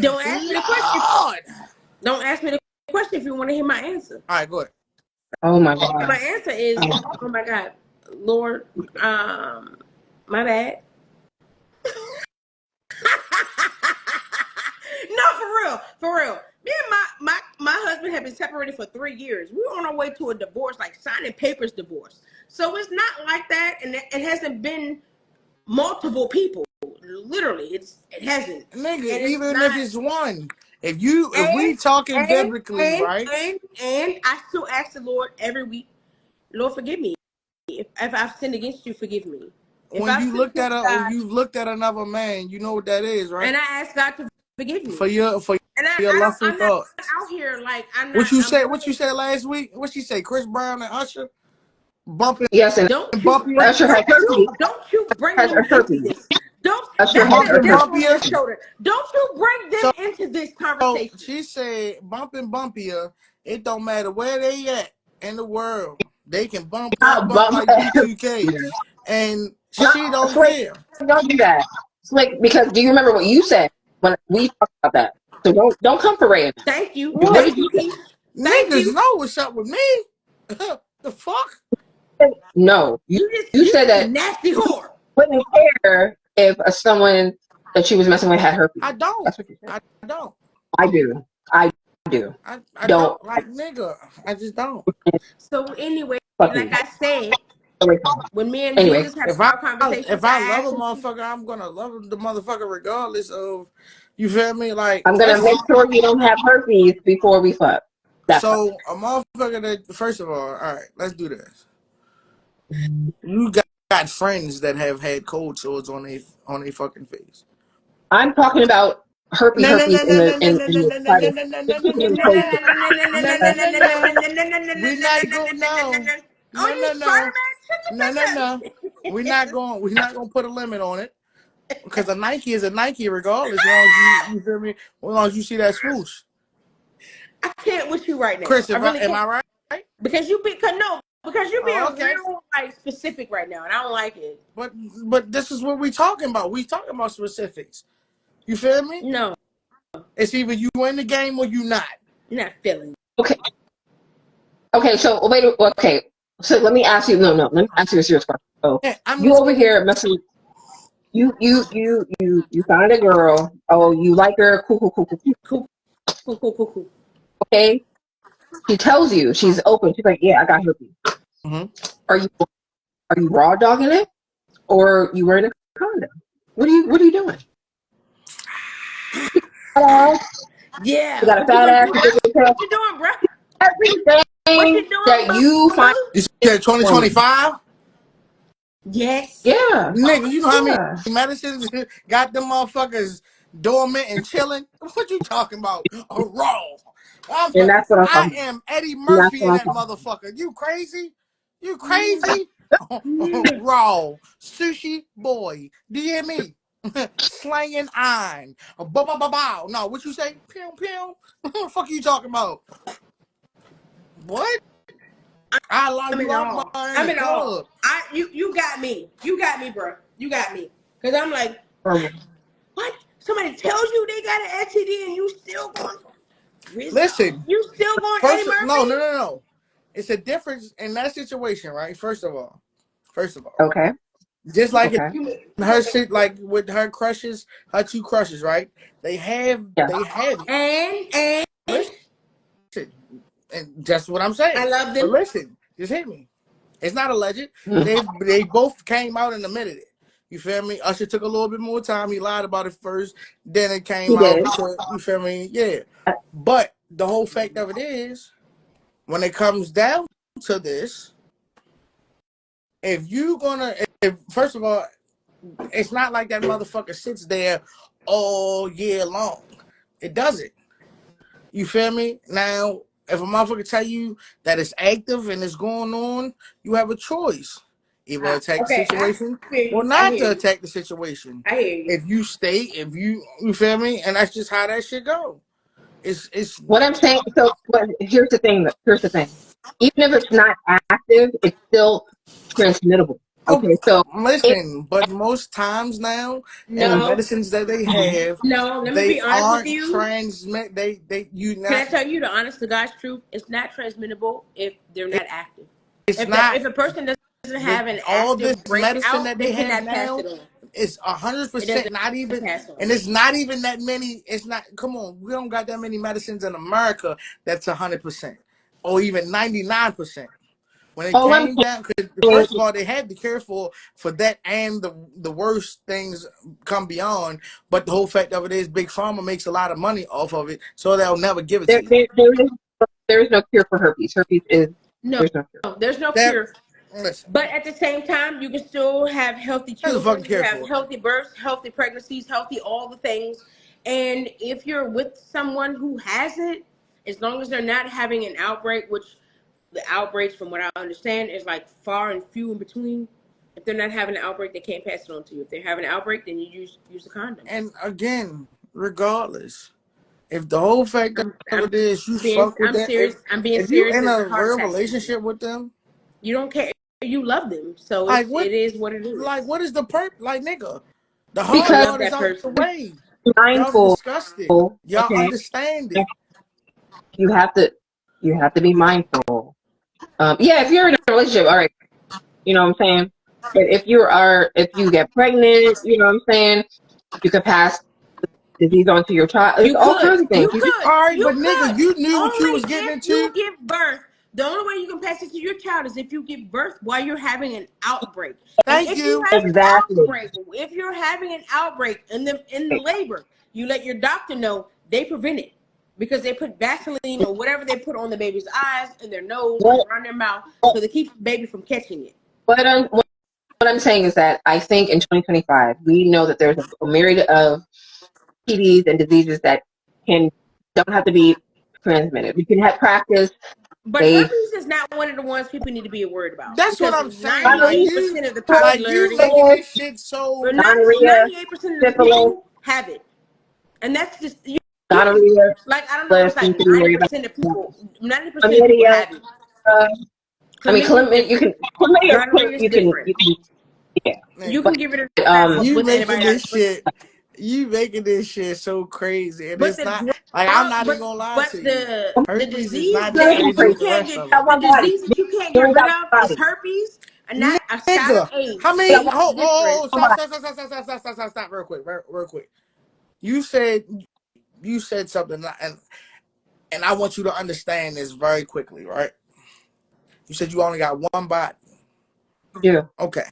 Speaker 3: Don't ask me the question.
Speaker 1: Lord."
Speaker 3: Don't ask me the question if you want to hear my answer.
Speaker 1: All right, go ahead.
Speaker 2: Oh my
Speaker 3: And my
Speaker 2: god.
Speaker 3: answer is, oh my God, Lord, my bad. No, for real. Me and my husband have been separated for 3 years. We were on our way to a divorce, like signing papers divorce. So it's not like that, and it hasn't been multiple people. Literally, it hasn't,
Speaker 1: Nigga,
Speaker 3: and it's
Speaker 1: even if
Speaker 3: not.
Speaker 1: it's one, If we talking biblically,
Speaker 3: and
Speaker 1: right?
Speaker 3: and I still ask the Lord every week, Lord, forgive me. If I've sinned against you, forgive me. If
Speaker 1: When
Speaker 3: I've
Speaker 1: you
Speaker 3: sinned
Speaker 1: looked at
Speaker 3: against
Speaker 1: when
Speaker 3: God,
Speaker 1: you've looked at another man, you know what that is, right?
Speaker 3: and I ask God to forgive me.
Speaker 1: For your
Speaker 3: And
Speaker 1: lustful
Speaker 3: I'm not
Speaker 1: thoughts.
Speaker 3: out here like
Speaker 1: What you
Speaker 3: I'm
Speaker 1: say?
Speaker 3: doing
Speaker 1: What you
Speaker 3: it.
Speaker 1: said last week? What she say? Chris Brown and Usher bumping
Speaker 2: Yes, and
Speaker 3: Don't
Speaker 1: and
Speaker 3: you
Speaker 1: bumpier,
Speaker 3: bring
Speaker 2: Usher has herpes.
Speaker 3: don't you bring
Speaker 2: Has
Speaker 3: them into
Speaker 2: herpes.
Speaker 3: this. Don't
Speaker 2: Usher
Speaker 3: that's
Speaker 2: has
Speaker 3: that
Speaker 1: bumping
Speaker 3: devil
Speaker 2: herpes.
Speaker 3: on your
Speaker 1: bumpier.
Speaker 3: shoulder. Don't you bring them
Speaker 1: So
Speaker 3: into this conversation.
Speaker 1: she said bumping bumpier. It don't matter where they at in the world. They can
Speaker 2: Not
Speaker 1: bump
Speaker 2: bum.
Speaker 1: like B2K, and
Speaker 2: Not
Speaker 1: she don't
Speaker 2: Slick.
Speaker 1: care.
Speaker 2: Don't do that, Slick. Because do you remember what you said when we talked about that? So don't come for Ray.
Speaker 3: Thank you.
Speaker 2: What
Speaker 1: What
Speaker 2: did
Speaker 3: Thank you,
Speaker 2: you
Speaker 3: Keish. Thank
Speaker 1: niggas
Speaker 3: you.
Speaker 1: know what's up with me? The fuck?
Speaker 2: say? No, you
Speaker 3: You
Speaker 2: said
Speaker 3: just a
Speaker 2: that
Speaker 3: nasty
Speaker 2: you
Speaker 3: whore.
Speaker 2: wouldn't care if someone that she was messing with had herpes.
Speaker 1: I don't.
Speaker 2: That's what you said.
Speaker 1: I don't.
Speaker 2: I do. I do.
Speaker 1: I
Speaker 2: Don't
Speaker 1: don't like nigga. I just don't.
Speaker 3: So anyway,
Speaker 2: fuck
Speaker 3: like
Speaker 2: you.
Speaker 3: I said, when me and
Speaker 2: Anyway,
Speaker 3: Jesus had
Speaker 1: If
Speaker 3: a
Speaker 1: I
Speaker 3: hard conversation,
Speaker 1: if I
Speaker 3: I
Speaker 1: love a
Speaker 3: asked him,
Speaker 1: motherfucker, I'm gonna love the motherfucker regardless of, you feel me? Like
Speaker 2: I'm gonna make sure you don't have herpes before we fuck. That part.
Speaker 1: so a motherfucker that, first of all right, let's do this. You got friends that have had cold sores on their fucking face.
Speaker 2: I'm talking about herpes,
Speaker 1: No no
Speaker 2: herpes
Speaker 1: no no no no
Speaker 2: in
Speaker 1: no no
Speaker 2: the
Speaker 1: no no
Speaker 2: private.
Speaker 1: no no
Speaker 2: Just
Speaker 1: no no
Speaker 2: keep it
Speaker 1: no
Speaker 2: in
Speaker 1: no
Speaker 2: closed.
Speaker 1: no no no no. We not go no
Speaker 3: "Oh,
Speaker 1: no
Speaker 3: you
Speaker 1: no
Speaker 3: Spider
Speaker 1: no
Speaker 3: Man, shut
Speaker 1: no no no.
Speaker 3: your face up."
Speaker 1: We're not gonna put a limit on it. Because a Nike is a Nike regardless, as long as you feel me, as long as you see that swoosh.
Speaker 3: I can't with you right now.
Speaker 1: Chris,
Speaker 3: I
Speaker 1: if I
Speaker 3: really
Speaker 1: am
Speaker 3: can't
Speaker 1: I right?
Speaker 3: because because you're
Speaker 1: Oh,
Speaker 3: being
Speaker 1: okay.
Speaker 3: real like specific right now, and I don't like it.
Speaker 1: But this is what we talking about. We talking about specifics. You feel me?
Speaker 3: No,
Speaker 1: It's either you in the game or you not.
Speaker 3: you're not feeling.
Speaker 2: Okay. Okay. So wait. Okay. So let me ask you. No. Let me ask you a serious question. So
Speaker 1: Yeah, I'm
Speaker 2: you over
Speaker 1: listening.
Speaker 2: here messing. You found a girl. Oh, you like her. Cool. Cool. Cool. Cool. Cool.
Speaker 3: Cool, cool, cool, cool, cool.
Speaker 2: Okay. She tells you she's open. She's like, yeah, I got herpes.
Speaker 1: Mm-hmm.
Speaker 2: Are you raw dogging it or you wearing a condom? What are you doing? Hello? You
Speaker 3: Yeah,
Speaker 2: got a
Speaker 3: what you
Speaker 2: fat
Speaker 3: gonna
Speaker 2: ass,
Speaker 3: do,
Speaker 2: you
Speaker 3: bro?
Speaker 2: big as hell.
Speaker 3: What you doing, bro? What you
Speaker 2: Everything
Speaker 3: doing,
Speaker 2: that
Speaker 3: boo
Speaker 2: you find
Speaker 3: boo?
Speaker 1: You said
Speaker 2: woman.
Speaker 1: 2025?
Speaker 3: Yes.
Speaker 2: Yeah.
Speaker 1: Nigga, you know how many
Speaker 2: Yeah.
Speaker 1: medicines got them motherfuckers dormant and chilling? What you talking about? A raw.
Speaker 2: And that's what I'm
Speaker 1: I
Speaker 2: talking about.
Speaker 1: am Eddie
Speaker 2: And that's
Speaker 1: Murphy
Speaker 2: what
Speaker 1: in
Speaker 2: I'm
Speaker 1: that
Speaker 2: talking
Speaker 1: motherfucker. You crazy? You
Speaker 3: Mm,
Speaker 1: crazy?
Speaker 3: mm.
Speaker 1: Raw. Sushi boy. Do you hear me? Slanging iron. Bow, bow, bow, bow. No, what you say? Pew, pew. What the fuck you talking about? What? I lock
Speaker 3: I'm
Speaker 1: you
Speaker 3: in
Speaker 1: up
Speaker 3: awe.
Speaker 1: in
Speaker 3: I'm
Speaker 1: the
Speaker 3: in awe.
Speaker 1: club.
Speaker 3: You got me. You got me, bro. You got me. Cause I'm like,
Speaker 2: about.
Speaker 3: what? Somebody tells you they got an STD and you still going Rizzo?
Speaker 1: Listen,
Speaker 3: You still going Eddie
Speaker 1: first, no, no,
Speaker 3: Murphy?
Speaker 1: no, no. It's a difference in that situation, right? First of all,
Speaker 2: Okay.
Speaker 1: just like
Speaker 2: Okay.
Speaker 1: in her shit, like with her crushes, her two crushes, right?
Speaker 2: Yeah.
Speaker 1: They have it.
Speaker 3: And
Speaker 1: Listen, and that's what I'm
Speaker 3: I
Speaker 1: saying.
Speaker 3: love
Speaker 1: But
Speaker 3: them.
Speaker 1: listen, just hit me. It's not alleged.
Speaker 2: Mm.
Speaker 1: They both came out and admitted it. You feel me? Usher took a little bit more time. He lied about it first. Then it
Speaker 2: He
Speaker 1: came
Speaker 2: did.
Speaker 1: out. To, you feel me? Yeah. But the whole fact of it is, when it comes down to this, if you gonna, if first of all, it's not like that motherfucker sits there all year long. It doesn't. You feel me? Now, if a motherfucker tell you that it's active and it's going on, you have a choice. Either attack the
Speaker 3: Okay, I
Speaker 1: situation
Speaker 3: hear
Speaker 1: or
Speaker 3: you. I
Speaker 1: not
Speaker 3: hear
Speaker 1: to
Speaker 3: you.
Speaker 1: attack the situation.
Speaker 3: I hear you.
Speaker 1: If you stay, you feel me? And that's just how that shit go. It's
Speaker 2: What I'm saying, so but here's the thing. Here's the thing. Even if it's not active, it's still transmittable.
Speaker 1: oh,
Speaker 2: Okay, so if
Speaker 1: listen, but most times now, and the
Speaker 3: No,
Speaker 1: medicines that they have,
Speaker 3: no. Let me
Speaker 1: they
Speaker 3: be honest with
Speaker 1: aren't
Speaker 3: you.
Speaker 1: transmit. They you
Speaker 3: Can
Speaker 1: not.
Speaker 3: I tell you the honest to God's truth? It's not transmittable if they're not active.
Speaker 1: It's not
Speaker 3: If a person doesn't
Speaker 1: the
Speaker 3: have an
Speaker 1: all this
Speaker 3: active
Speaker 1: medicine
Speaker 3: breakout,
Speaker 1: that
Speaker 3: they
Speaker 1: they have
Speaker 3: cannot pass
Speaker 1: now
Speaker 3: it on.
Speaker 1: is
Speaker 3: It
Speaker 1: 100%
Speaker 3: doesn't
Speaker 1: not even,
Speaker 3: pass on.
Speaker 1: and it's not even that many. It's not. Come on, we don't got that many medicines in America that's 100% or even 99%. When it
Speaker 2: All I'm
Speaker 1: came down, because
Speaker 2: saying
Speaker 1: first of all, they had to care for that, and the worst things come beyond. But the whole fact of it is, Big Pharma makes a lot of money off of it, so they'll never give it to you.
Speaker 2: there is no cure for herpes. Herpes is
Speaker 3: No,
Speaker 2: there's no cure.
Speaker 3: there's no
Speaker 1: That
Speaker 3: cure.
Speaker 1: listen,
Speaker 3: But at the same time, you can still have healthy
Speaker 1: there's a fucking
Speaker 3: children. You
Speaker 1: care
Speaker 3: have
Speaker 1: for it.
Speaker 3: healthy births, healthy pregnancies, healthy all the things. And if you're with someone who has it, as long as they're not having an outbreak, which the outbreaks, from what I understand, is like far and few in between. If they're not having an outbreak, they can't pass it on to you. If they're having an outbreak, then you use the condom.
Speaker 1: And again, regardless, if the whole fact
Speaker 3: I'm
Speaker 1: of
Speaker 3: I'm
Speaker 1: it is you
Speaker 3: being
Speaker 1: fuck with
Speaker 3: I'm
Speaker 1: that,
Speaker 3: serious. I'm being
Speaker 1: if you
Speaker 3: serious
Speaker 1: in
Speaker 3: as
Speaker 1: a
Speaker 3: a heart
Speaker 1: real
Speaker 3: attack season.
Speaker 1: relationship with them,
Speaker 3: You don't care. You love them, so
Speaker 1: like what,
Speaker 3: it is what it
Speaker 1: like
Speaker 3: is.
Speaker 1: what is the purpose? Like nigga, the
Speaker 3: You
Speaker 1: hard
Speaker 2: Because
Speaker 3: love
Speaker 1: part is
Speaker 3: that
Speaker 1: out the
Speaker 3: person.
Speaker 1: way. Y'all
Speaker 2: mindful,
Speaker 1: discussed it. Y'all
Speaker 2: okay?
Speaker 1: understand it.
Speaker 2: You have to you have to be mindful. Yeah, if you're in a relationship, all right, you know what I'm saying? But if you get pregnant, you know what I'm saying, you could pass disease on to your child. It's
Speaker 3: You
Speaker 2: all
Speaker 3: could.
Speaker 2: kinds of things.
Speaker 3: You
Speaker 2: You just
Speaker 3: could.
Speaker 1: All right,
Speaker 3: You
Speaker 1: but nigga,
Speaker 3: could.
Speaker 1: you knew what you
Speaker 3: Only
Speaker 1: was getting
Speaker 3: if you
Speaker 1: into.
Speaker 3: give birth. The only way you can pass it to your child is if you give birth while you're having an outbreak. And
Speaker 1: Thank
Speaker 3: if you
Speaker 1: you.
Speaker 3: have an
Speaker 2: exactly.
Speaker 3: outbreak, if you're having an outbreak in the labor, you let your doctor know. They prevent it because they put Vaseline or whatever they put on the baby's eyes and their nose and
Speaker 2: What
Speaker 3: around their mouth, so they keep the baby from catching it.
Speaker 2: what I'm saying is that I think in 2025 we know that there's a myriad of PDs and diseases that can don't have to be transmitted. We can have practice
Speaker 3: But
Speaker 2: safe.
Speaker 3: herpes is not one of the ones people need to be worried about
Speaker 1: That's what
Speaker 3: because
Speaker 1: I'm saying.
Speaker 2: Gonorrhea,
Speaker 3: 98% of the
Speaker 1: Like you
Speaker 3: popularity,
Speaker 1: making this shit so.
Speaker 3: but
Speaker 2: gonorrhea,
Speaker 3: 98% of the
Speaker 2: syphilis,
Speaker 3: people have it. And that's just, you can,
Speaker 2: gonorrhea,
Speaker 3: like, I don't know,
Speaker 2: syphilis,
Speaker 3: it's like
Speaker 2: need to be worried about
Speaker 3: 90% of people, 90% of people
Speaker 2: chlamydia.
Speaker 3: have it.
Speaker 2: Uh, I mean,
Speaker 3: Chlamydia is
Speaker 2: chlamydia. You
Speaker 3: different.
Speaker 2: can chlamydia.
Speaker 3: Gonorrhea is different.
Speaker 2: You can yeah.
Speaker 3: You
Speaker 1: Nigga,
Speaker 3: can
Speaker 2: But
Speaker 3: give it a shot
Speaker 2: um,
Speaker 1: you
Speaker 3: with
Speaker 1: making this
Speaker 3: antibiotics,
Speaker 1: shit. You making this shit so crazy, and
Speaker 3: but
Speaker 1: it's
Speaker 3: the
Speaker 1: not like I'm
Speaker 3: drug,
Speaker 1: not even
Speaker 3: but
Speaker 1: gonna lie
Speaker 3: but
Speaker 1: to you.
Speaker 3: the
Speaker 1: Herpes is
Speaker 3: disease
Speaker 1: not as
Speaker 3: that
Speaker 1: crazy
Speaker 3: you
Speaker 1: as the
Speaker 3: can't
Speaker 1: rest
Speaker 3: get,
Speaker 1: of
Speaker 2: got
Speaker 1: them.
Speaker 3: the
Speaker 2: one body.
Speaker 3: disease that you can't get
Speaker 2: You
Speaker 3: rid
Speaker 2: got
Speaker 3: of
Speaker 2: one
Speaker 3: is
Speaker 2: body.
Speaker 3: herpes, and not a shot of
Speaker 1: Nigga, how
Speaker 3: AIDS.
Speaker 2: You got
Speaker 1: many?
Speaker 2: one
Speaker 3: It's different.
Speaker 2: body.
Speaker 1: Stop, real quick, real quick. You said something, and I want you to understand this very quickly, right? You said you only got one body.
Speaker 2: Yeah.
Speaker 1: Okay.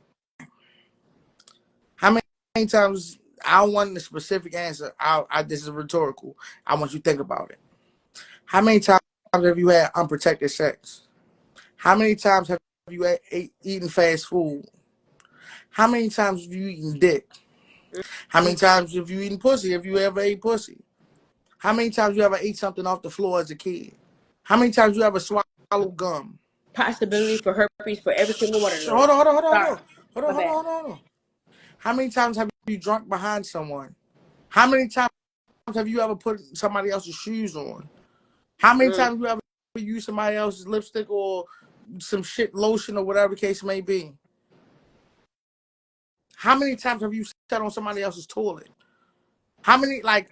Speaker 1: How many times? I don't want the specific answer. This is rhetorical. I want you to think about it. How many times have you had unprotected sex? How many times have you eaten fast food? How many times have you eaten dick? How many times have you eaten pussy? Have you ever ate pussy? How many times you ever ate something off the floor as a kid? How many times you ever swallowed gum?
Speaker 3: Possibility for herpes for every single one of
Speaker 1: Hold
Speaker 3: those.
Speaker 1: on, hold on, hold on, hold
Speaker 3: Sorry,
Speaker 1: on, hold on,
Speaker 3: my
Speaker 1: hold on,
Speaker 3: bad.
Speaker 1: hold on. How many times have you drunk behind someone? How many times have you ever put somebody else's shoes on? How many
Speaker 3: Mm.
Speaker 1: times you ever used somebody else's lipstick or some shit lotion or whatever the case may be? How many times have you sat on somebody else's toilet? How many, like,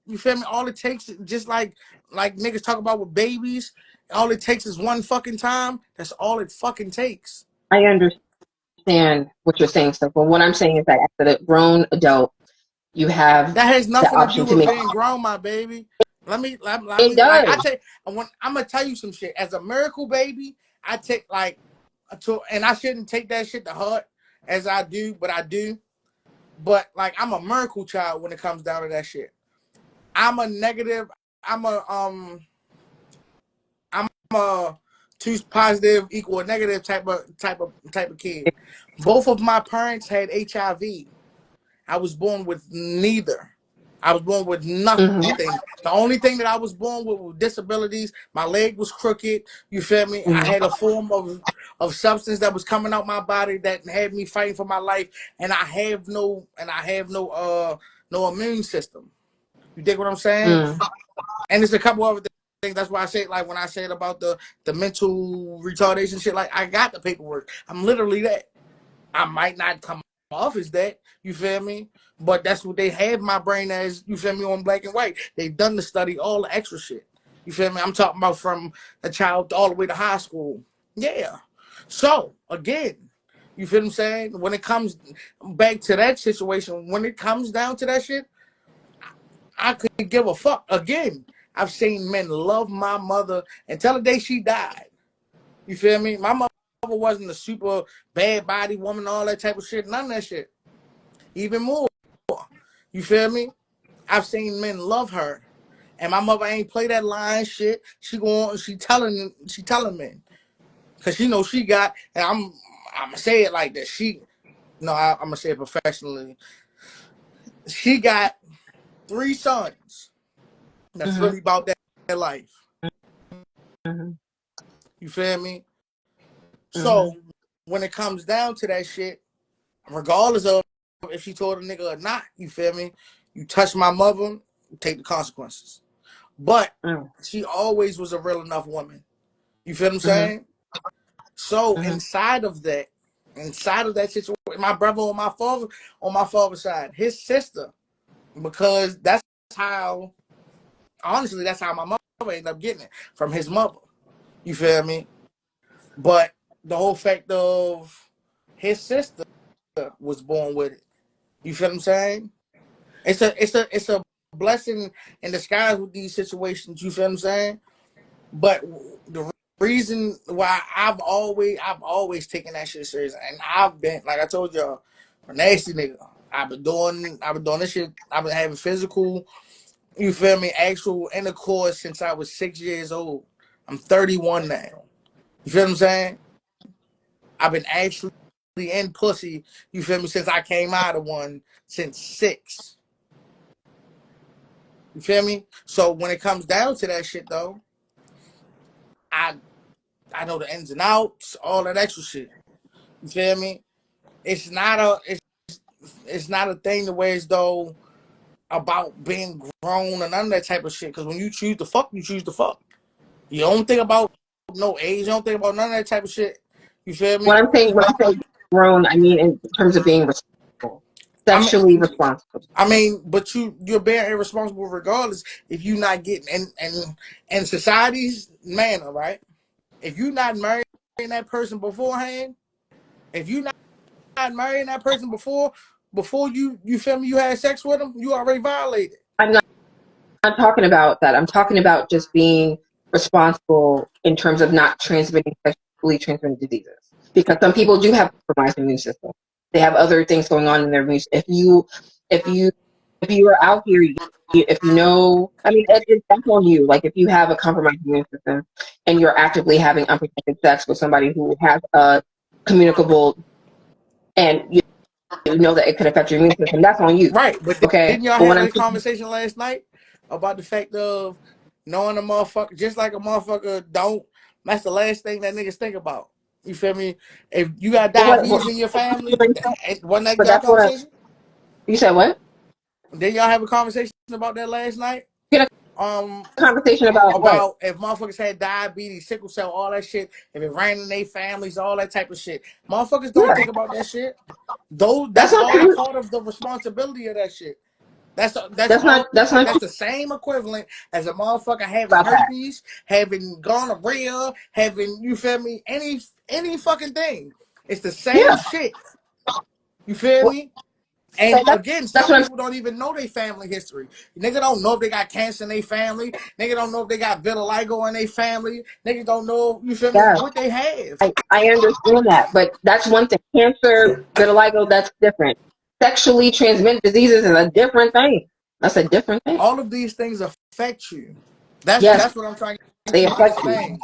Speaker 1: you feel me? All it takes, just like niggas talk about with babies, all it takes is one fucking time. That's all it fucking takes.
Speaker 2: I understand what you're saying, stuff. But what I'm saying is that as a grown adult, you have
Speaker 1: That has
Speaker 2: the
Speaker 1: nothing to do
Speaker 2: option to
Speaker 1: with
Speaker 2: make.
Speaker 1: being grown, my baby. Let
Speaker 2: It
Speaker 1: me, like,
Speaker 2: does.
Speaker 1: I'm gonna tell you some shit. As a miracle baby, I take like, and I shouldn't take that shit to heart as I do, but I do. But like, I'm a miracle child when it comes down to that shit. I'm a negative. I'm a I'm a two positive equal negative type of kid. Both of my parents had HIV. I was born with neither. I was born with nothing.
Speaker 2: Mm-hmm.
Speaker 1: The only thing that I was born with were disabilities. My leg was crooked. You feel me? I
Speaker 2: Mm-hmm.
Speaker 1: had a form of substance that was coming out my body that had me fighting for my life, and I have no immune system. You dig what I'm saying?
Speaker 2: Mm.
Speaker 1: And there's a couple other things. That's why I say, like, when I said about the mental retardation shit, like, I got the paperwork. I'm literally that. I might not come off as that, you feel me? But that's what they have my brain as, you feel me, on black and white. They've done the study, all the extra shit. You feel me? I'm talking about from a child all the way to high school. Yeah. So, again, you feel what I'm saying? When it comes back to that situation, when it comes down to that shit, I could give a fuck. Again, I've seen men love my mother until the day she died. You feel me? My mother wasn't a super bad body woman, all that type of shit. None of that shit. Even more. You feel me? I've seen men love her. And my mother ain't play that line shit. She telling men. Cause she knows she got, and I'm gonna say it like this. I'm gonna say it professionally. She got 3 sons. That's
Speaker 2: Mm-hmm.
Speaker 1: really about that life.
Speaker 2: Mm-hmm.
Speaker 1: You feel me?
Speaker 2: Mm-hmm.
Speaker 1: So when it comes down to that shit, regardless of if she told a nigga or not, you feel me? You touch my mother, you take the consequences. But she always was a real enough woman. You feel what I'm
Speaker 2: Mm-hmm.
Speaker 1: saying? So
Speaker 2: Mm-hmm.
Speaker 1: inside of that situation, my brother on my father's side, his sister, because how that's how my mother ended up getting it from his mother. You feel me? But the whole fact of his sister was born with it. You feel what I'm saying? It's a blessing in disguise with these situations. You feel what I'm saying? But the reason why I've always taken that shit serious, and I've been, like I told y'all, a nasty nigga. I've been doing this shit. I've been having physical, you feel me, actual intercourse since I was 6 years old. I'm 31 now. You feel what I'm saying? I've been actually in pussy, you feel me, since I came out of one since 6. You feel me? So when it comes down to that shit though, I I know the ins and outs, all that extra shit. You feel me? It's not a it's not a thing the way as though about being grown and none of that type of shit. Because when you choose to fuck, you choose to fuck. You don't think about no age. You don't think about none of that type of shit. You feel me?
Speaker 2: When I say grown, I mean in terms of being responsible,
Speaker 1: I
Speaker 2: sexually
Speaker 1: mean,
Speaker 2: responsible.
Speaker 1: but you're being irresponsible regardless if you not getting and society's manner, right? If you not marrying that person beforehand, if you not marrying that person before you feel me, you had sex with them, you already violated.
Speaker 2: I'm not talking about that. I'm talking about just being responsible in terms of not transmitting sexually transmitted diseases. Because some people do have compromised immune system. They have other things going on in their immune system. If you if you are out here, if you know, I mean, that's on you. Like if you have a compromised immune system and you're actively having unprotected sex with somebody who has a communicable and you know that it could affect your immune system, that's on you.
Speaker 1: Right, but
Speaker 2: Okay,
Speaker 1: didn't y'all
Speaker 2: but when
Speaker 1: have
Speaker 2: I'm
Speaker 1: that conversation last night about the fact of knowing a motherfucker, just like a motherfucker don't, that's the last thing that niggas think about. You feel me? If you got diabetes in your family, wasn't that
Speaker 2: but
Speaker 1: y'all
Speaker 2: that's what
Speaker 1: conversation?
Speaker 2: you said. What?
Speaker 1: Didn't y'all have a conversation about that last night?
Speaker 2: You had
Speaker 1: Um,
Speaker 2: a conversation about what?
Speaker 1: about if motherfuckers had diabetes, sickle cell, all that shit, if it ran in their families, all that type of shit. Motherfuckers don't
Speaker 2: Yeah,
Speaker 1: think about that shit. Though
Speaker 2: that's
Speaker 1: that's
Speaker 2: not
Speaker 1: all a part of the responsibility of that shit. That's all
Speaker 2: that's not
Speaker 1: that's the same equivalent as a motherfucker having
Speaker 2: about that.
Speaker 1: herpes, having gonorrhea, having, you feel me, any fucking thing. It's the same
Speaker 2: Yeah,
Speaker 1: shit. You feel
Speaker 2: well,
Speaker 1: me? And again,
Speaker 2: that's
Speaker 1: some
Speaker 2: what I'm.
Speaker 1: people don't even know their family history. Nigga don't know if they got cancer in their family. Nigga don't know if they got vitiligo in their family. Nigga don't know, you feel me,
Speaker 2: Yeah,
Speaker 1: what they have.
Speaker 2: I understand that, but that's one thing. Cancer, vitiligo, that's different. Sexually transmitted diseases is a different thing. That's a different thing.
Speaker 1: All of these things affect you. That's
Speaker 2: Yes,
Speaker 1: that's what I'm trying to get
Speaker 2: they
Speaker 1: you to
Speaker 2: affect you.
Speaker 1: understand.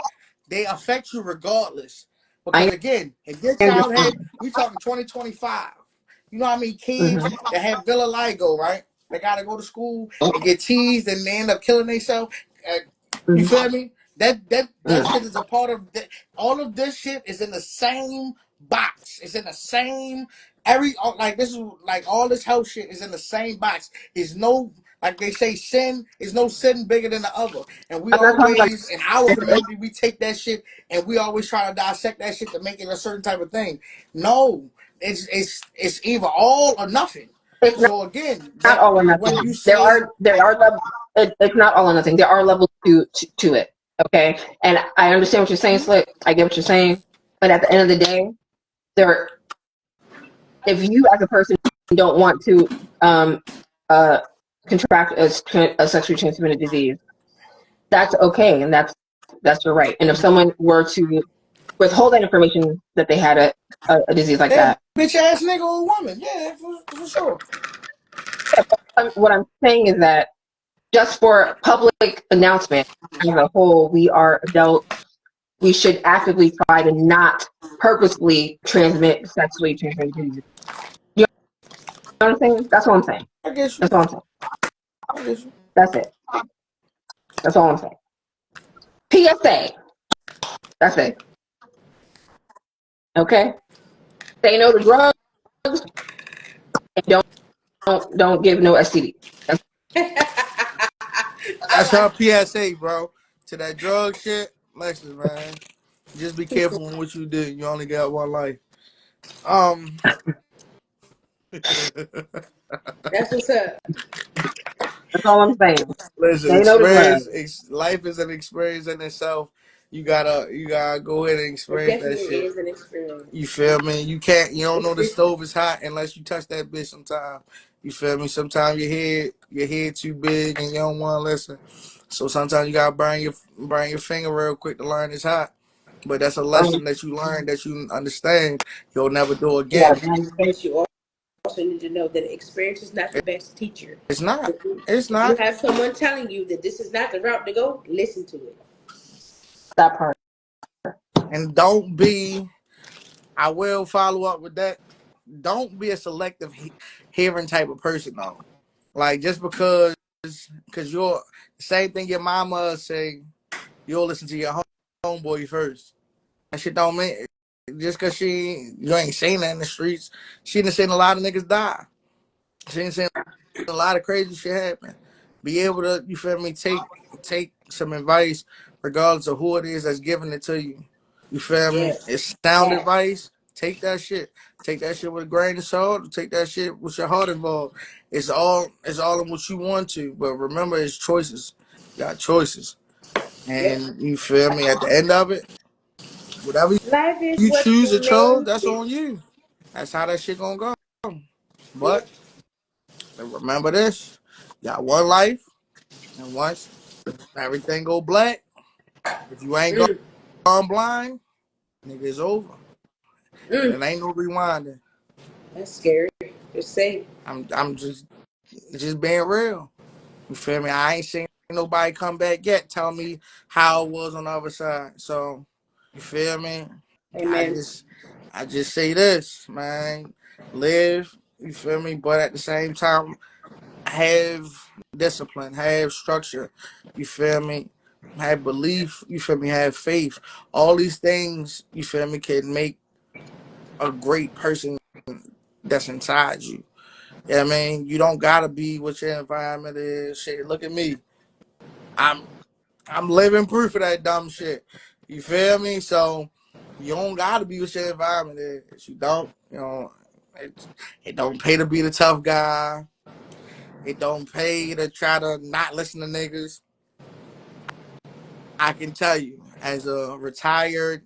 Speaker 1: They affect you regardless. Because
Speaker 2: I
Speaker 1: again, if your child
Speaker 2: understand.
Speaker 1: had, we talking 2025, you know how many kids
Speaker 2: Mm-hmm.
Speaker 1: that have vitiligo, right? They gotta go to school and get teased and they end up killing themselves. You
Speaker 2: Mm-hmm.
Speaker 1: feel me? That shit is a part of all of this shit is in the same box. It's in the same like this is like all this health shit is in the same box. Is no, like they say, sin is no sin bigger than the other. And we
Speaker 2: I'm not talking about.
Speaker 1: always in our community we take that shit and we always try to dissect that shit to make it a certain type of thing. No, it's either all or nothing.
Speaker 2: It's
Speaker 1: So again,
Speaker 2: not
Speaker 1: that
Speaker 2: all or
Speaker 1: when you
Speaker 2: nothing.
Speaker 1: say
Speaker 2: There are levels. It's not all or nothing. There are levels to it. Okay, and I understand what you're saying, Slick. I get what you're saying, but at the end of the day, there. If you as a person don't want to um uh contract a sexually transmitted disease, that's okay, and that's your right. And if someone were to withhold that information that they had a disease like
Speaker 1: Hey,
Speaker 2: that.
Speaker 1: bitch ass nigga or woman. Yeah, for sure.
Speaker 2: Yeah, but what I'm saying is that just for public announcement as a whole, we are adults. We should actively try to not purposely transmit sexually transmitted diseases. You know what I'm saying? That's what I'm saying.
Speaker 1: I guess you.
Speaker 2: That's all I'm saying.
Speaker 1: I guess you.
Speaker 2: That's it. That's all I'm saying. PSA. That's it. Okay. Say no to drugs and don't give no STD.
Speaker 3: I
Speaker 1: That's
Speaker 3: like.
Speaker 1: our PSA, bro. To that drug shit. Listen, man. Just be careful in what you do. You only got one life. Um.
Speaker 3: That's what's up.
Speaker 2: That's all I'm saying.
Speaker 1: Listen,
Speaker 2: Say no to drugs.
Speaker 1: life is an experience in itself. You gotta go ahead and
Speaker 3: It
Speaker 1: experience that
Speaker 3: definitely
Speaker 1: shit.
Speaker 3: is an experience.
Speaker 1: You feel me? You don't know the
Speaker 3: It's
Speaker 1: stove is hot unless you touch that bitch sometime. You feel me? Sometimes your head too big and you don't want to listen. So sometimes you gotta burn your finger real quick to learn it's hot. But that's a lesson that you learn that you understand you'll never do
Speaker 2: Yeah,
Speaker 1: again.
Speaker 3: but you also need to know that experience is not the best teacher.
Speaker 1: It's not.
Speaker 3: If you,
Speaker 1: It's
Speaker 3: if you
Speaker 1: not.
Speaker 3: have someone telling you that this is not the route to go, listen to it.
Speaker 2: that part.
Speaker 1: And don't be. I will follow up with that. Don't be a selective hearing type of person though. Like just because you're same thing your mama say, you'll listen to your homeboy first. That shit don't mean just because you ain't seen that in the streets. She done seen a lot of niggas die. She done seen a lot of crazy shit happen. Be able to, you feel me, take some advice regardless of who it is that's giving it to you. You feel me?
Speaker 3: Yes.
Speaker 1: It's sound
Speaker 3: Yes.
Speaker 1: advice. Take that shit. Take that shit with a grain of salt. Take that shit with your heart involved. It's all in what you want to. But remember, it's choices. You got choices.
Speaker 3: Yep.
Speaker 1: And you feel me? At the end of it, whatever
Speaker 3: Life is
Speaker 1: you
Speaker 3: what
Speaker 1: choose or
Speaker 3: you
Speaker 1: chose,
Speaker 3: make
Speaker 1: that's
Speaker 3: it.
Speaker 1: on you. That's how that shit gonna go. But
Speaker 3: Yep.
Speaker 1: remember this: you got one life, and once everything go black, if you ain't
Speaker 3: Mm.
Speaker 1: gone blind, nigga, it's over, and
Speaker 3: Mm.
Speaker 1: it ain't no rewinding.
Speaker 3: That's scary. Just say.
Speaker 1: I'm just being real. You feel me? I ain't seen nobody come back yet tell me how it was on the other side. So you feel me? I
Speaker 3: Amen.
Speaker 1: just I just say this, man. Live, you feel me? But at the same time, have discipline, have structure, you feel me? Have belief, you feel me? Have faith. All these things, you feel me, can make a great person that's inside you. Yeah, I mean, you don't gotta be what your environment is. Shit, look at me. I'm I'm living proof of that dumb shit. You feel me? So you don't gotta be what your environment is. You don't, it, it don't pay to be the tough guy. It don't pay to try to not listen to niggas. I can tell you, as a retired,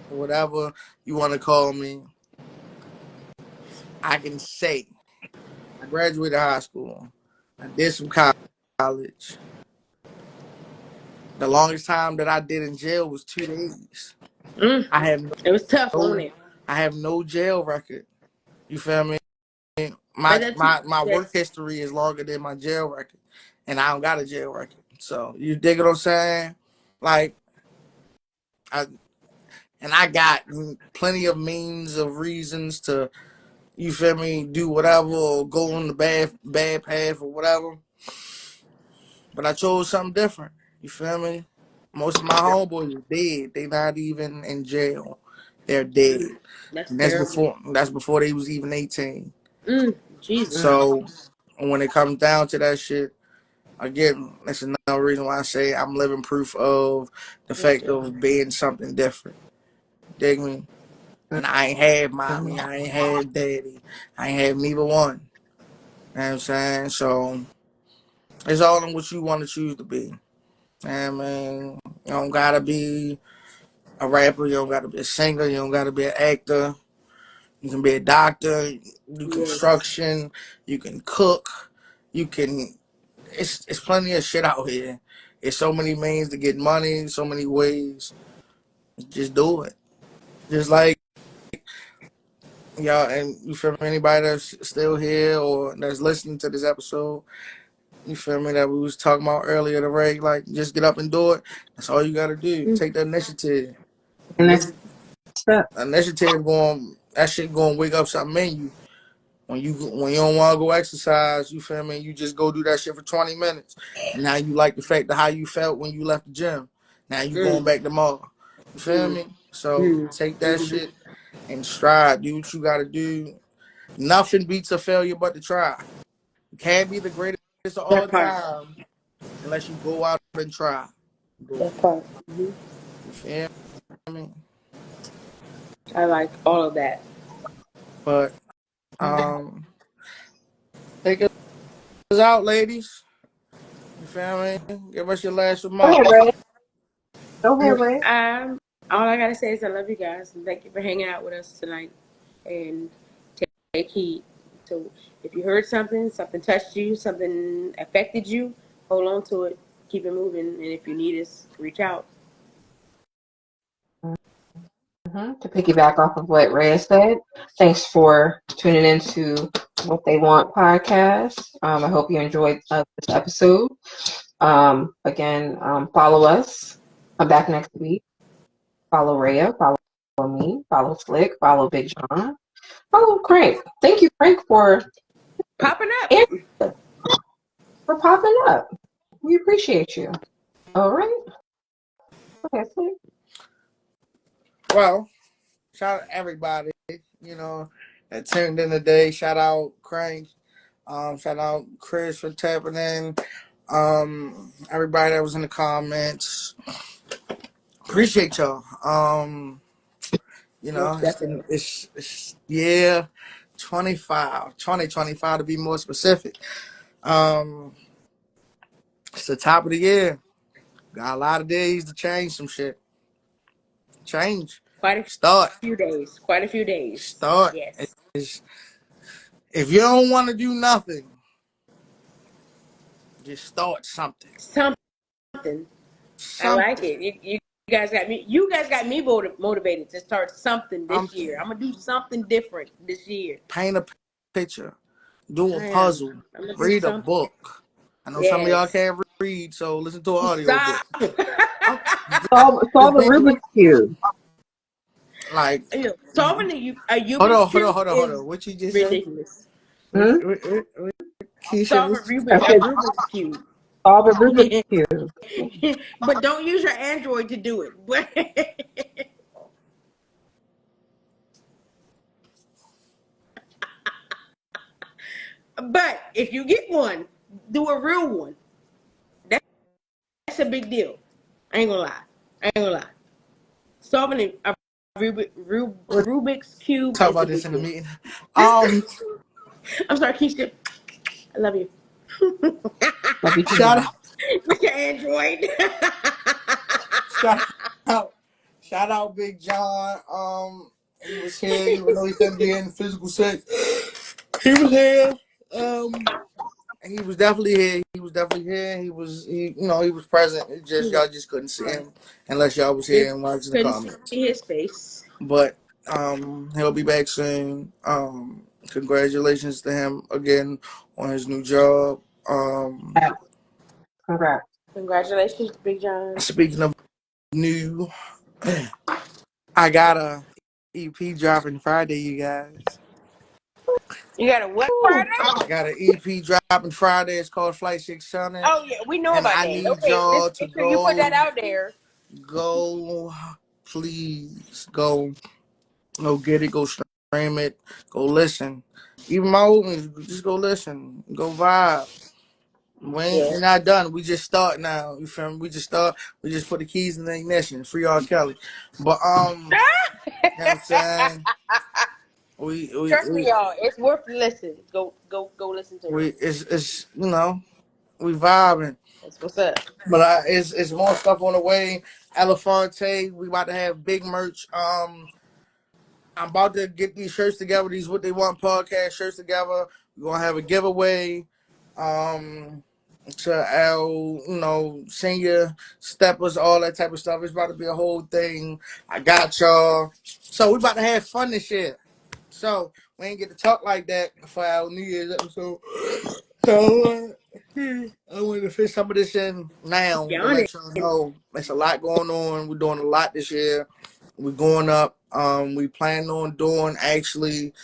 Speaker 1: whatever you want to call me, I can say I graduated high school. I did some college. The longest time that I did in jail was 2 days.
Speaker 3: Mm.
Speaker 1: I have
Speaker 3: It was tough, wasn't
Speaker 1: no,
Speaker 3: it?
Speaker 1: I have no jail record. You feel me?
Speaker 3: But
Speaker 1: My
Speaker 3: that's
Speaker 1: my my work
Speaker 3: that's
Speaker 1: history is longer than my jail record, and I don't got a jail record. So you dig what I'm saying? Like I I got plenty of means of reasons to, you feel me, do whatever or go on the bad path or whatever. But I chose something different. You feel me? Most of my homeboys are dead. They not even in jail. They're dead.
Speaker 3: that's
Speaker 1: And
Speaker 3: terrible.
Speaker 1: that's before they was even 18.
Speaker 3: Mm. Jesus.
Speaker 1: So when it comes down to that shit, again, that's another reason why I say I'm living proof of the
Speaker 3: That's
Speaker 1: fact
Speaker 3: it.
Speaker 1: of being something different. Dig me? And I ain't had mommy.
Speaker 2: Mhm.
Speaker 1: I ain't had daddy. I ain't had neither one. You know what I'm saying? So it's all in what you want to choose to be. I mean, you don't gotta be a rapper. You don't gotta be a singer. You don't gotta be an actor. You can be a doctor. You do
Speaker 3: Yes.
Speaker 1: construction. You can cook. You can. It's plenty of shit out here. It's so many means to get money. So many ways. Just do it. Just like y'all, and you feel me? Anybody that's still here or that's listening to this episode, you feel me? That we was talking about earlier, the reg, like just get up and do it. That's all you gotta do. Take the initiative.
Speaker 2: And that's step.
Speaker 1: Initiative going, that shit going to wake up something in you. When you don't want to go exercise, you feel me? You just go do that shit for 20 minutes, and now you like the fact of how you felt when you left the gym. Now you going back tomorrow. You feel me? So take that shit and stride. Do what you got to do. Nothing beats a failure but to try. You can't be the greatest of all
Speaker 3: That part.
Speaker 1: time unless you go out and try.
Speaker 3: That part.
Speaker 1: You feel me?
Speaker 3: I like all of that.
Speaker 1: But take us out, ladies. You feel me? Give us your last
Speaker 2: Go ahead,
Speaker 1: remarks.
Speaker 2: Ray. Go ahead, Ray.
Speaker 3: All I gotta say is I love you guys and thank you for hanging out with us tonight. And take heed. So if you heard something, something touched you, something affected you, hold on to it, keep it moving, and if you need us, reach out.
Speaker 2: To piggyback off of what Ray said, thanks for tuning into What They Want podcast. I hope you enjoyed this episode. Again, follow us. I'm back next week. Follow Raya. Follow me. Follow Slick. Follow Big John. Follow Crank. Thank you, Crank,
Speaker 3: Popping up.
Speaker 2: and for popping up. We appreciate you. All right. Okay, Slick.
Speaker 1: Well, shout out everybody, that tuned in today. Shout out Crank. Shout out Chris for tapping in. Everybody that was in the comments. Appreciate y'all.
Speaker 3: Most definitely.
Speaker 1: It's yeah, 2025 to be more specific. Um, it's the top of the year. Got a lot of days to change some shit. Change.
Speaker 3: Quite a
Speaker 1: Start.
Speaker 3: few days. Quite a few days.
Speaker 1: Start.
Speaker 3: Yes.
Speaker 1: If you don't want to do nothing, just start something.
Speaker 3: Something. I like
Speaker 1: Something.
Speaker 3: it. You guys got me. You guys got me motivated to start something this year.
Speaker 1: Something.
Speaker 3: I'm gonna do something different this year.
Speaker 1: Paint a picture. Do a
Speaker 3: I am.
Speaker 1: puzzle.
Speaker 3: I'm gonna do
Speaker 1: Read a
Speaker 3: something.
Speaker 1: book. I know some of y'all
Speaker 3: Yes.
Speaker 1: can't read, so listen to an audio book.
Speaker 3: Stop.
Speaker 1: I'm
Speaker 2: Solve
Speaker 1: just
Speaker 2: the
Speaker 1: being
Speaker 2: Rubik's Cube.
Speaker 1: like,
Speaker 3: Solving a
Speaker 1: hold
Speaker 3: Rubik's
Speaker 1: on, hold on,
Speaker 3: cube
Speaker 1: hold on, hold
Speaker 3: is
Speaker 1: on. What you just say?
Speaker 3: ridiculous.
Speaker 2: Hmm?
Speaker 1: What Keisha,
Speaker 3: Solve
Speaker 2: I
Speaker 3: A
Speaker 2: said
Speaker 3: Rubik's cube.
Speaker 2: solve a Rubik's Cube.
Speaker 3: But don't use your Android to do it. But if you get one, do a real one. That's a big deal. I ain't gonna lie. I ain't gonna lie. Solving a
Speaker 1: we'll
Speaker 3: Rubik's cube
Speaker 1: talk
Speaker 3: is a
Speaker 1: about this
Speaker 3: big
Speaker 1: in a
Speaker 3: deal.
Speaker 1: meeting.
Speaker 3: I'm
Speaker 1: Um,
Speaker 3: sorry, Keisha. I love you.
Speaker 2: Love you too,
Speaker 1: shout
Speaker 2: man.
Speaker 1: out,
Speaker 3: With your Android.
Speaker 1: shout out, shout out, Big John. He was here, even though he couldn't be in physical sex. He was here. He was definitely here. He was definitely here. He was present. It just y'all just couldn't see him unless y'all was here
Speaker 3: Just
Speaker 1: and watching the
Speaker 3: couldn't see
Speaker 1: comments.
Speaker 3: his face.
Speaker 1: But he'll be back soon. Congratulations to him again on his new job.
Speaker 2: Yeah, congrats.
Speaker 3: Congratulations, Big John.
Speaker 1: Speaking of new, I got a EP dropping Friday, you guys.
Speaker 3: You got a what
Speaker 2: Ooh,
Speaker 3: Friday?
Speaker 1: I got an EP dropping Friday. It's called Flight 600,
Speaker 3: Oh yeah, we know
Speaker 1: and
Speaker 3: about
Speaker 1: I
Speaker 3: that.
Speaker 1: need
Speaker 3: Okay, let's
Speaker 1: y'all to
Speaker 3: make sure you put that
Speaker 1: go,
Speaker 3: out there.
Speaker 1: go, please go get it, go stream it, go listen. Even my old ones, just go listen, go vibe. We're
Speaker 3: Yeah.
Speaker 1: not done. We just start now. You feel me? We just start. We just put the keys in the ignition. Free R. Kelly. But you know what I'm saying? We we
Speaker 3: Trust me,
Speaker 1: we
Speaker 3: y'all. It's worth the listen. Go listen to
Speaker 1: we
Speaker 3: it.
Speaker 1: it's we vibing.
Speaker 3: That's what's up.
Speaker 1: But it's more stuff on the way. Elefante, we about to have big merch. I'm about to get these shirts together. These What They Want podcast shirts together. We're gonna have a giveaway. Um, to L, senior steppers, all that type of stuff. It's about to be a whole thing. I got y'all. So we about to have fun this year. So we ain't get to talk like that for our New Year's episode. So I want to fit some of this in now to
Speaker 3: Yawning.
Speaker 1: let y'all know there's a lot going on. We're doing a lot this year. We're going up. We plan on doing actually,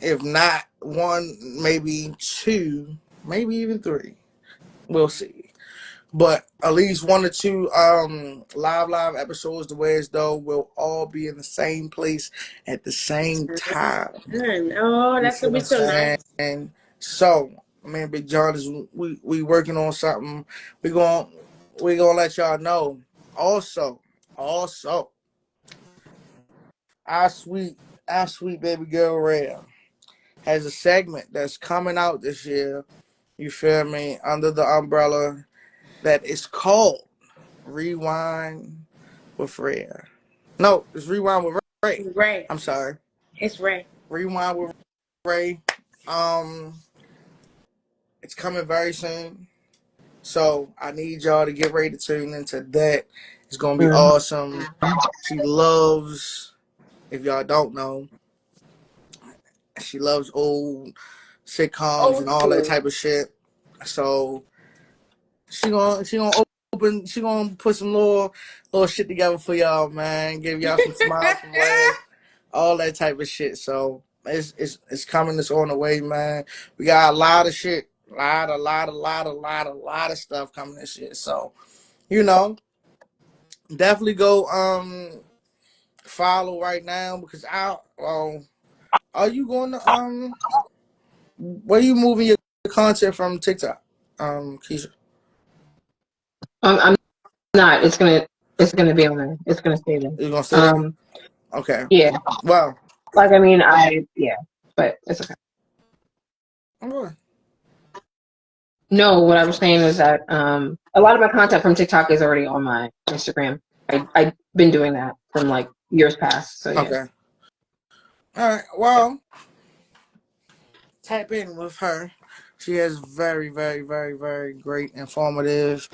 Speaker 1: if not one, maybe two, maybe even three. We'll see. But at least one or two live episodes, the way as though we'll all be in the same place at the same time.
Speaker 3: Oh,
Speaker 1: You
Speaker 3: that's
Speaker 1: feel
Speaker 3: gonna be
Speaker 1: what
Speaker 3: so
Speaker 1: I'm
Speaker 3: nice.
Speaker 1: saying? So, man, Big John is we working on something. We gonna let y'all know. Also, our sweet baby girl Rhea has a segment that's coming out this year. You feel me? Under the umbrella that is called Rewind with Rhea. No, it's Rewind with Ray.
Speaker 3: Ray.
Speaker 1: I'm sorry.
Speaker 3: It's Ray.
Speaker 1: Rewind with Ray. Um, it's coming very soon. So I need y'all to get ready to tune into that. It's gonna be
Speaker 2: Mhm.
Speaker 1: awesome. She loves, if y'all don't know, she loves old sitcoms
Speaker 3: Old
Speaker 1: and all that
Speaker 3: school.
Speaker 1: type of shit. So she gonna put some little shit together for y'all, man. Give y'all some smiles, some laughs, all that type of shit. So it's coming. It's on the way, man. We got a lot of shit, lot of stuff coming this year. So you know, definitely go follow right now because are you going to where you moving your content from TikTok, Keisha?
Speaker 2: I'm not. It's gonna be on there. It's gonna stay there.
Speaker 1: You gonna stay there?
Speaker 2: Um,
Speaker 1: Okay.
Speaker 2: yeah.
Speaker 1: Well,
Speaker 2: Like I mean, yeah, but it's okay.
Speaker 1: okay.
Speaker 2: No, what I was saying is that a lot of my content from TikTok is already on my Instagram. I've been doing that from like years past. So yeah.
Speaker 1: Okay. All right. Well, tap in with her. She has very, very, very, very great informative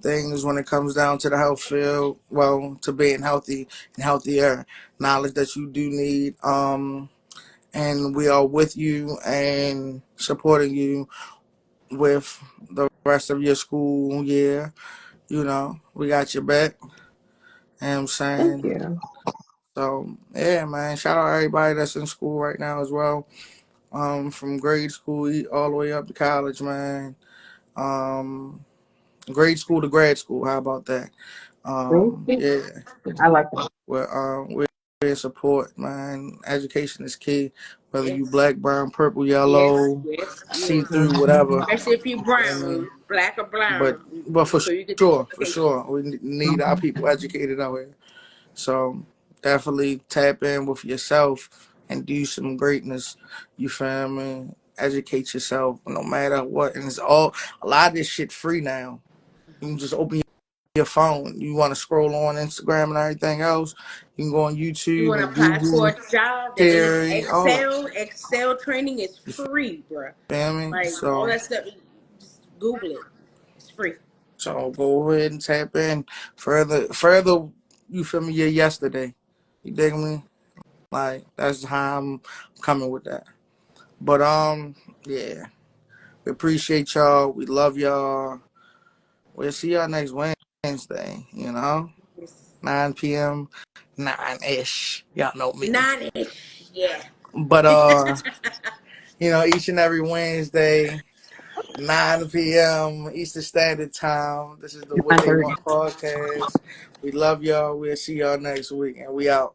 Speaker 1: things when it comes down to the health field. Well, to being healthy and healthier, knowledge that you do need. And we are with you and supporting you with the rest of your school year. We got your back. You know what I'm
Speaker 2: Thank
Speaker 1: saying?
Speaker 2: you.
Speaker 1: So yeah, man. Shout out everybody that's in school right now as well. From grade school all the way up to college, man. Um, grade school to grad school. How about that?
Speaker 2: Thank you.
Speaker 1: Yeah,
Speaker 2: I like that.
Speaker 1: we're in support, man. Education is key. Whether you
Speaker 3: Yes.
Speaker 1: black, brown, purple,
Speaker 3: Yes.
Speaker 1: yellow,
Speaker 3: Yes.
Speaker 1: see
Speaker 3: Yes.
Speaker 1: through,
Speaker 2: Mhm.
Speaker 1: whatever.
Speaker 3: Especially if you
Speaker 1: I mean,
Speaker 3: brown, black or
Speaker 1: but
Speaker 3: brown,
Speaker 1: for
Speaker 3: so you get the education.
Speaker 1: sure, we need our people educated out here. So definitely tap in with yourself and do some greatness. You feel me? Educate yourself no matter what. And it's all a lot of this shit free now. You can just open your phone. You want to scroll on Instagram and everything else. You can go on
Speaker 3: You
Speaker 1: YouTube
Speaker 3: want to
Speaker 1: and
Speaker 3: apply for
Speaker 1: Google,
Speaker 3: a job that needs
Speaker 1: Siri, all that.
Speaker 3: Excel training is
Speaker 1: You
Speaker 3: free, bruh.
Speaker 1: feel me?
Speaker 3: Like all
Speaker 1: So
Speaker 3: that stuff, just Google it. It's free.
Speaker 1: go ahead and tap in further. You feel me? Your yesterday. You dig me? Like that's how I'm coming with that. But yeah, we appreciate y'all. We love y'all. We'll see y'all next Wednesday. 9 p.m., 9-ish. Y'all know me.
Speaker 3: 9-ish. Yeah.
Speaker 1: But each and every Wednesday, 9 p.m. Eastern Standard Time. This is the What They
Speaker 2: 9:30.
Speaker 1: Want podcast. We love y'all. We'll see y'all next week, and we out.